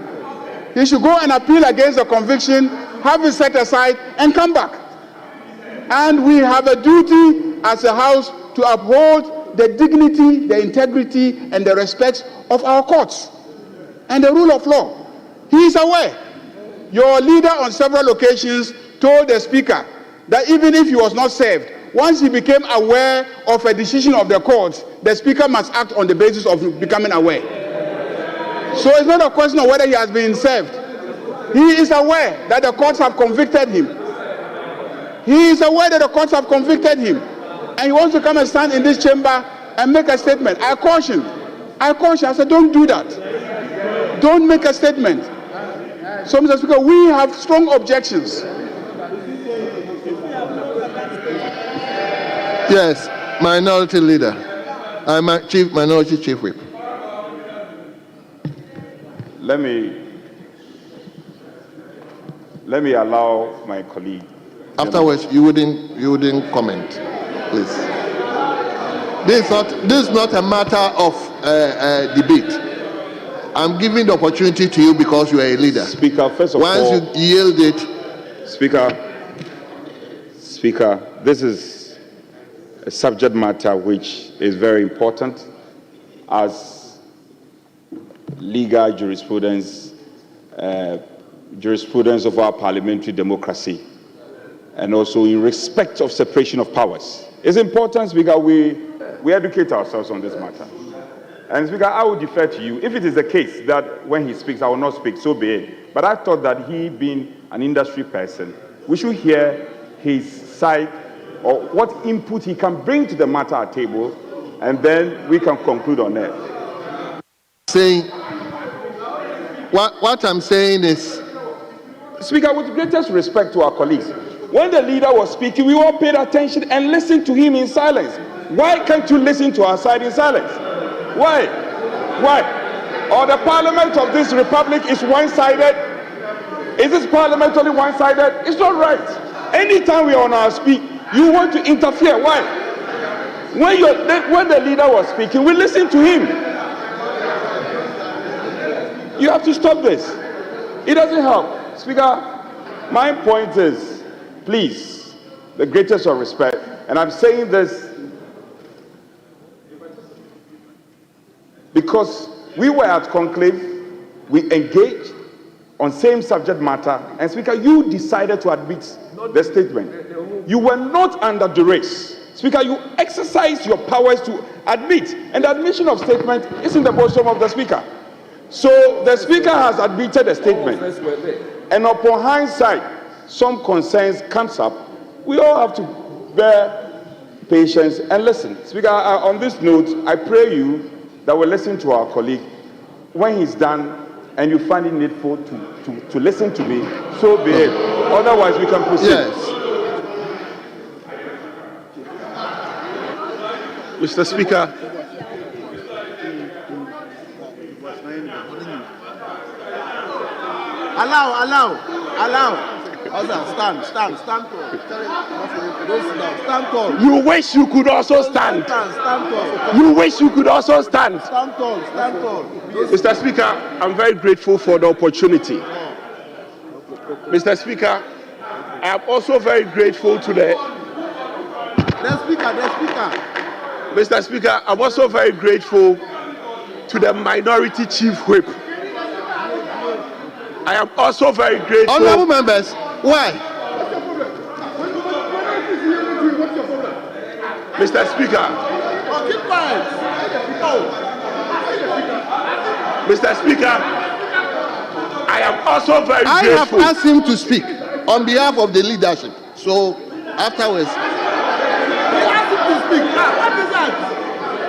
He should go and appeal against the conviction, have it set aside, and come back. And we have a duty as a House to uphold the dignity, the integrity, and the respect of our courts and the rule of law. He is aware. Your leader on several occasions told the Speaker that even if he was not served, once he became aware of a decision of the court, the Speaker must act on the basis of becoming aware. So it's not a question of whether he has been served. He is aware that the courts have convicted him. He is aware that the courts have convicted him. And he wants to come and stand in this chamber and make a statement. I caution. I said, don't do that. Don't make a statement. So, Mr. Speaker, we have strong objections. Yes, Minority Leader. I'm a Minority Chief Whip. Let me allow my colleague. Afterwards, you wouldn't comment, please. This is not a matter of debate. I'm giving the opportunity to you because you are a leader. Speaker, first of all, once you yield it. Speaker, this is a subject matter which is very important as legal jurisprudence of our parliamentary democracy, and also in respect of separation of powers. It's important, Speaker, we educate ourselves on this matter. And Speaker, I will defer to you. If it is the case that when he speaks, I will not speak, so be it. But I thought that he, being an industry person, we should hear his side or what input he can bring to the matter at table, and then we can conclude on it. What I'm saying is, Speaker, with greatest respect to our colleagues, when the leader was speaking, we all paid attention and listened to him in silence. Why can't you listen to our side in silence? Why? Or the parliament of this republic is one-sided? Is this parliament only one-sided? It's not right. Anytime we are on our speak, you want to interfere. Why? When the leader was speaking, we listened to him. You have to stop this. It doesn't help. Speaker, my point is, please, the greatest of respect, and I'm saying this because we were at conclave, we engaged on same subject matter, and Speaker, you decided to admit the statement. You were not under duress. Speaker, you exercised your powers to admit, and the admission of statement is in the bosom of the Speaker. So the Speaker has admitted a statement, and upon hindsight, some concerns comes up. We all have to bear patience and listen. Speaker, on this note, I pray you that we listen to our colleague. When he's done, and you find it needful to listen to me, so be it. Otherwise, we can proceed. Yes. Mr. Speaker. Allow. Stand tall. You wish you could also stand. Stand tall. You wish you could also stand. Stand tall. Mr. Speaker, I'm very grateful for the opportunity. Mr. Speaker, I am also very grateful to the Speaker. Mr. Speaker, I'm also very grateful to the Minority Chief Whip. I am also very grateful. Honorable members, why? Mr. Speaker. Keep quiet. Mr. Speaker, I am also very I grateful. have asked him to speak on behalf of the leadership. So afterwards,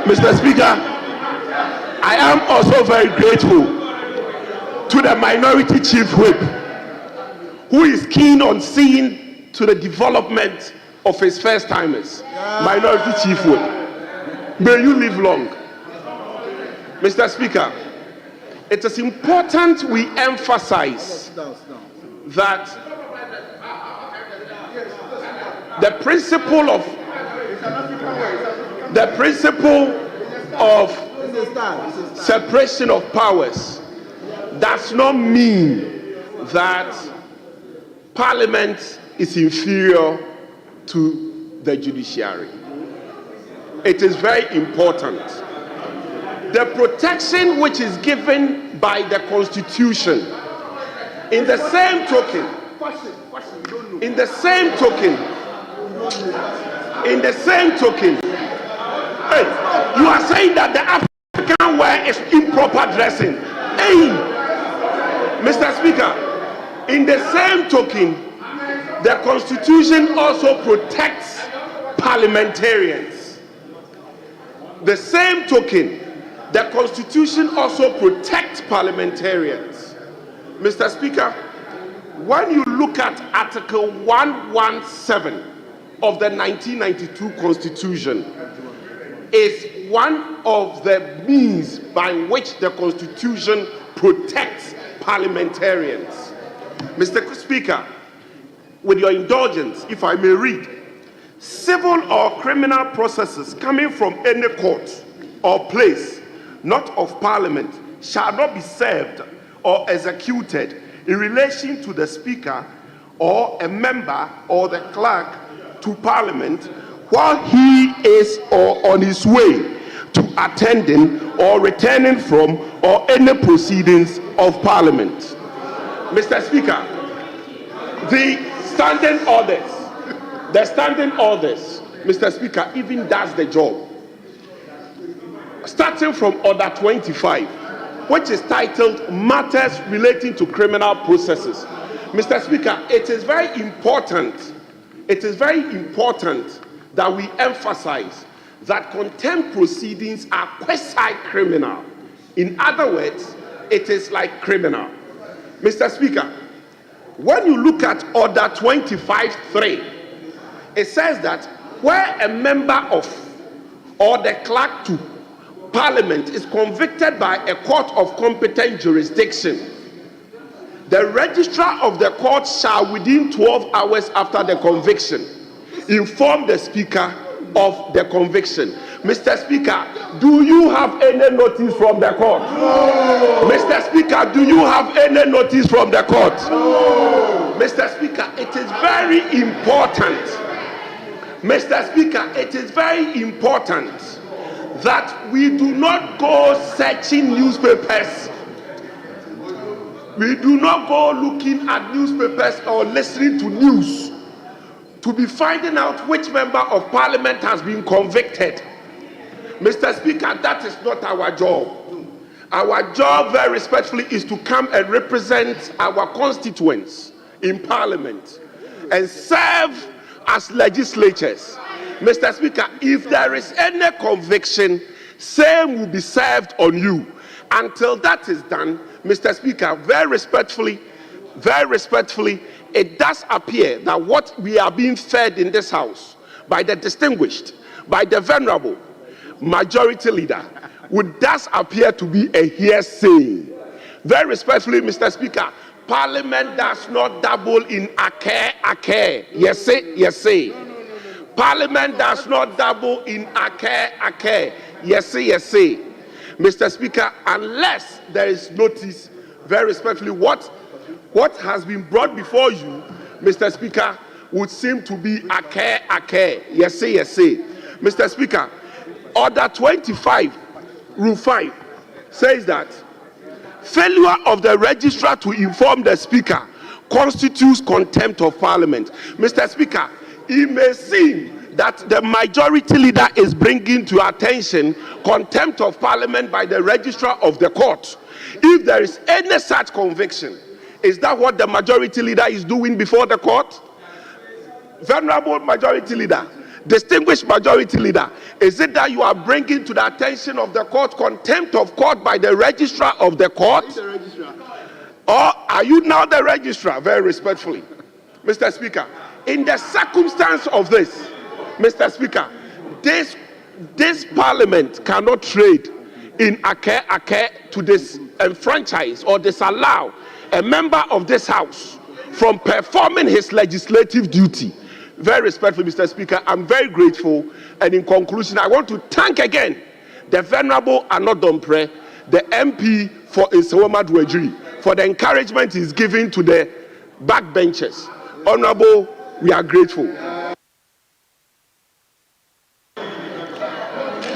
Mr. Speaker, I am also very grateful to the Minority Chief Whip, who is keen on seeing to the development of his first-timers. Minority Chief Whip, may you live long. Mr. Speaker, it is important we emphasize that the principle of separation of powers does not mean that Parliament is inferior to the judiciary. It is very important. The protection which is given by the Constitution, in the same token, hey, you are saying that the African wear is improper dressing. Hey, Mr. Speaker, in the same token, the Constitution also protects parliamentarians. The same token, the Constitution also protects parliamentarians. Mr. Speaker, when you look at Article 117 of the 1992 Constitution, is one of the means by which the Constitution protects parliamentarians. Mr. Speaker, with your indulgence, if I may read, civil or criminal processes coming from any court or place not of Parliament shall not be served or executed in relation to the Speaker or a member or the clerk to Parliament while he is or on his way to attending or returning from or any proceedings of Parliament. Mr. Speaker, the standing orders, Mr. Speaker, even does the job. Starting from Order 25, which is titled Matters Relating to Criminal Processes. Mr. Speaker, it is very important that we emphasize that contempt proceedings are quasi-criminal. In other words, it is like criminal. Mr. Speaker, when you look at Order 25.3, it says that where a member of or the clerk to Parliament is convicted by a court of competent jurisdiction, the registrar of the court shall within 12 hours after the conviction inform the Speaker of the conviction. Mr. Speaker, do you have any notice from the court? No. Mr. Speaker, do you have any notice from the court? No. Mr. Speaker, it is very important. Mr. Speaker, it is very important that we do not go searching newspapers. We do not go looking at newspapers or listening to news to be finding out which member of parliament has been convicted. Mr. Speaker, that is not our job. Our job, very respectfully, is to come and represent our constituents in parliament and serve as legislatures. Mr. Speaker, if there is any conviction, same will be served on you. Until that is done, Mr. Speaker, very respectfully, it does appear that what we are being fed in this house by the distinguished, by the venerable majority leader, would does appear to be a hearsay. Very respectfully, Mr. Speaker, Parliament does not dabble in ake. Yes, say. Parliament does not dabble in ake. Yes, say. Mr. Speaker, unless there is notice, very respectfully, what has been brought before you, Mr. Speaker, would seem to be ake. Yes, say. Mr. Speaker, Order 25, Rule 5 says that failure of the registrar to inform the Speaker constitutes contempt of Parliament. Mr. Speaker, it may seem that the majority leader is bringing to attention contempt of Parliament by the registrar of the court. If there is any such conviction, is that what the majority leader is doing before the court? Venerable majority leader, distinguished majority leader, is it that you are bringing to the attention of the court contempt of court by the registrar of the court? Or are you now the registrar? Very respectfully, Mr. Speaker, in the circumstance of this, Mr. Speaker, this Parliament cannot trade in ake to disenfranchise or disallow a member of this House from performing his legislative duty. Very respectfully, Mr. Speaker, I'm very grateful. And in conclusion, I want to thank again the Venerable Anodompre, the MP for Nsawama Duejiri, for the encouragement he's giving to the backbenchers. Honorable, we are grateful.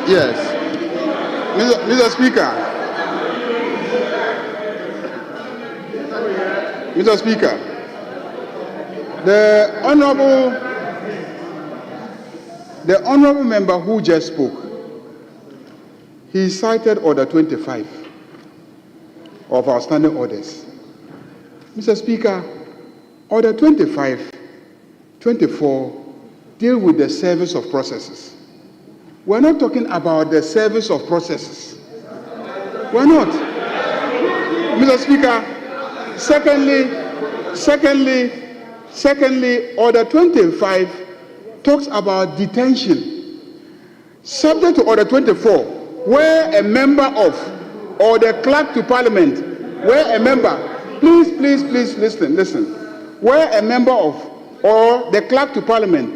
Yes. Mr. Speaker, the honorable member who just spoke, he cited Order 25 of our standing orders. Mr. Speaker, Order 25, 24 deal with the service of processes. We're not talking about the service of processes. We're not. Mr. Speaker, secondly, Order 25 talks about detention. Subject to Order 24, where a member of, or the clerk to Parliament, where a member, please listen, where a member of, or the clerk to Parliament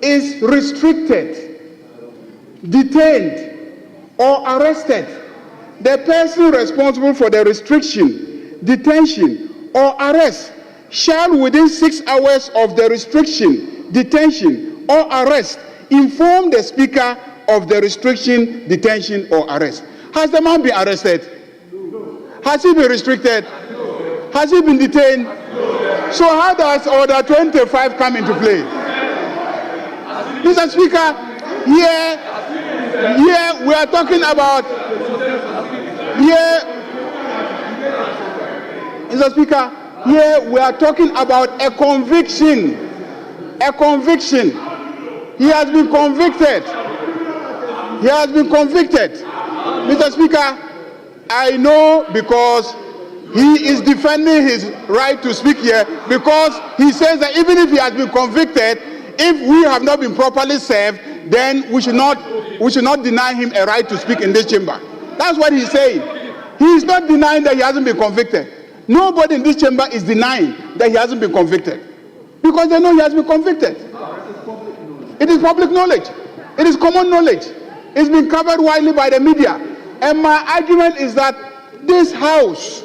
is restricted, detained, or arrested, the person responsible for the restriction, detention, or arrest shall within 6 hours of the restriction, detention, or arrest inform the Speaker of the restriction, detention, or arrest. Has the man been arrested? Has he been restricted? Has he been detained? So how does Order 25 come into play? Mr. Speaker, here we are talking about, Mr. Speaker, here we are talking about a conviction. A conviction. He has been convicted. He has been convicted. Mr. Speaker, I know because he is defending his right to speak here, because he says that even if he has been convicted, if we have not been properly served, then we should not deny him a right to speak in this chamber. That's what he's saying. He is not denying that he hasn't been convicted. Nobody in this chamber is denying that he hasn't been convicted, because they know he has been convicted. It is public knowledge. It is common knowledge. It's been covered widely by the media. And my argument is that this house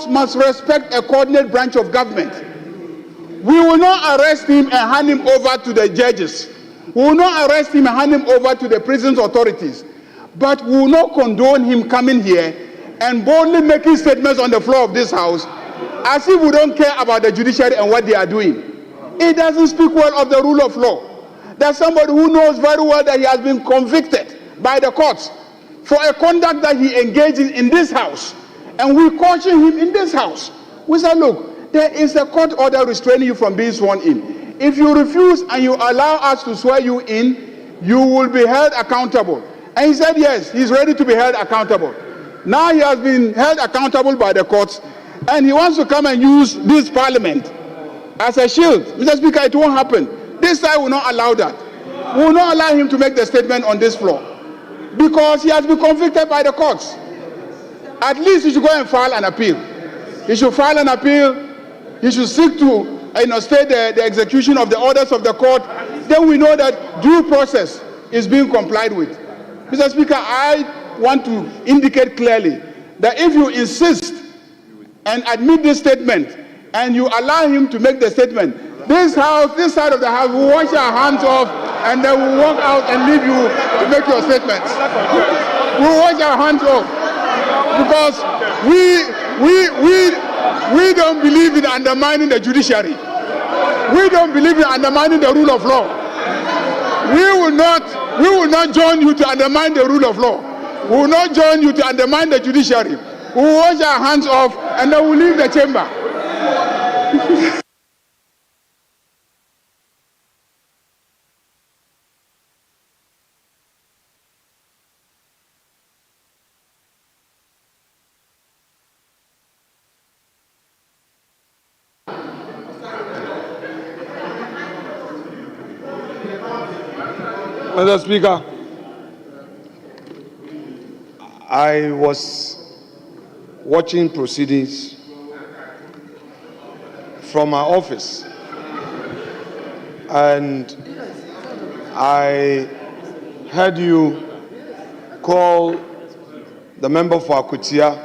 must respect a coordinate branch of government. We will not arrest him and hand him over to the judges. We will not arrest him and hand him over to the prisons authorities. But we will not condone him coming here and boldly making statements on the floor of this house as if we don't care about the judiciary and what they are doing. It doesn't speak well of the rule of law. There's somebody who knows very well that he has been convicted by the courts for a conduct that he engaged in this house. And we caution him in this house. We say, look, there is a court order restraining you from being sworn in. If you refuse and you allow us to swear you in, you will be held accountable. And he said, yes, he's ready to be held accountable. Now he has been held accountable by the courts, and he wants to come and use this parliament as a shield. Mr. Speaker, it won't happen. This side will not allow that. We will not allow him to make the statement on this floor because he has been convicted by the courts. At least he should go and file an appeal. He should file an appeal. He should seek to stay the execution of the orders of the court. Then we know that due process is being complied with. Mr. Speaker, I want to indicate clearly that if you insist and admit this statement and you allow him to make the statement, this side of the house will wash our hands off and then we'll walk out and leave you to make your statements. We'll wash our hands off because we don't believe in undermining the judiciary. We don't believe in undermining the rule of law. We will not join you to undermine the rule of law. We will not join you to undermine the judiciary. We will wash our hands off and then we'll leave the chamber. Mr. Speaker, I was watching proceedings from my office, and I heard you call the member for Akutia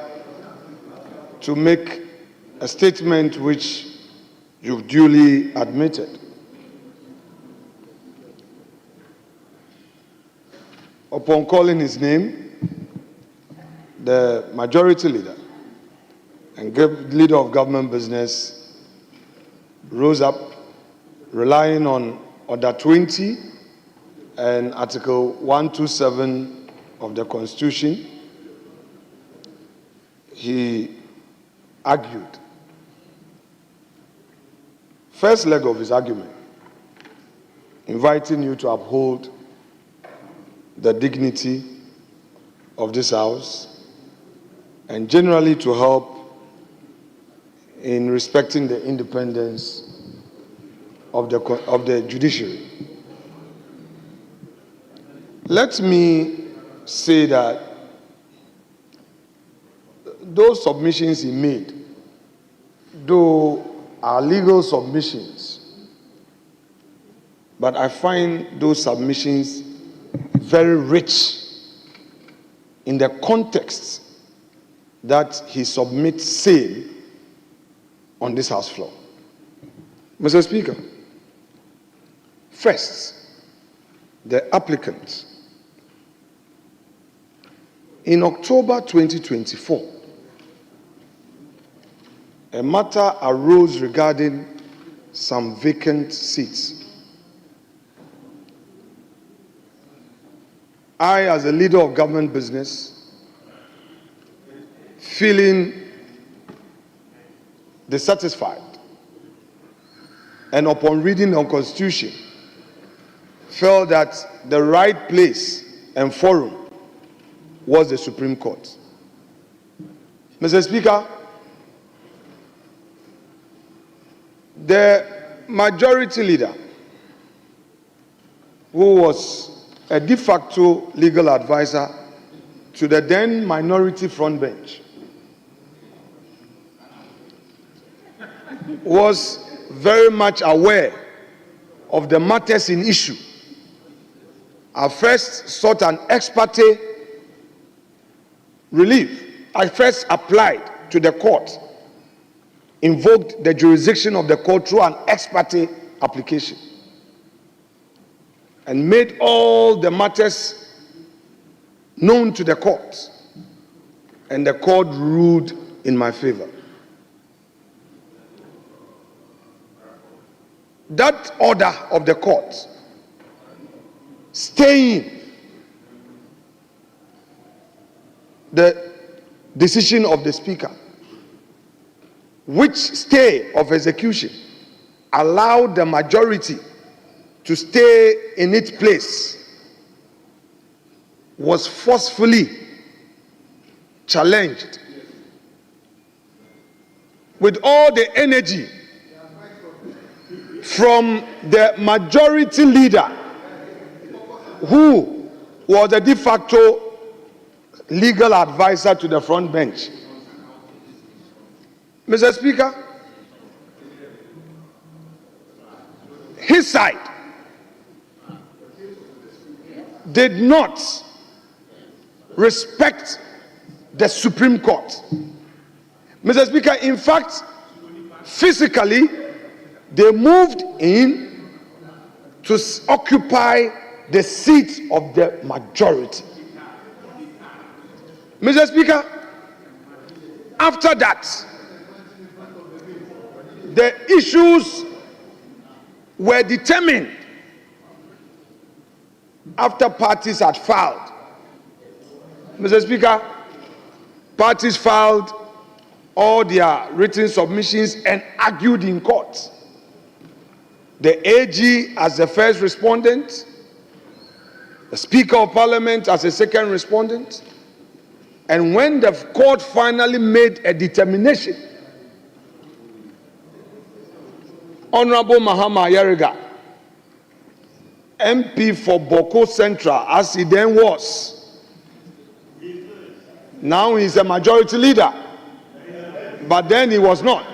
to make a statement which you've duly admitted. Upon calling his name, the majority leader and leader of government business rose up, relying on Order 20 and Article 127 of the Constitution. He argued. First leg of his argument, inviting you to uphold the dignity of this house and generally to help in respecting the independence of the judiciary. Let me say that those submissions he made, though are legal submissions, but I find those submissions very rich in the context that he submits same on this House floor. Mr. Speaker, first, the applicant. In October 2024, a matter arose regarding some vacant seats. I, as a leader of government business, feeling dissatisfied, and upon reading the Constitution, felt that the right place and forum was the Supreme Court. Mr. Speaker, the majority leader, who was a de facto legal advisor to the then minority front bench, was very much aware of the matters in issue I first sought an ex parte relief. I first applied to the court, invoked the jurisdiction of the court through an ex parte application, and made all the matters known to the court, and the court ruled in my favor. That order of the court staying the decision of the speaker, which stay of execution allowed the majority to stay in its place, was forcefully challenged with all the energy from the majority leader, who was the de facto legal advisor to the front bench. Mr. Speaker, his side did not respect the Supreme Court. Mr. Speaker, in fact, physically, they moved in to occupy the seat of the majority. Mr. Speaker, after that, the issues were determined after parties had filed. Mr. Speaker, parties filed all their written submissions and argued in court. The AG as the first respondent, the Speaker of Parliament as a second respondent, and when the court finally made a determination, Honorable Mahama Ayariga, MP for Boko Central, as he then was, now he's a majority leader, but then he was not.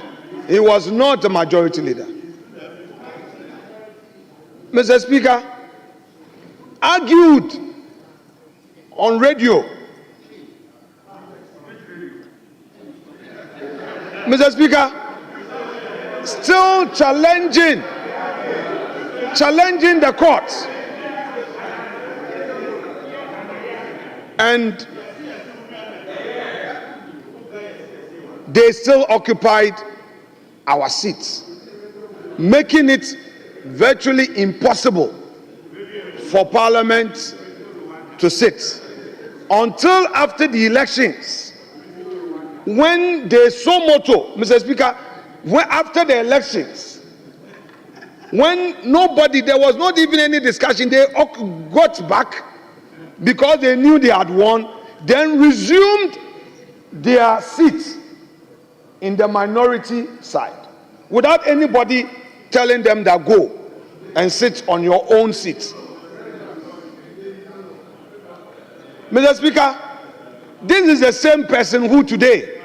He was not a majority leader. Mr. Speaker, argued on radio. Mr. Speaker, still challenging the courts. And they still occupied our seats, making it virtually impossible for Parliament to sit until after the elections, when they so moto, Mr. Speaker, when after the elections, when there was not even any discussion, they got back because they knew they had won, then resumed their seats in the minority side without anybody telling them that go and sit on your own seat. Mr. Speaker, this is the same person who today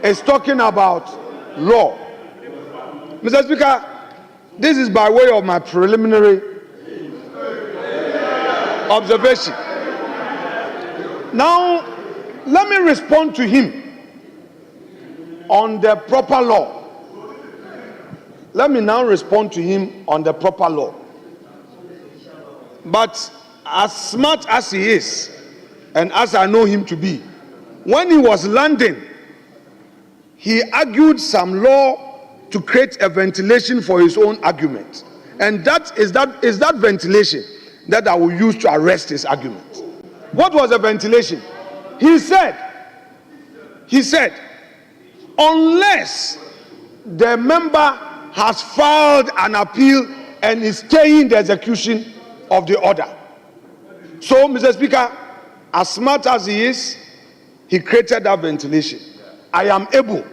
is talking about law. Mr. Speaker, this is by way of my preliminary observation. Now, let me respond to him on the proper law. Let me now respond to him on the proper law. But as smart as he is, and as I know him to be, when he was landing, he argued some law to create a ventilation for his own argument. And that is that ventilation that I will use to arrest his argument. What was the ventilation? He said, unless the member has filed an appeal and is staying the execution of the order. So, Mr. Speaker, as smart as he is, he created that ventilation. I am able,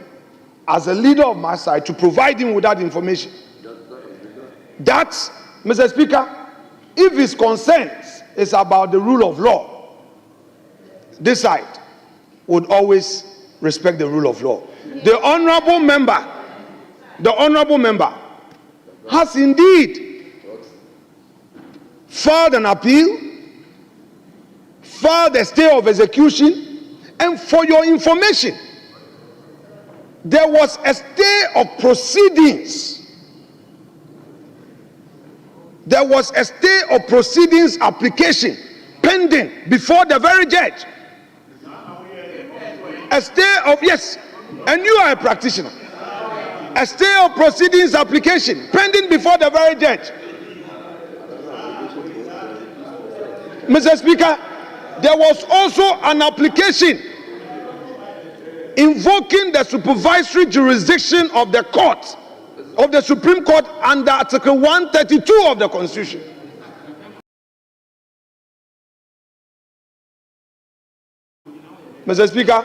as a leader of my side, to provide him with that information. That, Mr. Speaker, if his concerns is about the rule of law, this side would always respect the rule of law. The honorable member has indeed filed an appeal, filed a stay of execution, and for your information, there was a stay of proceedings. There was a stay of proceedings application pending before the very judge. A stay of, yes, and you are a practitioner. A stay of proceedings application pending before the very judge. Mr. Speaker, there was also an application invoking the supervisory jurisdiction of the court, of the Supreme Court, under Article 132 of the Constitution. Mr. Speaker,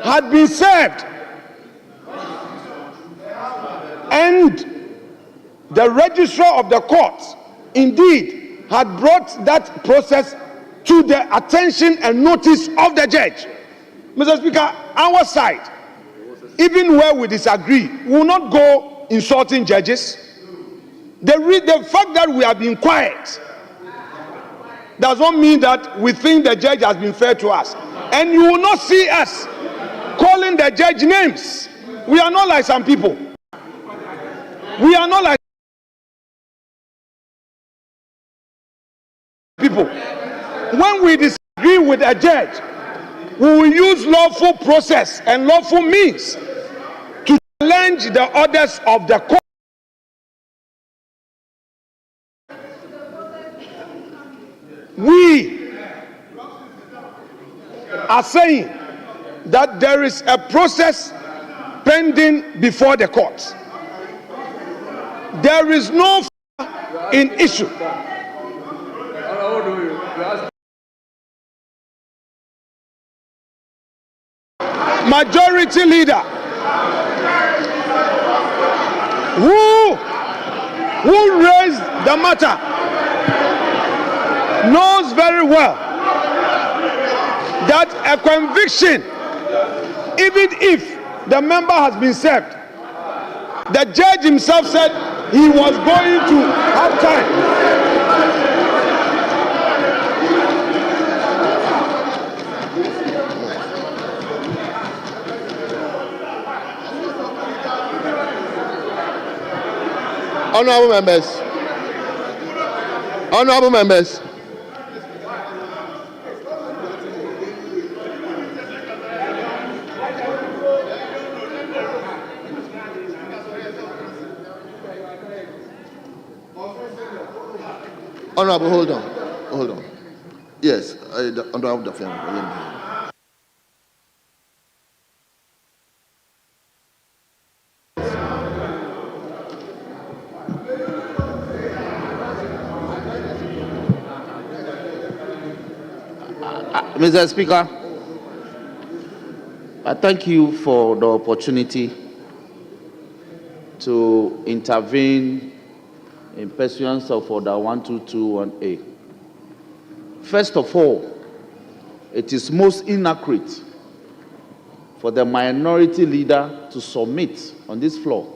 had been served, and the registrar of the court indeed had brought that process to the attention and notice of the judge. Mr. Speaker, our side, even where we disagree, we will not go insulting judges. The fact that we have been quiet does not mean that we think the judge has been fair to us. And you will not see us calling the judge names. We are not like some people. We are not like people. When we disagree with a judge, we will use lawful process and lawful means to challenge the orders of the court. We are saying that there is a process pending before the courts. There is no in issue. Majority leader who raised the matter knows very well that a conviction, even if the member has been served, the judge himself said he was going to have time. Honorable members, honorable members, honorable, hold on. Yes, honorable Dafian. Mr. Speaker, I thank you for the opportunity to intervene in pursuance of Order 1221A. First of all, it is most inaccurate for the minority leader to submit on this floor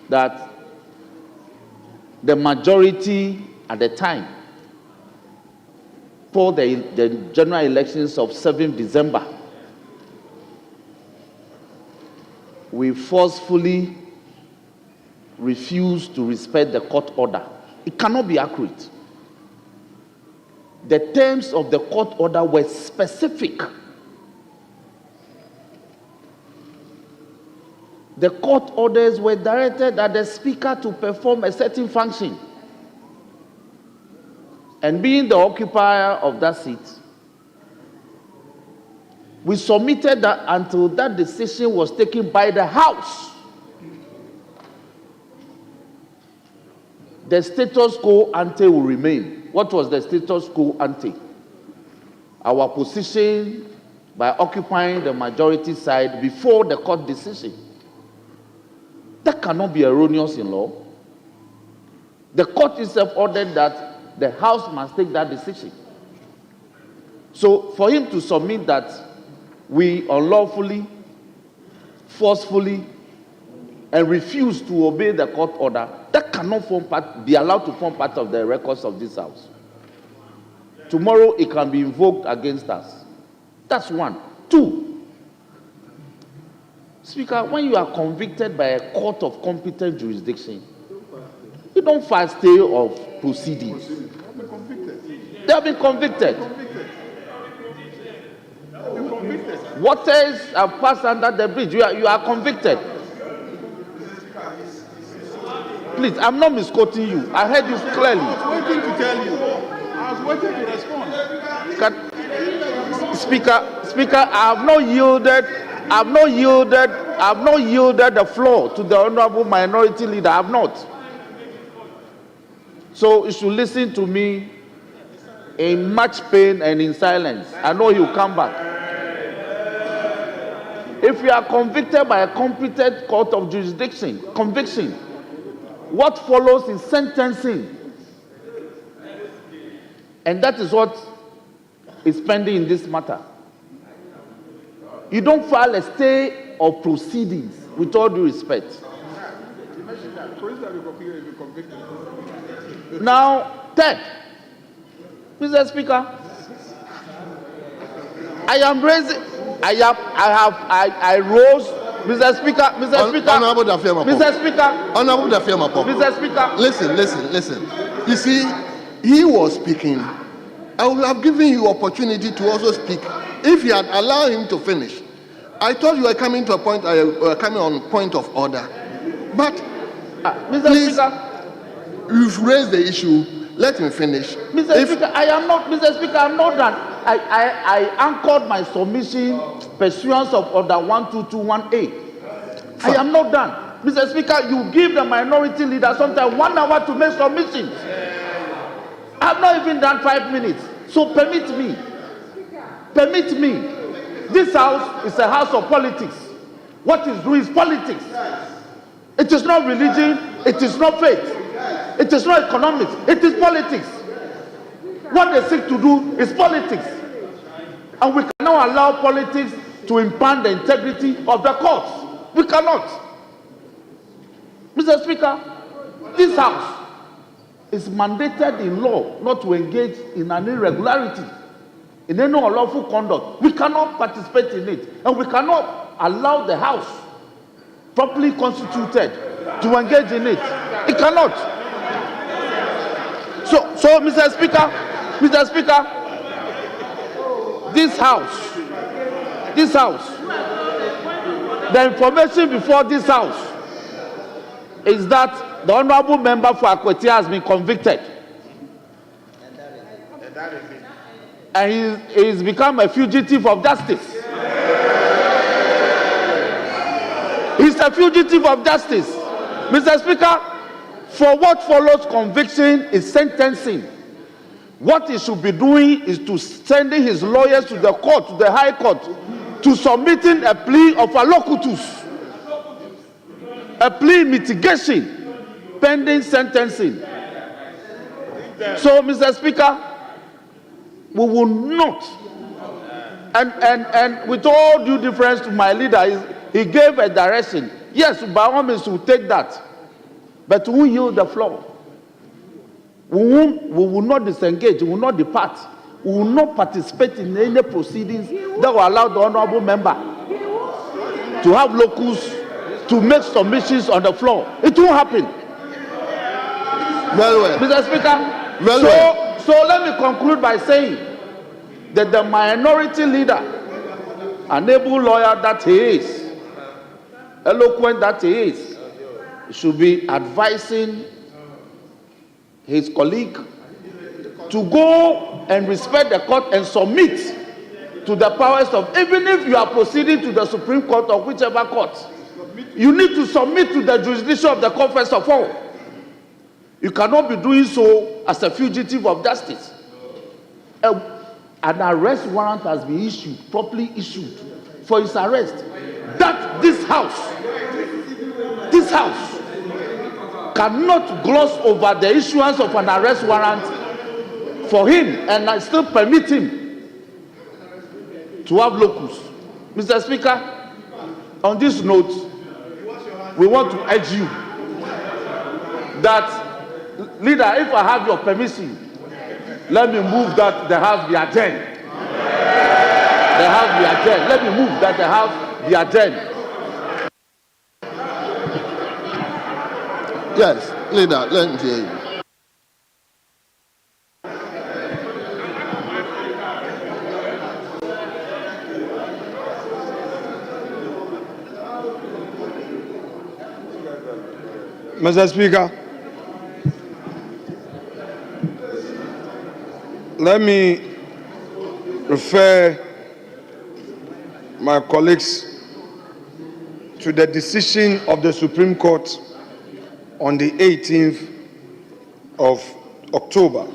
that the majority at the time for the general elections of 7th December, we forcefully refused to respect the court order. It cannot be accurate. The terms of the court order were specific. The court orders were directed at the speaker to perform a certain function. And being the occupier of that seat, we submitted that until that decision was taken by the House. The status quo ante will remain. What was the status quo ante? Our position by occupying the majority side before the court decision. That cannot be erroneous in law. The court itself ordered that the House must take that decision. So for him to submit that we unlawfully, forcefully and refuse to obey the court order, that cannot be allowed to form part of the records of this House. Tomorrow it can be invoked against us. That's one. Two, Speaker, when you are convicted by a court of competent jurisdiction, you don't file stay of proceedings. They have been convicted. Waters have passed under the bridge. You are convicted. Please, I'm not misquoting you. I heard you clearly. I was waiting to tell you. I was waiting to respond. Speaker, I have not yielded the floor to the honorable minority leader. I have not. So you should listen to me in much pain and in silence. I know he'll come back. If you are convicted by a competent court of jurisdiction, conviction, what follows is sentencing. And that is what is pending in this matter. You don't file a stay of proceedings, with all due respect. Now, third, Mr. Speaker, I rose, Mr. Speaker, Honorable Dafiama, Mr. Speaker. Listen. You see, he was speaking. I would have given you opportunity to also speak if you had allowed him to finish. I thought you were coming to a point, coming on point of order. But Mr. please, Speaker, you've raised the issue. Let me finish. Mr. Speaker, Mr. Speaker, I'm not done. I anchored my submission pursuant of Order 1221A. I am not done. Mr. Speaker, you give the minority leader sometimes 1 hour to make submissions. I have not even done 5 minutes. So permit me. This House is a house of politics. What is doing is politics. It is not religion. It is not faith. It is not economics. It is politics. What they seek to do is politics. And we cannot allow politics to impugn the integrity of the courts. We cannot. Mr. Speaker, this House is mandated in law not to engage in an irregularity, in any unlawful conduct. We cannot participate in it. And we cannot allow the House, properly constituted, to engage in it. It cannot. So Mr. Speaker, this House, the information before this House is that the honorable member for Akwete has been convicted. And he's become a fugitive of justice. He's a fugitive of justice. Mr. Speaker, for what follows conviction is sentencing. What he should be doing is to sending his lawyers to the court, to the High Court, to submitting a plea of allocutus, a plea mitigation, pending sentencing. So, Mr. Speaker, we will not, and with all due deference to my leader, he gave a direction. Yes, by all means, we'll take that, but we will yield the floor. We will not disengage, we will not depart, we will not participate in any proceedings that will allow the honorable member to have locus to make submissions on the floor. It won't happen. Well. Mr. Speaker, so let me conclude by saying that the minority leader, an able lawyer that he is, eloquent that he is, should be advising his colleague to go and respect the court and submit to the powers of, even if you are proceeding to the Supreme Court or whichever court, you need to submit to the jurisdiction of the court first of all. You cannot be doing so as a fugitive of justice. An arrest warrant has been issued, properly issued, for his arrest. That this house cannot gloss over the issuance of an arrest warrant for him and I still permit him to have locus. Mr. Speaker, on this note, we want to urge you that, leader, if I have your permission, let me move that the House be adjourned. The House be adjourned. Let me move that the House be adjourned. Yes, leader, let me hear you. Mr. Speaker, let me refer my colleagues to the decision of the Supreme Court on the 18th of October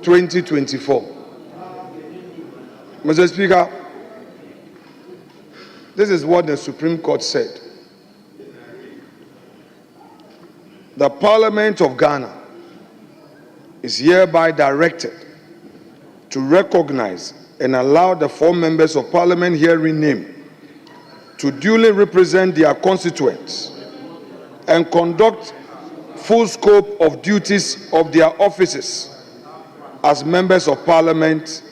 2024. Mr. Speaker, this is what the Supreme Court said. The Parliament of Ghana is hereby directed to recognize and allow the 4 members of Parliament herein named to duly represent their constituents and conduct full scope of duties of their offices as members of Parliament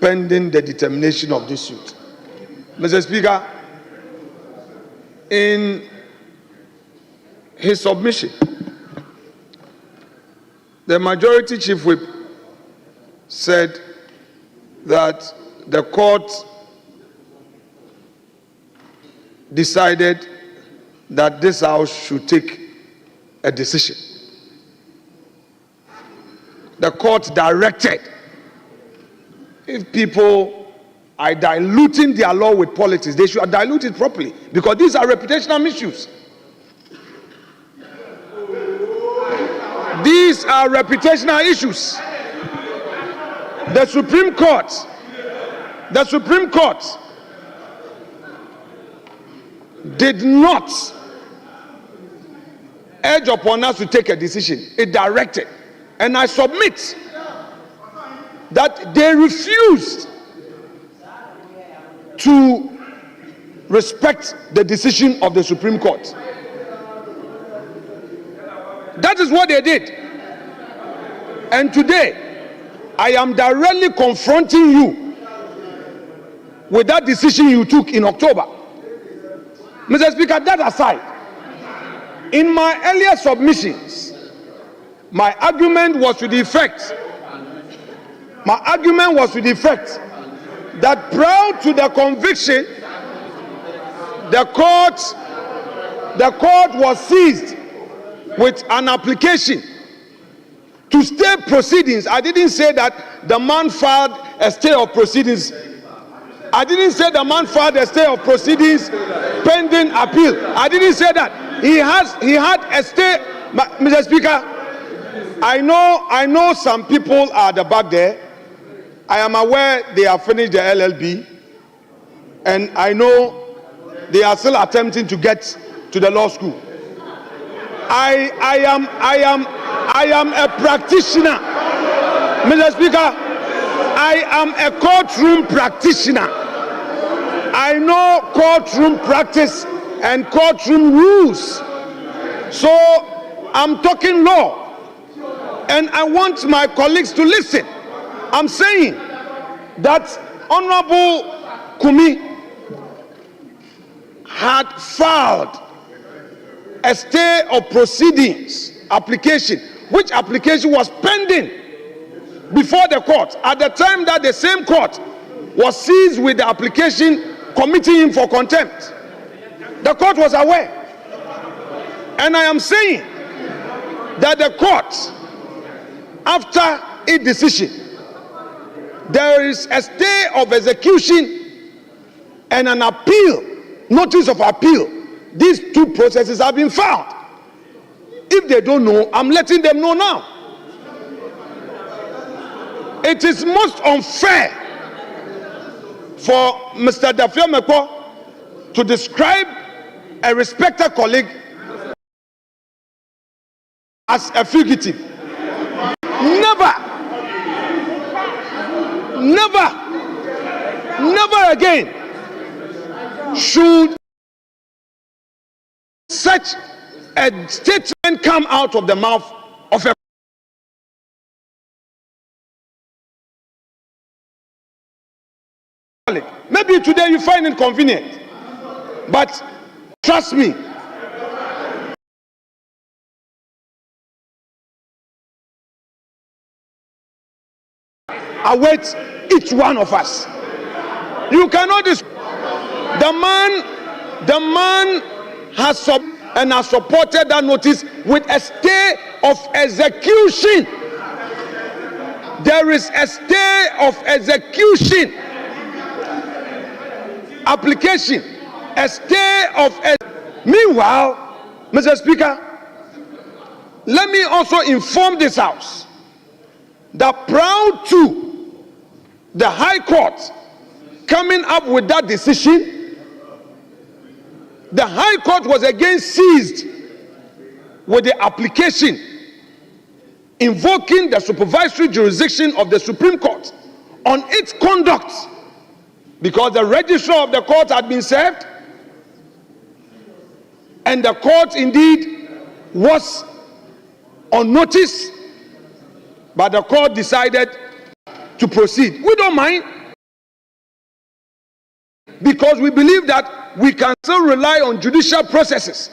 pending the determination of this suit. Mr. Speaker, in his submission, the Majority Chief Whip said that the court decided that this House should take a decision. The court directed, if people are diluting their law with politics, they should dilute it properly, because these are reputational issues. These are reputational issues. The Supreme Court did not urge upon us to take a decision. It directed. And I submit that they refused to respect the decision of the Supreme Court. That is what they did. And today, I am directly confronting you with that decision you took in October. Mr. Speaker, that aside, in my earlier submissions, my argument was to the effect that prior to the conviction, the court was seized with an application to stay proceedings. I didn't say that the man filed a stay of proceedings. I didn't say the man filed a stay of proceedings pending appeal. I didn't say that. He had a stay. Mr. Speaker, I know some people are at the back there. I am aware they have finished the LLB, and I know they are still attempting to get to the law school. I am a practitioner. Mr. Speaker, I am a courtroom practitioner. I know courtroom practice and courtroom rules. So I'm talking law. And I want my colleagues to listen. I'm saying that Honorable Kumi had filed a stay of proceedings application, which application was pending before the court at the time that the same court was seized with the application committing him for contempt. The court was aware. And I am saying that the court, after its decision, there is a stay of execution and an appeal, notice of appeal. These two processes have been found. If they don't know, I'm letting them know now. It is most unfair for Mr. Dafio Mekpo to describe a respected colleague as a fugitive. Never again should such a statement come out of the mouth of a colleague. Maybe today you find it convenient, but trust me, await each one of us. You cannot the man has supported that notice with a stay of execution. There is a stay of execution application, a stay of meanwhile, Mr. Speaker, let me also inform this House that prior to the High Court coming up with that decision, the High Court was again seized with the application invoking the supervisory jurisdiction of the Supreme Court on its conduct, because the registrar of the court had been served and the court indeed was on notice, but the court decided to proceed. We don't mind, because we believe that we can still rely on judicial processes.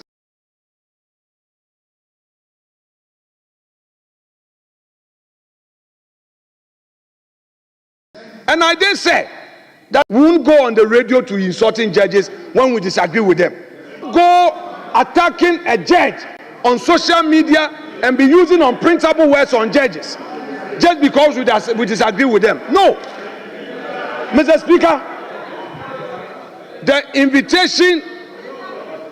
And I did say that we won't go on the radio to insulting judges when we disagree with them. Go attacking a judge on social media and be using unprintable words on judges just because we disagree with them. No. Mr. Speaker, the invitation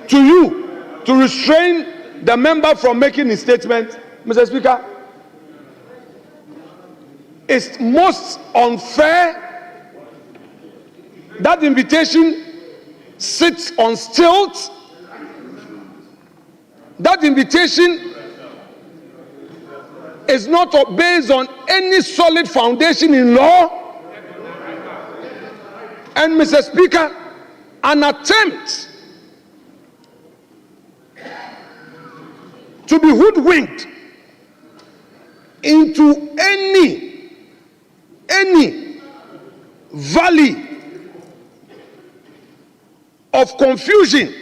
to you to restrain the member from making his statement, Mr. Speaker, is most unfair. That invitation sits on stilts. That invitation is not based on any solid foundation in law. And Mr. Speaker, an attempt to be hoodwinked into any valley of confusion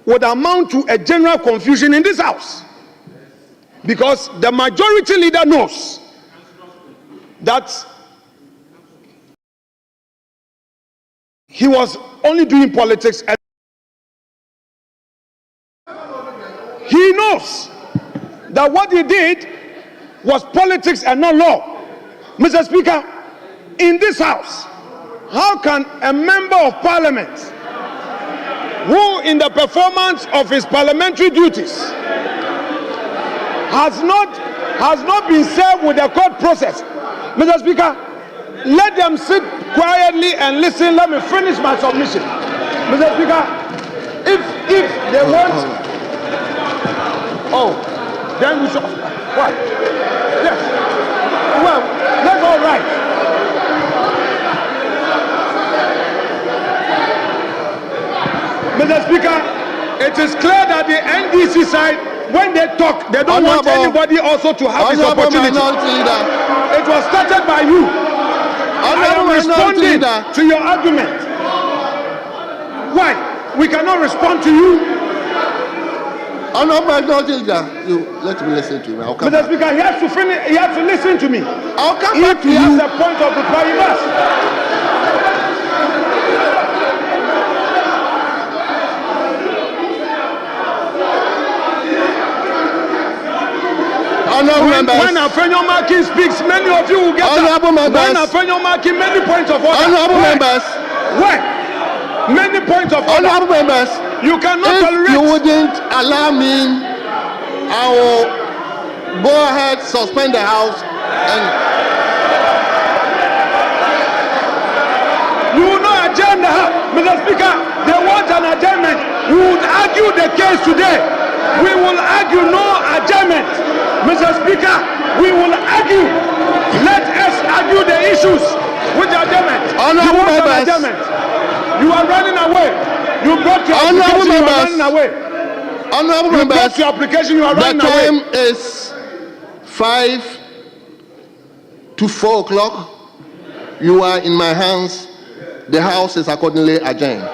would amount to a general confusion in this House, because the majority leader knows that he was only doing politics, and he knows that what he did was politics and not law. Mr. Speaker, in this House, how can a member of Parliament who in the performance of his parliamentary duties has not been served with the court process? Mr. Speaker, let them sit quietly and listen. Let me finish my submission. Mr. Speaker, if they want, then we should. What? Yes. Well, that's all right. Mr. Speaker, it is clear that the NDC side, when they talk, they don't want anybody also to have this opportunity. It was started by you. I am responding to your argument. Why? We cannot respond to you. You let me listen to me. Mr. Speaker, he has to finish. He has to listen to me. I'll come back to you. He has a point of reply. He must. When Afenyo Maki speaks, many of you will get that. When Afenyo Maki, many points of order. Honorable members. When? Many points of order. Honorable members. You cannot tolerate. If you wouldn't allow me, I will go ahead, suspend the House, and you will not adjourn the House. Mr. Speaker, they want an adjournment. We would argue the case today. We will argue no adjournment. Mr. Speaker, we will argue. Let us argue the issues with the adjournment. You want an adjournment. You are running away. You brought your application, you are running away. Honorable You members, got your application, you are the running time away. is 5 to 4 o'clock. You are in my hands. The House is accordingly adjourned.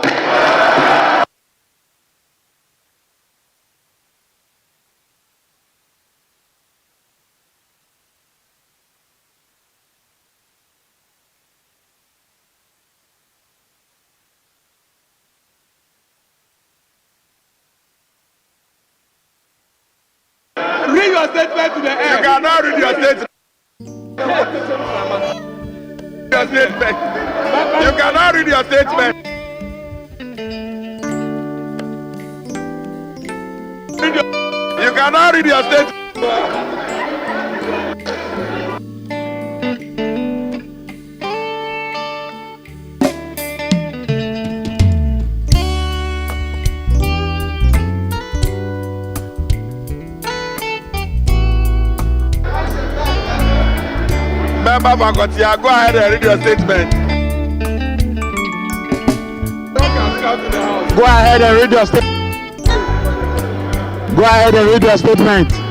Read your statement to the end. You cannot read your statement. Your statement. You cannot read your statement. You cannot read your statement. Member Fakotia, go ahead and read your statement. Go ahead and read your statement. Go ahead and read your statement.